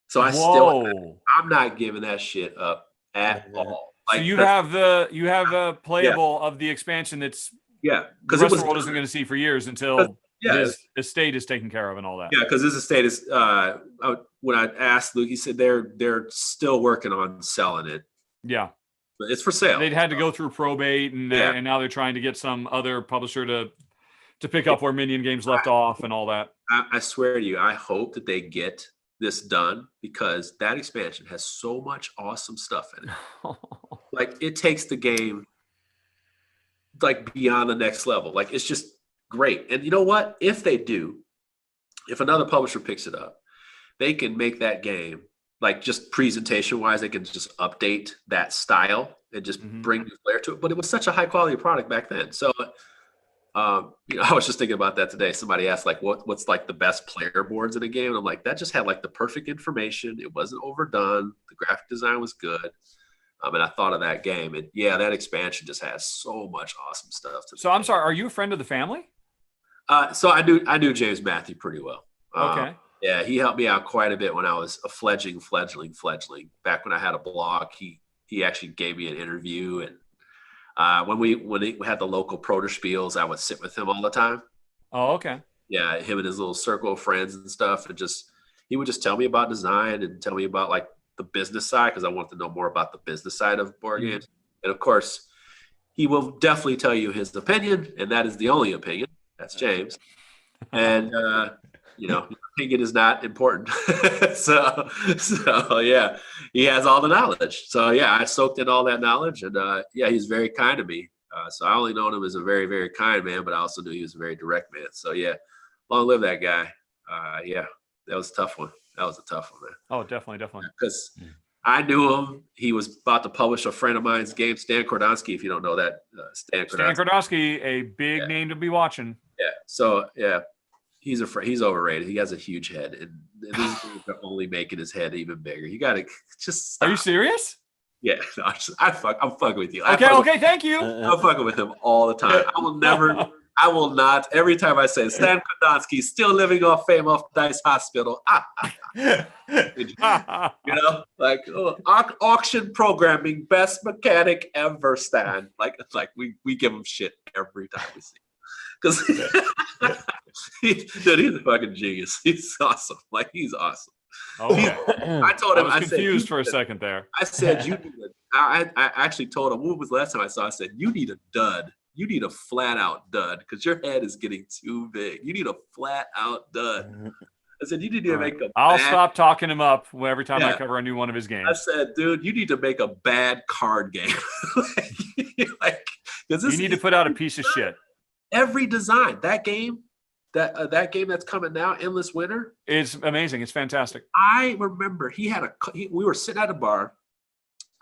Speaker 8: So I'm not giving that shit up at all.
Speaker 7: Like, so you have a playable of the expansion that's because the world isn't going to see for years until his estate is taken care of and all that.
Speaker 8: Yeah, because his estate is. When I asked Luke, he said they're still working on selling it.
Speaker 7: Yeah,
Speaker 8: but it's for sale.
Speaker 7: They'd had to go through probate, and now they're trying to get some other publisher to pick up where Minion Games left off and all that.
Speaker 8: I swear to you, I hope that they get this done because that expansion has so much awesome stuff in it. Like, it takes the game like beyond the next level. Like, it's just great. And you know what? If another publisher picks it up, they can make that game, like, just presentation wise, they can just update that style and just bring new flair to it. But it was such a high quality product back then. So I was just thinking about that today. Somebody asked, like, what's like the best player boards in a game? And I'm like, that just had like the perfect information. It wasn't overdone. The graphic design was good. And I thought of that game, and that expansion just has so much awesome stuff.
Speaker 7: So I'm sorry, are you a friend of the family?
Speaker 8: So I knew James Matthew pretty well.
Speaker 7: Okay.
Speaker 8: Yeah, he helped me out quite a bit when I was a fledgling. Back when I had a blog, he actually gave me an interview, and when we had the local Proto-Spiels, I would sit with him all the time.
Speaker 7: Oh, okay.
Speaker 8: Yeah, him and his little circle of friends and stuff, and he would just tell me about design and tell me about like the business side, because I wanted to know more about the business side of board games. And of course, he will definitely tell you his opinion, and that is the only opinion. That's James. And your opinion is not important. so yeah, he has all the knowledge. So yeah, I soaked in all that knowledge, and he's very kind to me. So I only known him as a very, very kind man, but I also knew he was a very direct man. So yeah, long live that guy. That was a tough one. That was a tough one, man.
Speaker 7: Oh, definitely.
Speaker 8: Because I knew him. He was about to publish a friend of mine's game, Stan Kordonsky, if you don't know that. Stan
Speaker 7: Kordonsky, a big name to be watching.
Speaker 8: Yeah. So yeah, he's overrated. He has a huge head, and this is only making his head even bigger. You got to just stop.
Speaker 7: Are you serious?
Speaker 8: Yeah, no, I'm fucking with you.
Speaker 7: Okay, thank you.
Speaker 8: I'm fucking with him all the time. I will not. Every time I say Stan Kordonsky still living off fame off Dice Hospital. Like auction programming, best mechanic ever, Stan. Like we give him shit every time we see him. Because he's a fucking genius. He's awesome. Like, he's awesome.
Speaker 7: Okay.
Speaker 8: I told him.
Speaker 7: I was
Speaker 8: said,
Speaker 7: confused for a second there.
Speaker 8: I said you need I actually told him. What was the last time I saw? I said you need a dud. You need a flat out dud because your head is getting too big. You need a flat out dud. I said you need to make a.
Speaker 7: I'll stop talking him up every time I cover a new one of his games.
Speaker 8: I said, dude, you need to make a bad card game.
Speaker 7: You need to put out a piece of shit.
Speaker 8: Every design that game that's coming now, Endless Winter,
Speaker 7: it's amazing. It's fantastic.
Speaker 8: I remember we were sitting at a bar.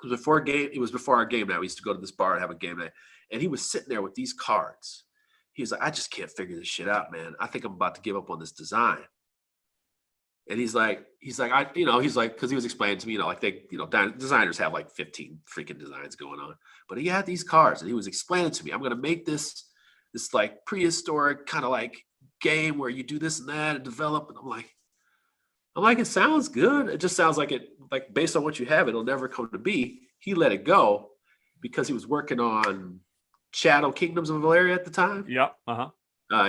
Speaker 8: It was before our game night. We used to go to this bar and have a game night. And he was sitting there with these cards. He was like, I just can't figure this shit out, man. I think I'm about to give up on this design. And he's like, because he was explaining to me, designers have like 15 freaking designs going on. But he had these cards and he was explaining to me, I'm going to make this like prehistoric kind of like game where you do this and that and develop. And I'm like, it sounds good. It just sounds like based on what you have, it'll never come to be. He let it go because he was working on Shadow Kingdoms of Valeria at the time.
Speaker 7: Yep.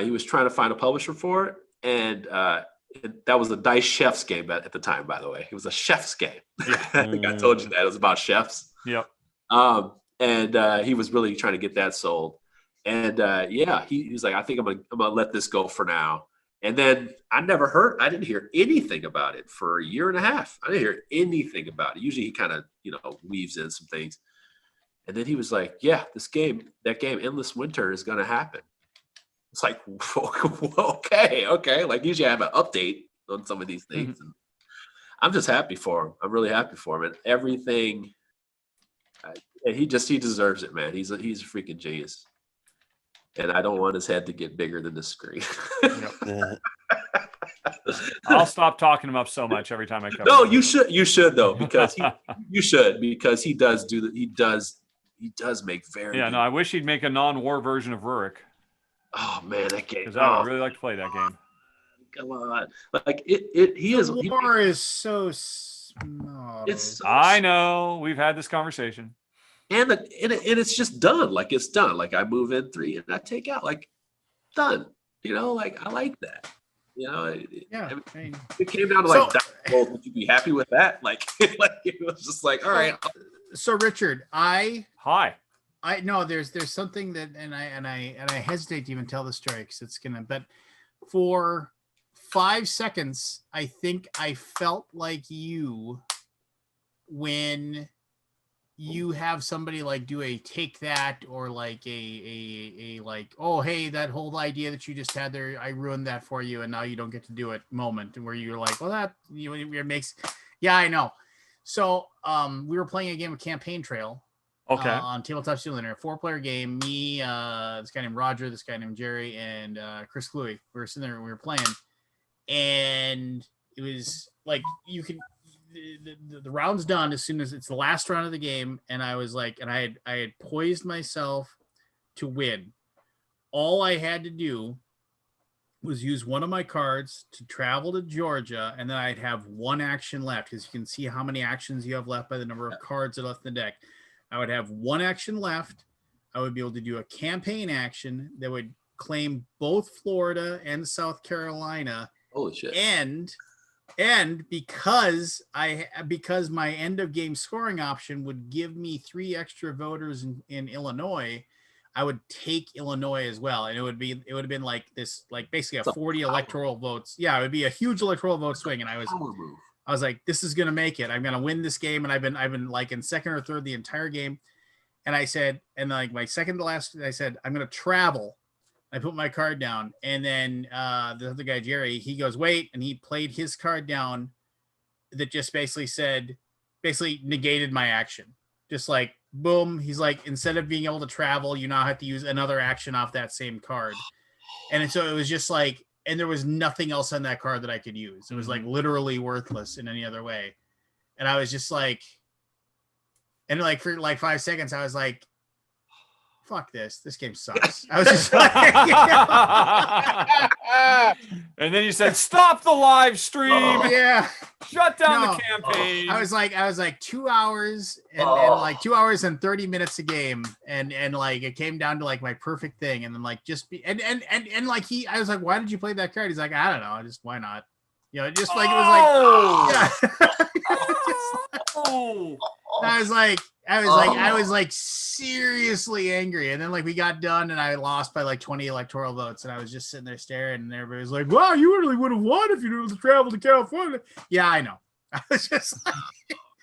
Speaker 8: He was trying to find a publisher for it. And that was a Dice Chefs game at the time, by the way. It was a chef's game. Yeah. I think I told you that. It was about chefs.
Speaker 7: Yep.
Speaker 8: And he was really trying to get that sold. And he was like, I think I'm gonna let this go for now. And then I didn't hear anything about it for a year and a half. I didn't hear anything about it. Usually he kind of, weaves in some things. And then he was like, yeah, that game, Endless Winter, is going to happen. It's like, okay. Like usually I have an update on some of these things. And I'm just happy for him. I'm really happy for him. And everything, and he deserves it, man. He's a freaking genius. And I don't want his head to get bigger than the screen.
Speaker 7: I'll stop talking him up so much every time I come.
Speaker 8: No, you should though, because he does make very.
Speaker 7: Yeah,
Speaker 8: good.
Speaker 7: No, I wish he'd make a non-war version of Rurik.
Speaker 8: Oh man, that game!
Speaker 7: Because I would really like to play that game.
Speaker 8: Come on, like it.
Speaker 1: War is so small.
Speaker 7: I know. We've had this conversation.
Speaker 8: And it's just done. Like it's done. Like I move in 3 and I take out. Like done. Like I like that. It came down to would you be happy with that? Like it was just like, all right.
Speaker 1: So Richard, I know there's something that and I hesitate to even tell the story because it's gonna. But for 5 seconds, I think I felt like you when you have somebody like do a take that or like a like, oh hey, that whole idea that you just had there, I ruined that for you and now you don't get to do it moment, and where you're like, well, that it makes, yeah, I know. So we were playing a game of Campaign Trail.
Speaker 7: Okay.
Speaker 1: On Tabletop Simulator, a 4-player game. Me, this guy named Roger, this guy named Jerry, and Chris Cluey. We were sitting there and we were playing, and it was like you could. The round's done as soon as it's the last round of the game, and I was like, and I had poised myself to win. All I had to do was use one of my cards to travel to Georgia, and then I'd have one action left because you can see how many actions you have left by the number of cards that are left in the deck. I would have one action left. I would be able to do a campaign action that would claim both Florida and South Carolina.
Speaker 8: Holy shit!
Speaker 1: And because my end of game scoring option would give me 3 extra voters in Illinois, I would take Illinois as well, and it would have been like this, like basically a 40 electoral votes. Yeah, it would be a huge electoral vote swing, and I was like, this is gonna make it. I'm gonna win this game, and I've been like in second or third the entire game. And I said, and like my second to last, I said, I'm gonna travel. I put my card down, and then the other guy, Jerry, he goes, wait, and he played his card down that just basically negated my action. Just like, boom, he's like, instead of being able to travel, you now have to use another action off that same card. And so it was just like, and there was nothing else on that card that I could use. It was like literally worthless in any other way. And I was just like, and like for like 5 seconds, I was like, fuck this game sucks. I was just like,
Speaker 7: and then you said, stop the live stream.
Speaker 1: Yeah.
Speaker 7: Shut down the campaign.
Speaker 1: I was like 2 hours and like 2 hours and 30 minutes a game. And like, it came down to like my perfect thing. And then like, just be, and like I was like, why did you play that card? He's like, I don't know. Why not? You know, just like it was like, I was like seriously angry. And then like we got done and I lost by like 20 electoral votes. And I was just sitting there staring and everybody was like, wow, you really would have won if you didn't travel to California. Yeah, I know. I was just like,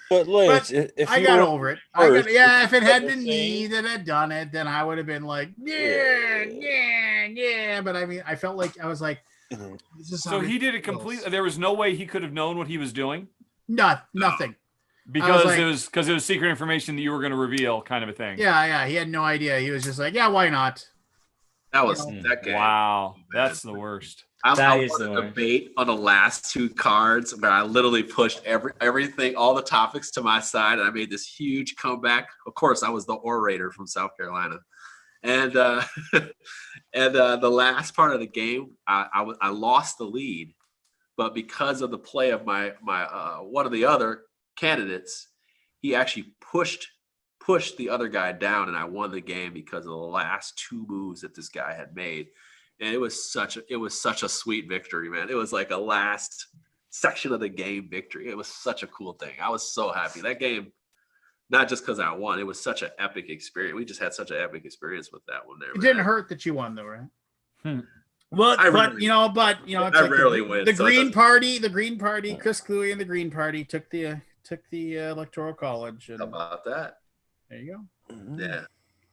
Speaker 2: but Lance, if
Speaker 1: I got over it. If it had been me that had done it, then I would have been like, yeah. But I mean, I felt like I was like, this is
Speaker 7: so he did it completely. There was no way he could have known what he was doing.
Speaker 1: Nothing.
Speaker 7: Because it was secret information that you were going to reveal, kind of a thing.
Speaker 1: Yeah. He had no idea. He was just like, yeah, why not?
Speaker 8: That was that game.
Speaker 7: Wow, that's the worst.
Speaker 8: I won a debate on the last two cards where I literally pushed everything, all the topics to my side, and I made this huge comeback. Of course, I was the orator from South Carolina, and the last part of the game, I lost the lead, but because of the play of my one of the other candidates, he actually pushed the other guy down, and I won the game because of the last two moves that this guy had made. And it was such a sweet victory, man. It was like a last section of the game victory. It was such a cool thing. I was so happy. That game, not just because I won, it was such an epic experience. We just had such an epic experience with that one there.
Speaker 1: It didn't hurt that you won though, right? But I rarely win. The Green Party, Chris Cluey and the Green Party took the Electoral College. And
Speaker 8: how about that?
Speaker 1: There you go.
Speaker 8: Yeah.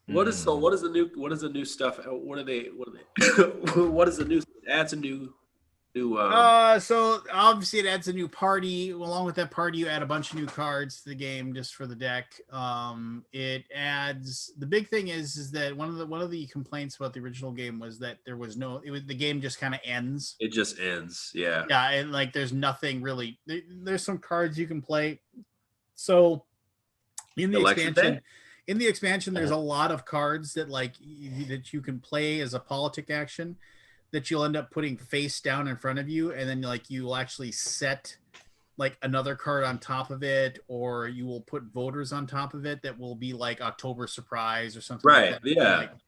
Speaker 8: What is the new stuff? What is the new? It adds a new.
Speaker 1: So obviously it adds a new party. Along with that party, you add a bunch of new cards to the game just for the deck. It adds. The big thing is that one of the complaints about the original game was that there was no. The game just kind of ends.
Speaker 8: It just ends. Yeah.
Speaker 1: Yeah, and like there's nothing really. There's some cards you can play. So in the expansion. In the expansion, there's a lot of cards that that you can play as a politic action that you'll end up putting face down in front of you, and then like you will actually set like another card on top of it, or you will put voters on top of it that will be like October Surprise or something.
Speaker 8: Right.
Speaker 1: Like that.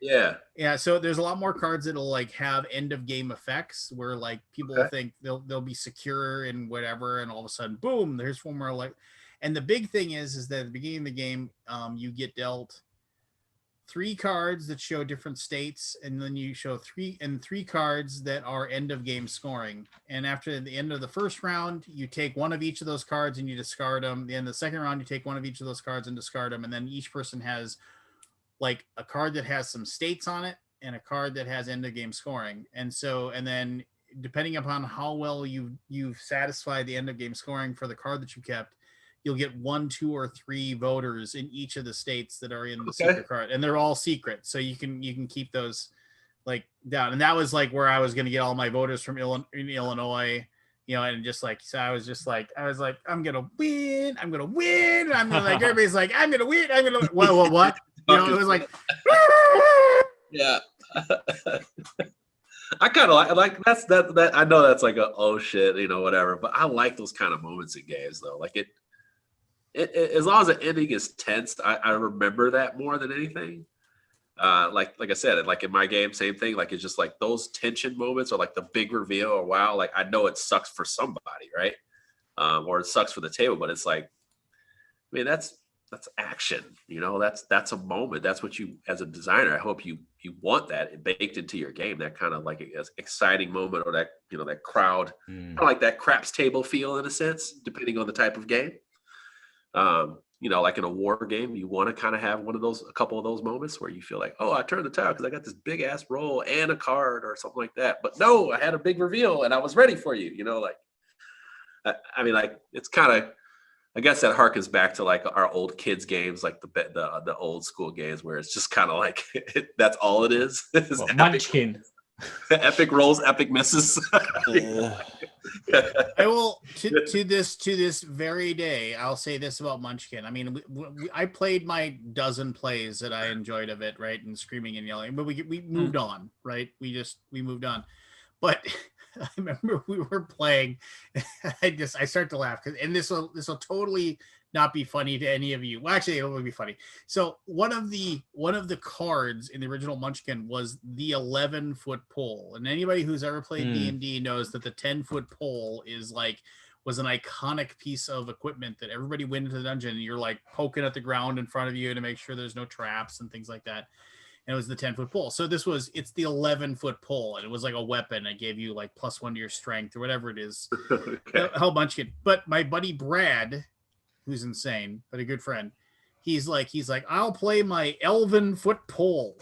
Speaker 8: Yeah.
Speaker 1: So there's a lot more cards that'll like have end of game effects where like people will think they'll be secure and whatever, and all of a sudden, boom, there's one more like. And the big thing is that at the beginning of the game, you get dealt 3 cards that show different states, and then you show 3 cards that are end of game scoring. And after the end of the first round, you take one of each of those cards and you discard them. The end of the second round, you take one of each of those cards and discard them. And then each person has like a card that has some states on it and a card that has end of game scoring. And then depending upon how well you've satisfied the end of game scoring for the card that you kept, you'll get 1, 2, or 3 voters in each of the states that are in the secret card, and they're all secret. So you can keep those like down. And that was like where I was going to get all my voters from Illinois, and just like, so I was like, I'm going to win. I'm going to win. I'm gonna, like, everybody's like, I'm going to win. I'm going to, what? It was like,
Speaker 8: yeah. I kind of like that. I know that's like a, oh shit, whatever, but I like those kind of moments in games though. Like it as long as the ending is tense, I remember that more than anything. Like I said, like in my game, same thing. Like it's just like those tension moments or like the big reveal or wow, like I know it sucks for somebody, right? Or it sucks for the table, but it's like, I mean, that's action, that's a moment. That's what you, as a designer, I hope you want that baked into your game, that kind of like exciting moment, or that, that crowd, kind of like that craps table feel in a sense, depending on the type of game. Like in a war game, you want to kind of have a couple of those moments where you feel like, oh, I turned the tile because I got this big ass roll and a card or something like that. But no, I had a big reveal and I was ready for you, I mean, like, it's kind of, I guess that harkens back to like our old kids games, like the old school games where it's just kind of like that's all it is.
Speaker 9: Munchkin.
Speaker 8: Epic rolls, epic misses.
Speaker 1: I will to this very day. I'll say this about Munchkin. I mean, I played my dozen plays that I enjoyed of it, right, and screaming and yelling. But we moved on, right? We moved on. But I remember we were playing. I start to laugh and this will totally not be funny to any of you. Well, actually, it would be funny. So one of the cards in the original Munchkin was the 11-foot pole, and anybody who's ever played D&D knows that the 10-foot pole was an iconic piece of equipment that everybody went into the dungeon, and you're like poking at the ground in front of you to make sure there's no traps and things like that. And it was the 10-foot pole. So it's the 11-foot pole, and it was like a weapon. It gave you like +1 to your strength or whatever it is. Okay. A whole bunch of it. But my buddy Brad, who's insane, but a good friend, he's like, I'll play my 11-foot pole.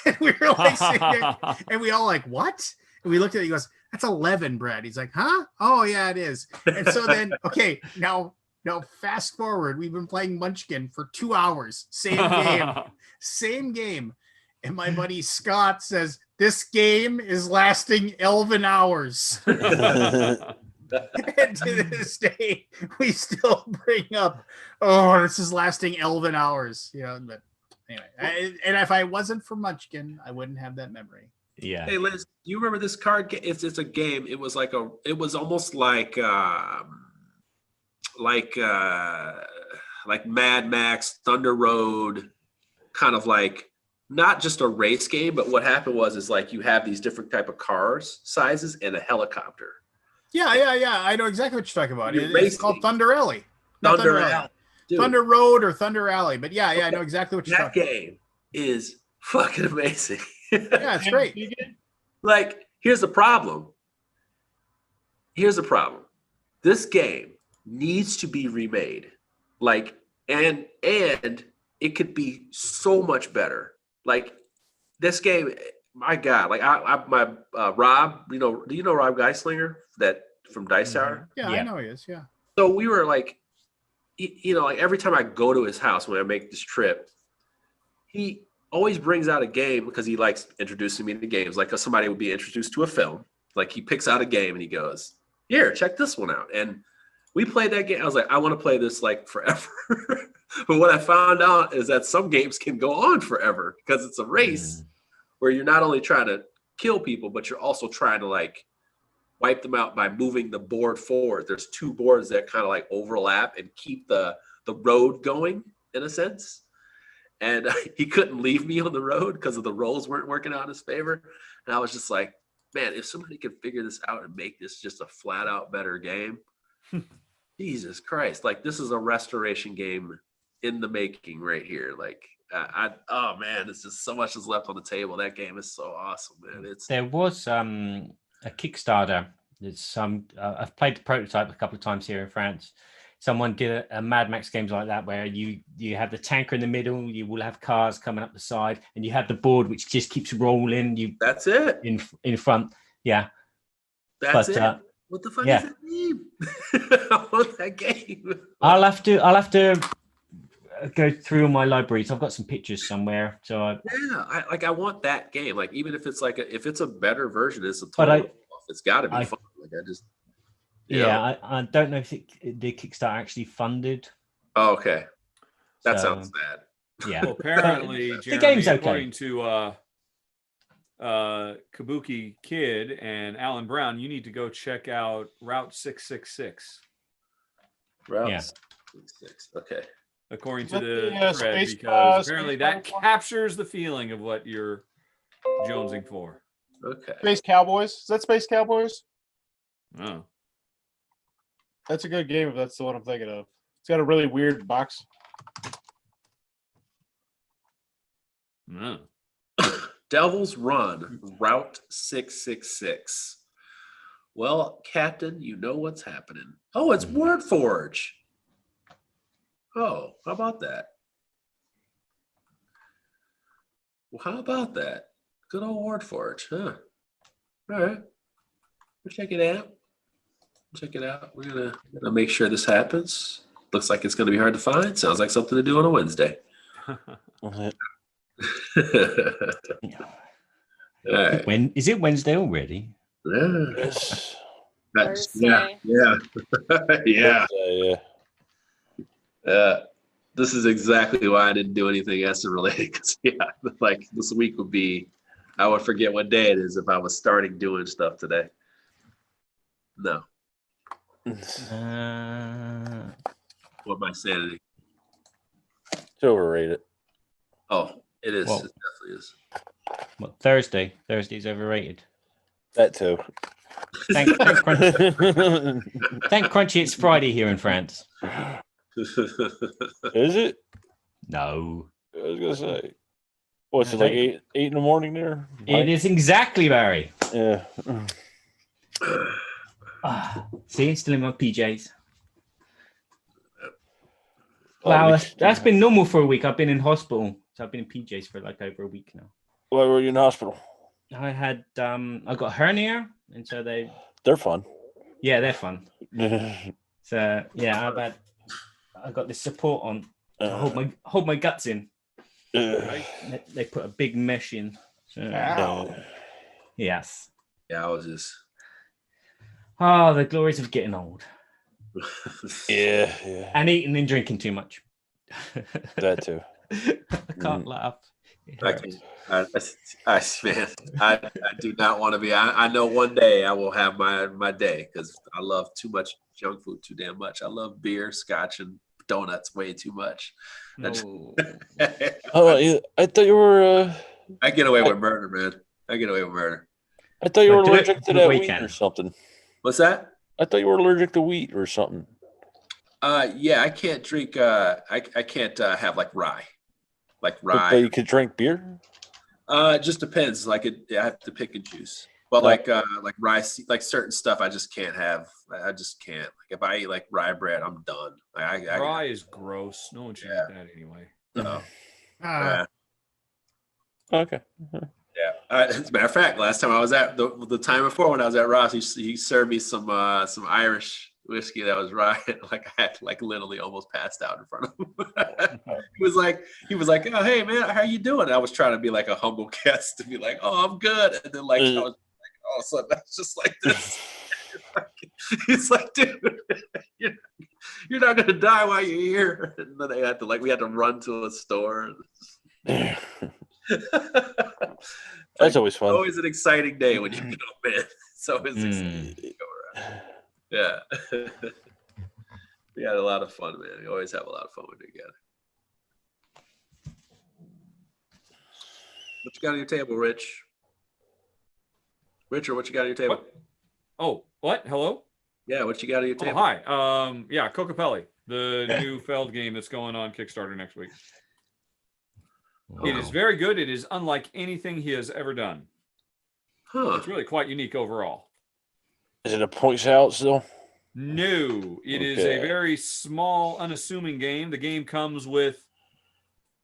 Speaker 1: And we were like sitting there, and we all like, what? And we looked at it, he goes, that's 11, Brad. He's like, huh? Oh, yeah, it is. And so then, okay, now fast forward. We've been playing Munchkin for 2 hours. Same game. And my buddy Scott says, this game is lasting 11 hours. And to this day, we still bring up, this is lasting 11 hours. But anyway, and if I wasn't for Munchkin, I wouldn't have that memory.
Speaker 9: Yeah.
Speaker 8: Hey Liz, do you remember this card game? It's a game. It was almost like Mad Max, Thunder Road, kind of like not just a race game, but what happened is like you have these different type of cars sizes and a helicopter.
Speaker 1: Yeah. I know exactly what you're talking about. It's called Thunder Alley.
Speaker 8: Thunder Alley.
Speaker 1: Thunder Road or Thunder Alley. But yeah, I know exactly what you're talking about.
Speaker 8: That game is fucking amazing.
Speaker 1: Yeah, it's great.
Speaker 8: Like, here's the problem. This game needs to be remade. Like, and it could be so much better. Like, this game, my God, like Rob, do you know Rob Geislinger from Dice Tower?
Speaker 1: Yeah, I know he is. Yeah.
Speaker 8: So we were like, like every time I go to his house when I make this trip, he always brings out a game because he likes introducing me to games. Like somebody would be introduced to a film, like he picks out a game and he goes, "Here, check this one out." And we played that game. I was like, I want to play this like forever. But what I found out is that some games can go on forever because it's a race where you're not only trying to kill people, but you're also trying to like wipe them out by moving the board forward. There's 2 boards that kind of like overlap and keep the road going in a sense. And he couldn't leave me on the road because of the rolls weren't working out in his favor. And I was just like, man, if somebody could figure this out and make this just a flat out better game, Jesus Christ. Like, this is a restoration game in the making right here. Like, oh man, it's just so much is left on the table. That game is so awesome, man.
Speaker 9: There was a Kickstarter. It's I've played the prototype a couple of times here in France. Someone did a Mad Max games like that where you have the tanker in the middle, you will have cars coming up the side, and you have the board which just keeps rolling. That's it in front. Yeah,
Speaker 8: that's it. What the fuck is that game? I want that game.
Speaker 9: I'll have to go through my libraries. I've got some pictures somewhere. So
Speaker 8: I want that game. Like, even if it's if it's a better version, it's got to be fun. Like, I just.
Speaker 9: I don't know if the Kickstarter actually funded.
Speaker 8: Oh, okay. That sounds bad.
Speaker 9: Yeah.
Speaker 7: Well, apparently, Jeremy,
Speaker 9: the game's okay.
Speaker 7: According to Kabuki Kid and Alan Brown, you need to go check out Route 666.
Speaker 8: Route 666. Okay.
Speaker 7: According to the thread, because apparently that captures the feeling of what you're jonesing for.
Speaker 8: Okay.
Speaker 5: Space Cowboys. Is that Space Cowboys?
Speaker 7: Oh.
Speaker 5: That's a good game if that's the one I'm thinking of. It's got a really weird box.
Speaker 7: No.
Speaker 8: Devil's Run, Route 666. Well, Captain, you know what's happening. Oh, it's Wordforge. Oh, how about that? Well, how about that? Good old Wordforge, huh? All right. We'll check it out. We're gonna make sure this happens. Looks like it's gonna be hard to find. Sounds like something to do on a Wednesday. All right.
Speaker 9: When is it Wednesday already?
Speaker 8: Yes.
Speaker 3: Thursday.
Speaker 8: Yeah. This is exactly why I didn't do anything Essen related. Because like this week would be, I would forget what day it is if I was starting doing stuff today. No. What my sanity?
Speaker 2: It's overrated.
Speaker 8: Oh, it is.
Speaker 9: Well,
Speaker 8: it definitely is.
Speaker 9: What, Thursday? Thursday's overrated.
Speaker 2: That too.
Speaker 9: Thank Crunchy. Thank Crunchy. It's Friday here in France.
Speaker 2: Is it?
Speaker 9: No.
Speaker 2: I was gonna say. What's it like 8 in the morning there?
Speaker 9: It is exactly, Barry.
Speaker 2: Yeah.
Speaker 9: See, still in my PJs. Wow, that's been normal for a week. I've been in hospital, so I've been in PJs for like over a week now.
Speaker 2: Why were you in hospital?
Speaker 9: I had I got hernia, and so
Speaker 2: they're fun.
Speaker 9: Yeah, they're fun. So yeah, I got this support on to hold my guts in. Right? They put a big mesh in. Yes.
Speaker 8: Yeah, I was just.
Speaker 9: Oh, the glories of getting old.
Speaker 2: Yeah.
Speaker 9: And eating and drinking too much.
Speaker 2: That too.
Speaker 9: I can't laugh.
Speaker 8: I do not want to be. I know one day I will have my day because I love too much junk food too damn much. I love beer, scotch, and donuts way too much.
Speaker 9: No.
Speaker 2: I thought you were.
Speaker 8: I get away with murder, man. I get away with murder.
Speaker 2: I thought you were allergic to that wheat or something.
Speaker 8: What's that?
Speaker 2: I thought you were allergic to wheat or something.
Speaker 8: Yeah, I can't drink. I can't have like rye. Like rye.
Speaker 2: But you could drink beer.
Speaker 8: It just depends. Like I have to pick and choose. But like rye, like certain stuff, I just can't have. I just can't. Like if I eat like rye bread, I'm done.
Speaker 7: Rye is gross. No one should eat that anyway.
Speaker 8: No.
Speaker 2: Okay.
Speaker 8: Yeah. As a matter of fact, last time I was at the time before when I was at Ross, he served me some Irish whiskey that was rye. Like I had like literally almost passed out in front of him. he was like, oh hey man, how you doing? And I was trying to be like a humble guest to be like, oh I'm good. And then like I was like, oh so that's just like this. He's like, dude, you're not gonna die while you're here. And then we had to run to a store.
Speaker 2: That's always fun.
Speaker 8: Always an exciting day when you get up, man. It's always exciting to go around. Yeah. We had a lot of fun, man. We always have a lot of fun when we're together. What you got on your table, Rich? Richard, what you got on your table?
Speaker 7: What? Oh, what? Hello?
Speaker 8: Yeah, what you got on your table?
Speaker 7: Oh, hi. Yeah, Cocapelli, the new Feld game that's going on Kickstarter next week. Wow. It is very good. It is unlike anything he has ever done.
Speaker 8: Huh.
Speaker 7: It's really quite unique overall.
Speaker 2: Is it a points out still?
Speaker 7: No, it is a very small, unassuming game. The game comes with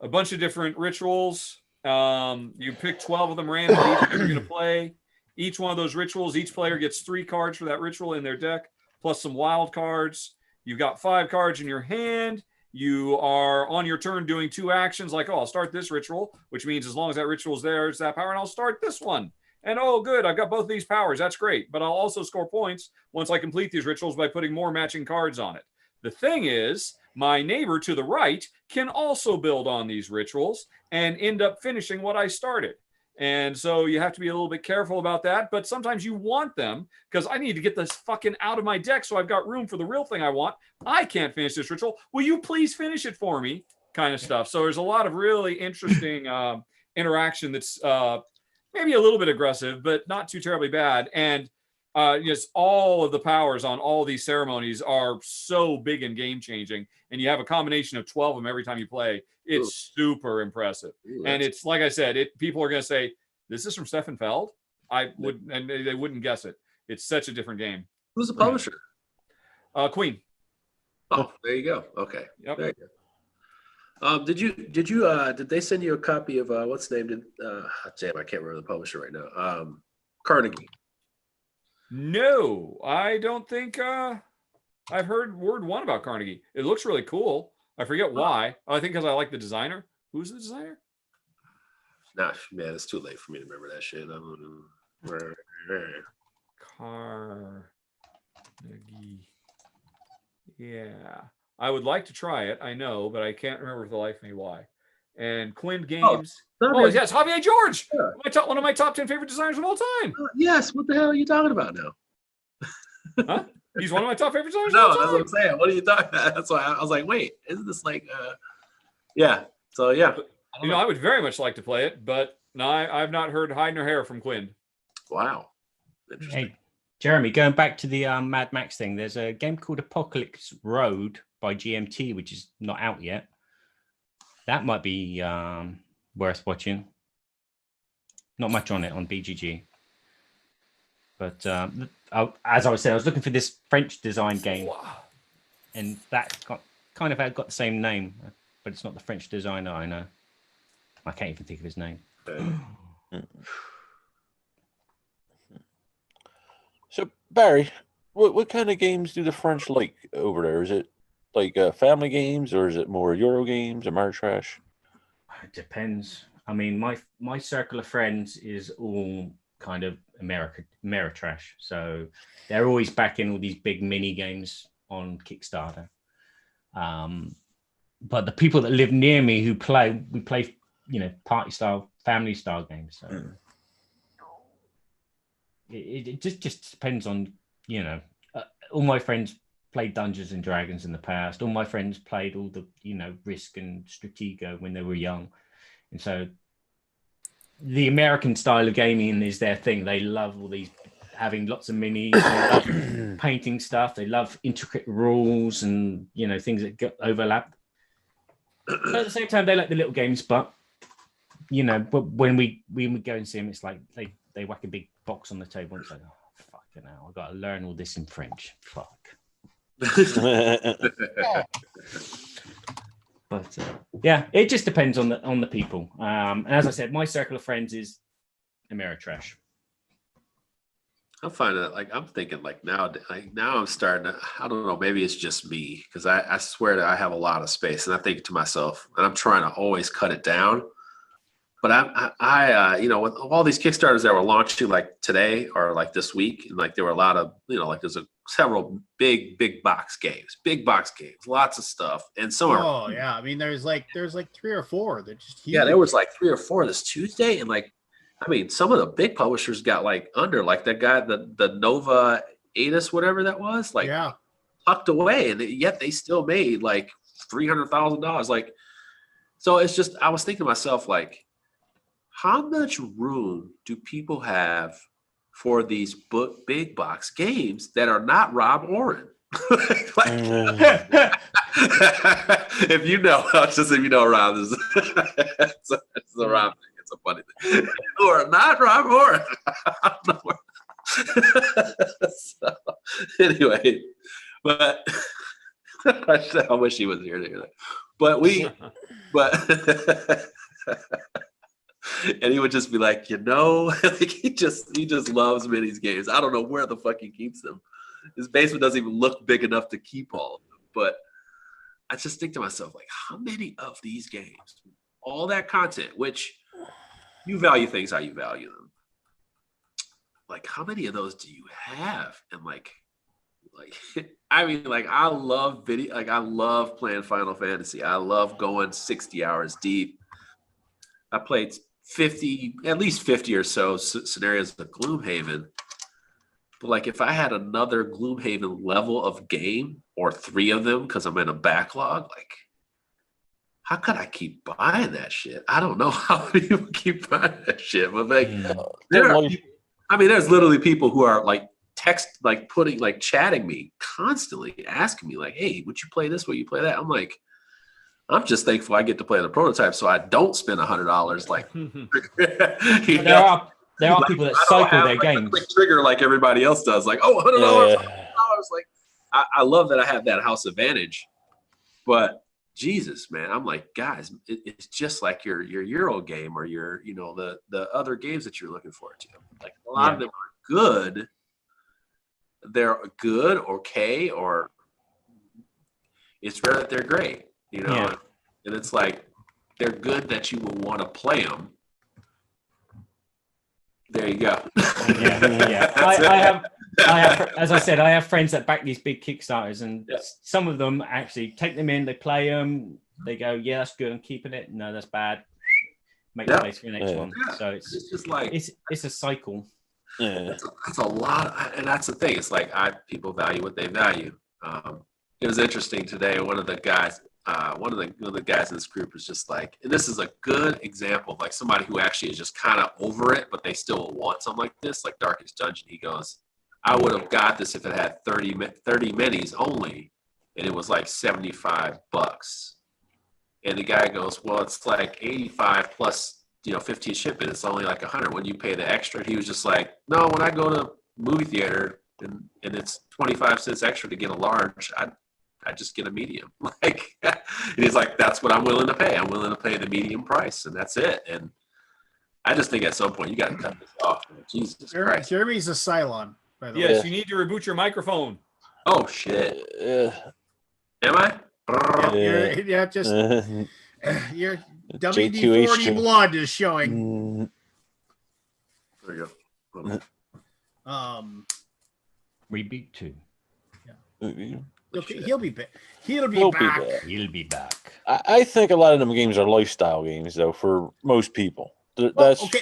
Speaker 7: a bunch of different rituals. You pick 12 of them randomly that you're going to play. Each one of those rituals, each player gets 3 cards for that ritual in their deck, plus some wild cards. You've got 5 cards in your hand. You are on your turn doing 2 actions like, oh, I'll start this ritual, which means as long as that ritual is there, it's that power, and I'll start this one. And oh, good, I've got both of these powers. That's great. But I'll also score points once I complete these rituals by putting more matching cards on it. The thing is, my neighbor to the right can also build on these rituals and end up finishing what I started. And so you have to be a little bit careful about that. But sometimes you want them because I need to get this fucking out of my deck so I've got room for the real thing I want. I can't finish this ritual. Will you please finish it for me? Kind of stuff. So there's a lot of really interesting interaction that's maybe a little bit aggressive, but not too terribly bad. And yes, all of the powers on all these ceremonies are so big and game changing. And you have a combination of 12 of them every time you play. It's super impressive. And it's like I said, people are going to say, this is from Stefan Feld. I would, and they wouldn't guess it. It's such a different game.
Speaker 8: Who's the publisher?
Speaker 7: Queen.
Speaker 8: Oh, there you go. Okay.
Speaker 7: Yep.
Speaker 8: There you go. Did they send you a copy of what's named in damn, I can't remember the publisher right now. Carnegie.
Speaker 7: No, I don't think I've heard word one about Carnegie. It looks really cool. I forget why. I think because I like the designer. Who's the designer?
Speaker 8: Nah, man, it's too late for me to remember that shit. I don't know.
Speaker 7: Carnegie. Yeah. I would like to try it. I know, but I can't remember for the life of me why. And Quinn Games. Oh yes, Javier George. Yeah. One of my top 10 favorite designers of all time.
Speaker 8: Yes. What the hell are you talking about now?
Speaker 7: Huh? He's one of my top favorite songs.
Speaker 8: No, that's what I'm saying. What are you talking about? That's why I was like, wait, isn't this like, yeah. So yeah.
Speaker 7: I would very much like to play it, but no, I've not heard hide nor hair from Quinn.
Speaker 8: Wow. Interesting.
Speaker 9: Hey, Jeremy, going back to the Mad Max thing, there's a game called Apocalypse Road by GMT, which is not out yet. That might be worth watching. Not much on it on BGG. But as I was saying, I was looking for this French design game. And that got the same name, but it's not the French designer I know. I can't even think of his name.
Speaker 2: So, Barry, what kind of games do the French like over there? Is it like family games, or is it more Euro games, Ameritrash?
Speaker 9: It depends. I mean, my circle of friends is all kind of Ameritrash. So they're always backing all these big mini games on Kickstarter. But the people that live near me we play, party style, family style games. So it just depends on, all my friends played Dungeons and Dragons in the past. All my friends played all the, Risk and Stratego when they were young. And so the American style of gaming is their thing. They love all these, having lots of minis, they love painting stuff. They love intricate rules and, things that get overlapped. But at the same time, they like the little games, but, but when we go and see them, it's like they whack a big box on the table and it's like, oh, fucking hell, I've got to learn all this in French. Fuck. But yeah, it just depends on the people. And as I said, my circle of friends is Ameritrash.
Speaker 8: I'm finding that, I'm thinking now I'm starting to, I don't know, maybe it's just me, because I swear that I have a lot of space, and I think to myself, and I'm trying to always cut it down. But I with all these Kickstarters that were launching today or this week, and there were a lot of, there's several big box games, lots of stuff. And some are,
Speaker 1: oh yeah, I mean there's 3 or 4 that just huge.
Speaker 8: Yeah, there was 3 or 4 this Tuesday, and some of the big publishers got under that guy, the Nova Atis, whatever that was, tucked away, and yet they still made $300,000. So it's just, I was thinking to myself, how much room do people have for these big box games that are not Rob Oren? If you know, just if you know Rob, it's a Rob thing. It's a funny thing. Or not Rob Oren. I don't know. So, anyway, but I wish he was here to hear that. But and he would just be he just loves minis games. I don't know where the fuck he keeps them. His basement doesn't even look big enough to keep all of them. But I just think to myself, how many of these games, all that content, which you value things how you value them, how many of those do you have? And I love video, I love playing Final Fantasy. I love going 60 hours deep. I played at least 50 or so scenarios of Gloomhaven. But if I had another Gloomhaven level of game, or 3 of them, because I'm in a backlog, how could I keep buying that shit? I don't know how people keep buying that shit. But there's literally people who are chatting me constantly, asking me hey, would you play this? Will you play that? I'm just thankful I get to play the prototype, so I don't spend $100.
Speaker 9: There are people that cycle their games.
Speaker 8: Quick trigger like everybody else does. $100. I love that I have that house advantage, but Jesus, man, I'm guys, it's just like your Euro game or your the other games that you're looking forward to. A lot of them are good. They're good, okay, or it's rare that they're great. And it's they're good that you will want to play them. There you go.
Speaker 9: Yeah. I have, as I said, I have friends that back these big Kickstarters, and some of them actually take them in, they play them, they go, yeah, that's good, I'm keeping it. No, that's bad. Make space for the next one. So it's just it's a cycle.
Speaker 8: That's a lot, and that's the thing. It's like people value what they value. It was interesting today. One of the guys in this group was just like, and this is a good example of like somebody who actually is just kind of over it, but they still want something like this, like Darkest Dungeon. He goes, I would have got this if it had 30 minis only, and it was like $75. And the guy goes, well, it's like 85 plus 15 shipping, it's only like 100 when you pay the extra. He was just like, no, when I go to movie theater and it's 25 cents extra to get a large, I just get a medium. Like, and he's like, that's what I'm willing to pay. I'm willing to pay the medium price, and that's it. And I just think at some point you got to cut this off. Jesus Christ.
Speaker 1: Jeremy's a Cylon, by the way.
Speaker 7: Yes, you need to reboot your microphone.
Speaker 8: Oh shit. Am I?
Speaker 1: Your WD-40 blood is showing.
Speaker 8: There you go.
Speaker 9: Reboot 2.
Speaker 1: Yeah. He'll be back. He'll be back.
Speaker 9: He'll be back.
Speaker 2: I think a lot of them games are lifestyle games, though, for most people. That's
Speaker 1: okay.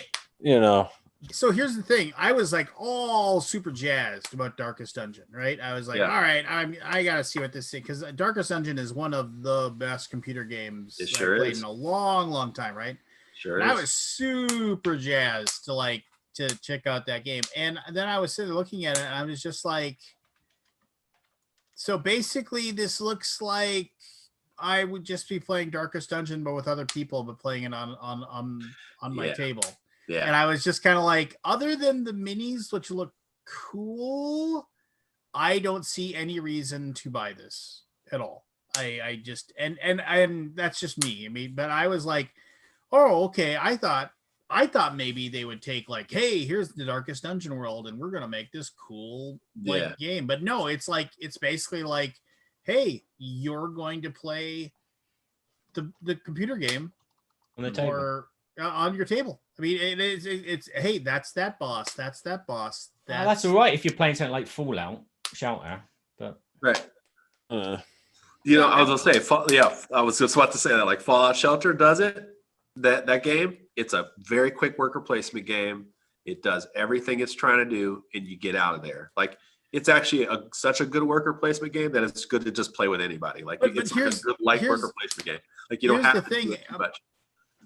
Speaker 1: So here's the thing. I was like all super jazzed about Darkest Dungeon, right? I was like, all right, I gotta see what this is, because Darkest Dungeon is one of the best computer games I've played in a long, long time, right?
Speaker 8: Sure.
Speaker 1: And I was super jazzed to check out that game. And then I was sitting looking at it, and I was just like, so basically this looks like I would just be playing Darkest Dungeon, but with other people, but playing it on my table.
Speaker 8: Yeah.
Speaker 1: And I was just kind of like, other than the minis, which look cool, I don't see any reason to buy this at all. I just, and that's just me. I mean, but I was like, oh, okay. I thought maybe they would take like, hey, here's the Darkest Dungeon world, and we're going to make this cool game. But no, it's basically like, hey, you're going to play the computer game
Speaker 9: on the table.
Speaker 1: Or on your table. I mean, it's hey, that's that boss. That's that boss.
Speaker 9: That's all right if you're playing something like Fallout Shelter, but
Speaker 8: right. I was gonna say, I was just about to say that, like Fallout Shelter does it. That game, it's a very quick worker placement game. It does everything it's trying to do, and you get out of there. Like, it's actually such a good worker placement game that it's good to just play with anybody. Like, it's a good worker placement game. Like, you don't have to do it too much.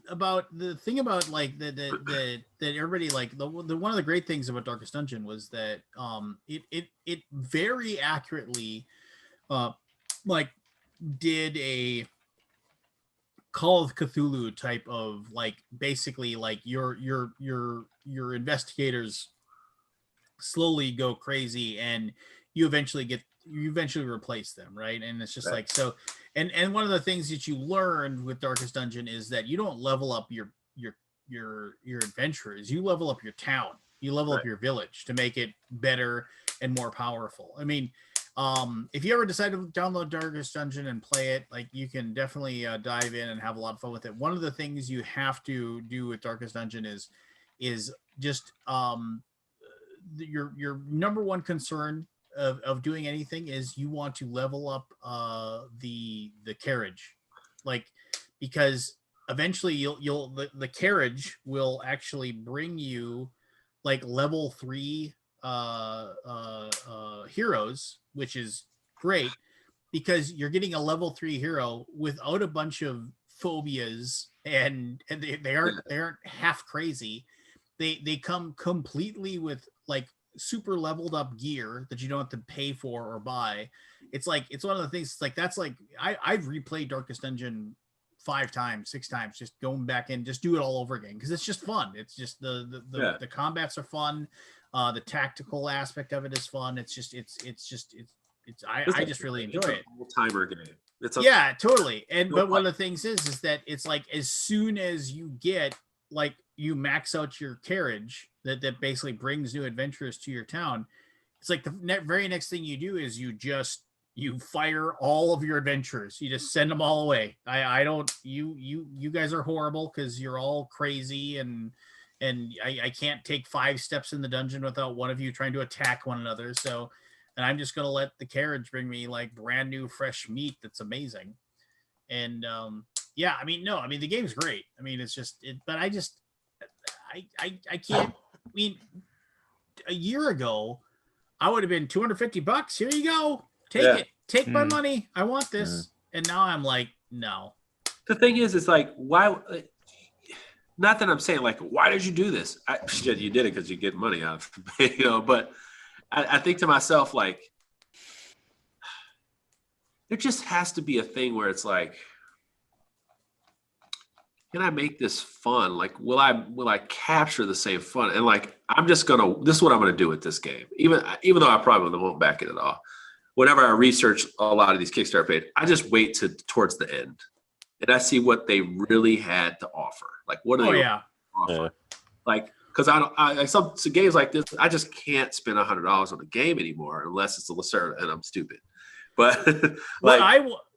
Speaker 1: About the thing about like that everybody like the one of the great things about Darkest Dungeon was that it very accurately like did a Call of Cthulhu type of like, basically like your investigators slowly go crazy and you eventually replace them, right? And it's just right. Like, so and one of the things that you learned with Darkest Dungeon is that you don't level up your adventurers, you level up your town, you level up your village to make it better and more powerful. I mean, if you ever decide to download Darkest Dungeon and play it, like, you can definitely dive in and have a lot of fun with it. One of the things you have to do with Darkest Dungeon is just your number one concern of doing anything is you want to level up the carriage, like, because eventually the carriage will actually bring you like level 3 heroes, which is great because you're getting a level 3 hero without a bunch of phobias, and they aren't half crazy. They come completely with like super leveled up gear that you don't have to pay for or buy. It's like, it's one of the things, it's like, that's like, I've replayed Darkest Dungeon 5 times, 6 times, just going back and just do it all over again because it's just fun. It's just the combats are fun. The tactical aspect of it is fun. I just really enjoy it.
Speaker 8: Timer game.
Speaker 1: Totally. And but one of the things is that it's like, as soon as you get like, you max out your carriage that basically brings new adventurers to your town, it's like the very next thing you do is you fire all of your adventurers. You just send them all away. You guys are horrible because you're all crazy and I can't take 5 steps in the dungeon without one of you trying to attack one another. So, and I'm just going to let the carriage bring me like brand new, fresh meat. That's amazing. And, the game's great. I mean, it's just, but I can't, a year ago, I would have been $250. Here you go. Take it. Take my money. I want this. And now I'm like, no.
Speaker 8: The thing is, it's like, why? Not that I'm saying like, why did you do this? Shit, you did it because you get money out of it, But I think to myself, like, there just has to be a thing where it's like, can I make this fun? Like, will I capture the same fun? And like, this is what I'm gonna do with this game. Even though I probably won't back it at all. Whenever I research a lot of these Kickstarter pages, I just wait towards the end, and I see what they really had to offer. Like, what do they offer? Like, because some games like this, I just can't spend $100 on a game anymore unless it's a Lacerda and I'm stupid. But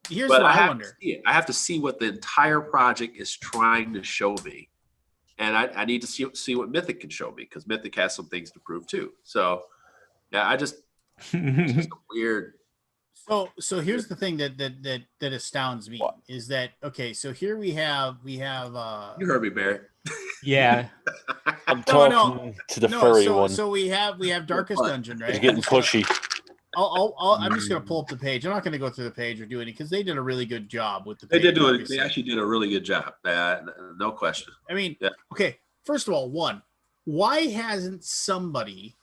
Speaker 1: here's what I wonder.
Speaker 8: I have to see what the entire project is trying to show me, and I need to see what Mythic can show me, because Mythic has some things to prove too. So, yeah, it's just weird.
Speaker 1: So here's the thing that astounds me is that, okay, so here we have
Speaker 8: you heard me, Barrett.
Speaker 9: Yeah.
Speaker 2: I'm talking to the furry one.
Speaker 1: So we have Darkest Dungeon, right?
Speaker 2: He's getting pushy.
Speaker 1: I'm just gonna pull up the page. I'm not gonna go through the page or do anything, because they did a really good job with the page.
Speaker 8: They actually did a really good job. No question.
Speaker 1: I mean, okay. First of all, why hasn't somebody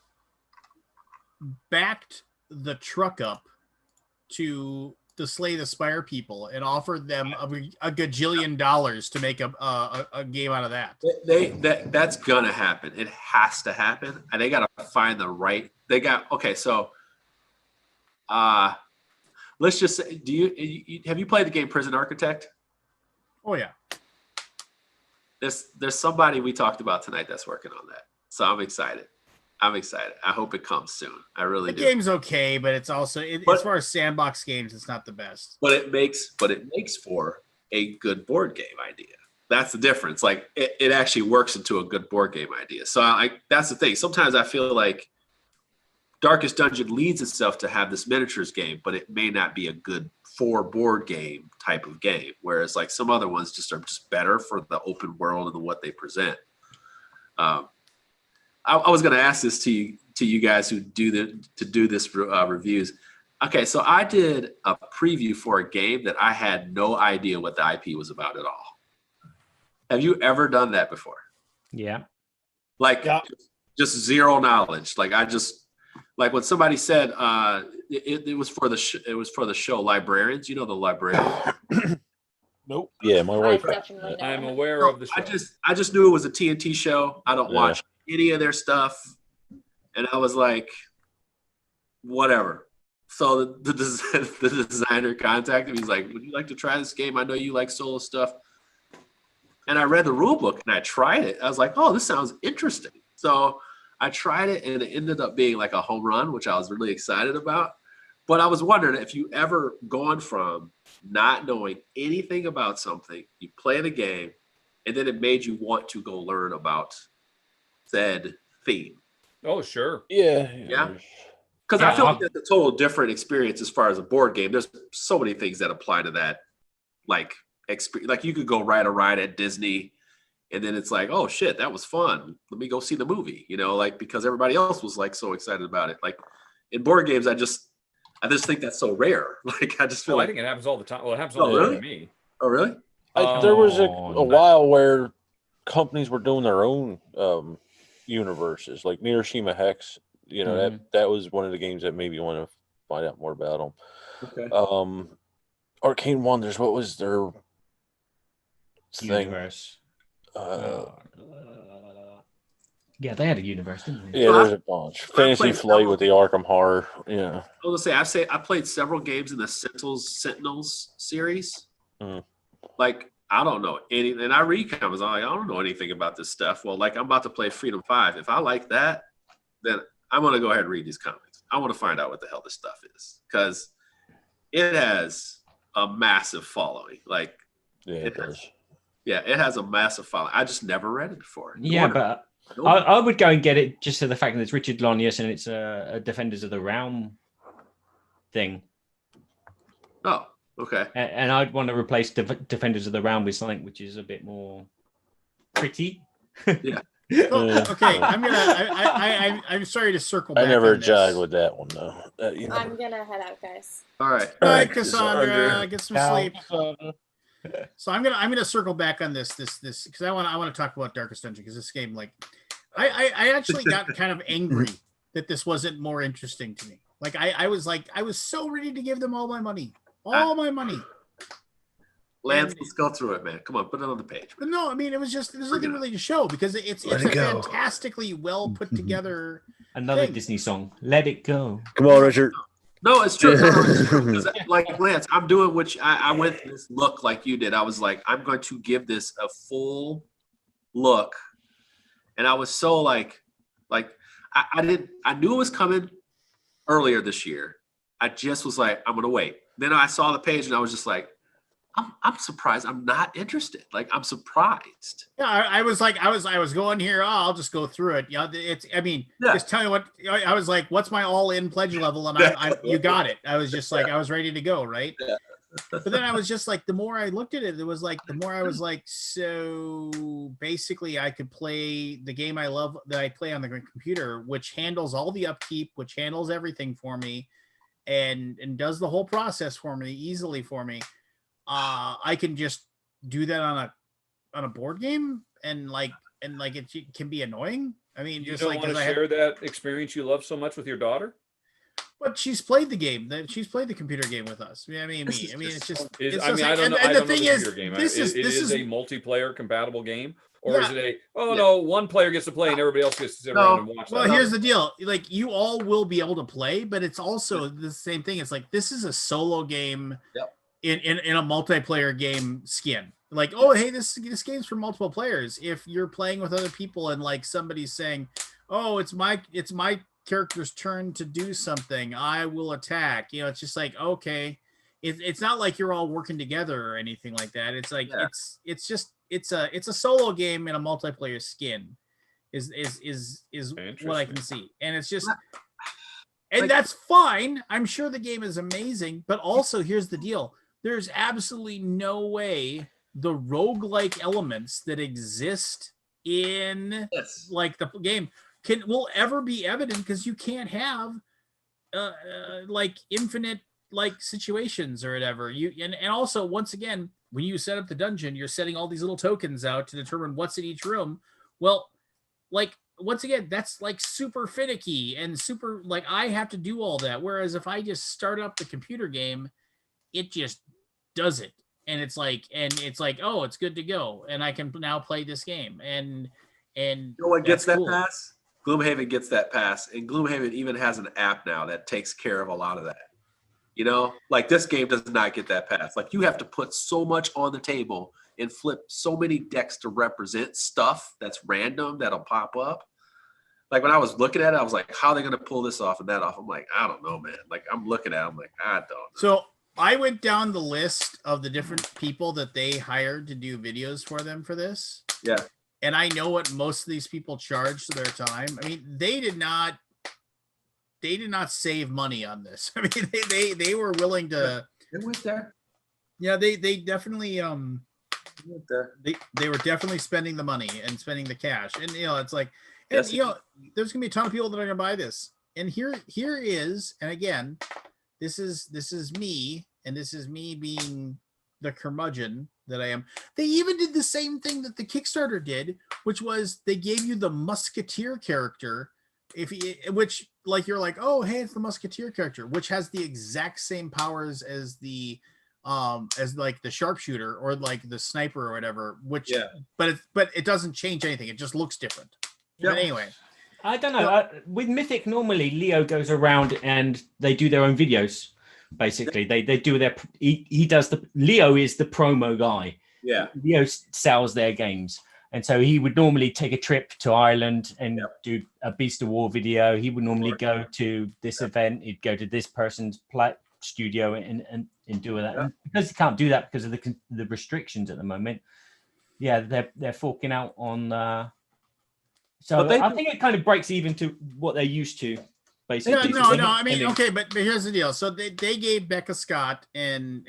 Speaker 1: backed the truck up to Slay the Spire people and offered them a gajillion dollars to make a game out of that?
Speaker 8: That's gonna happen. It has to happen, and they gotta find the right. So. Let's just say, have you played the game Prison Architect?
Speaker 1: Oh yeah.
Speaker 8: There's somebody we talked about tonight that's working on that. So I'm excited. I hope it comes soon. I really do.
Speaker 1: The game's okay, but it's also as far as sandbox games, it's not the best.
Speaker 8: But it makes for a good board game idea. That's the difference. Like it actually works into a good board game idea. So that's the thing. Sometimes I feel like Darkest Dungeon leads itself to have this miniatures game, but it may not be a good board game type of game. Whereas like some other ones are just better for the open world and what they present. I was going to ask this to you guys who do this reviews. Okay, so I did a preview for a game that I had no idea what the IP was about at all. Have you ever done that before?
Speaker 9: Yeah.
Speaker 8: Like just zero knowledge. Like when somebody said it was for the show Librarians. You know the Librarians?
Speaker 2: Nope. Yeah, my wife.
Speaker 7: I'm aware of the show.
Speaker 8: I just knew it was a TNT show. I don't watch any of their stuff, and I was like, whatever. So the designer contacted me. He's like, "Would you like to try this game? I know you like solo stuff." And I read the rule book and I tried it. I was like, "Oh, this sounds interesting." So I tried it, and it ended up being like a home run, which I was really excited about. But I was wondering if you ever gone from not knowing anything about something, you play the game, and then it made you want to go learn about said theme.
Speaker 7: Oh, sure.
Speaker 8: Yeah. Because I feel like that's a total different experience as far as a board game. There's so many things that apply to that. Like you could go ride a ride at Disney, and then it's like, oh shit, that was fun. Let me go see the movie, because everybody else was like so excited about it. Like in board games, I just think that's so rare. Like I just feel
Speaker 7: I think it happens all the time. Well, it happens
Speaker 8: all
Speaker 7: the time to me.
Speaker 8: Oh, really?
Speaker 2: There was a while where companies were doing their own universes, like Miroshima Hex. That was one of the games that made me want to find out more about them.
Speaker 8: Okay.
Speaker 2: Arcane Wonders. What was their
Speaker 9: universe? Yeah, they had a universe, didn't they?
Speaker 2: Yeah, there's a bunch. Fantasy Flight with the Arkham Horror. Yeah.
Speaker 8: I was gonna say I played several games in the Sentinels series. Like I don't know any, and I read comments. I'm like, I don't know anything about this stuff. Well, like I'm about to play Freedom 5. If I like that, then I'm gonna go ahead and read these comics. I want to find out what the hell this stuff is, because it has a massive following. Like
Speaker 2: it does.
Speaker 8: Yeah, it has a massive following. I just never read it before.
Speaker 9: But I would go and get it just for the fact that it's Richard Lonius and it's a Defenders of the Realm thing.
Speaker 8: Oh, okay.
Speaker 9: And I'd want to replace Defenders of the Realm with something which is a bit more pretty.
Speaker 8: Yeah.
Speaker 1: Okay, I'm sorry to circle back.
Speaker 2: I never
Speaker 1: on
Speaker 2: jive
Speaker 1: this.
Speaker 2: with that one though.
Speaker 3: I'm gonna head out, guys.
Speaker 8: All right.
Speaker 1: All right, Cassandra, get some sleep.
Speaker 5: Cassandra.
Speaker 1: So I'm gonna circle back on this because I want to talk about Darkest Dungeon because this game, like, I actually got kind of angry that this wasn't more interesting to me. Like I was so ready to give them all my money.
Speaker 8: Lance, let's go through it, man. Come on, put it on the page.
Speaker 1: But no, I mean, it was just there's nothing really to show because it's a fantastically well put together.
Speaker 9: Another Disney song. Let it go.
Speaker 2: Come on, Richard.
Speaker 8: No, it's true. Like Lance, I'm doing what I went this look like you did. I was like, I'm going to give this a full look, and I was so like I knew it was coming earlier this year. I just was like, I'm gonna wait. Then I saw the page and I was just like, I'm surprised. I'm not interested. Like, I'm surprised.
Speaker 1: Yeah, I was going here. Oh, I'll just go through it. Yeah, just tell me what. I was like, what's my all-in pledge level? And you got it. I was just like, I was ready to go, right?
Speaker 8: Yeah.
Speaker 1: But then I was just like, the more I looked at it, it was like, the more I was like, so basically I could play the game I love that I play on the computer, which handles all the upkeep, which handles everything for me, and does the whole process for me easily for me. I can just do that on a board game and it can be annoying. I mean,
Speaker 7: You
Speaker 1: just
Speaker 7: don't
Speaker 1: like
Speaker 7: want to share that experience you love so much with your daughter?
Speaker 1: but she's played the game. She's played the computer game with us. I mean, it's just.
Speaker 7: I don't know.
Speaker 1: And the
Speaker 7: the
Speaker 1: thing is,
Speaker 7: computer game.
Speaker 1: this is
Speaker 7: a multiplayer compatible game, or is it no, one player gets to play and everybody else gets to sit around and watch?
Speaker 1: Well, here's the deal: like, you all will be able to play, but it's also the same thing. It's like, this is a solo game.
Speaker 8: Yep.
Speaker 1: In a multiplayer game skin. Like, oh, hey, this game's for multiple players. If you're playing with other people and like somebody's saying, oh, it's my character's turn to do something, I will attack. It's just like, okay. It's not like you're all working together or anything like that. It's like it's a solo game in a multiplayer skin is what I can see. And it's just that's fine. I'm sure the game is amazing, but also here's the deal. There's absolutely no way the roguelike elements that exist in like the game will ever be evident, because you can't have like infinite like situations or whatever. And also, once again, when you set up the dungeon, you're setting all these little tokens out to determine what's in each room. Well, like, once again, that's like super finicky and super, like, I have to do all that. Whereas if I just start up the computer game, it just does it. And it's like, oh, it's good to go. And I can now play this game. And
Speaker 8: you know what gets that pass? Gloomhaven gets that pass. And Gloomhaven even has an app now that takes care of a lot of that. Like, this game does not get that pass. Like, you have to put so much on the table and flip so many decks to represent stuff that's random that'll pop up. Like, when I was looking at it, I was like, how are they going to pull this off and that off? I'm like, I don't know, man. Like, I'm looking at it, I'm like, I don't know.
Speaker 1: So I went down the list of the different people that they hired to do videos for them for this.
Speaker 8: Yeah.
Speaker 1: And I know what most of these people charge for their time. I mean, they did not save money on this. I mean, they were willing to.
Speaker 8: It went there.
Speaker 1: Yeah, they definitely
Speaker 8: went there.
Speaker 1: They were definitely spending the money and spending the cash. And it's like,
Speaker 8: Yes,
Speaker 1: there's gonna be a ton of people that are gonna buy this. And here is, and again, this is me, and this is me being the curmudgeon that I am. They even did the same thing that the Kickstarter did, which was they gave you the Musketeer character, which, like, you're like, oh, hey, it's the Musketeer character, which has the exact same powers as the as like the sharpshooter or like the sniper or whatever, which but it doesn't change anything. It just looks different. But anyway,
Speaker 9: I don't know. With Mythic, normally Leo goes around and they do their own videos. Basically, they do their. He does Leo is the promo guy.
Speaker 8: Yeah.
Speaker 9: Leo sells their games, and so he would normally take a trip to Ireland and do a Beast of War video. He would normally go to this event. He'd go to this person's studio and do that. And because he can't do that because of the restrictions at the moment. Yeah, they're forking out on. So I think it kind of breaks even to what they're used to, basically.
Speaker 1: No. I mean, okay, but here's the deal. So they gave Becca Scott and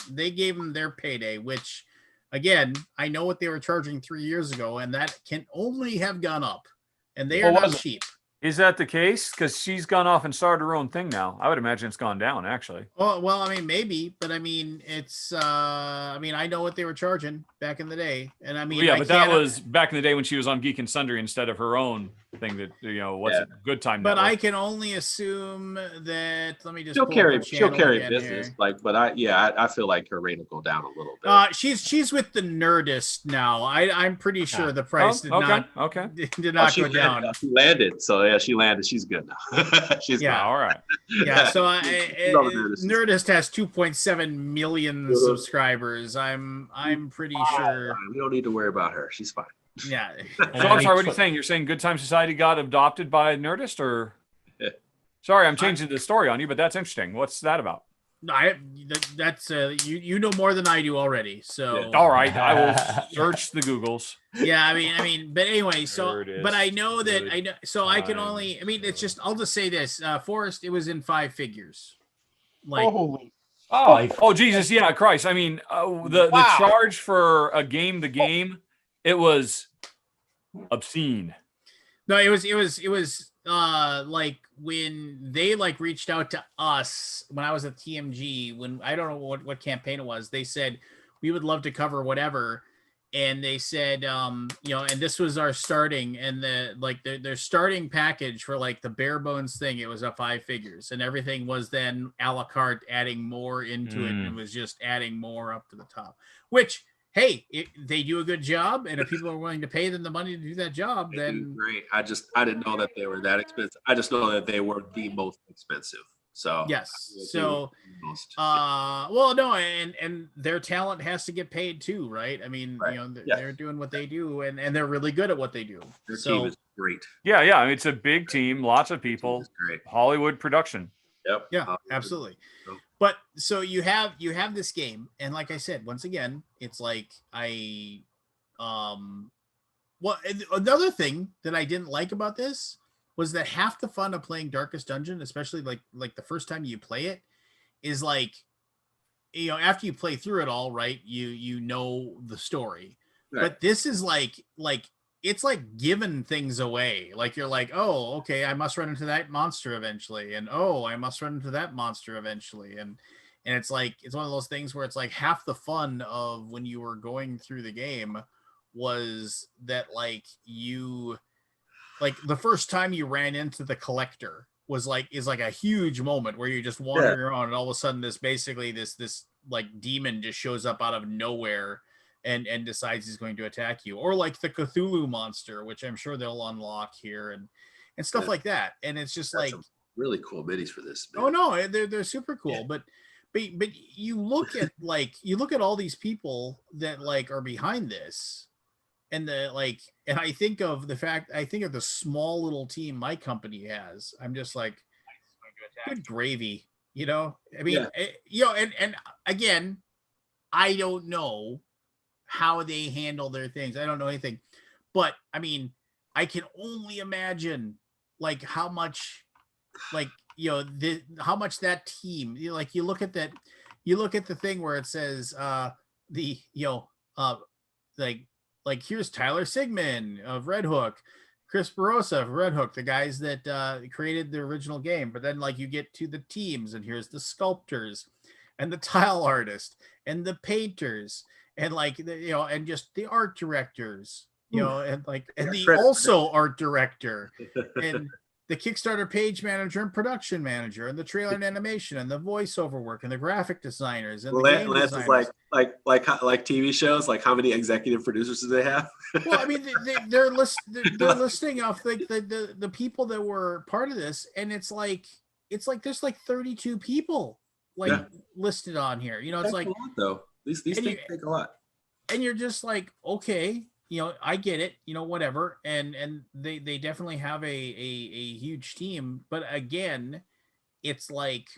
Speaker 1: they gave them their payday, which again, I know what they were charging 3 years ago, and that can only have gone up, and they
Speaker 7: What
Speaker 1: are not
Speaker 7: was it?
Speaker 1: cheap.
Speaker 7: Is that the case? Because she's gone off and started her own thing now. I would imagine it's gone down, actually.
Speaker 1: Oh, well, I mean, maybe, but I mean, it's, I mean, I know what they were charging back in the day. And I mean,
Speaker 7: Well, yeah, but that was back in the day when she was on Geek and Sundry instead of her own thing that, what's it? Good Time
Speaker 1: But
Speaker 7: Network.
Speaker 1: I can only assume that, let me just
Speaker 8: she'll
Speaker 1: pull
Speaker 8: carry
Speaker 1: up her channel
Speaker 8: business.
Speaker 1: here.
Speaker 8: Like, but I feel like her rate will go down a little bit.
Speaker 1: She's with the Nerdist now. I'm pretty sure the price did not go down.
Speaker 8: She landed, so yeah, she landed. She's good now. She's good.
Speaker 7: All right.
Speaker 1: Yeah, so Nerdist has 2.7 million subscribers. I'm pretty sure
Speaker 8: we don't need to worry about her. She's fine.
Speaker 1: Yeah.
Speaker 7: So I'm sorry, what are you saying? You're saying Good Time Society got adopted by Nerdist, or? Sorry, I'm changing the story on you, but that's interesting. What's that about?
Speaker 1: That's you know more than I do already. So
Speaker 7: all right, I will search the Googles.
Speaker 1: Yeah, I mean, but anyway, so but I know that I know. So I can only. I mean, it's just. I'll just say this. Forrest, it was in 5 figures. Like
Speaker 5: holy.
Speaker 7: Oh Jesus! Yeah, Christ! I mean, the charge for a game, it was obscene.
Speaker 1: No, it was like when they like reached out to us when I was at TMG, when I don't know what campaign it was, they said we would love to cover whatever, and they said and this was our starting, and their starting package for like the bare bones thing, it was a 5 figures, and everything was then a la carte, adding more into it, and it was just adding more up to the top, which hey, they do a good job, and if people are willing to pay them the money to do that job, then
Speaker 8: great. I didn't know that they were that expensive. I just know that they were the most expensive. So
Speaker 1: yes. So well, no, and their talent has to get paid too, right? I mean, they're doing what they do, and they're really good at what they do.
Speaker 8: Their team is great.
Speaker 7: Yeah, it's a big team, lots of people,
Speaker 8: great.
Speaker 7: Hollywood production.
Speaker 8: Yep.
Speaker 1: Yeah, absolutely. But so you have this game, and like I said, once again, it's like another thing that I didn't like about this was that half the fun of playing Darkest Dungeon, especially like the first time you play it, is like, after you play through it all, right, you know the story. Right. But this is like it's like giving things away. Like you're like, oh, okay, I must run into that monster eventually, and oh, I must run into that monster eventually, and it's like it's one of those things where it's like half the fun of when you were going through the game was that like the first time you ran into the collector is like a huge moment where you're just wandering around, and all of a sudden this like demon just shows up out of nowhere and decides he's going to attack you, or like the Cthulhu monster, which I'm sure they'll unlock here, and stuff like that. And it's just like
Speaker 8: really cool minis for this.
Speaker 1: Man. Oh no, they're super cool. But you look at all these people that like are behind this, and and I think of the small little team my company has. I'm just like, good gravy, I mean, and again, I don't know how they handle their things. I don't know anything, but I mean, I can only imagine like how much, like, how much that team, like you look at the thing where it says, like here's Tyler Sigmund of Red Hook, Chris Barossa of Red Hook, the guys that created the original game. But then like you get to the teams, and here's the sculptors and the tile artist and the painters, and like and just the art directors, and the also art director, and the Kickstarter page manager and production manager, and the trailer and animation, and the voiceover work, and the graphic designers, and the game designers.
Speaker 8: Is like TV shows. Like, how many executive producers do they have?
Speaker 1: Well, I mean, they're listing off like the people that were part of this, and it's like there's like 32 people listed on here. It's
Speaker 8: That's
Speaker 1: like
Speaker 8: a lot, though. These things take a lot,
Speaker 1: and you're just like, okay. I get it, whatever. And they definitely have a huge team. But again, it's like,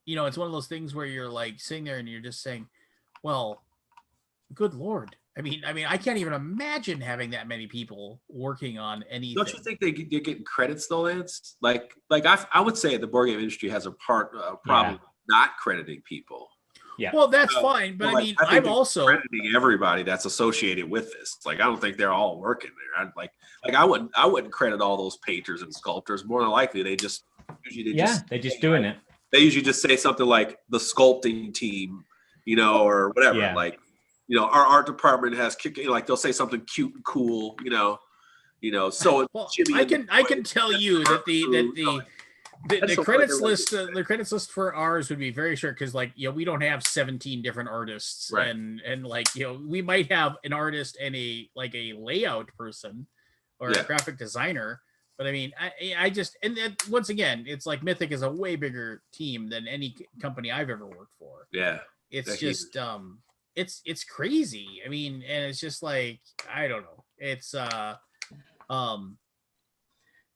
Speaker 1: it's one of those things where you're like sitting there and you're just saying, well, good Lord. I mean, I can't even imagine having that many people working on anything.
Speaker 8: Don't you think they're getting credits though, Lance? Like I would say the board game industry has a problem not crediting people.
Speaker 9: Yeah.
Speaker 1: Well, that's fine, but I mean,
Speaker 8: I think
Speaker 1: I'm also
Speaker 8: crediting everybody that's associated with this. Like, I don't think they're all working there. I wouldn't credit all those painters and sculptors. More than likely, they're just
Speaker 9: doing it.
Speaker 8: They usually just say something like the sculpting team, or whatever.
Speaker 9: Yeah.
Speaker 8: Like, our art department has like they'll say something cute and cool, So
Speaker 1: I can tell you that the credits list for ours would be very short because we don't have 17 different artists,
Speaker 8: right.
Speaker 1: and we might have an artist and a layout person or a graphic designer, but I mean I just, and then once again, it's like Mythic is a way bigger team than any company I've ever worked for.
Speaker 8: Yeah,
Speaker 1: it's just it's crazy. I mean, and it's just like, I don't know, it's I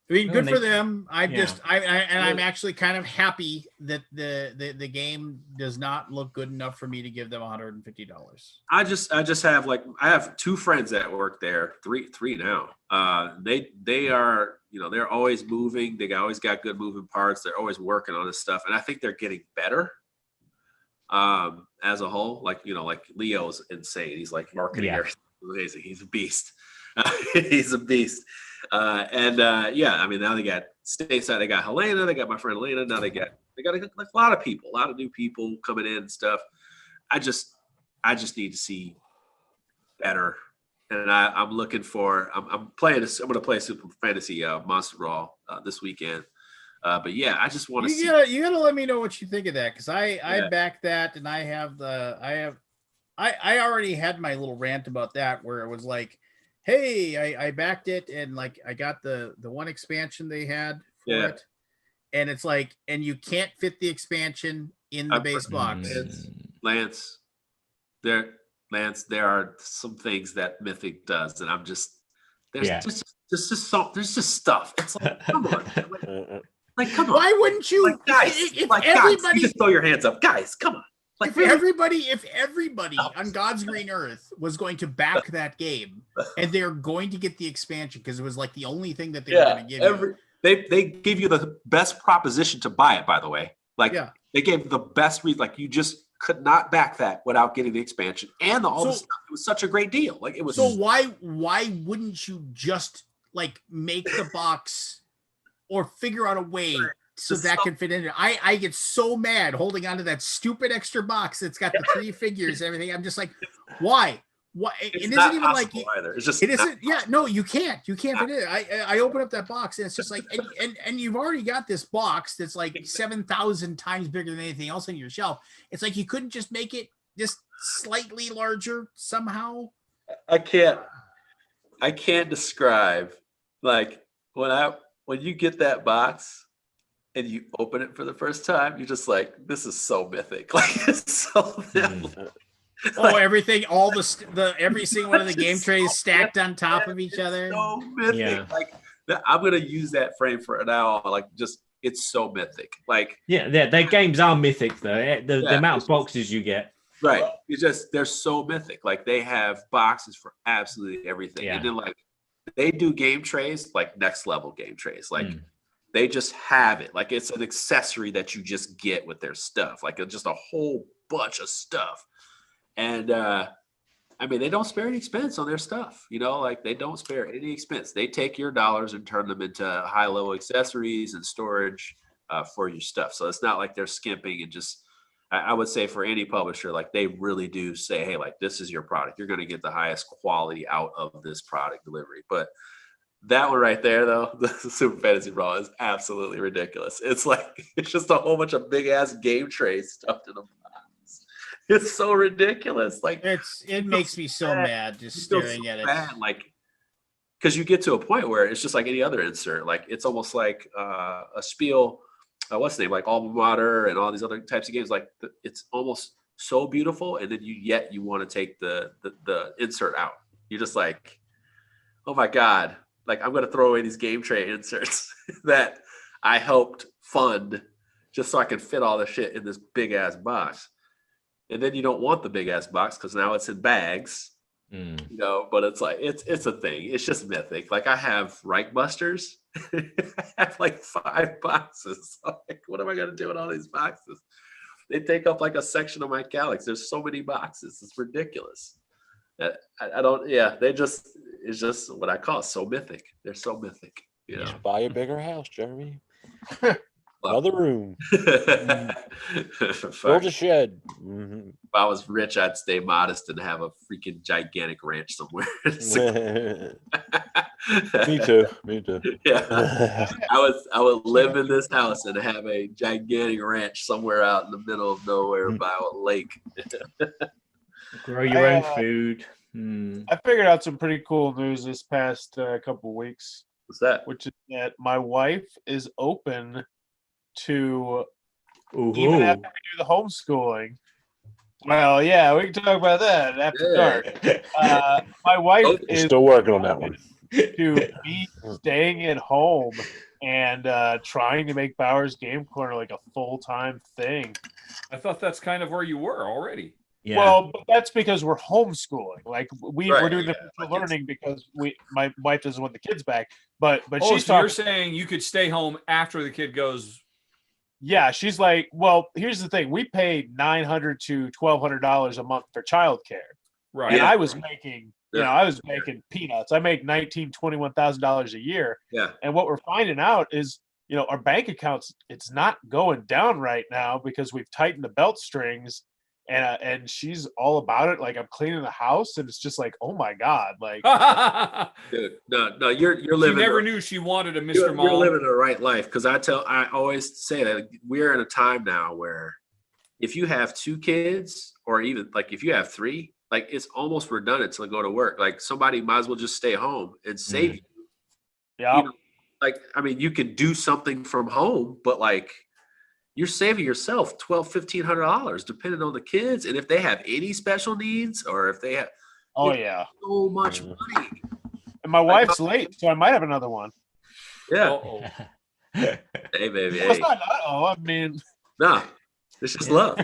Speaker 1: mean, good for them. I'm actually kind of happy that the game does not look good enough for me to give them $150.
Speaker 8: I just have I have two friends that work there, three now. They are, they're always moving. They always got good moving parts. They're always working on this stuff, and I think they're getting better. As a whole, like Leo's insane. He's like marketing everything. Amazing. He's a beast. He's a beast. I mean, now they got stateside. They got Helena. They got my friend Helena. Now they got a lot of people, a lot of new people coming in and stuff. I just need to see better. And I'm looking for. I'm playing this. I'm going to play Super Fantasy Monster Brawl this weekend. But yeah, I just want to see.
Speaker 1: You gotta let me know what you think of that, because I backed that, and I already had my little rant about that where it was like, hey, I backed it, and I got the one expansion they had for it, and it's like, and you can't fit the expansion in the base box.
Speaker 8: Lance, there are some things that Mythic does, and I'm just there's just stuff. It's like, come on. Come on.
Speaker 1: Why wouldn't you?
Speaker 8: Guys, everybody, you just throw your hands up, guys. Come on.
Speaker 1: If everybody on God's green earth was going to back that game, and they're going to get the expansion because it was the only thing that they were going to give you.
Speaker 8: They gave you the best proposition to buy it, by the way. They gave the best reason. You just could not back that without getting the expansion and all this stuff. It was such a great deal. It was.
Speaker 1: So why wouldn't you just make the box? Or figure out a way so that can fit in there. I get so mad holding onto that stupid extra box that's got the 3 figures and everything. I'm just like, why?
Speaker 8: It isn't even either. It's just,
Speaker 1: it isn't. Yeah, no, you can't fit it. I open up that box and it's just and you've already got this box that's 7,000 times bigger than anything else on your shelf. It's like you couldn't just make it just slightly larger somehow.
Speaker 8: I can't describe when you get that box and you open it for the first time, you're just like, this is so Mythic. It's so
Speaker 1: everything, all every single one of the game trays stacked on top of each other.
Speaker 8: So Mythic. I'm gonna use that frame for now. It's so Mythic.
Speaker 9: Their games are Mythic though. The amount of boxes you get.
Speaker 8: Right. They're so Mythic. They have boxes for absolutely everything.
Speaker 9: Yeah.
Speaker 8: And then they do game trays, next level game trays. They just have it. It's an accessory that you just get with their stuff. Just a whole bunch of stuff. And I mean, they don't spare any expense on their stuff. They don't spare any expense. They take your dollars and turn them into high level accessories and storage for your stuff. So it's not like they're skimping and just. I would say for any publisher, they really do say, hey, this is your product. You're going to get the highest quality out of this product delivery. But that one right there, though, the Super Fantasy Brawl is absolutely ridiculous. It's it's just a whole bunch of big ass game trays stuffed in a box. It's so ridiculous.
Speaker 1: It makes me so mad just staring at it.
Speaker 8: Because you get to a point where it's just like any other insert. It's almost like a Spiel. What's the name? Alma Mater and all these other types of games. It's almost so beautiful, and then you want to take the insert out. You're just like, oh my god! I'm going to throw away these game tray inserts that I helped fund just so I can fit all the shit in this big ass box. And then you don't want the big ass box because now it's in bags. But it's it's a thing. It's just Mythic. I have Reichbusters. I have 5 boxes. What am I gonna do with all these boxes? They take up like a section of my Calyx. There's so many boxes. It's ridiculous. I don't. Yeah, it's just what I call so mythic. They're so mythic. You know.
Speaker 2: Just buy a bigger house, Jeremy. Another room. Build a shed. Mm-hmm.
Speaker 8: If I was rich, I'd stay modest and have a freaking gigantic ranch somewhere.
Speaker 2: Me too. Me too.
Speaker 8: Yeah, I would live in this house and have a gigantic ranch somewhere out in the middle of nowhere by a lake.
Speaker 9: Grow your own food.
Speaker 5: I figured out some pretty cool news this past couple weeks.
Speaker 8: What's that?
Speaker 5: Which is that my wife is open to even after we do the homeschooling. Well, yeah, we can talk about that after dark. My wife is
Speaker 2: still working on that one.
Speaker 5: To be staying at home and trying to make Bowers Game Corner like a full-time thing.
Speaker 7: I thought that's kind of where you were already.
Speaker 5: Yeah. Well, but that's because we're homeschooling. Like we're doing the virtual learning because my wife doesn't want the kids back. But she's
Speaker 7: so you're saying you could stay home after the kid goes.
Speaker 5: Yeah, she's like, well, here's the thing: we paid $900 to $1,200 a month for childcare,
Speaker 7: right?
Speaker 5: And I was making, I was making peanuts. I make $21,000 a year.
Speaker 8: Yeah.
Speaker 5: And what we're finding out is, our bank accounts, it's not going down right now because we've tightened the belt strings. And she's all about it. Like I'm cleaning the house, and it's just like, oh my god, like,
Speaker 8: dude, no, you're living.
Speaker 7: She never knew she wanted a Mr. Mom.
Speaker 8: You're living the right life because I always say that we're in a time now where if you have 2 kids, or even like if you have 3, like it's almost redundant to go to work. Like somebody might as well just stay home and save you.
Speaker 5: Yeah,
Speaker 8: like I mean, you could do something from home, but like. You're saving yourself $1,200-$1,500 depending on the kids, and if they have any special needs or if they have so much money.
Speaker 5: And my wife's late, so I might have another one.
Speaker 8: Yeah. Hey, baby.
Speaker 5: Well, it's not. I mean,
Speaker 8: no, it's just love.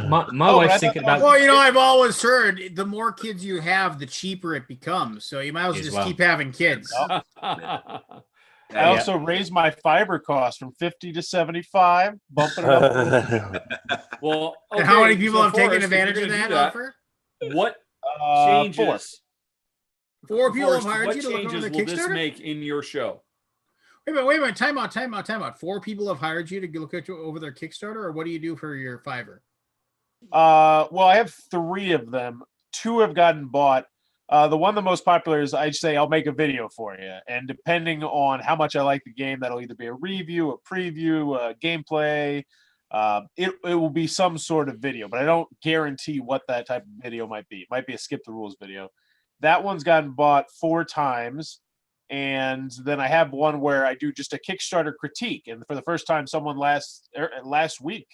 Speaker 9: my wife's thinking about.
Speaker 1: Well, I've always heard the more kids you have, the cheaper it becomes. So you might as well just keep having kids.
Speaker 5: I also raised my fiber cost from 50 to 75, bumping it up.
Speaker 7: Well,
Speaker 1: and how many people have taken advantage of that offer?
Speaker 7: What changes?
Speaker 1: 4 people have hired you to
Speaker 7: look
Speaker 1: over the Kickstarter?
Speaker 7: What changes will this make in your show?
Speaker 1: Wait a minute. Time out. 4 people have hired you to look at over their Kickstarter, or what do you do for your Fiverr?
Speaker 5: Well, I have 3 of them. 2 have gotten bought. The one the most popular is I'd say I'll make a video for you. And depending on how much I like the game, that'll either be a review, a preview, a gameplay. It will be some sort of video, but I don't guarantee what that type of video might be. It might be a skip the rules video. That one's gotten bought 4 times. And then I have one where I do just a Kickstarter critique. And for the first time, someone last week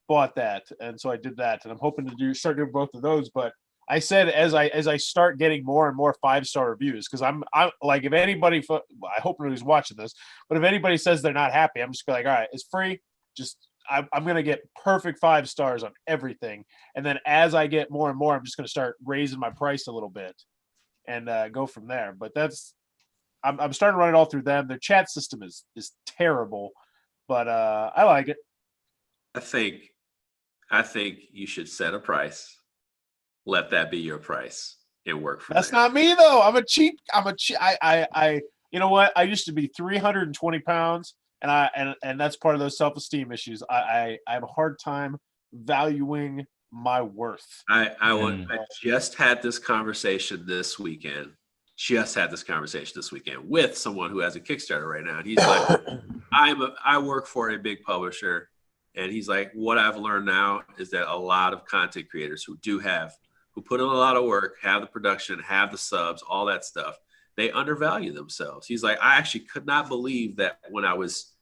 Speaker 5: bought that. And so I did that. And I'm hoping to start doing both of those. But I said as I start getting more and more 5-star reviews, because I'm like, if anybody, I hope nobody's watching this, but if anybody says they're not happy, I'm just like, all right, it's free. Just I'm gonna get perfect 5 stars on everything, and then as I get more and more, I'm just gonna start raising my price a little bit and go from there. But I'm starting to run it all through them. Their chat system is terrible, but I like it.
Speaker 8: I think you should set a price. Let that be your price and work for
Speaker 5: That's not me though. I'm a cheap. I you know what? I used to be 320 pounds, and that's part of those self-esteem issues. I have a hard time valuing my worth.
Speaker 8: I just had this conversation this weekend. With someone who has a Kickstarter right now. And he's like, I work for a big publisher. And he's like, what I've learned now is that a lot of content creators who put in a lot of work, have the production, have the subs, all that stuff, they undervalue themselves. He's like, I actually could not believe that when I was,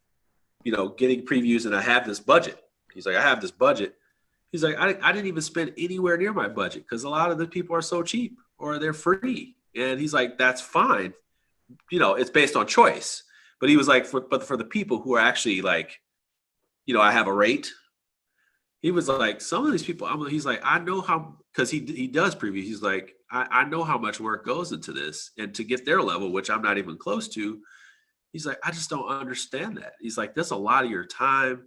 Speaker 8: getting previews and I have this budget. He's like, I have this budget. He's like, I didn't even spend anywhere near my budget because a lot of the people are so cheap or they're free. And he's like, that's fine. It's based on choice. But he was like, for the people who are actually like, I have a rate. He was like, some of these people, he's like, I know how, because he does previews. He's like, I know how much work goes into this. And to get their level, which I'm not even close to, he's like, I just don't understand that. He's like, that's a lot of your time.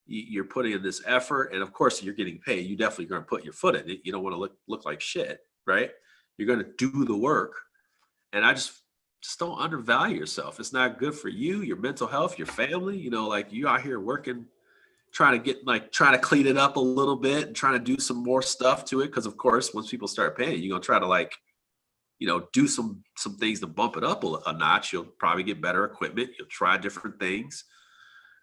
Speaker 8: you're putting in this effort, and of course you're getting paid. You definitely going to put your foot in it. You don't want to look like shit, right? You're going to do the work, and I just don't undervalue yourself. It's not good for you, your mental health, your family. You know, like you out here working, trying to clean it up a little bit and trying to do some more stuff to it. Because of course, once people start paying, you're gonna try to do some things to bump it up a notch. You'll probably get better equipment. You'll try different things.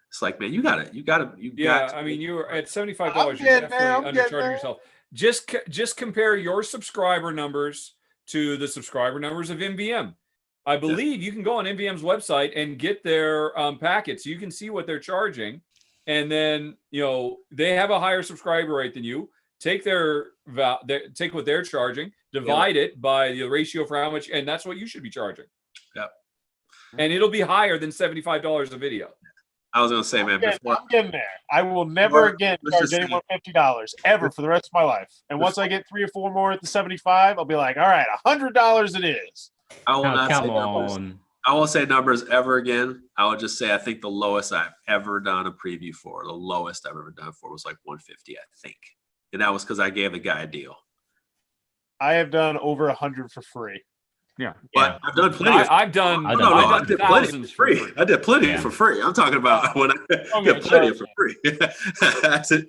Speaker 8: It's like, man, you got.
Speaker 7: I mean, you're at $75. You're definitely undercharging yourself. Just compare your subscriber numbers to the subscriber numbers of MVM. I believe you can go on MVM's website and get their packets. You can see what they're charging, and then they have a higher subscriber rate than you. Take take what they're charging, divide it by the ratio for how much, and that's what you should be charging.
Speaker 8: Yep.
Speaker 7: And it'll be higher than $75 a video.
Speaker 8: I was gonna say, man,
Speaker 5: I'm getting there. I will never again charge anyone $50 ever for the rest of my life. And once I get 3 or 4 more at the 75, I'll be like, all right, $100 it is.
Speaker 8: I will not say numbers. I won't say numbers ever again. I will just say I think the lowest I've ever done a preview for, the lowest I've ever done for was like 150, I think, and that was because I gave the guy a deal.
Speaker 5: I have done over 100 for free.
Speaker 7: Yeah,
Speaker 8: but I've done plenty.
Speaker 7: I've done
Speaker 8: plenty for free. I did plenty for free. I'm talking about when I did plenty for free. I said,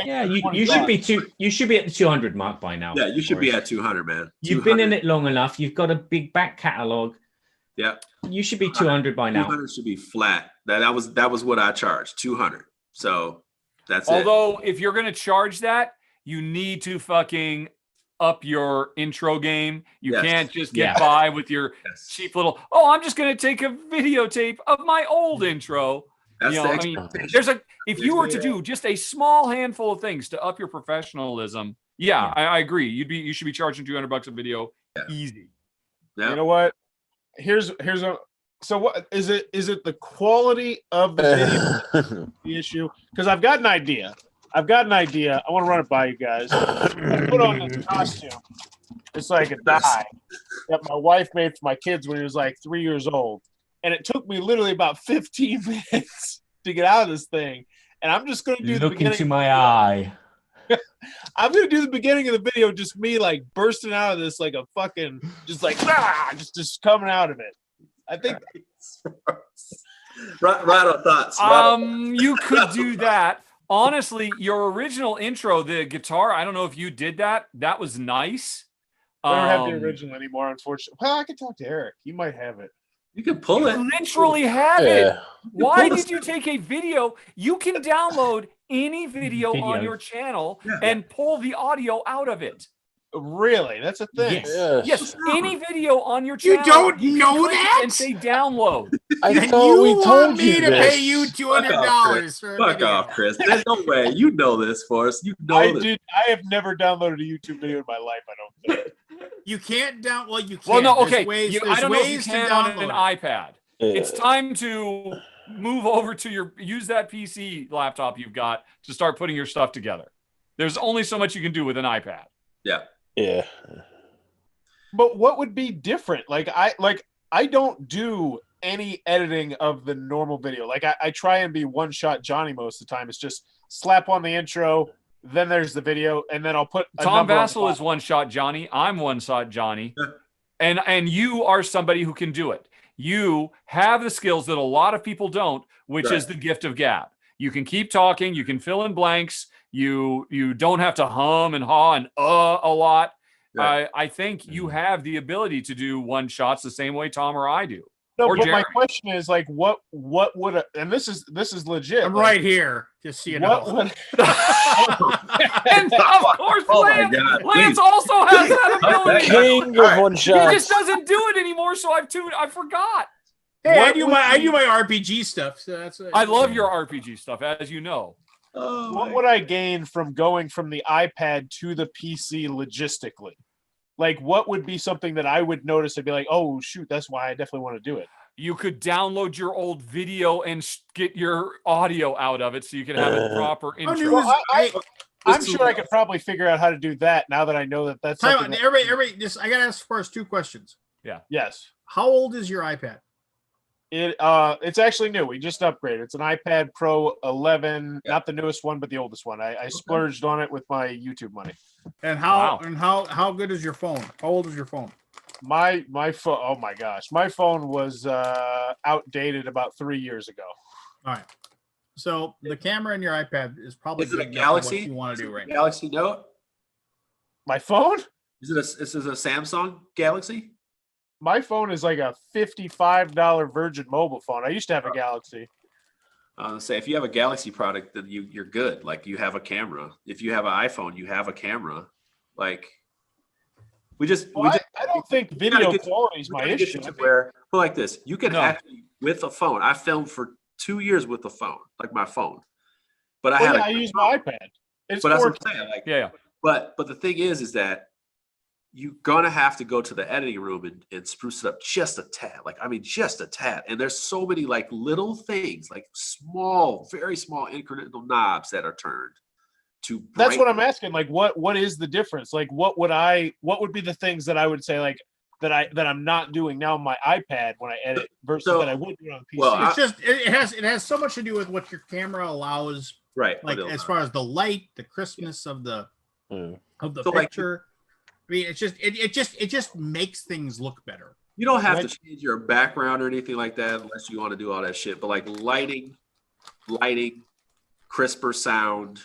Speaker 9: you should be You should be at the 200 mark by now.
Speaker 8: Yeah, you should be at 200, man.
Speaker 9: You've been in it long enough. You've got a big back catalog.
Speaker 8: Yeah,
Speaker 9: you should be 200 by now.
Speaker 8: 200 should be flat. That was what I charged, 200. So that's it.
Speaker 7: Although if you're gonna charge that, you need to fucking up your intro game. You can't just get by with your cheap little, I'm just going to take a videotape of my old intro.
Speaker 8: That's
Speaker 7: if you were to do just a small handful of things to up your professionalism, I agree. You should be charging $200 a video. Easy.
Speaker 5: Yeah. You know what? So what is it? Is it the quality of the video the issue? Because I've got an idea. I want to run it by you guys. I put on this costume. It's like a dye that my wife made for my kids when he was like 3 years old. And it took me literally about 15 minutes to get out of this thing. And I'm just going to do the beginning.
Speaker 9: Look into my eye.
Speaker 5: I'm going to do the beginning of the video, just me like bursting out of this like a fucking, just like, just coming out of it. I think.
Speaker 8: Right on thoughts.
Speaker 7: You could do that. Honestly, your original intro, the guitar, I don't know if you did that. That was nice.
Speaker 5: I don't have the original anymore, unfortunately. Well, I can talk to Eric. He might have it.
Speaker 8: You can pull it.
Speaker 7: You literally have it. Why did you take a video? You can download any video on your channel and pull the audio out of it.
Speaker 5: Really? That's a thing.
Speaker 7: Yes. Any video on your channel.
Speaker 1: You don't know that?
Speaker 7: And say download.
Speaker 2: I thought we told you
Speaker 1: to pay you $200 for
Speaker 8: Fuck off, Chris. There's no way. You know this, Forrest. You know this.
Speaker 5: I have never downloaded a YouTube video in my life, I don't think.
Speaker 1: You can't download. Well, you can.
Speaker 7: Well, no, okay.
Speaker 1: I don't know if you can
Speaker 7: on an iPad. It's time to move over to use that PC laptop you've got to start putting your stuff together. There's only so much you can do with an iPad.
Speaker 8: Yeah.
Speaker 2: Yeah.
Speaker 5: But what would be different? I don't do any editing of the normal video. Like I try and be one shot Johnny most of the time. It's just slap on the intro, then there's the video, and then I'll put
Speaker 7: Tom Vassell is one shot Johnny. I'm one shot Johnny. And you are somebody who can do it. You have the skills that a lot of people don't, which is the gift of gab. You can keep talking, you can fill in blanks. You don't have to hum and haw and a lot. Right. I think you have the ability to do one shots the same way Tom or I do.
Speaker 5: No,
Speaker 7: or
Speaker 5: but
Speaker 7: Jerry.
Speaker 5: My question is like, what would and this is legit.
Speaker 1: I'm right here, just so you know.
Speaker 7: And of course, Lance also has that ability.
Speaker 2: King of one shot.
Speaker 7: He just doesn't do it anymore. So I forgot.
Speaker 1: Hey, I do my RPG stuff. So that's
Speaker 7: I love your RPG stuff, as you know.
Speaker 5: What would I gain from going from the iPad to the PC logistically? Like, what would be something that I would notice and be like, oh, shoot, that's why I definitely want to do it?
Speaker 7: You could download your old video and get your audio out of it so you can have a proper intro.
Speaker 5: Well, I'm sure I could probably figure out how to do that now that I know that that's something.
Speaker 1: Everybody, I got to ask first 2 questions.
Speaker 7: Yeah.
Speaker 5: Yes.
Speaker 1: How old is your iPad?
Speaker 5: It's actually new. We just upgraded. It's an iPad Pro 11, not the newest one, but the oldest one. I splurged on it with my YouTube money.
Speaker 1: And how good is your phone? How old is your phone?
Speaker 5: My phone. Oh my gosh, my phone was outdated about 3 years ago.
Speaker 1: All right. So the camera in your iPad is probably
Speaker 8: Is it a
Speaker 1: good enough for
Speaker 8: Galaxy?
Speaker 1: what you want to do right now.
Speaker 8: Galaxy Note?
Speaker 5: My phone?
Speaker 8: Is it a Samsung Galaxy?
Speaker 5: My phone is like a $55 Virgin Mobile phone. I used to have a Galaxy.
Speaker 8: Say if you have a Galaxy product, then you're good. Like you have a camera. If you have an iPhone, you have a camera. Like
Speaker 5: I don't think video quality is my issue.
Speaker 8: Where put like this, you can actually with a phone. I filmed for 2 years with a phone, like my phone. But I
Speaker 5: use my iPad.
Speaker 8: But that's what I'm saying. Like, But the thing is that you're gonna have to go to the editing room and spruce it up just a tad. Like, I mean, just a tad. And there's so many like little things, like small, very small incremental knobs that are turned to.
Speaker 5: That's what I'm asking. Like, what is the difference? Like, what would be the things that I would say like that I'm not doing now on my iPad when I edit versus that I would do on PC?
Speaker 1: Well, it's just it has so much to do with what your camera allows.
Speaker 8: Right.
Speaker 1: Like as far as the light, the crispness of the
Speaker 8: So,
Speaker 1: picture. I mean, it just makes things look better.
Speaker 8: You don't have to change your background or anything like that unless you want to do all that shit. But like lighting, crisper sound,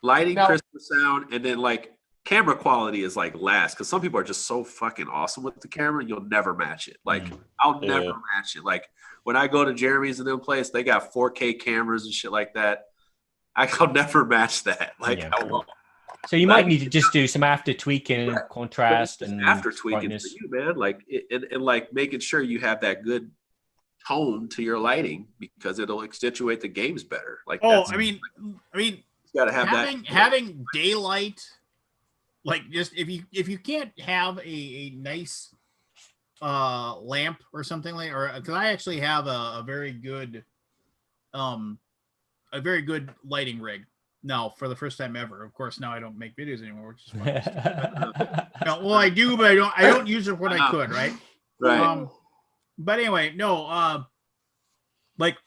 Speaker 8: crisper sound, and then like camera quality is like last because some people are just so fucking awesome with the camera, you'll never match it. Like I'll never match it. Like when I go to Jeremy's and them place, they got 4K cameras and shit like that. I'll never match that. Like I won't.
Speaker 9: So you might need to just do some after tweaking, contrast, and
Speaker 8: after tweaking
Speaker 9: brightness.
Speaker 8: for you, man. Like and like making sure you have that good tone to your lighting because it'll accentuate the games better. Like
Speaker 1: I mean, you
Speaker 8: gotta have
Speaker 1: having daylight. Like just if you can't have a nice lamp or something like, or because I actually have a very good lighting rig. No, for the first time ever. Of course, now I don't make videos anymore, which is fine. No, well, I do, but I don't use it when I could, right?
Speaker 8: Right.
Speaker 1: But anyway, no. Like,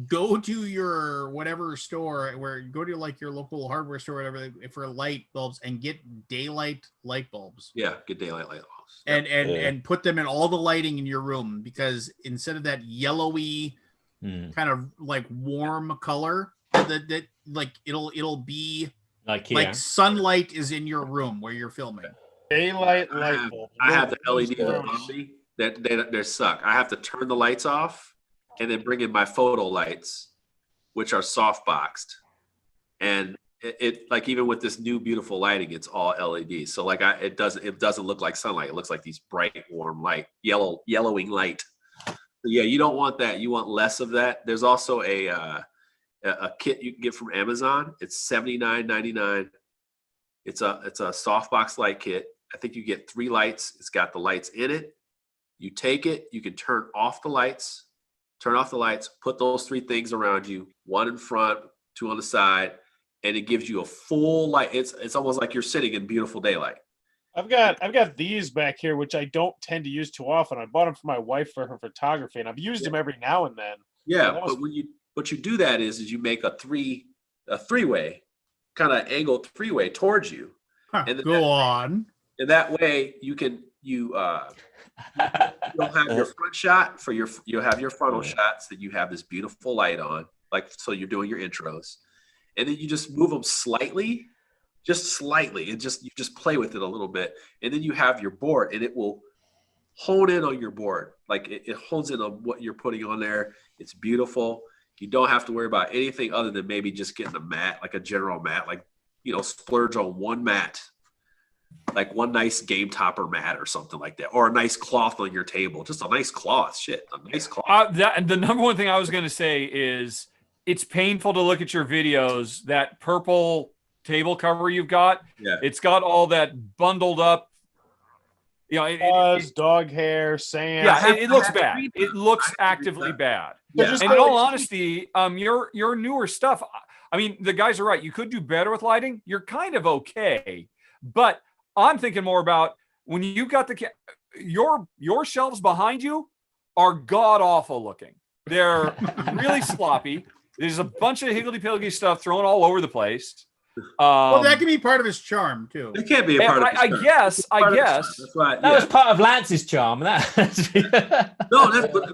Speaker 1: go to your whatever store, go to like your local hardware store, or whatever, for light bulbs, and get daylight light bulbs.
Speaker 8: Yeah, get daylight light bulbs.
Speaker 1: And put them in all the lighting in your room, because instead of that yellowy kind of like warm color, that like it'll be like sunlight is in your room where you're filming.
Speaker 5: Daylight light bulb.
Speaker 8: I have the LED above me that they suck. I have to turn the lights off and then bring in my photo lights, which are soft boxed. And it like even with this new beautiful lighting, it's all LED. So like it doesn't look like sunlight. It looks like these bright warm light, yellowing light. So yeah, you don't want that. You want less of that. There's also a kit you can get from Amazon. It's $79.99. It's a softbox light kit. I think you get 3 lights. It's got the lights in it. You take it, you can turn off the lights, put those 3 things around you, 1 in front, 2 on the side, and it gives you a full light. It's almost like you're sitting in beautiful daylight.
Speaker 5: I've got these back here, which I don't tend to use too often. I bought them for my wife for her photography, and I've used them every now and then.
Speaker 8: Yeah, but what you do that is you make a three-way, kind of angled 3-way towards you.
Speaker 1: And go on.
Speaker 8: And that way you'll have your front shot you'll have your frontal shots that you have this beautiful light on, like so you're doing your intros, and then you just move them slightly, and you just play with it a little bit, and then you have your board, and it will hone in on your board, like it hones in on what you're putting on there. It's beautiful. You don't have to worry about anything other than maybe just getting a mat, like a general mat, like, splurge on one mat, like one nice game topper mat or something like that, or a nice cloth on your table, just a nice cloth, a nice cloth.
Speaker 7: The number one thing I was going to say is it's painful to look at your videos, that purple table cover you've got.
Speaker 8: Yeah.
Speaker 7: It's got all that bundled up,
Speaker 5: dog hair, sand.
Speaker 7: Yeah, it looks bad. It looks actively bad.
Speaker 8: Yeah.
Speaker 7: And in all honesty, your newer stuff, I mean, the guys are right. You could do better with lighting. You're kind of okay. But I'm thinking more about when you've got your shelves behind you are god awful looking. They're really sloppy. There's a bunch of higgledy-piggledy stuff thrown all over the place.
Speaker 1: Well, that can be part of his charm too.
Speaker 8: It can't be a part of his
Speaker 7: I
Speaker 8: charm.
Speaker 7: guess.
Speaker 8: That's why,
Speaker 9: that was part of Lance's charm.
Speaker 8: No,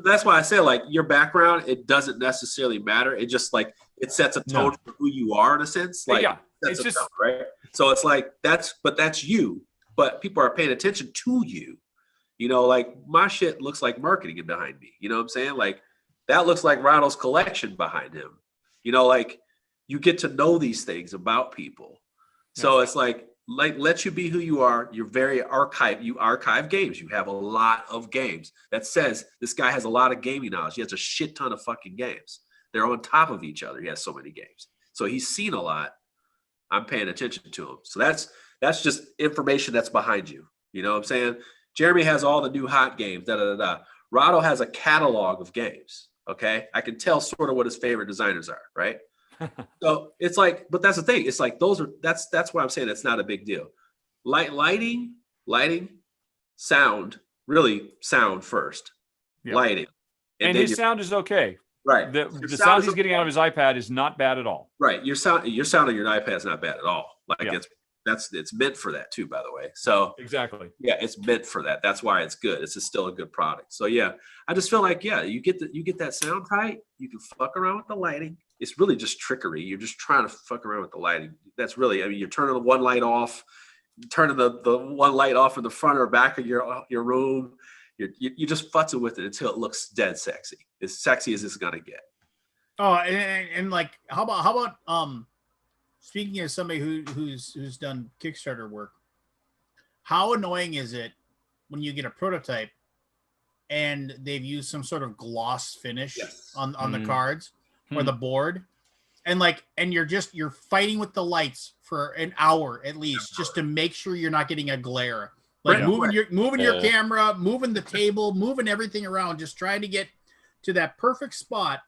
Speaker 8: that's why I say, like, your background, it doesn't necessarily matter. It just, like, it sets a tone for who you are in a sense. Like,
Speaker 7: it's just
Speaker 8: tone, right. So it's like that's you, but people are paying attention to you. You know, like my shit looks like marketing behind me. You know what I'm saying? Like that looks like Ronald's collection behind him. You know, like you get to know these things about people. So it's like let you be who you are. You're very you archive games. You have a lot of games. That says this guy has a lot of gaming knowledge. He has a shit ton of fucking games. They're on top of each other. He has so many games. So he's seen a lot. I'm paying attention to him. So that's just information that's behind you. You know what I'm saying? Jeremy has all the new hot games. Rado has a catalog of games. Okay. I can tell sort of what his favorite designers are. Right. So it's like, but that's the thing. It's like, that's why I'm saying it's not a big deal. Lighting, sound, really sound first. Yep. Lighting.
Speaker 7: And his sound is okay.
Speaker 8: Right.
Speaker 7: The sound he's getting out of his iPad is not bad at all.
Speaker 8: Right. Your sound on your iPad is not bad at all. Like it's meant for that too, by the way. So
Speaker 7: exactly.
Speaker 8: Yeah, it's meant for that. That's why it's good. It's still a good product. So yeah, I just feel like, you get that sound tight, you can fuck around with the lighting. It's really just trickery. You're just trying to fuck around with the lighting. That's really, I mean, you're turning the one light off, turning the one light off in the front or back of your room. You just futzing with it until it looks dead sexy. As sexy as it's gonna get.
Speaker 1: Oh, and like, how about speaking as somebody who's done Kickstarter work, how annoying is it when you get a prototype and they've used some sort of gloss finish on the cards or the board, and you're fighting with the lights for an hour at least just to make sure you're not getting a glare. Like moving your camera, moving the table, moving everything around, just trying to get to that perfect spot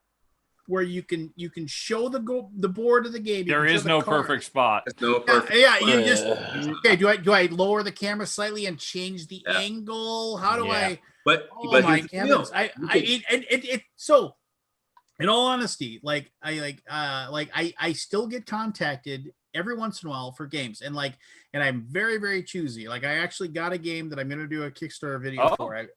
Speaker 1: where you can show the board of the game.
Speaker 7: There is no perfect spot.
Speaker 8: No perfect.
Speaker 1: You just okay. Do I lower the camera slightly and change the angle? How do I?
Speaker 8: But
Speaker 1: my heavens! So, in all honesty, I still get contacted every once in a while for games, and I'm very, very choosy. Like I actually got a game that I'm going to do a Kickstarter video for.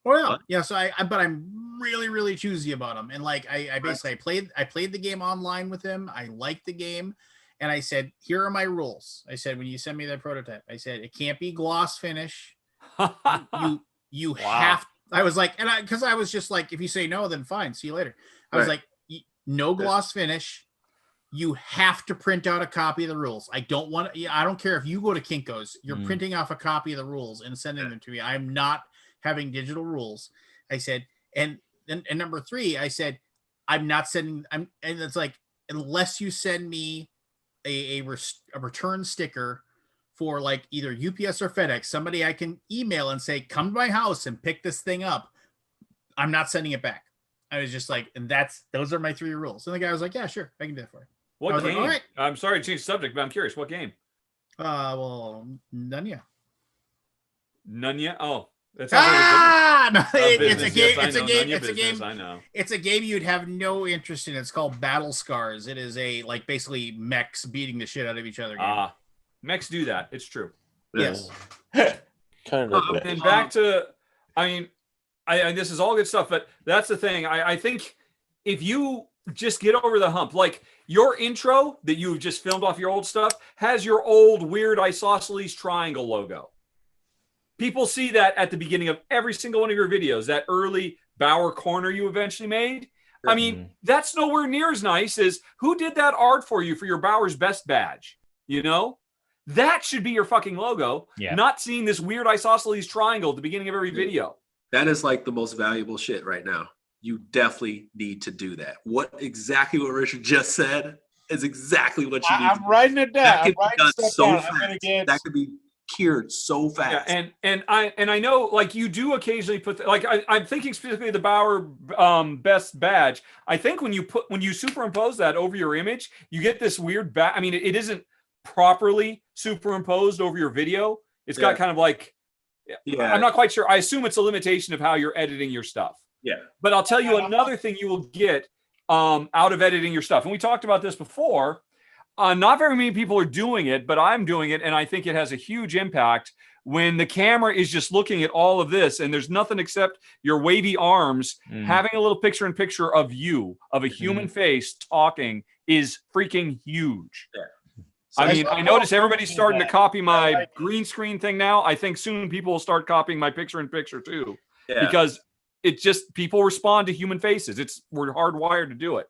Speaker 1: So but I'm really, really choosy about them. And I basically I played the game online with him. I liked the game, and I said, here are my rules. I said, when you send me that prototype, I said it can't be gloss finish. You have. I was like, and because I was just like, if you say no, then fine. See you later. I was like, no gloss finish. You have to print out a copy of the rules. I don't care if you go to Kinko's, you're printing off a copy of the rules and sending them to me. I'm not having digital rules. I said, and number 3, I said, I'm not sending, and it's like, unless you send me a return sticker for like either UPS or FedEx, somebody I can email and say, come to my house and pick this thing up, I'm not sending it back. I was just like, and those are my 3 rules. And the guy was like, yeah, sure, I can do that for you.
Speaker 7: What game? Like, all right. I'm sorry to change the subject, but I'm curious. What game?
Speaker 1: Well, Nunya.
Speaker 7: Nunya? Oh.
Speaker 1: No, it's a game. It's a game.
Speaker 7: I know.
Speaker 1: It's a game you'd have no interest in. It's called Battle Scars. It is basically mechs beating the shit out of each other game.
Speaker 7: Mechs do that. It's true.
Speaker 1: Yes.
Speaker 2: Kind of.
Speaker 7: And back to, this is all good stuff, but that's the thing. I think if you just get over the hump, like your intro that you've just filmed off your old stuff has your old weird isosceles triangle logo. People see that at the beginning of every single one of your videos, that early Bauer corner you eventually made. I mean, that's nowhere near as nice as who did that art for you for your Bauer's Best badge. You know, that should be your fucking logo, not seeing this weird isosceles triangle at the beginning of every video.
Speaker 8: That is like the most valuable shit right now. You definitely need to do that. What Richard just said is exactly what you need.
Speaker 5: I'm writing it down.
Speaker 8: That could be done so fast. That could be cured so fast.
Speaker 7: Yeah, and I know, like, you do occasionally put I'm thinking specifically the Bauer Best badge. I think when you superimpose that over your image, you get this weird I mean, it isn't properly superimposed over your video. It's got kind of like, I'm not quite sure. I assume it's a limitation of how you're editing your stuff.
Speaker 8: Yeah.
Speaker 7: But I'll tell you another thing you will get out of editing your stuff. And we talked about this before. Not very many people are doing it, but I'm doing it, and I think it has a huge impact when the camera is just looking at all of this, and there's nothing except your wavy arms. Having a little picture-in-picture of you, of a human face talking, is freaking huge.
Speaker 8: Yeah.
Speaker 7: I mean, I notice everybody's starting to copy my green screen thing now. I think soon people will start copying my picture-in-picture too, because it just people respond to human faces. We're hardwired to do it.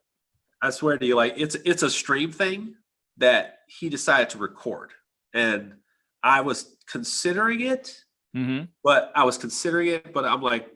Speaker 8: I swear to you, like it's a stream thing that he decided to record, and I was considering it, but I'm like,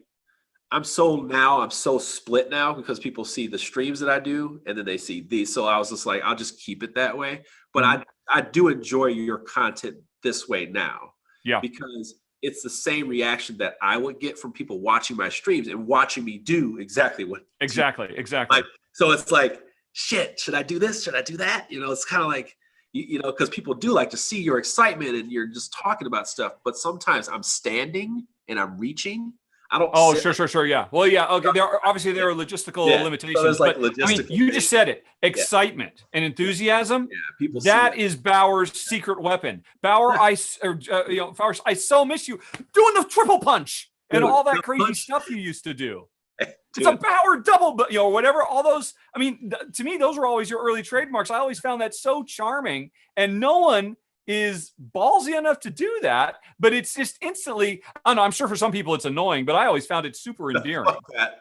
Speaker 8: I'm so split now because people see the streams that I do and then they see these. So I was just like, I'll just keep it that way. But I do enjoy your content this way now.
Speaker 7: Yeah.
Speaker 8: Because it's the same reaction that I would get from people watching my streams and watching me do exactly what.
Speaker 7: Exactly.
Speaker 8: Like, so it's like, shit, should I do this? Should I do that? You know, it's kind of like, you know, because people do like to see your excitement and you're just talking about stuff. But sometimes I'm standing and I'm reaching. I don't.
Speaker 7: Oh, sure. Yeah. Well, yeah. Okay. There are logistical limitations.
Speaker 8: So like
Speaker 7: but, I mean, you just said it. Excitement and enthusiasm.
Speaker 8: Yeah. People.
Speaker 7: That is Bauer's secret weapon. Bauer, Bauer, I so miss you doing the triple punch and all that crazy stuff you used to do. It's a Bauer double, but whatever. All those. I mean, to me, those were always your early trademarks. I always found that so charming, and no one is ballsy enough to do that, but it's just instantly. I don't know. I'm sure for some people it's annoying, but I always found it super endearing.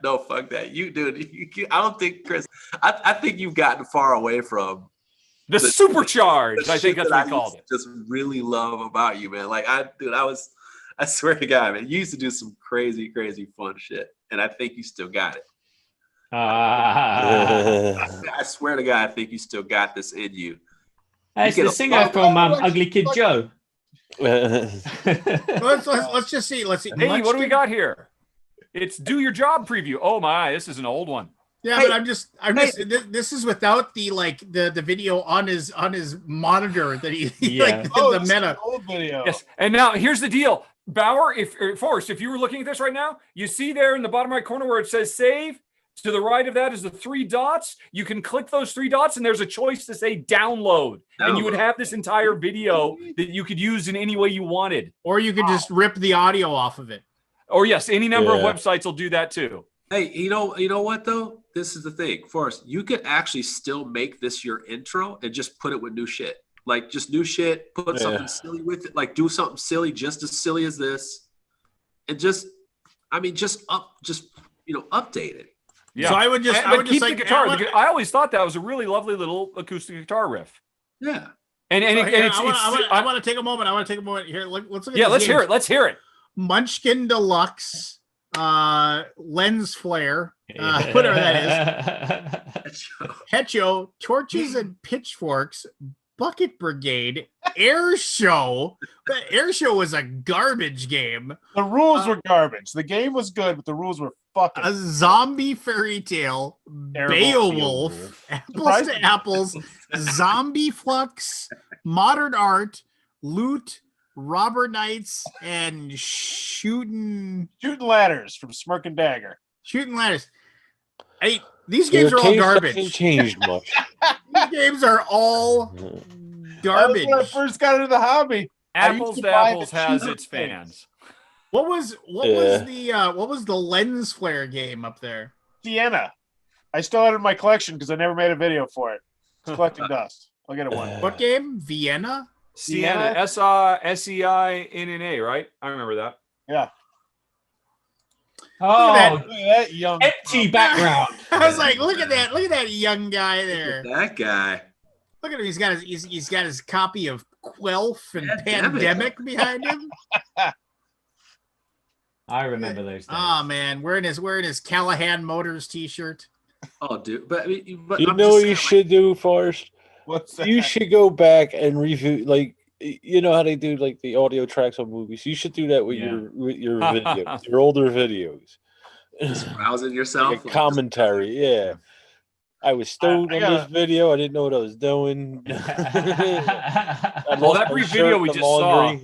Speaker 8: No, fuck that. You, dude. I don't think, Chris. I think you've gotten far away from
Speaker 7: the supercharged. I think that's what we called it.
Speaker 8: Just really love about you, man. Like I swear to God, man, you used to do some crazy, crazy fun shit, and I think you still got it. I swear to God, I think you still got this in you.
Speaker 9: It's the singer from Ugly Kid Joe.
Speaker 1: let's just see. Let's see.
Speaker 7: Hey, what do we got here? It's Do Your Job preview. Oh my, this is an old one.
Speaker 1: Yeah, but I'm just. This is without the video on his monitor that he the meta
Speaker 5: old video.
Speaker 7: Yes, and now here's the deal, Bauer. Forrest, if you were looking at this right now, you see there in the bottom right corner where it says save. To the right of that is the 3 dots. You can click those 3 dots, and there's a choice to say download. And you would have this entire video that you could use in any way you wanted.
Speaker 1: Or you could just rip the audio off of it.
Speaker 7: Or yes, any number of websites will do that too.
Speaker 8: Hey, you know what though? This is the thing, Forrest. You could actually still make this your intro and just put it with new shit. Like just new shit, put something silly with it. Like do something silly, just as silly as this, and just update it.
Speaker 7: Yeah.
Speaker 1: So I would just
Speaker 7: keep the guitar. I always thought that was a really lovely little acoustic guitar riff.
Speaker 8: Yeah.
Speaker 1: I want to take a moment. Here. Let's look at
Speaker 7: let's hear it. Let's hear it.
Speaker 1: Munchkin Deluxe, lens flare, whatever that is. Hecho, torches and pitchforks, Bucket Brigade, Air Show. The Air Show was a garbage game.
Speaker 5: The rules were garbage. The game was good, but the rules were fucking.
Speaker 1: A zombie fairy tale, Beowulf, Apples to Apples, Zombie Flux, Modern Art, Loot, Robber Knights, and Shooting
Speaker 5: Ladders from Smirk and Dagger.
Speaker 1: Shooting Ladders. These games are all garbage.
Speaker 2: Hasn't changed much.
Speaker 1: These games are all garbage.
Speaker 5: When I first got into the hobby,
Speaker 7: Apples to Apples has its fans.
Speaker 1: What was the lens flare game up there?
Speaker 5: Sienna. I still had it in my collection because I never made a video for it. It's collecting dust. I'll get it one.
Speaker 1: What game? Vienna?
Speaker 7: Sienna. SIENNA, right? I remember that.
Speaker 5: Yeah.
Speaker 9: Oh,
Speaker 5: look at that young
Speaker 9: empty background.
Speaker 1: I was like, look at that young guy there.
Speaker 8: That guy.
Speaker 1: Look at him. He's got his copy of Quelf and Pandemic behind him.
Speaker 9: I remember those days.
Speaker 1: Oh man, wearing his Callahan Motors t-shirt.
Speaker 8: Oh, dude, but
Speaker 2: you know what you should do, Forrest?
Speaker 5: What's that?
Speaker 2: You should go back and review, like, you know how they do like the audio tracks on movies. You should do that with your videos, your older videos.
Speaker 8: Just browsing yourself,
Speaker 2: like a commentary. Yeah, I was stoned on this video. I didn't know what I was doing.
Speaker 7: Well, that brief video we just saw.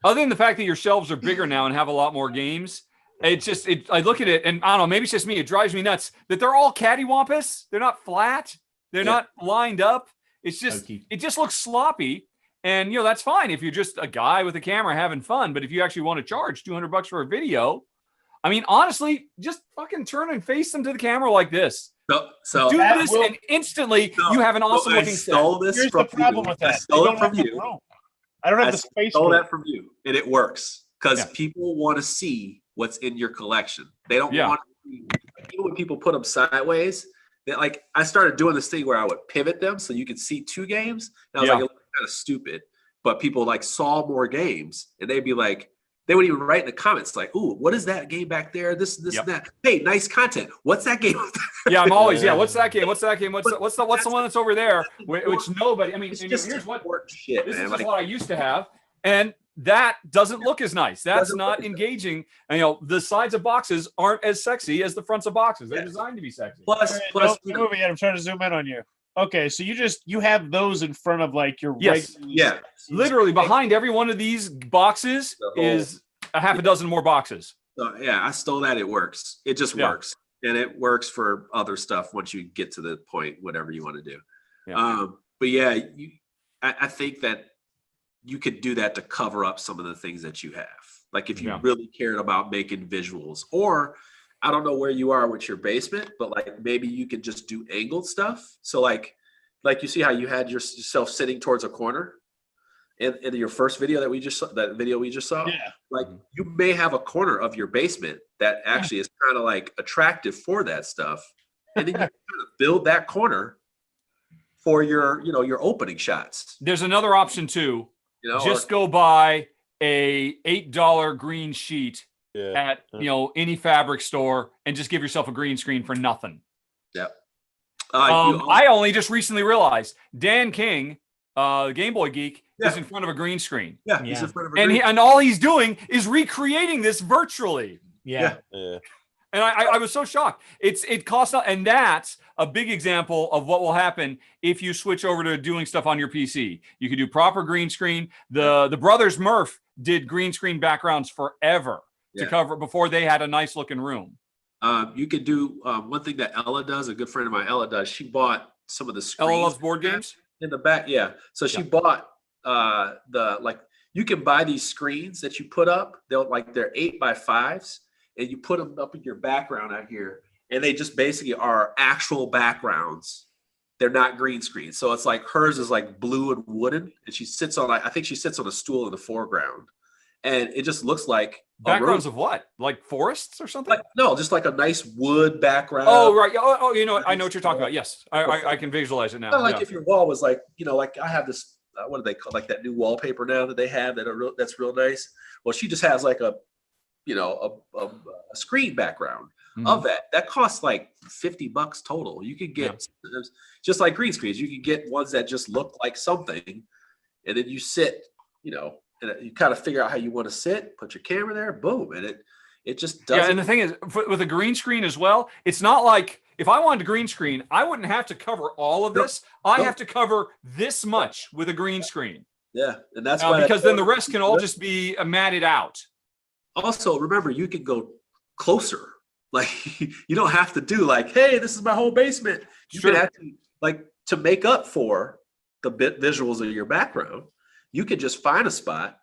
Speaker 7: Other than the fact that your shelves are bigger now and have a lot more games, It's just, I look at it and I don't know, maybe it's just me. It drives me nuts that they're all cattywampus. They're not flat. They're not lined up. It's just, it just looks sloppy. And, that's fine if you're just a guy with a camera having fun. But if you actually want to charge $200 for a video, I mean, honestly, just fucking turn and face them to the camera like this.
Speaker 8: So
Speaker 7: do this, and instantly you have an awesome looking set.
Speaker 5: Here's the problem with that.
Speaker 8: I stole it from you.
Speaker 5: I don't have the space.
Speaker 8: I stole that from you, and it works because people want to see what's in your collection. They don't want to see, even when people put them sideways. Like I started doing this thing where I would pivot them so you could see 2 games. And I was like, it looked kind of stupid, but people like saw more games, and they'd be like, they would even write in the comments like, "Ooh, what is that game back there? This and that. Hey, nice content. What's that game?"
Speaker 7: Yeah, I'm always what's that game? What's that game? What's the one that's over there? Which nobody. I mean, here's what
Speaker 8: shit.
Speaker 7: This
Speaker 8: man.
Speaker 7: is just what I used to have, and that doesn't look as nice. That's not engaging. And the sides of boxes aren't as sexy as the fronts of boxes. They're designed to be sexy.
Speaker 8: Plus,
Speaker 5: movie. I'm trying to zoom in on you. Okay, so you have those in front of like your
Speaker 7: literally behind every one of these boxes is a half a dozen more boxes.
Speaker 8: So, I stole that. It works. It just works, and it works for other stuff once you get to the point, whatever you want to do. But I think that you could do that to cover up some of the things that you have. Like if you really cared about making visuals, or I don't know where you are with your basement, but like maybe you could just do angled stuff. So like you see how you had yourself sitting towards a corner in your first video that we just saw. Like you may have a corner of your basement that actually is kind of like attractive for that stuff. And then you kind of build that corner for your opening shots.
Speaker 7: There's another option too. Go buy a $8 green sheet at any fabric store and just give yourself a green screen for nothing. I only just recently realized Dan King, the Game Boy Geek, is in front of a green screen.
Speaker 8: He's in front of a green screen.
Speaker 7: And all he's doing is recreating this virtually. And I was so shocked. It costs, and that's a big example of what will happen if you switch over to doing stuff on your PC. You could do proper green screen. The brothers Murph did green screen backgrounds forever to cover before they had a nice looking room.
Speaker 8: You could do one thing that Ella does. A good friend of mine, Ella does. She bought some of the screens.
Speaker 7: Ella loves board games
Speaker 8: in the back. Yeah, so she bought you can buy these screens that you put up. They're 8x5s. And you put them up in your background out here, and they just basically are actual backgrounds. They're not green screens. So it's like hers is like blue and wooden, and she sits on I think she sits on a stool in the foreground, and it just looks like
Speaker 7: backgrounds of what, like forests or something?
Speaker 8: No, just like a nice wood background.
Speaker 7: Oh right. Oh, you know what? I know what you're talking about. Yes, I can visualize it now.
Speaker 8: If your wall was like like I have this. What do they call like that new wallpaper now that they have that's real nice? Well, she just has like a screen background of that costs like $50 total. You could get just like green screens. You can get ones that just look like something, and then you sit, and you kind of figure out how you want to sit, put your camera there, boom, and it just does.
Speaker 7: Yeah, and the thing is, with a green screen as well, it's not like if I wanted a green screen, I wouldn't have to cover all of this. I have to cover this much with a green screen.
Speaker 8: Yeah, and that's why
Speaker 7: because then the rest can all just be matted out.
Speaker 8: Also, remember, you can go closer. Like, you don't have to do like, hey, this is my whole basement. You can actually, to make up for the visuals of your background, you could just find a spot,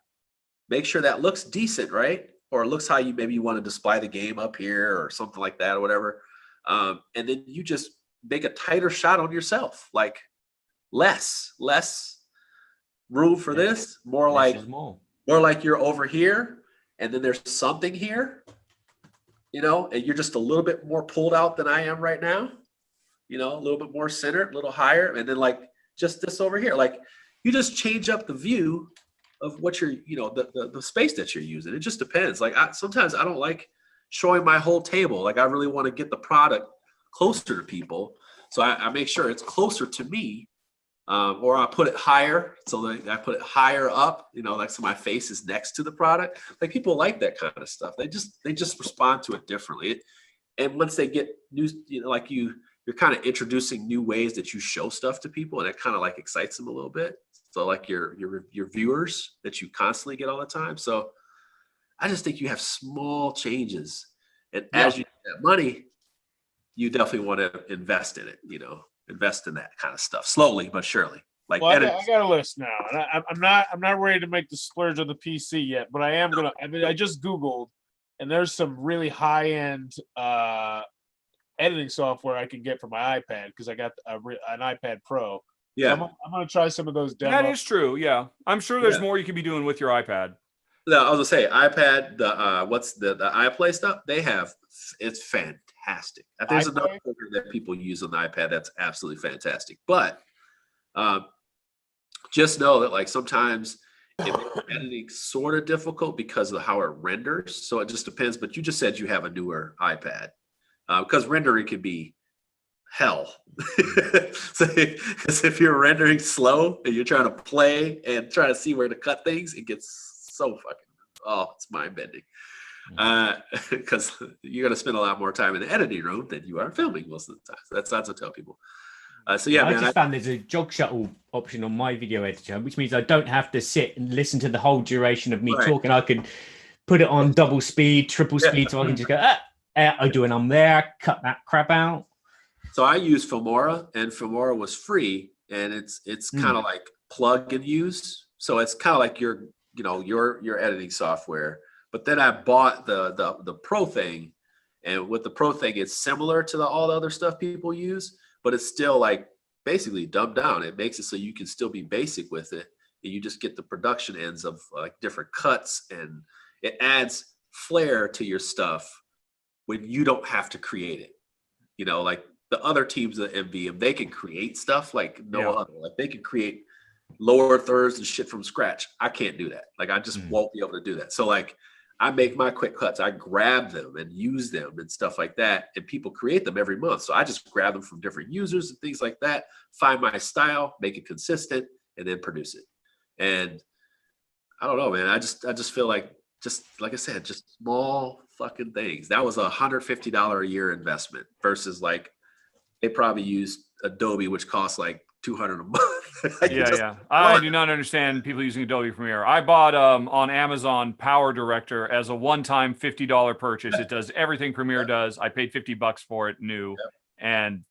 Speaker 8: make sure that looks decent, right? Or it looks how you want to display the game up here or something like that or whatever. And then you just make a tighter shot on yourself, like less room for this, more like you're over here. And then there's something here, and you're just a little bit more pulled out than I am right now, a little bit more centered, a little higher. And then just this over here, you just change up the view of what you're, the space that you're using. It just depends. Sometimes I don't like showing my whole table. I really want to get the product closer to people. So I make sure it's closer to me. Or I put it higher, so I put it higher up, so my face is next to the product. People like that kind of stuff. They just respond to it differently. And once they get new, you're kind of introducing new ways that you show stuff to people, and it kind of excites them a little bit. So your viewers that you constantly get all the time. So I just think you have small changes, and as you get that money, you definitely want to invest in it. Invest in that kind of stuff slowly but surely. Like,
Speaker 5: well, I got a list now, and I'm not ready to make the splurge on the PC yet, but I am gonna. I mean, I just Googled, and there's some really high end editing software I can get for my iPad because I got an iPad Pro.
Speaker 8: Yeah,
Speaker 5: so I'm gonna try some of those demos.
Speaker 7: That is true. Yeah, I'm sure there's more you could be doing with your iPad.
Speaker 8: No, I was gonna say iPad. The what's the iPlay stuff? They have it's fantastic. There's another program that people use on the iPad that's absolutely fantastic. But just know that like sometimes it makes editing sort of difficult because of how it renders. So it just depends. But you just said you have a newer iPad because rendering can be hell. So if you're rendering slow and you're trying to play and try to see where to cut things, it gets so fucking it's mind bending. Because you're going to spend a lot more time in the editing room than you are filming most of the time. So that's what I tell people. So yeah,
Speaker 9: I
Speaker 8: man,
Speaker 9: just found there's a jog shuttle option on my video editor, which means I don't have to sit and listen to the whole duration of me talking. I can put it on double speed, triple speed, so I can just go, I do an there, cut that crap out.
Speaker 8: So I use Filmora, and Filmora was free, and it's kind of like plug and use. So it's kind of like your editing software. But then I bought the Pro thing, and with the Pro thing, it's similar to all the other stuff people use, but it's still like basically dumbed down. It makes it so you can still be basic with it, and you just get the production ends of like different cuts, and it adds flair to your stuff when you don't have to create it. Like the other teams at MVM, they can create stuff like no other. Like they can create lower thirds and shit from scratch. I can't do that. Like I just won't be able to do that. So like I make my quick cuts. I grab them and use them and stuff like that. And people create them every month. So I just grab them from different users and things like that, find my style, make it consistent, and then produce it. And I don't know, man. I just feel like, just like I said, just small fucking things. That was $150 a year investment versus like they probably used Adobe, which costs like $200 a month.
Speaker 7: I do not understand people using Adobe Premiere. I bought on Amazon Power Director as a one-time $50 purchase. It does everything Premiere does. I paid $50 for it new, and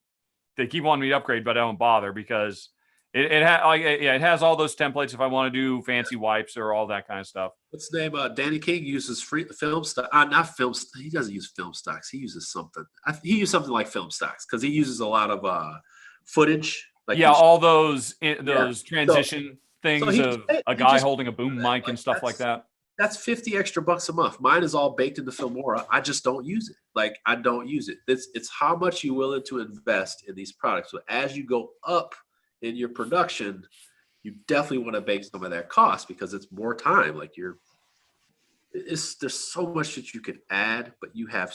Speaker 7: they keep wanting me to upgrade, but I don't bother because it has all those templates if I want to do fancy wipes or all that kind of stuff.
Speaker 8: What's the name? Danny King uses free film stock. Not film. He doesn't use film stocks. He uses something. He uses something like film stocks because he uses a lot of footage. Like
Speaker 7: all those transition things of a guy holding a boom mic and stuff like that.
Speaker 8: That's $50 extra a month. Mine is all baked into Filmora. I just don't use it. Like I don't use it. It's how much you're willing to invest in these products. So as you go up in your production, you definitely want to bake some of that cost because it's more time. Like there's so much that you could add, but you can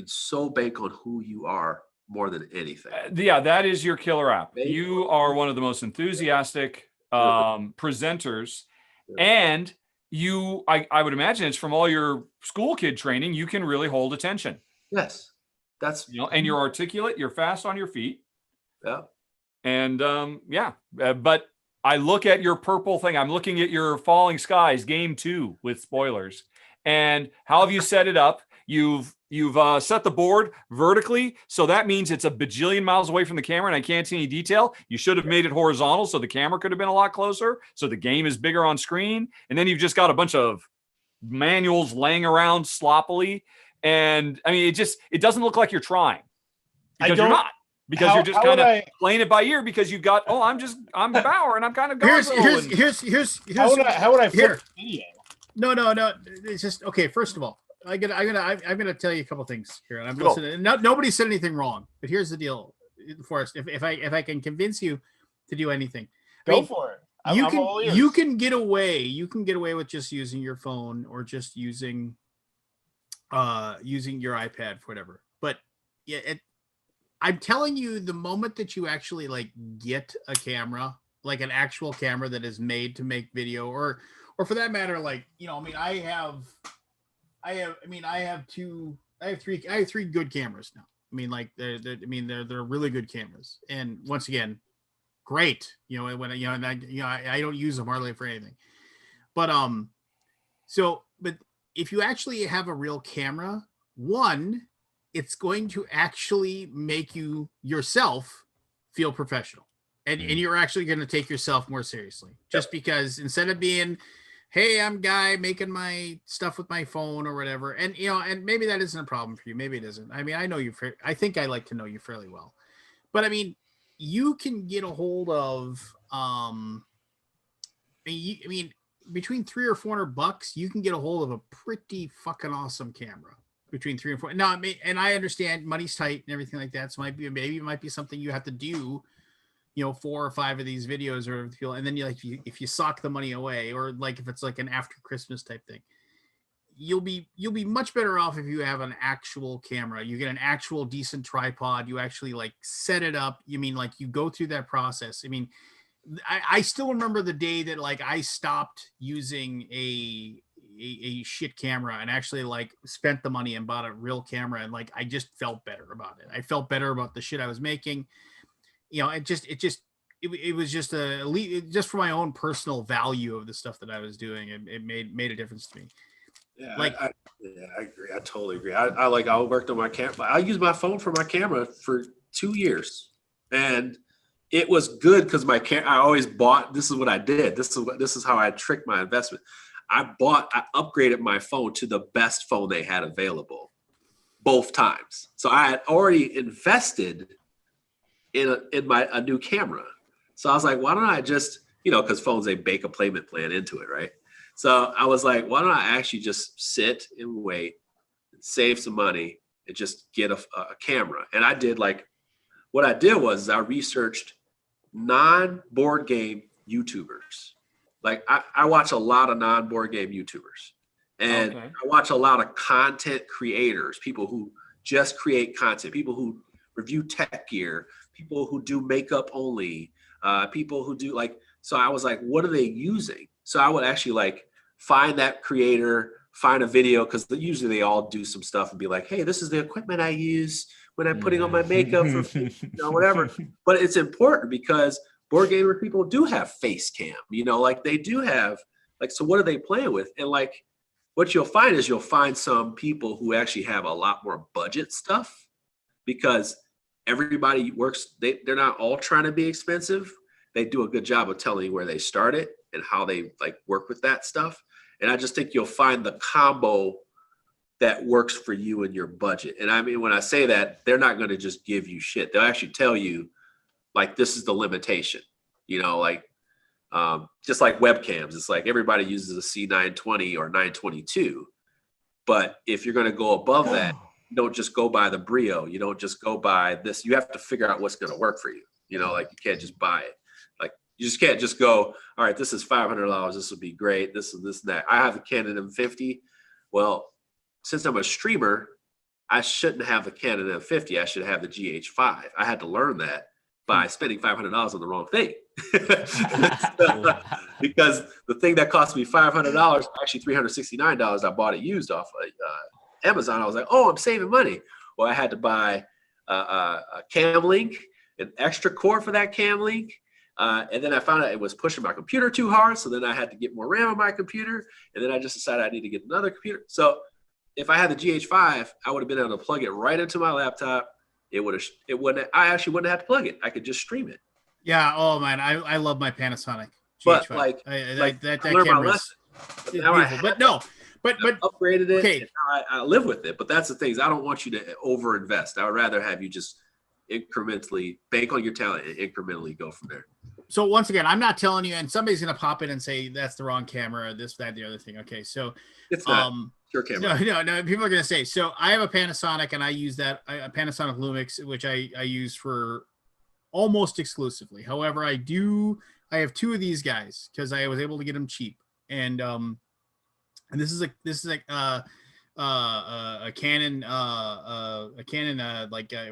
Speaker 8: so bank on who you are more than anything.
Speaker 7: That is your killer app. You are one of the most enthusiastic presenters, and I would imagine it's from all your school kid training. You can really hold attention.
Speaker 8: Yes, that's
Speaker 7: and you're articulate. You're fast on your feet.
Speaker 8: Yeah,
Speaker 7: and but I look at your purple thing. I'm looking at your Falling Skies Game 2 with spoilers, and how have you set it up? You've set the board vertically, so that means it's a bajillion miles away from the camera and I can't see any detail. You should have made it horizontal so the camera could have been a lot closer, so the game is bigger on screen. And then you've just got a bunch of manuals laying around sloppily. And I mean, it doesn't look like you're trying because you're not. Because you're just kind of playing it by ear because you've got, I'm Bauer and I'm kind of
Speaker 1: here's
Speaker 5: how would I flip video?
Speaker 1: No. It's just okay. First of all, I'm gonna tell you a couple things here, and I'm listening. Nobody said anything wrong, but here's the deal, Forrest. If I can convince you to do anything,
Speaker 5: go for it.
Speaker 1: You can get away with just using your phone or just using your iPad for whatever. But I'm telling you, the moment that you actually like get a camera, like an actual camera that is made to make video, or for that matter, like I have three good cameras now. I mean, like they're really good cameras. And once again, great. I don't use them hardly for anything. But but if you actually have a real camera, one, it's going to actually make you yourself feel professional. And you're actually going to take yourself more seriously. Just because instead of being, hey, I'm Guy making my stuff with my phone or whatever. And, you know, and maybe that isn't a problem for you. Maybe it isn't. I mean, I know you, I think I like to know you fairly well. But I mean, you can get a hold of, I mean, between $300 or $400, you can get a hold of a pretty fucking awesome camera. Between 3 and 4. Now, and I understand money's tight and everything like that. So maybe it might be something you have to do, you know, 4 or 5 of these videos, or and then if you sock the money away, or like if it's like an after Christmas type thing, you'll be much better off if you have an actual camera. You get an actual decent tripod. You actually like set it up. You mean like you go through that process. I mean, I still remember the day that like I stopped using a shit camera and actually like spent the money and bought a real camera, and like I just felt better about it. I felt better about the shit I was making. You know, it was just just for my own personal value of the stuff that I was doing. It made a difference to me.
Speaker 8: Yeah,
Speaker 1: like
Speaker 8: I agree. I totally agree. I worked on my camera. I used my phone for my camera for 2 years, and it was good because I always bought. This is what I did. This is how I tricked my investment. I upgraded my phone to the best phone they had available both times. So I had already invested in a new camera. So I was like, why don't I just, because phones, they bake a payment plan into it, right? So I was like, why don't I actually just sit and wait, save some money, and just get a camera? And I did what I did was I researched non-board game YouTubers. Like I watch a lot of non-board game YouTubers, and I watch a lot of content creators, people who just create content, people who review tech gear, people who do makeup only, people who do so I was like, what are they using? So I would actually find that creator, find a video, because usually they all do some stuff and be like, hey, this is the equipment I use when I'm putting on my makeup for whatever. But it's important because board gamer people do have face cam, they do have so what are they playing with? And what you'll find is you'll find some people who actually have a lot more budget stuff, because everybody works, they're not all trying to be expensive. They do a good job of telling you where they started and how they work with that stuff. And I just think you'll find the combo that works for you and your budget. And I mean, when I say that, they're not going to just give you shit. They'll actually tell you, this is the limitation, just like webcams. It's like everybody uses a C920 or 922. But if you're going to go above that, you don't just go by the Brio. You don't just go by this. You have to figure out what's going to work for you. You can't just buy it. You just can't just go, all right, this is $500. This would be great. This and this and that. I have a Canon M50. Well, since I'm a streamer, I shouldn't have the Canon M50. I should have the GH5. I had to learn that by spending $500 on the wrong thing. Because the thing that cost me $500, actually $369, I bought it used off Amazon. I was like, oh, I'm saving money. Well, I had to buy a cam link, an extra cord for that cam link. And then I found out it was pushing my computer too hard. So then I had to get more RAM on my computer. And then I just decided I need to get another computer. So if I had the GH5, I would have been able to plug it right into my laptop. I actually wouldn't have to plug it. I could just stream it.
Speaker 1: Yeah. Oh man, I love my Panasonic
Speaker 8: GH5.
Speaker 1: But
Speaker 8: that camera is beautiful.
Speaker 1: But
Speaker 8: upgraded it.
Speaker 1: Okay.
Speaker 8: And now I live with it. But that's the thing. I don't want you to overinvest. I would rather have you just incrementally bank on your talent and incrementally go from there.
Speaker 1: So once again, I'm not telling you, and somebody's going to pop in and say that's the wrong camera, this, that, the other thing. Okay, so
Speaker 8: it's not your camera.
Speaker 1: No. People are going to say. So I have a Panasonic, and I use a Panasonic Lumix, which I use for almost exclusively. However, I have 2 of these guys because I was able to get them cheap, and this is a Canon,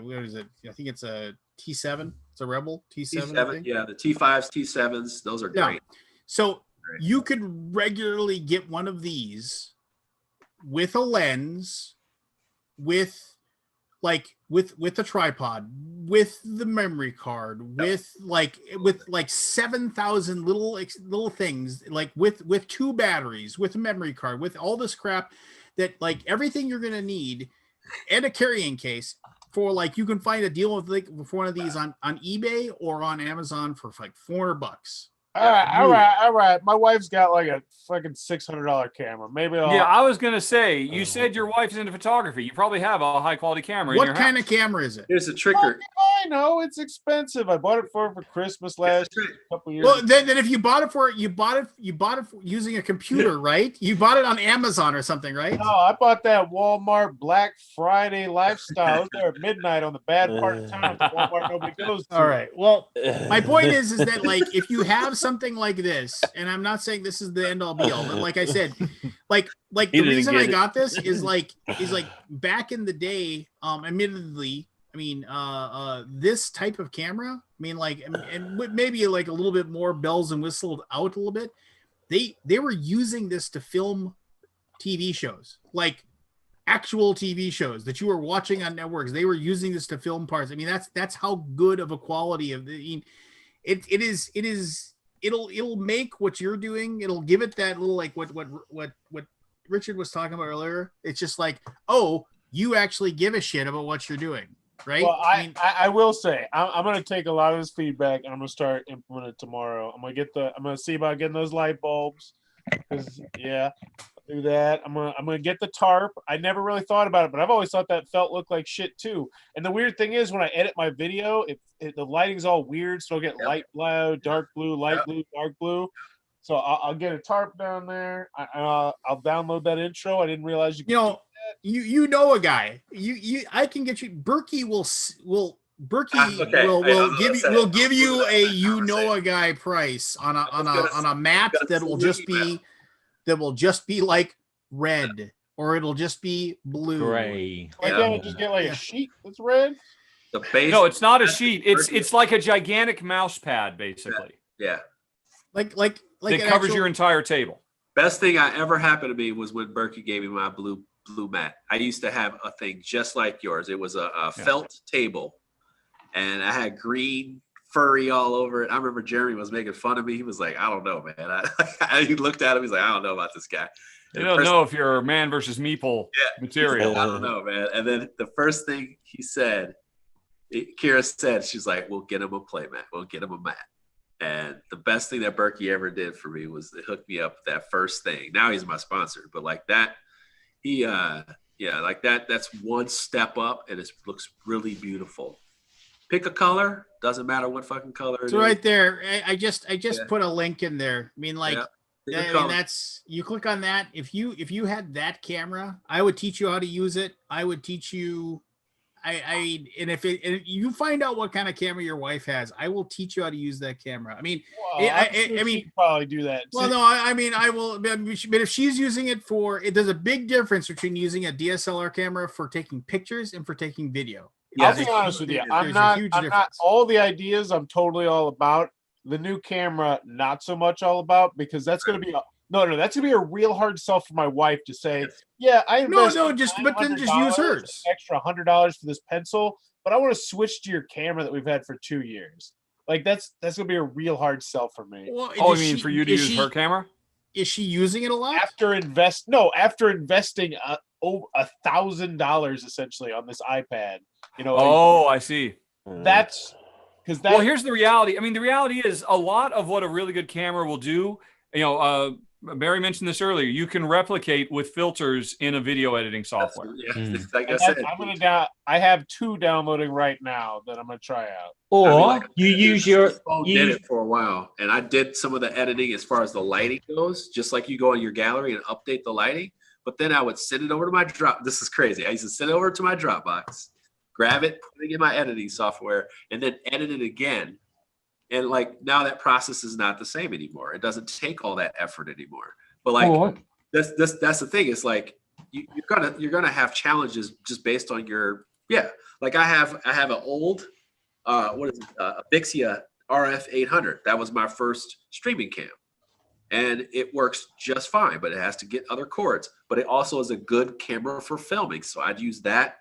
Speaker 1: what is it? I think it's a T7. It's a Rebel T7.
Speaker 8: T7, yeah, the T5s, T7s, those are great.
Speaker 1: So you could regularly get one of these with a lens, with like with the tripod, with the memory card, with 7,000 little things, like with 2 batteries, with a memory card, with all this crap, that like everything you're gonna need, and a carrying case for, like, you can find a deal with like for one of these on eBay or on Amazon for like $400.
Speaker 5: All right. My wife's got like a fucking $600 camera. Maybe
Speaker 7: Yeah, I was gonna say, you said your wife is into photography. You probably have a high quality camera in your
Speaker 1: What kind
Speaker 7: house.
Speaker 1: of camera is it?
Speaker 8: Here's a tricker.
Speaker 5: I know it's expensive. I bought it for Christmas last couple years.
Speaker 1: Well, then if you bought it for using a computer, right? You bought it on Amazon or something, right?
Speaker 5: No, I bought that Walmart Black Friday lifestyle. It was there at midnight on the bad part of town. The Walmart nobody goes to.
Speaker 1: All right. Well, my point is that, like, if you have something like this, and I'm not saying this is the end all be all, but like I said, like the reason I got this is like back in the day, admittedly, I mean, this type of camera, I mean, like, and maybe like a little bit more bells and whistles out a little bit. They were using this to film TV shows, like actual TV shows that you were watching on networks. They were using this to film parts. I mean, that's how good of a quality of the. It is. It'll make what you're doing. It'll give it that little, like what Richard was talking about earlier. It's just like, oh, you actually give a shit about what you're doing, right?
Speaker 5: Well, I will say I'm going to take a lot of this feedback and I'm going to start implementing it tomorrow. I'm going to see about getting those light bulbs. Yeah, I'll do that. I'm gonna get the tarp. I never really thought about it, but I've always thought that felt looked like shit too. And the weird thing is, when I edit my video, the lighting's all weird, so I'll get light blue, dark blue, light blue, dark blue. So I'll get a tarp down there. I'll download that intro. I didn't realize you
Speaker 1: know a guy. I can get you. Berkey will give you a guy price on a map that will just be like red, or it'll just be blue.
Speaker 9: Gray.
Speaker 5: Why can't I just get like a sheet that's red?
Speaker 7: No, it's not a sheet. It's like a gigantic mouse pad, basically.
Speaker 8: Yeah.
Speaker 1: Like
Speaker 7: it covers your entire table.
Speaker 8: Best thing I ever happened to me was when Berkey gave me my blue mat. I used to have a thing just like yours. It was a felt table, and I had green furry all over it. I remember Jeremy was making fun of me. He was like, I don't know, man. He looked at him. He's like, I don't know about this guy.
Speaker 7: You don't know if you're a man versus meeple material.
Speaker 8: I don't know, man. And then the first thing Kira said, she's like, we'll get him a play mat. We'll get him a mat. And the best thing that Berkey ever did for me was to hook me up with that first thing. Now he's my sponsor, but like that, that's one step up, and it looks really beautiful. Pick a color, doesn't matter what fucking color it is.
Speaker 1: So right there, I just put a link in there. I mean, like, that's, you click on that. If you had that camera, I would teach you how to use it. I would teach you. And if you find out what kind of camera your wife has, I will teach you how to use that camera. I mean, I mean,
Speaker 5: probably do that.
Speaker 1: Well, no, I mean, I will. But if she's using it there's a big difference between using a DSLR camera for taking pictures and for taking video.
Speaker 5: I'll be honest with you. I'm not all the ideas I'm totally all about. The new camera, not so much all about, because that's going to be that's going to be a real hard sell for my wife to say, yeah, I invested
Speaker 1: just use hers.
Speaker 5: Extra $100 for this pencil, but I want to switch to your camera that we've had for 2 years. Like that's going to be a real hard sell for me.
Speaker 1: Well,
Speaker 7: you mean for you to use her camera?
Speaker 1: Is she using it a lot?
Speaker 5: After investing $1,000 essentially on this iPad,
Speaker 7: I see.
Speaker 5: That's because
Speaker 7: well, here's the reality. I mean, the reality is a lot of what a really good camera will do. Barry mentioned this earlier. You can replicate with filters in a video editing software.
Speaker 8: Like I said,
Speaker 5: I have 2 downloading right now that I'm going to try out.
Speaker 9: Or you use your phone.
Speaker 8: Did it for a while, and I did some of the editing as far as the lighting goes. Just like you go in your gallery and update the lighting, but then I would send it over to my drop. This is crazy. I used to send it over to my Dropbox, grab it, put it in my editing software, and then edit it again. And like now that process is not the same anymore. It doesn't take all that effort anymore. But like that's the thing. It's like you're gonna have challenges just based on your Like I have an old a Vixia RF 800. That was my first streaming cam, and it works just fine. But it has to get other cords. But it also is a good camera for filming. So I'd use that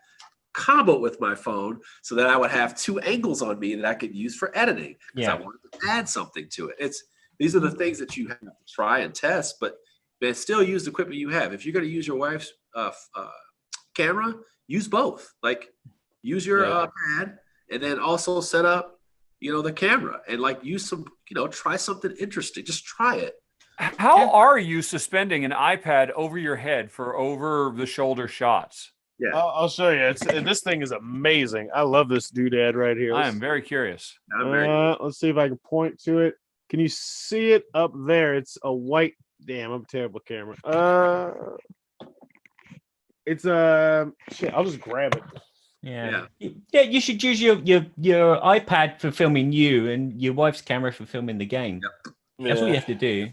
Speaker 8: combo with my phone so that I would have 2 angles on me that I could use for editing because I wanted to add something to it. These are the things that you have to try and test, but man, still use the equipment you have. If you're going to use your wife's camera, use both. Like use your pad and then also set up, the camera and like use some, try something interesting. Just try it.
Speaker 7: How are you suspending an iPad over your head for over the shoulder shots?
Speaker 5: Yeah, I'll show you. This thing is amazing. I love this doodad right here.
Speaker 7: I am very curious.
Speaker 5: Let's see if I can point to it. Can you see it up there? It's a white. Damn, I'm a terrible camera. It's shit. I'll just grab it.
Speaker 9: Yeah. You should use your iPad for filming you and your wife's camera for filming the game.
Speaker 8: Yep.
Speaker 9: That's what you have to do.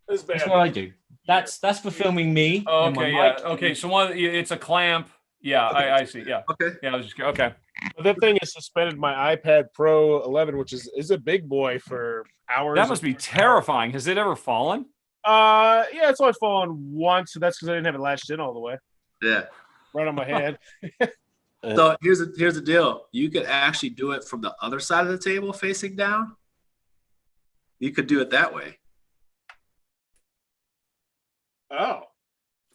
Speaker 5: That's
Speaker 9: what I do. That's for filming me.
Speaker 7: Oh, okay, yeah. Okay, so it's a clamp. Yeah, I see. Yeah.
Speaker 8: Okay.
Speaker 7: Yeah, I was just okay.
Speaker 5: But that thing is suspended my iPad Pro 11, which is a big boy for hours.
Speaker 7: That must be terrifying. Has it ever fallen?
Speaker 5: Yeah, it's only fallen once. So that's because I didn't have it latched in all the way.
Speaker 8: Yeah.
Speaker 5: Right on my head.
Speaker 8: So here's the deal. You could actually do it from the other side of the table facing down. You could do it that way.
Speaker 5: Oh.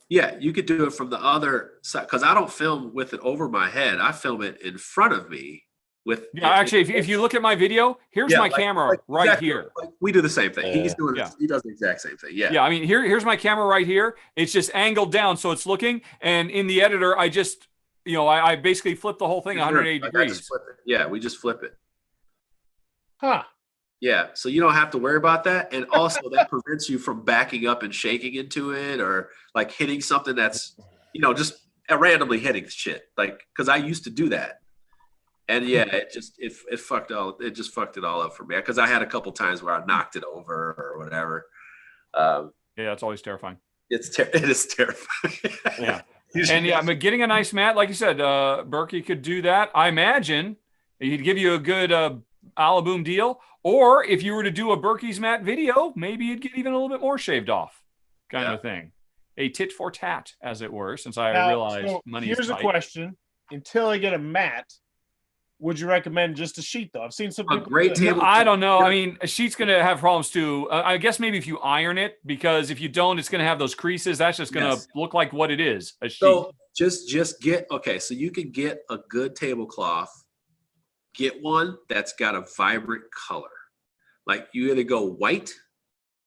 Speaker 8: Yeah, you could do it from the other side because I don't film with it over my head. I film it in front of me with.
Speaker 7: Yeah, actually, if you look at my video, here's my camera right
Speaker 8: exactly,
Speaker 7: here.
Speaker 8: Like we do the same thing. He's doing. Yeah. He does the exact same thing. Yeah.
Speaker 7: Yeah, I mean, here's my camera right here. It's just angled down, so it's looking. And in the editor, I just, I basically flip the whole thing 180 degrees.
Speaker 8: Yeah, we just flip it.
Speaker 5: Huh.
Speaker 8: Yeah, so you don't have to worry about that. And also that prevents you from backing up and shaking into it or like hitting something that's, just randomly hitting shit. Like, because I used to do that. And yeah, it just fucked it all up for me. Because I had a couple times where I knocked it over or whatever.
Speaker 7: Yeah, it's always terrifying.
Speaker 8: It is terrifying.
Speaker 7: Yeah. And yeah, but getting a nice mat, like you said, Berkey could do that. I imagine he'd give you a good Alaboom deal. Or if you were to do a Berkey's mat video, maybe you'd get even a little bit more shaved off, kind of a thing. A tit for tat, as it were, since I realize money is tight.
Speaker 5: Here's a question. Until I get a mat, would you recommend just a sheet, though? I've seen some people.
Speaker 8: Great table.
Speaker 7: I don't know. I mean, a sheet's going to have problems, too. I guess maybe if you iron it, because if you don't, it's going to have those creases. That's just going to look like what it is, a sheet.
Speaker 8: So just get, so you can get a good tablecloth. Get one that's got a vibrant color. Like you either go white,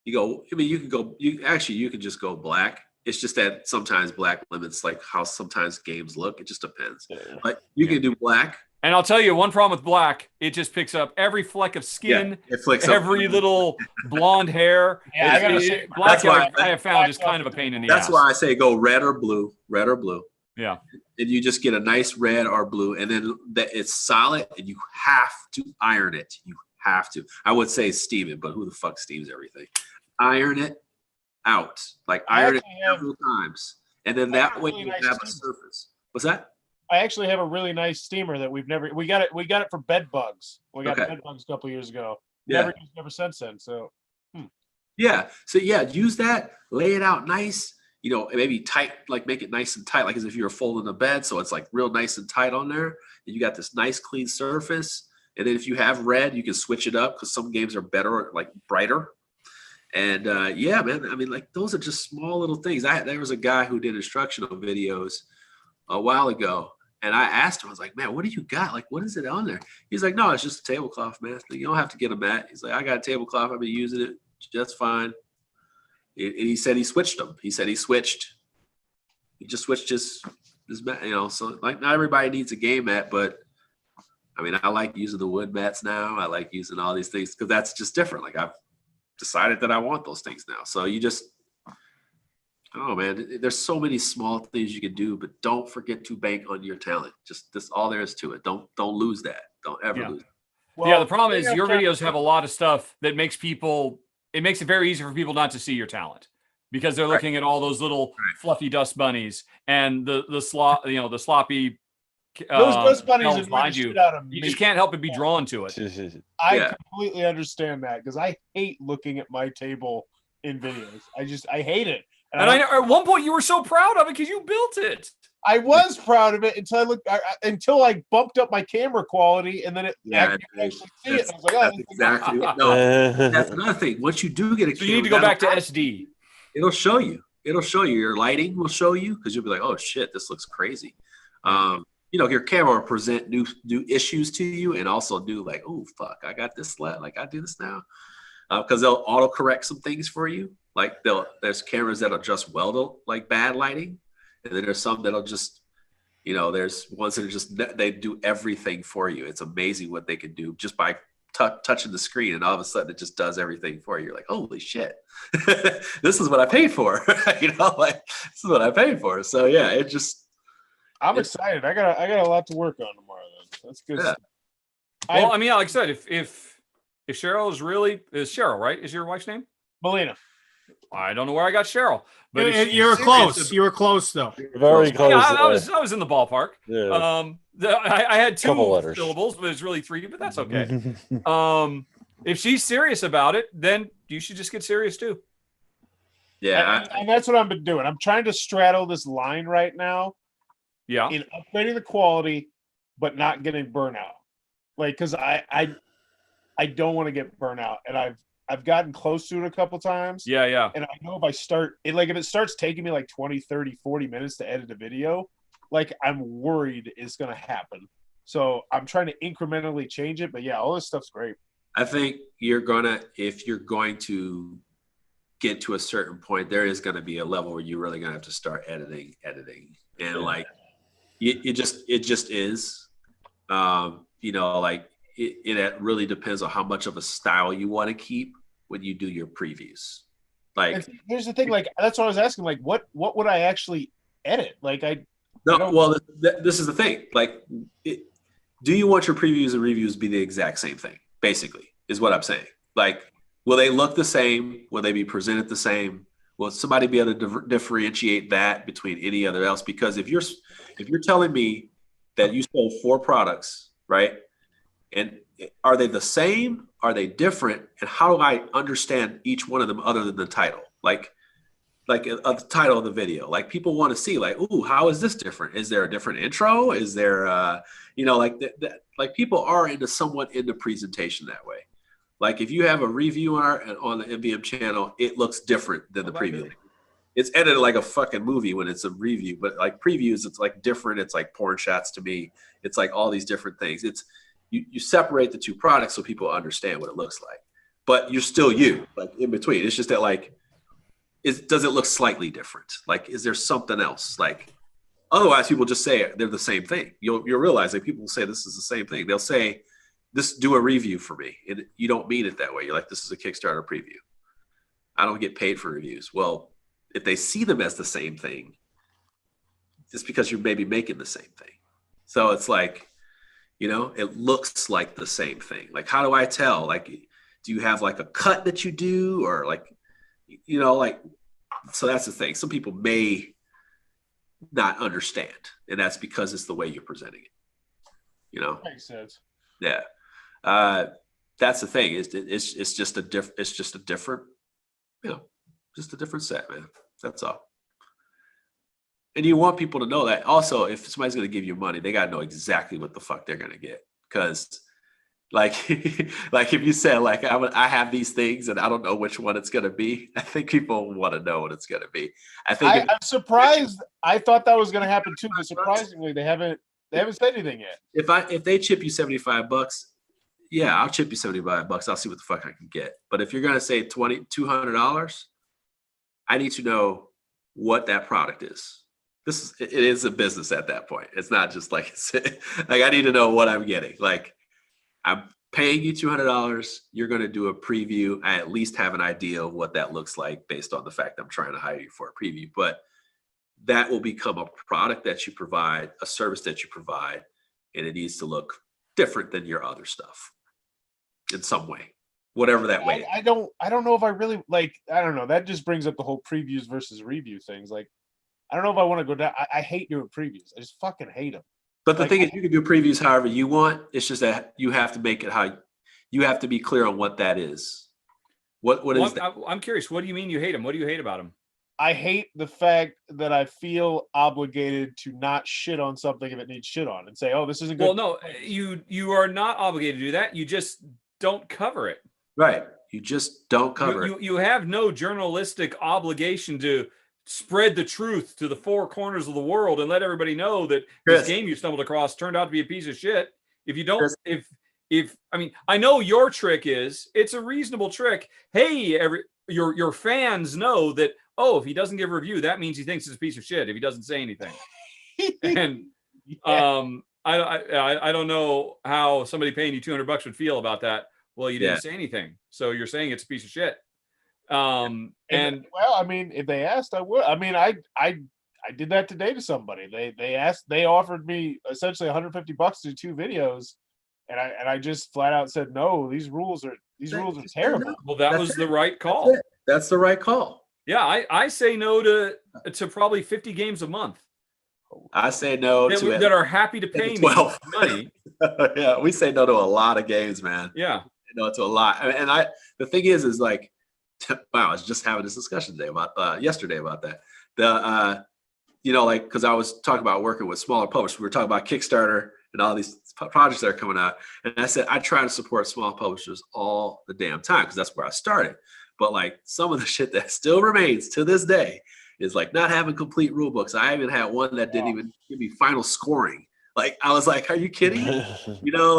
Speaker 8: you can just go black. It's just that sometimes black limits like how sometimes games look. It just depends. But you can do black.
Speaker 7: And I'll tell you one problem with black, it just picks up every fleck of skin,
Speaker 8: it flicks
Speaker 7: every little blonde hair.
Speaker 5: Yeah,
Speaker 7: black I have found is kind of a pain in the ass.
Speaker 8: That's why I say go red or blue.
Speaker 7: Yeah.
Speaker 8: And you just get a nice red or blue, and then it's solid, and you have to iron it. You have to. I would say steam it, but who the fuck steams everything? Iron it out. Like iron it several times. And then that way you have a surface. What's that?
Speaker 5: I actually have a really nice steamer that we got it for bed bugs. We got bed bugs a couple years ago. Never since then. So
Speaker 8: yeah. So yeah, use that, lay it out nice. Maybe tight, like make it nice and tight, like as if you were folding a bed. So it's like real nice and tight on there. And you got this nice clean surface. And then if you have red, you can switch it up because some games are better, like brighter. And yeah, man, I mean, like those are just small little things. There was a guy who did instructional videos a while ago. And I asked him, I was like, man, what do you got? Like, what is it on there? He's like, no, it's just a tablecloth, man. You don't have to get a mat. He's like, I got a tablecloth. I've been using it just fine. And he said he switched them. He said he just switched his mat, so like not everybody needs a game mat, but I mean, I like using the wood mats now. I like using all these things because that's just different. Like I've decided that I want those things now. So man, there's so many small things you can do, but don't forget to bank on your talent. Just this, all there is to it. Don't lose that. Don't ever lose it.
Speaker 7: Well, the problem is your videos have a lot of stuff that makes it makes it very easy for people not to see your talent because they're looking at all those little fluffy dust bunnies and the sloppy
Speaker 5: those dust bunnies
Speaker 7: behind you. You just can't help but be drawn to it.
Speaker 5: I completely understand that because I hate looking at my table in videos. I hate it.
Speaker 7: And I know at one point you were so proud of it because you built it.
Speaker 5: I was proud of it until I looked until I bumped up my camera quality, and then I could actually see it. And I was like,
Speaker 8: that's exactly no. That's another thing. Once you do get a
Speaker 7: So
Speaker 8: camera,
Speaker 7: you need to go back to SD.
Speaker 8: It'll show you. It'll show you. Your lighting will show you because you'll be like, oh shit, this looks crazy. Your camera will present new issues to you, and also do like, oh fuck, I got this like I do this now, because they'll auto correct some things for you. Like there's cameras that'll just to like bad lighting, and then there's some that'll just, there's ones that are just they do everything for you. It's amazing what they can do just by touching the screen, and all of a sudden it just does everything for you. You're like, holy shit, this is what I paid for. Like this is what I paid for. So yeah,
Speaker 5: I'm excited. I got a lot to work on tomorrow. Then that's good.
Speaker 8: Yeah.
Speaker 7: Well, I mean, like I said, if Cheryl is Cheryl, right? Is your wife's name?
Speaker 5: Melina.
Speaker 7: I don't know where I got Cheryl, but
Speaker 1: you were close. You were close though.
Speaker 2: Very close.
Speaker 7: Yeah, I was in the ballpark.
Speaker 2: Yeah.
Speaker 7: I had two
Speaker 2: letters.
Speaker 7: syllables, but it's really three. But that's okay. If she's serious about it, then you should just get serious too.
Speaker 8: Yeah,
Speaker 5: and that's what I've been doing. I'm trying to straddle this line right now.
Speaker 7: Yeah.
Speaker 5: In upgrading the quality, but not getting burnout. Like, because I don't want to get burnout, and I've gotten close to it a couple times.
Speaker 7: Yeah.
Speaker 5: And I know if I start it, like if it starts taking me like 20, 30, 40 minutes to edit a video, like I'm worried it's going to happen. So I'm trying to incrementally change it. But yeah, all this stuff's great.
Speaker 8: I think if you're going to get to a certain point, there is going to be a level where you're really going to have to start editing. And like, it just is, like it really depends on how much of a style you want to keep when you do your previews. Like,
Speaker 5: here's the thing, like that's what I was asking, like what would I actually edit? Like
Speaker 8: this is the thing. Like, do you want your previews and reviews to be the exact same thing? Basically, is what I'm saying. Like, will they look the same? Will they be presented the same? Will somebody be able to differentiate that between any other else? Because if you're telling me that you sold 4 products, right? And are they the same? Are they different? And how do I understand each one of them other than the title? Like the title of the video. Like, people want to see, like, ooh, how is this different? Is there a different intro? Is there, like people are somewhat into presentation that way. Like, if you have a review on the MVM channel, it looks different than the preview. It's edited like a fucking movie when it's a review, but like previews, it's like different. It's like porn shots to me. It's like all these different things. It's you separate the two products so people understand what it looks like, but you're still you, like in between. It's just that, like, does it look slightly different? Like, is there something else? Like, otherwise people just say they're the same thing. You'll realize that people will say this is the same thing. They'll say, do a review for me. And you don't mean it that way. You're like, this is a Kickstarter preview. I don't get paid for reviews. Well, if they see them as the same thing, it's because you're maybe making the same thing. So it's like, it looks like the same thing. Like, how do I tell? Like, do you have like a cut that you do, or like, like, so that's the thing. Some people may not understand, and that's because it's the way you're presenting it.
Speaker 5: Makes sense.
Speaker 8: Yeah. That's the thing. It's just a different, just a different set, man. That's all. And you want people to know that. Also, if somebody's going to give you money, they got to know exactly what the fuck they're going to get. Because, like, like if you said, like, I have these things and I don't know which one it's going to be, I think people want to know what it's going to be. I'm
Speaker 5: surprised. I thought that was going to happen too, but surprisingly, they haven't said anything yet.
Speaker 8: If they chip you $75, yeah, I'll chip you $75. I'll see what the fuck I can get. But if you're going to say $200, I need to know what that product is. It is a business at that point. It's not just like I need to know what I'm getting. Like, I'm paying you $200. You're going to do a preview. I at least have an idea of what that looks like based on the fact I'm trying to hire you for a preview. But that will become a product that you provide, a service that you provide, and it needs to look different than your other stuff in some way, whatever that way.
Speaker 5: I don't know if I really like. I don't know. That just brings up the whole previews versus review things. Like, I don't know if I want to go down. I hate doing previews. I just fucking hate them.
Speaker 8: But the thing is, you can do previews however you want. It's just that you have to make it how you have to be clear on what that is. What is that?
Speaker 7: I'm curious. What do you mean you hate them? What do you hate about them?
Speaker 5: I hate the fact that I feel obligated to not shit on something if it needs shit on and say, oh, this isn't good.
Speaker 7: Well, no, you are not obligated to do that. You just don't cover it.
Speaker 8: Right. You just don't cover it.
Speaker 7: You have no journalistic obligation to spread the truth to the four corners of the world and let everybody know that this game you stumbled across turned out to be a piece of shit. If you don't, I mean, I know your trick is, it's a reasonable trick. Hey, your fans know that, oh, if he doesn't give a review, that means he thinks it's a piece of shit if he doesn't say anything. And I don't know how somebody paying you $200 would feel about that. Well, you didn't say anything, so you're saying it's a piece of shit. And
Speaker 5: well, I mean, if they asked, I would. I mean, I did that today to somebody. They offered me essentially $150 to do 2 videos, and I just flat out said no. These rules are terrible.
Speaker 7: Well, that was the right call.
Speaker 8: That's the right call.
Speaker 7: Yeah, I say no to probably 50 games a month.
Speaker 8: I say no
Speaker 7: that are happy to pay me money.
Speaker 8: Yeah, we say no to a lot of games, man.
Speaker 7: Yeah,
Speaker 8: no to a lot. And the thing is like, wow, I was just having this discussion today about yesterday about that. Like, because I was talking about working with smaller publishers. We were talking about Kickstarter and all these projects that are coming out, and I said I try to support small publishers all the damn time because that's where I started. But like some of the shit that still remains to this day is like not having complete rule books. I even had one that didn't even give me final scoring. Like I was like, are you kidding? Or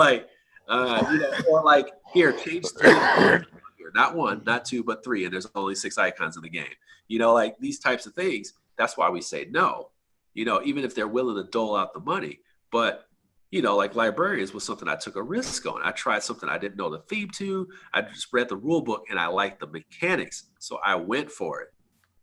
Speaker 8: like here, change 3. Not 1, not 2, but 3, and there's only 6 icons in the game. Like these types of things. That's why we say no. Even if they're willing to dole out the money. But like Librarians was something I took a risk on. I tried something I didn't know the theme to. I just read the rule book and I liked the mechanics, so I went for it.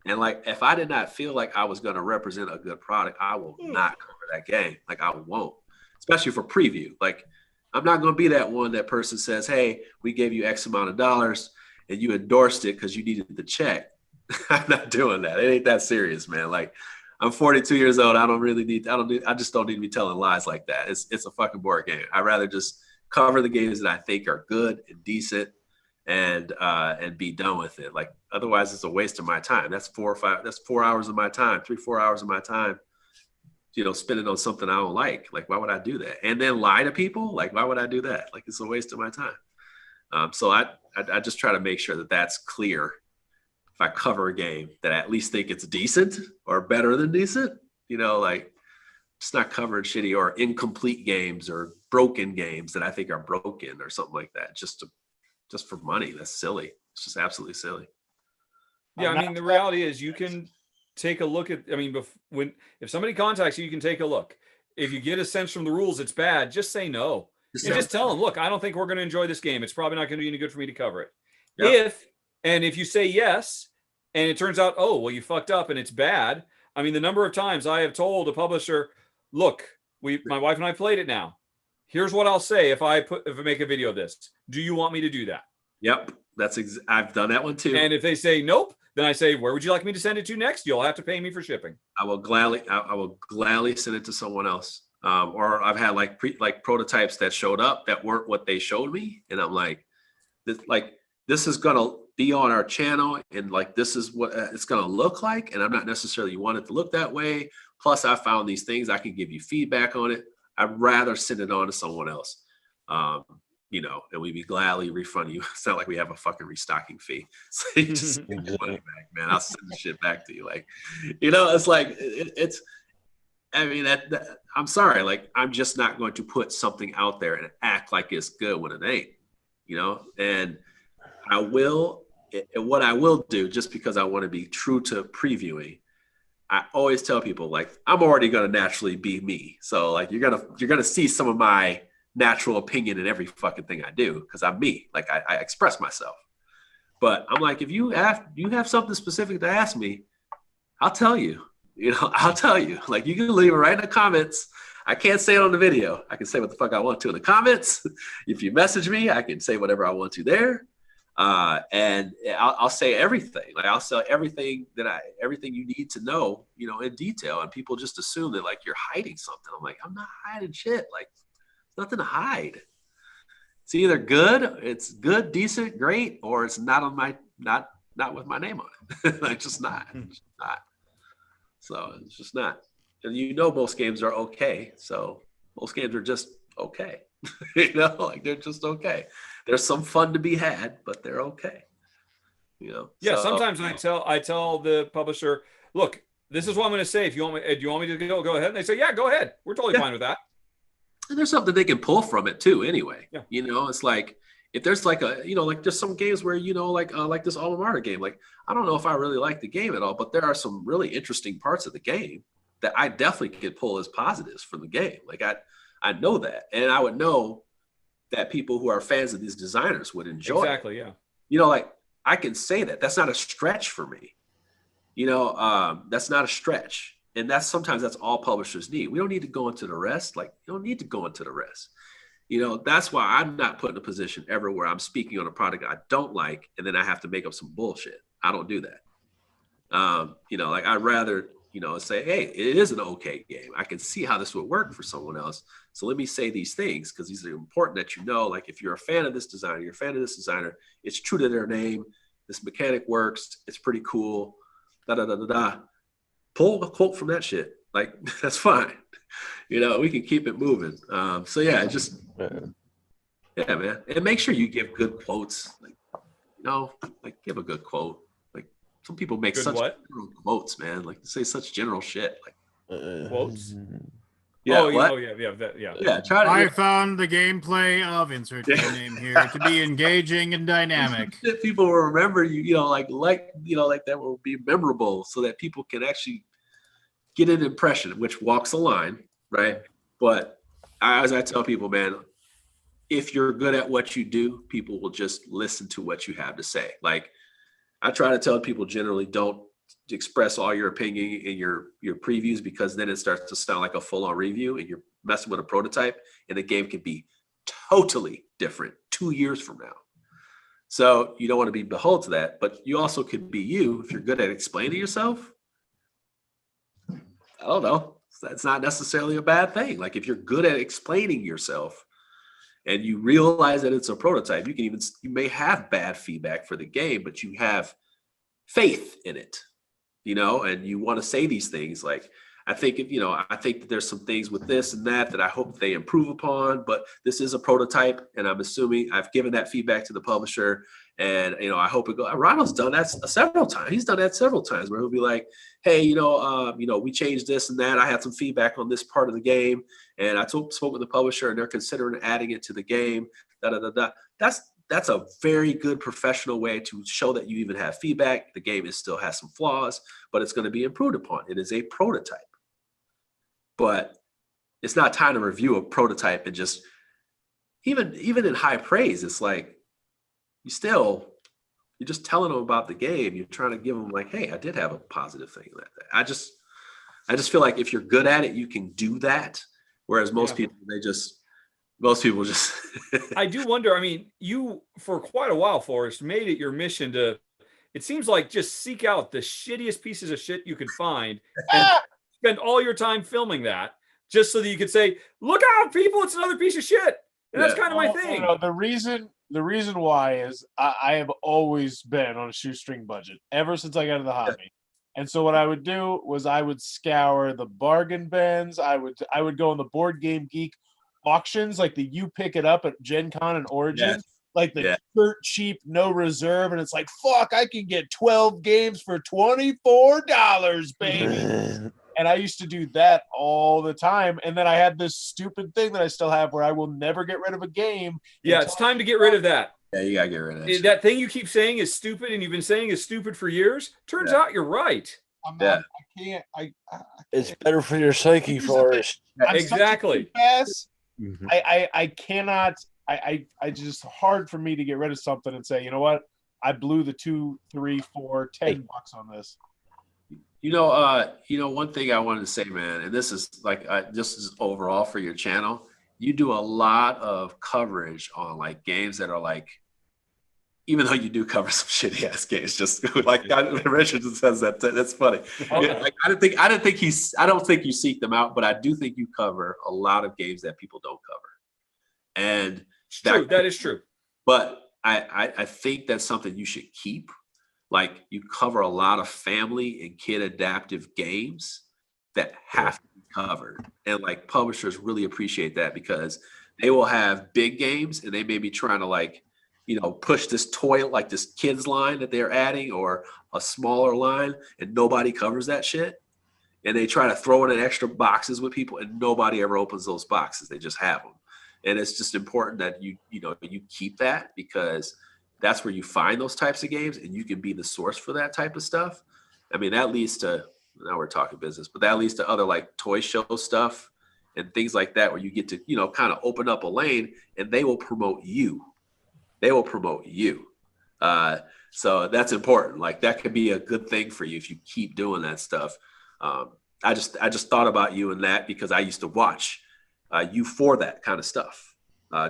Speaker 8: And like, if I did not feel like I was going to represent a good product, I will not cover that game. Like I won't, especially for preview. Like I'm not going to be that person says, hey, we gave you X amount of dollars and you endorsed it because you needed the check. I'm not doing that. It ain't that serious, man. Like I'm 42 years old. I just don't need to be telling lies like that. It's a fucking board game. I'd rather just cover the games that I think are good and decent and be done with it. Like otherwise it's a waste of my time. That's 4 hours of my time, 3-4 hours of my time, spending on something I don't like. Like, why would I do that? And then lie to people? Like, why would I do that? Like, it's a waste of my time. So I just try to make sure that that's clear. If I cover a game that I at least think it's decent or better than decent, like just not covering shitty or incomplete games or broken games that I think are broken or something like that. Just for money. That's silly. It's just absolutely silly.
Speaker 7: Yeah, I mean, the reality is you can take a look at, if somebody contacts you, you can take a look. If you get a sense from the rules it's bad, just say no. Just tell them, look, I don't think we're going to enjoy this game. It's probably not going to be any good for me to cover it. Yep. If you say yes, and it turns out, oh, well, you fucked up and it's bad. I mean, the number of times I have told a publisher, look, my wife and I played it now. Here's what I'll say if I make a video of this. Do you want me to do that?
Speaker 8: Yep. I've done that one too.
Speaker 7: And if they say nope, then I say, where would you like me to send it to next? You'll have to pay me for shipping.
Speaker 8: I will gladly send it to someone else. Or I've had like prototypes that showed up that weren't what they showed me. And I'm like, this is going to be on our channel. And like, this is what it's going to look like. And I'm not necessarily want it to look that way. Plus I found these things. I can give you feedback on it. I'd rather send it on to someone else. And we'd be gladly refund you. It's not like we have a fucking restocking fee. So you just give the money back, man. I'll send the shit back to you. Like, it's like, I'm sorry. Like, I'm just not going to put something out there and act like it's good when it ain't, and what I will do, just because I want to be true to previewing, I always tell people, like, I'm already going to naturally be me. So like, you're going to see some of my natural opinion in every fucking thing I do because I'm me. Like I express myself. But I'm like, if you have something specific to ask me, I'll tell you. I'll tell you. Like you can leave it right in the comments. I can't say it on the video. I can say what the fuck I want to in the comments. If you message me, I can say whatever I want to there. And I'll say everything. Like I'll say everything you need to know, in detail. And people just assume that like you're hiding something. I'm like, I'm not hiding shit. Like, nothing to hide. It's either it's good, decent, great, or it's not with my name on it. Like just not. not. So it's just not. And you know, most games are okay. So most games are just okay. You know, like they're just okay. There's some fun to be had, but they're okay. You know.
Speaker 7: Yeah.
Speaker 8: So,
Speaker 7: Sometimes I tell the publisher, look, this is what I'm going to say. If you want me, do you want me to go ahead? And they say, yeah, go ahead. We're totally fine with that.
Speaker 8: And there's something they can pull from it too. Anyway,
Speaker 7: Yeah.
Speaker 8: You know, it's like if there's like a, you know, like there's some games where, you know, like this Alma Mater game. Like I don't know if I really like the game at all, but there are some really interesting parts of the game that I definitely could pull as positives from the game. Like I know that, and I would know that people who are fans of these designers would enjoy.
Speaker 7: Exactly.
Speaker 8: It.
Speaker 7: Yeah.
Speaker 8: You know, like I can say that. That's not a stretch for me. You know, that's not a stretch. And sometimes that's all publishers need. We don't need to go into the rest. Like you don't need to go into the rest. You know, that's why I'm not put in a position ever where I'm speaking on a product I don't like, and then I have to make up some bullshit. I don't do that. You know, like I'd rather, you know, say, hey, it is an okay game. I can see how this would work for someone else. So let me say these things because these are important that you know. Like if you're a fan of this designer, you're a fan of this designer, it's true to their name. This mechanic works. It's pretty cool. Da da da da da. Pull a quote from that shit. Like that's fine. You know, we can keep it moving. So yeah, just yeah, man. And make sure you give good quotes. Like, you know, like give a good quote. Like some people make
Speaker 7: Good
Speaker 8: such
Speaker 7: what?
Speaker 8: general quotes, man. Like say such general shit. Like
Speaker 7: Quotes.
Speaker 8: yeah,
Speaker 7: Oh,
Speaker 8: what?
Speaker 7: Yeah.
Speaker 8: Try to.
Speaker 1: I found the gameplay of insert game name here to be engaging and dynamic.
Speaker 8: People will remember you. You know, like you know, like that will be memorable, so that people can actually get an impression, which walks a line, right? But as I tell people, man, if you're good at what you do, people will just listen to what you have to say. Like I try to tell people generally don't express all your opinion in your previews because then it starts to sound like a full-on review and you're messing with a prototype and the game can be totally different 2 years from now. So you don't want to be beholden to that, but you also could be you if you're good at explaining yourself. I don't know. That's not necessarily a bad thing. Like if you're good at explaining yourself and you realize that it's a prototype, you may have bad feedback for the game, but you have faith in it, you know, and you want to say these things like, I think that there's some things with this and that I hope they improve upon, but this is a prototype. And I'm assuming I've given that feedback to the publisher and, you know, I hope it goes. Ronald's done that several times. He's done that several times where he'll be like, hey, we changed this and that. I had some feedback on this part of the game and I spoke with the publisher and they're considering adding it to the game. That's a very good professional way to show that you even have feedback. The game still has some flaws, but it's going to be improved upon. It is a prototype. But it's not time to review a prototype and just even in high praise, it's like you're just telling them about the game. You're trying to give them like, hey, I did have a positive thing like that. I just feel like if you're good at it, you can do that. Whereas most people just
Speaker 7: I do wonder, I mean, you for quite a while, Forrest, made it your mission to, it seems like just seek out the shittiest pieces of shit you could find and spend all your time filming that just so that you could say, look out, people, it's another piece of shit. And that's kind of my thing.
Speaker 5: No, the reason why is I have always been on a shoestring budget ever since I got into the hobby. And so what I would do was I would scour the bargain bins. I would go on the Board Game Geek auctions, like the you pick it up at Gen Con and Origin, like the dirt cheap, no reserve, and it's like, fuck, I can get 12 games for $24, baby. And I used to do that all the time. And then I had this stupid thing that I still have where I will never get rid of a game.
Speaker 7: Yeah, it's time to get rid of that.
Speaker 8: Yeah, you gotta get rid of that.
Speaker 7: That thing you keep saying is stupid and you've been saying is stupid for years. Turns out you're right.
Speaker 5: I can't.
Speaker 2: It's better for your psyche, Forrest.
Speaker 7: Exactly.
Speaker 2: Mm-hmm.
Speaker 5: I cannot. I just hard for me to get rid of something and say, you know what, I blew the $2, $3, $4, $10 on this.
Speaker 8: One thing I wanted to say, man, and this is like this is overall for your channel. You do a lot of coverage on like games that are like, even though you do cover some shitty ass games, just like Richard says that. That's funny. Like I don't think you seek them out, but I do think you cover a lot of games that people don't cover. And
Speaker 7: it's true. That is true.
Speaker 8: But I think that's something you should keep. like you cover a lot of family and kid adaptive games that have to be covered. And like publishers really appreciate that because they will have big games and they may be trying to like, push this toy, like this kids line that they're adding or a smaller line, and nobody covers that shit. And they try to throw in extra boxes with people and nobody ever opens those boxes. They just have them. And it's just important that you keep that because that's where you find those types of games and you can be the source for that type of stuff. I mean, that leads to, now we're talking business, but that leads to other like toy show stuff and things like that where you get to, kind of open up a lane and they will promote you. They will promote you. So that's important. Like that could be a good thing for you if you keep doing that stuff. I just thought about you and that because I used to watch you for that kind of stuff,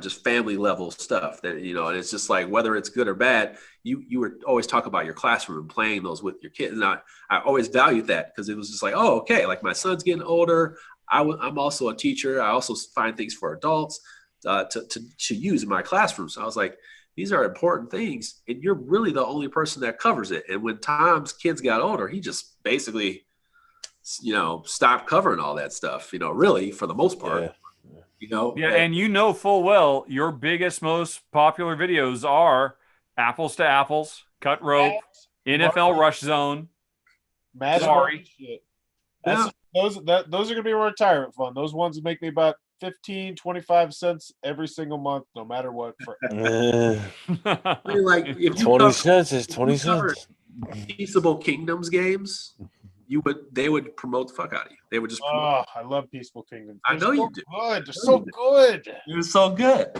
Speaker 8: just family level stuff that, and it's just like, whether it's good or bad, you were always talk about your classroom and playing those with your kids. And I always valued that because it was just like, oh, okay. Like my son's getting older. I'm also a teacher. I also find things for adults to use in my classroom. So I was like, these are important things. And you're really the only person that covers it. And when Tom's kids got older, he just basically, stopped covering all that stuff, really for the most part.
Speaker 7: And full well your biggest, most popular videos are apples to apples, cut rope, NFL rush zone.
Speaker 5: Sorry. Those are gonna be a retirement fund. Those ones make me about 15-25 cents every single month, no matter what.
Speaker 8: Like if
Speaker 2: 20 cents is 20 cents.
Speaker 8: Peaceable Kingdoms games, they would promote the fuck out of you. They would just promote.
Speaker 5: I love Peaceful Kingdoms.
Speaker 8: I know you do.
Speaker 5: Good. They're so good.
Speaker 8: They're so good.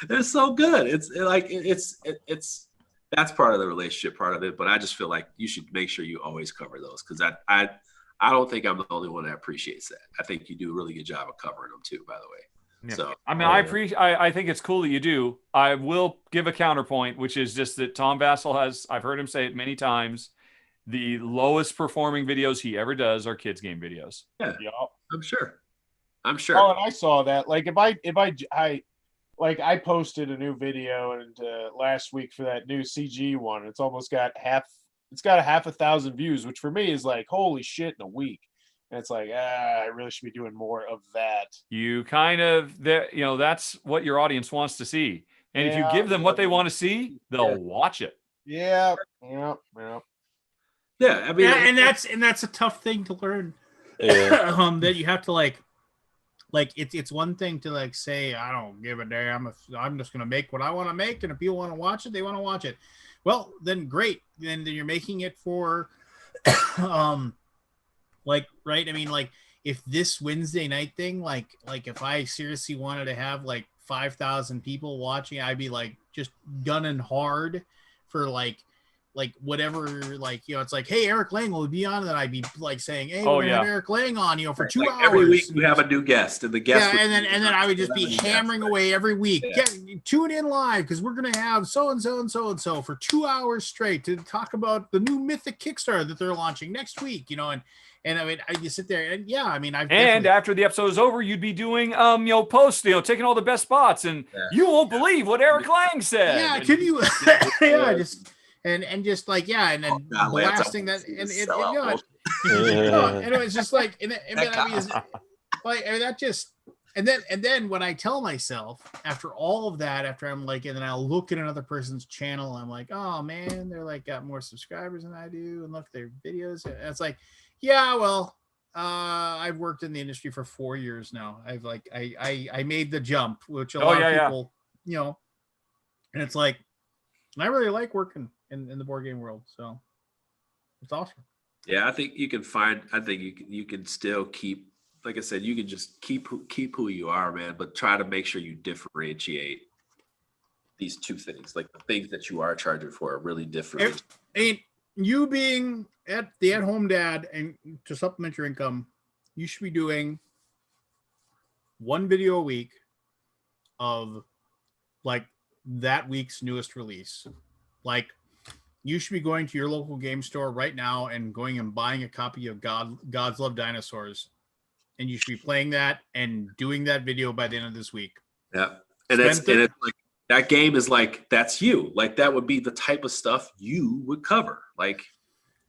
Speaker 8: They're so good. It's that's part of the relationship part of it. But I just feel like you should make sure you always cover those because I don't think I'm the only one that appreciates that. I think you do a really good job of covering them too, by the way.
Speaker 7: Yeah.
Speaker 8: So
Speaker 7: I mean, I think it's cool that you do. I will give a counterpoint, which is just that Tom Vassell I've heard him say it many times, the lowest performing videos he ever does are kids game videos.
Speaker 8: Yeah, I'm sure.
Speaker 5: Oh, and I saw that. Like I posted a new video and last week for that new CG one. It's almost got a half 1,000 views, which for me is like holy shit in a week. And it's like I really should be doing more of that.
Speaker 7: You kind of that's what your audience wants to see, and if you give them what they want to see, they'll watch it.
Speaker 5: Yeah.
Speaker 8: Yeah, I mean,
Speaker 1: and that's a tough thing to learn.
Speaker 2: Yeah.
Speaker 1: That you have to like it's one thing to like say I don't give a damn if I'm just gonna make what I want to make, and if people want to watch it, they want to watch it. Well, then great. Then you're making it for, right? I mean, like if this Wednesday night thing, like if I seriously wanted to have like 5,000 people watching, I'd be like just gunning hard for like whatever, it's like, hey, Eric Lang will be on, and then I'd be like saying, hey, we're gonna have Eric Lang on, for 2 hours.
Speaker 8: Every week we have a new guest, and the guest.
Speaker 1: Yeah, and then I would just be hammering away every week. Yeah. Tune in live because we're gonna have so and so and so and so for 2 hours straight to talk about the new Mythic Kickstarter that they're launching next week. And I mean, you sit there and
Speaker 7: after the episode is over, you'd be doing posts, taking all the best spots, and you won't believe what Eric Lang said.
Speaker 1: Yeah, could you? And just like and then blasting that and it and it was just like that just and then when I tell myself after all of that, after I'm like, and then I'll look at another person's channel, I'm like, oh man, they're like got more subscribers than I do, and look at their videos, and it's like, yeah, well, I've worked in the industry for 4 years now. I've like I made the jump, which a lot of people and it's like I really like working in the board game world, so it's awesome.
Speaker 8: Yeah, I think you can you can still keep, like I said, you can just keep who you are, man, but try to make sure you differentiate these two things. Like the things that you are charging for are really different.
Speaker 1: You being at-home dad and to supplement your income, you should be doing one video a week of like that week's newest release. Like you should be going to your local game store right now and going and buying a copy of God's Love Dinosaurs. And you should be playing that and doing that video by the end of this week.
Speaker 8: Yeah. And it's like that game is like, that's you. Like that would be the type of stuff you would cover. Like,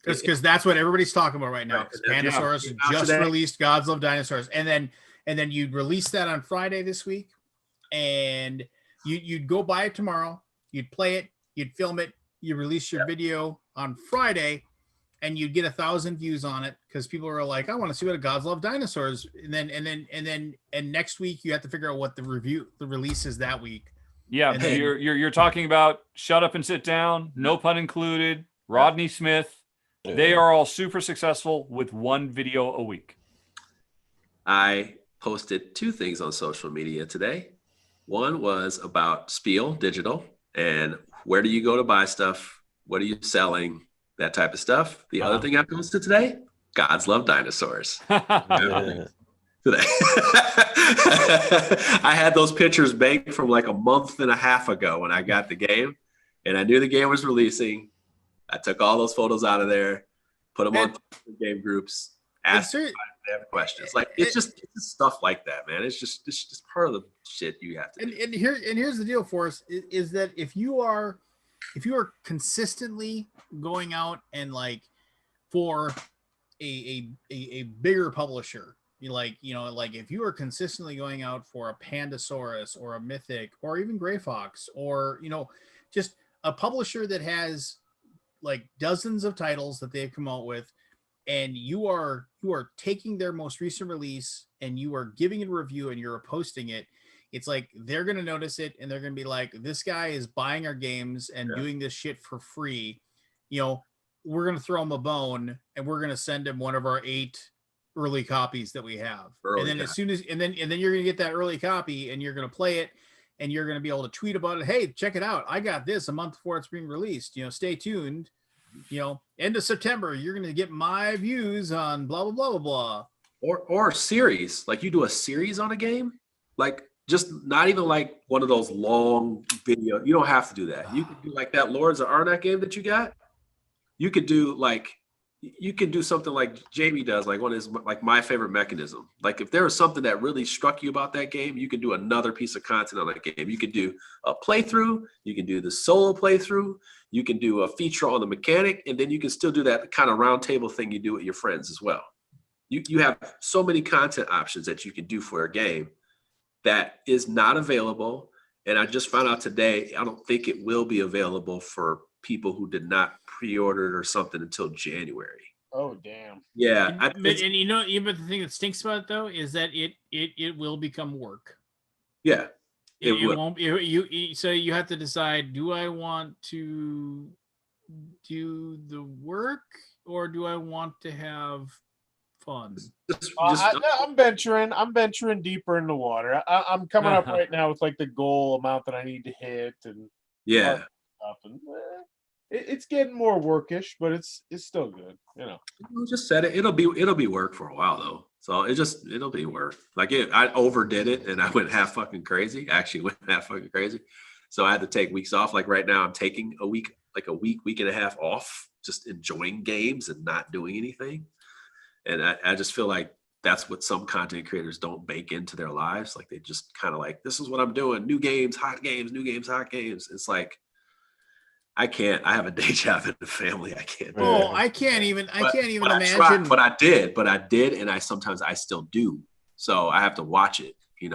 Speaker 1: because that's what everybody's talking about right now. Pandasaurus just released Gods Love Dinosaurs, and then you'd release that on Friday this week, and you'd go buy it tomorrow, you'd play it, you'd film it, you release your video on Friday, and you'd get 1,000 views on it because people are like, I want to see what a Gods Love Dinosaurs, and next week you have to figure out what the release is that week.
Speaker 7: Yeah, then, you're talking about Shut Up and Sit Down, No Pun Included, Rodney Smith. They are all super successful with one video a week.
Speaker 8: I posted 2 things on social media today. One was about Spiel Digital and where do you go to buy stuff? What are you selling? That type of stuff. The other thing I posted today, Gods Love Dinosaurs. Today. I had those pictures banked from like a month and a half ago when I got the game and I knew the game was releasing. I took all those photos out of there, put them on game groups, asked if they have questions. Like it's just stuff like that, man. It's just part of the shit you have to do.
Speaker 1: And here's the deal for us is that if you are consistently going out and like for a bigger publisher, like if you are consistently going out for a Pandasaurus or a Mythic or even Gray Fox or just a publisher that has like dozens of titles that they've come out with, and you are taking their most recent release and you are giving it a review and you're posting it, it's like they're going to notice it and they're going to be like, this guy is buying our games and doing this shit for free. We're going to throw him a bone and we're going to send him one of our 8 early copies that we have. And then then you're going to get that early copy and you're going to play it and you're going to be able to tweet about it. Hey, check it out. I got this a month before it's being released. Stay tuned. End of September, you're going to get my views on blah, blah, blah, blah, blah.
Speaker 8: Or series. Like you do a series on a game. Like just not even like one of those long video. You don't have to do that. You could do like that Lords of Arnak game that you got. You could do something like Jamie does, like one of his, like My Favorite Mechanism. Like if there was something that really struck you about that game, you can do another piece of content on that game. You could do a playthrough, you can do the solo playthrough, you can do a feature on the mechanic, and then you can still do that kind of round table thing you do with your friends as well. You have so many content options that you can do for a game that is not available. And I just found out today, I don't think it will be available for people who did not pre-order it or something until January.
Speaker 5: Oh damn!
Speaker 8: Yeah,
Speaker 1: but the thing that stinks about it though is that it will become work.
Speaker 8: Yeah,
Speaker 1: it won't. So you have to decide: do I want to do the work or do I want to have fun?
Speaker 5: I'm venturing deeper in the water. I'm coming up right now with like the goal amount that I need to hit and stuff and. It's getting more workish, but it's still good,
Speaker 8: Just said it. It'll be work for a while though, so it'll be work. Like I overdid it and I went half fucking crazy. Actually, went half fucking crazy, so I had to take weeks off. Like right now, I'm taking a week and a half off, just enjoying games and not doing anything. And I just feel like that's what some content creators don't bake into their lives. Like they just kind of like, this is what I'm doing: new games, hot games, new games, hot games. It's like. I can't. I have a day job and a family. I can't.
Speaker 1: I can't even imagine.
Speaker 8: Tried, but I did, and I sometimes still do. So I have to watch it.
Speaker 1: And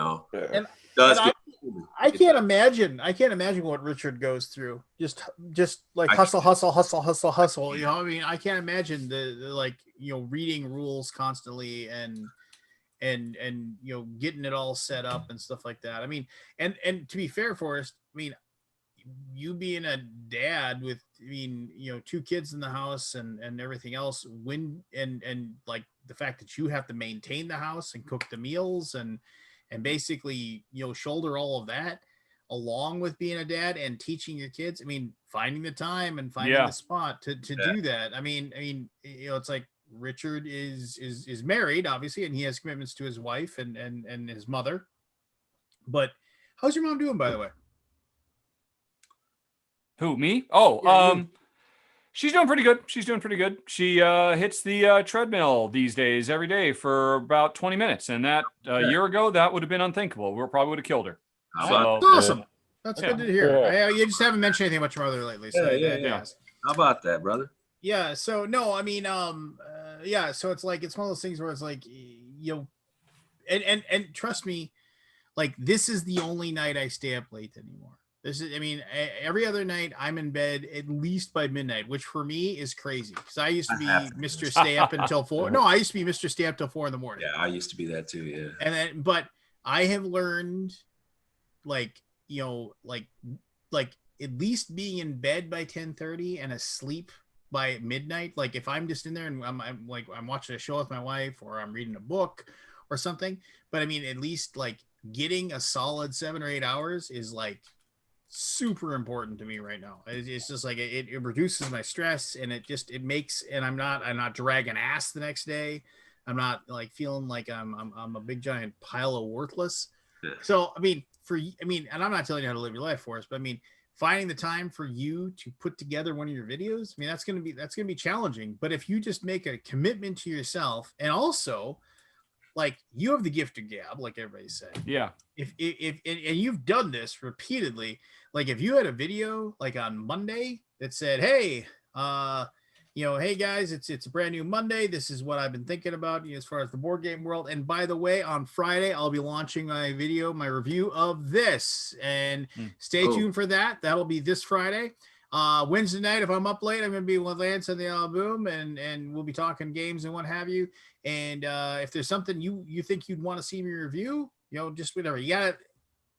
Speaker 1: I can't imagine. I can't imagine what Richard goes through. Just like hustle. I mean, I can't imagine the reading rules constantly and getting it all set up and stuff like that. I mean, and to be fair, Forrest, I mean. You being a dad with 2 kids in the house and everything else, and like the fact that you have to maintain the house and cook the meals and basically shoulder all of that along with being a dad and teaching your kids. I mean, finding the time and finding the spot to do that. I mean it's like Richard is married obviously, and he has commitments to his wife and his mother. But how's your mom doing, by the way?
Speaker 7: Who, me? Oh, she's doing pretty good. She hits the treadmill these days every day for about 20 minutes. And that a year ago, that would have been unthinkable. We probably would have killed her.
Speaker 1: So, awesome. That's good to hear. You just haven't mentioned anything about your mother lately, so
Speaker 8: yeah. How about that, brother?
Speaker 1: Yeah. So no, I mean, yeah. So it's like it's one of those things where it's like, and trust me, like this is the only night I stay up late anymore. This is, I mean, every other night I'm in bed at least by midnight, which for me is crazy because I used to be Mr. Stay Up until 4. No, I used to be Mr. Stay Up till 4 in the morning.
Speaker 8: Yeah, I used to be that too. Yeah.
Speaker 1: And then, but I have learned, like at least being in bed by 10:30 and asleep by midnight. Like if I'm just in there and I'm watching a show with my wife or I'm reading a book or something. But I mean, at least like getting a solid 7 or 8 hours is like super important to me right now. It's just like it reduces my stress and it makes, and I'm not dragging ass the next day. I'm not like feeling like I'm a big giant pile of worthless. Yeah. So I mean, and I'm not telling you how to live your life for us, but I mean, finding the time for you to put together one of your videos, I mean, that's gonna be challenging. But if you just make a commitment to yourself, and also like you have the gift of gab, like everybody said.
Speaker 7: Yeah.
Speaker 1: If and you've done this repeatedly, like if you had a video like on Monday that said, hey, hey guys, it's a brand new Monday. This is what I've been thinking about as far as the board game world. And by the way, on Friday, I'll be launching my review of this. And stay tuned for that. That'll be this Friday. Wednesday night, if I'm up late, I'm going to be with Lance and the Alaboom, and we'll be talking games and what have you. And if there's something you think you'd want to see me review, just whatever. You got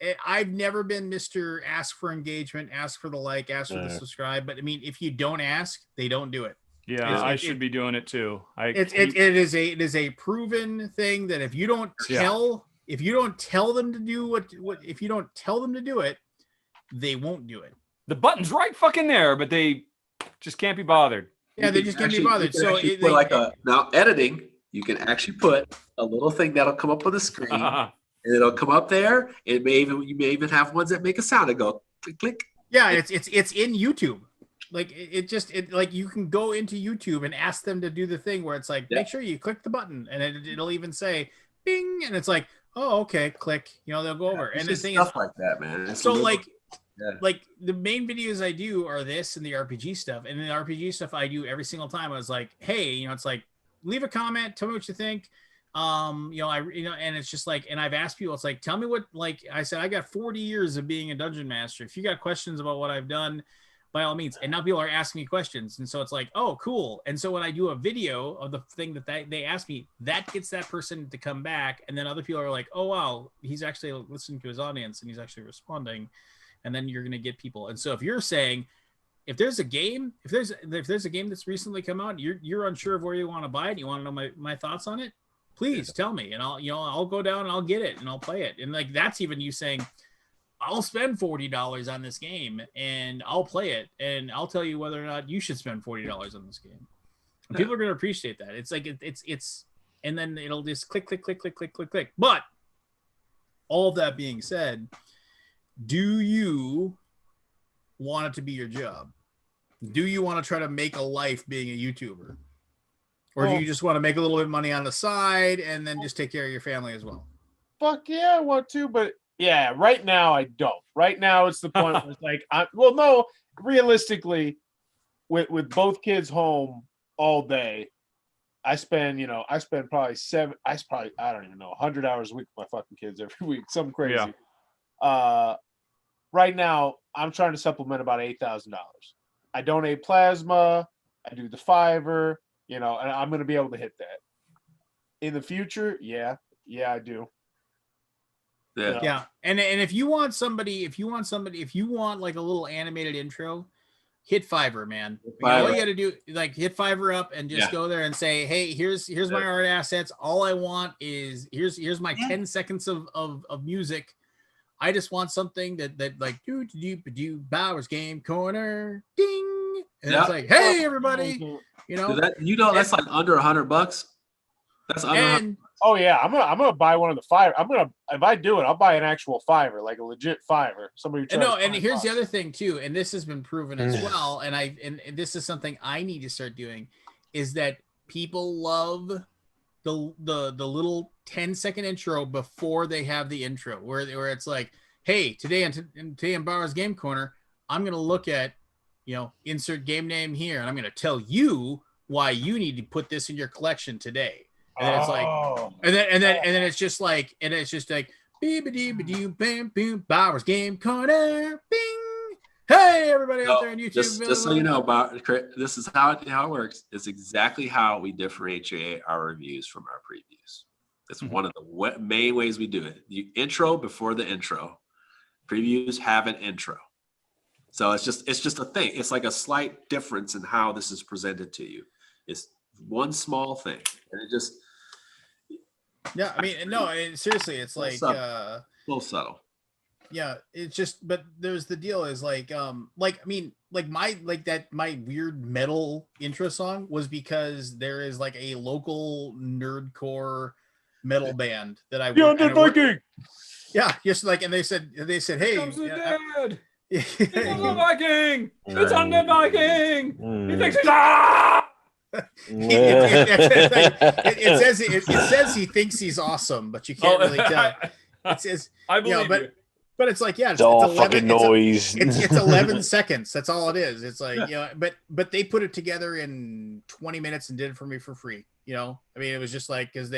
Speaker 1: it. I've never been Mr. Ask for engagement, ask for the like, ask for the subscribe. But I mean, if you don't ask, they don't do it.
Speaker 7: Yeah, I should be doing it too.
Speaker 1: It is a proven thing that if you don't tell them to do what if you don't tell them to do it, they won't do it.
Speaker 7: The button's right fucking there, but they just can't be bothered.
Speaker 1: Yeah, they just can't be bothered. So
Speaker 8: now editing, you can actually put a little thing that'll come up on the screen, and it'll come up there. You may even have ones that make a sound and go click click.
Speaker 1: Yeah, it's in YouTube. Like like you can go into YouTube and ask them to do the thing where it's like, make sure you click the button, and it'll even say bing, and it's like, oh, okay, click. They'll go over. And the thing
Speaker 8: stuff like that, man. It's
Speaker 1: so like the main videos I do are this and the RPG stuff, and the RPG stuff I do every single time. I was like, hey, it's like, leave a comment, tell me what you think. And it's just like, and I've asked people, it's like, tell me what, like I said, I got 40 years of being a dungeon master. If you got questions about what I've done, by all means. And now people are asking me questions. And so it's like, oh, cool. And so when I do a video of the thing that they ask me, that gets that person to come back. And then other people are like, oh, wow, he's actually listening to his audience and he's actually responding. And then you're going to get people. And so if you're saying, if there's a game that's recently come out, you're unsure of where you want to buy it, you want to know my thoughts on it, please tell me. And I'll go down and I'll get it and I'll play it. And like, that's even you saying, I'll spend $40 on this game and I'll play it and I'll tell you whether or not you should spend $40 on this game. And people are going to appreciate that. It's like, it's, and then it'll just click. But all of that being said, do you want it to be your job? Do you want to try to make a life being a YouTuber? Or do you just want to make a little bit of money on the side and then just take care of your family as well?
Speaker 5: Fuck yeah, I want to, but yeah, right now I don't. Right now it's the point where it's like, no, realistically, with both kids home all day, I spend probably I don't even know, 100 hours a week with my fucking kids every week, something crazy. Yeah. Right now I'm trying to supplement about $8,000. I donate plasma, I do the Fiverr, and I'm going to be able to hit that. In the future, yeah, I do.
Speaker 1: Yeah. And if you want like a little animated intro, hit Fiverr, man. All you got to do, like, hit Fiverr up and just go there and say, hey, here's my art assets. All I want is here's my 10 seconds of music. I just want something that like do Bowers Game Corner, ding, and it's like, hey everybody,
Speaker 8: that's like under $100. That's under.
Speaker 5: Oh yeah, I'm gonna buy one of the Fiverr. If I do it, I'll buy an actual Fiverr, like a legit Fiverr. Somebody.
Speaker 1: And here's the other thing too, and this has been proven as well. And this is something I need to start doing, is that people love the little 10-second intro before they have the intro, where it's like, hey, today in Bauer's Game Corner, I'm going to look at, insert game name here, and I'm going to tell you why you need to put this in your collection today. And then it's like, and then it's just like, bam, boom, Bauer's Game Corner, bing. Hey, everybody out there on YouTube.
Speaker 8: Just so you know, this is how it works. It's exactly how we differentiate our reviews from our previews. It's one of the main ways we do it. You intro before the intro. Previews have an intro. So it's just a thing. It's like a slight difference in how this is presented to you. It's one small thing. And it just
Speaker 1: yeah, I mean, no, seriously, it's like
Speaker 8: a little subtle.
Speaker 1: Yeah, it's just, but there's the deal is like my weird metal intro song was because there is like a local nerdcore metal band that I
Speaker 5: Beyond Viking.
Speaker 1: Yeah, just like, and they said, hey,
Speaker 7: comes the dead. It's on the Viking. It's on the Viking. He thinks
Speaker 1: it says he thinks he's awesome, but you can't really tell. It says,
Speaker 7: I believe you.
Speaker 1: But it's like, yeah,
Speaker 2: it's all 11, fucking noise.
Speaker 1: It's 11 seconds. That's all it is. It's like, but they put it together in 20 minutes and did it for me for free. I mean, it was just like, because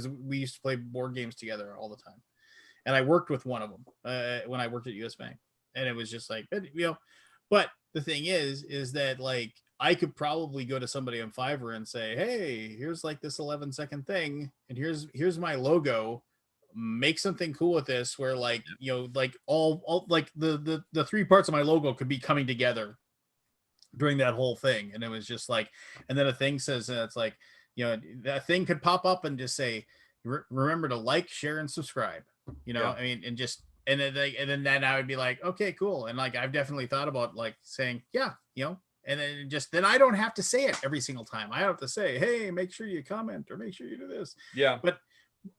Speaker 1: we used to play board games together all the time. And I worked with one of them when I worked at US Bank. And it was just like, but the thing is that like, I could probably go to somebody on Fiverr and say, hey, here's like this 11-second thing. And here's my logo. Make something cool with this where like, like all like the three parts of my logo could be coming together during that whole thing. And it was just like, and then a thing says, it's like, that thing could pop up and just say, remember to like, share, and subscribe, I mean, and then I would be like, okay, cool. And like, I've definitely thought about like saying, yeah, and then I don't have to say it every single time. I have to say, hey, make sure you comment or make sure you do this.
Speaker 7: Yeah.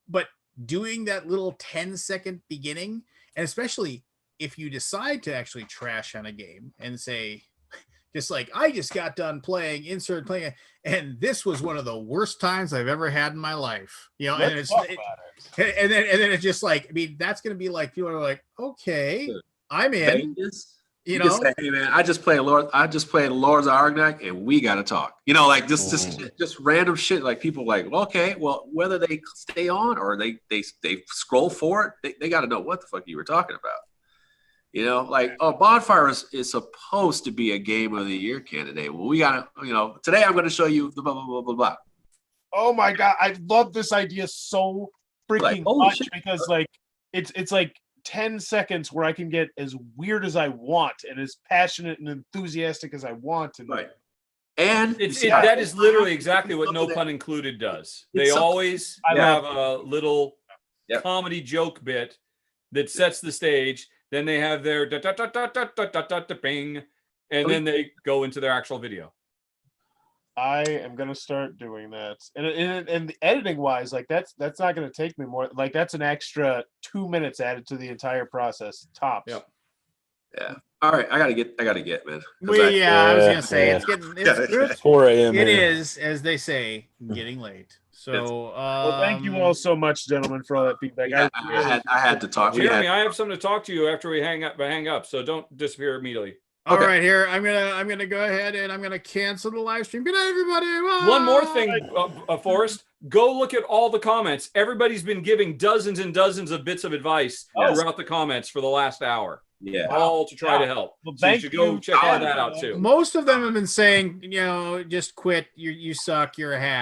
Speaker 1: But doing that little 10-second beginning, and especially if you decide to actually trash on a game and say, just like, I just got done playing, and this was one of the worst times I've ever had in my life. And then it's just like, I mean, that's going to be like, people are like, okay, I'm in.
Speaker 8: You can say, hey man, I just played Lords of Argonaut, and we got to talk. Like just random shit. Like people like, okay, well, whether they stay on or they scroll forward, they got to know what the fuck you were talking about. Like, oh, Bonfire is supposed to be a Game of the Year candidate. Well, we got to, today I'm going to show you the blah blah blah blah blah.
Speaker 5: Oh my god, I love this idea so freaking much because like it's like 10 seconds where I can get as weird as I want and as passionate and enthusiastic as I want. And
Speaker 8: right. And
Speaker 7: that is literally exactly what No Pun Included does. They always have a little comedy joke bit that sets the stage. Then they have their bing, and then they go into their actual video.
Speaker 5: I am gonna start doing that, and editing wise, like that's not gonna take me more. Like that's an extra 2 minutes added to the entire process, tops.
Speaker 7: Yep.
Speaker 8: Yeah. All right, I gotta get, man.
Speaker 1: I was gonna say it's
Speaker 2: 4 a.m.
Speaker 1: It is, as they say, getting late. So,
Speaker 5: well, thank you all so much, gentlemen, for all that feedback.
Speaker 8: Yeah, I had to talk.
Speaker 7: Jeremy, I have something to talk to you after we hang up. So don't disappear immediately.
Speaker 1: All right, here I'm gonna go ahead and I'm gonna cancel the live stream. Good night, everybody. Bye.
Speaker 7: One more thing, Forrest. Go look at all the comments. Everybody's been giving dozens and dozens of bits of advice throughout the comments for the last hour.
Speaker 8: Yeah,
Speaker 7: all to try to help.
Speaker 5: Well,
Speaker 7: so you should go check all that out too.
Speaker 1: Most of them have been saying, just quit. You suck. You're a hack.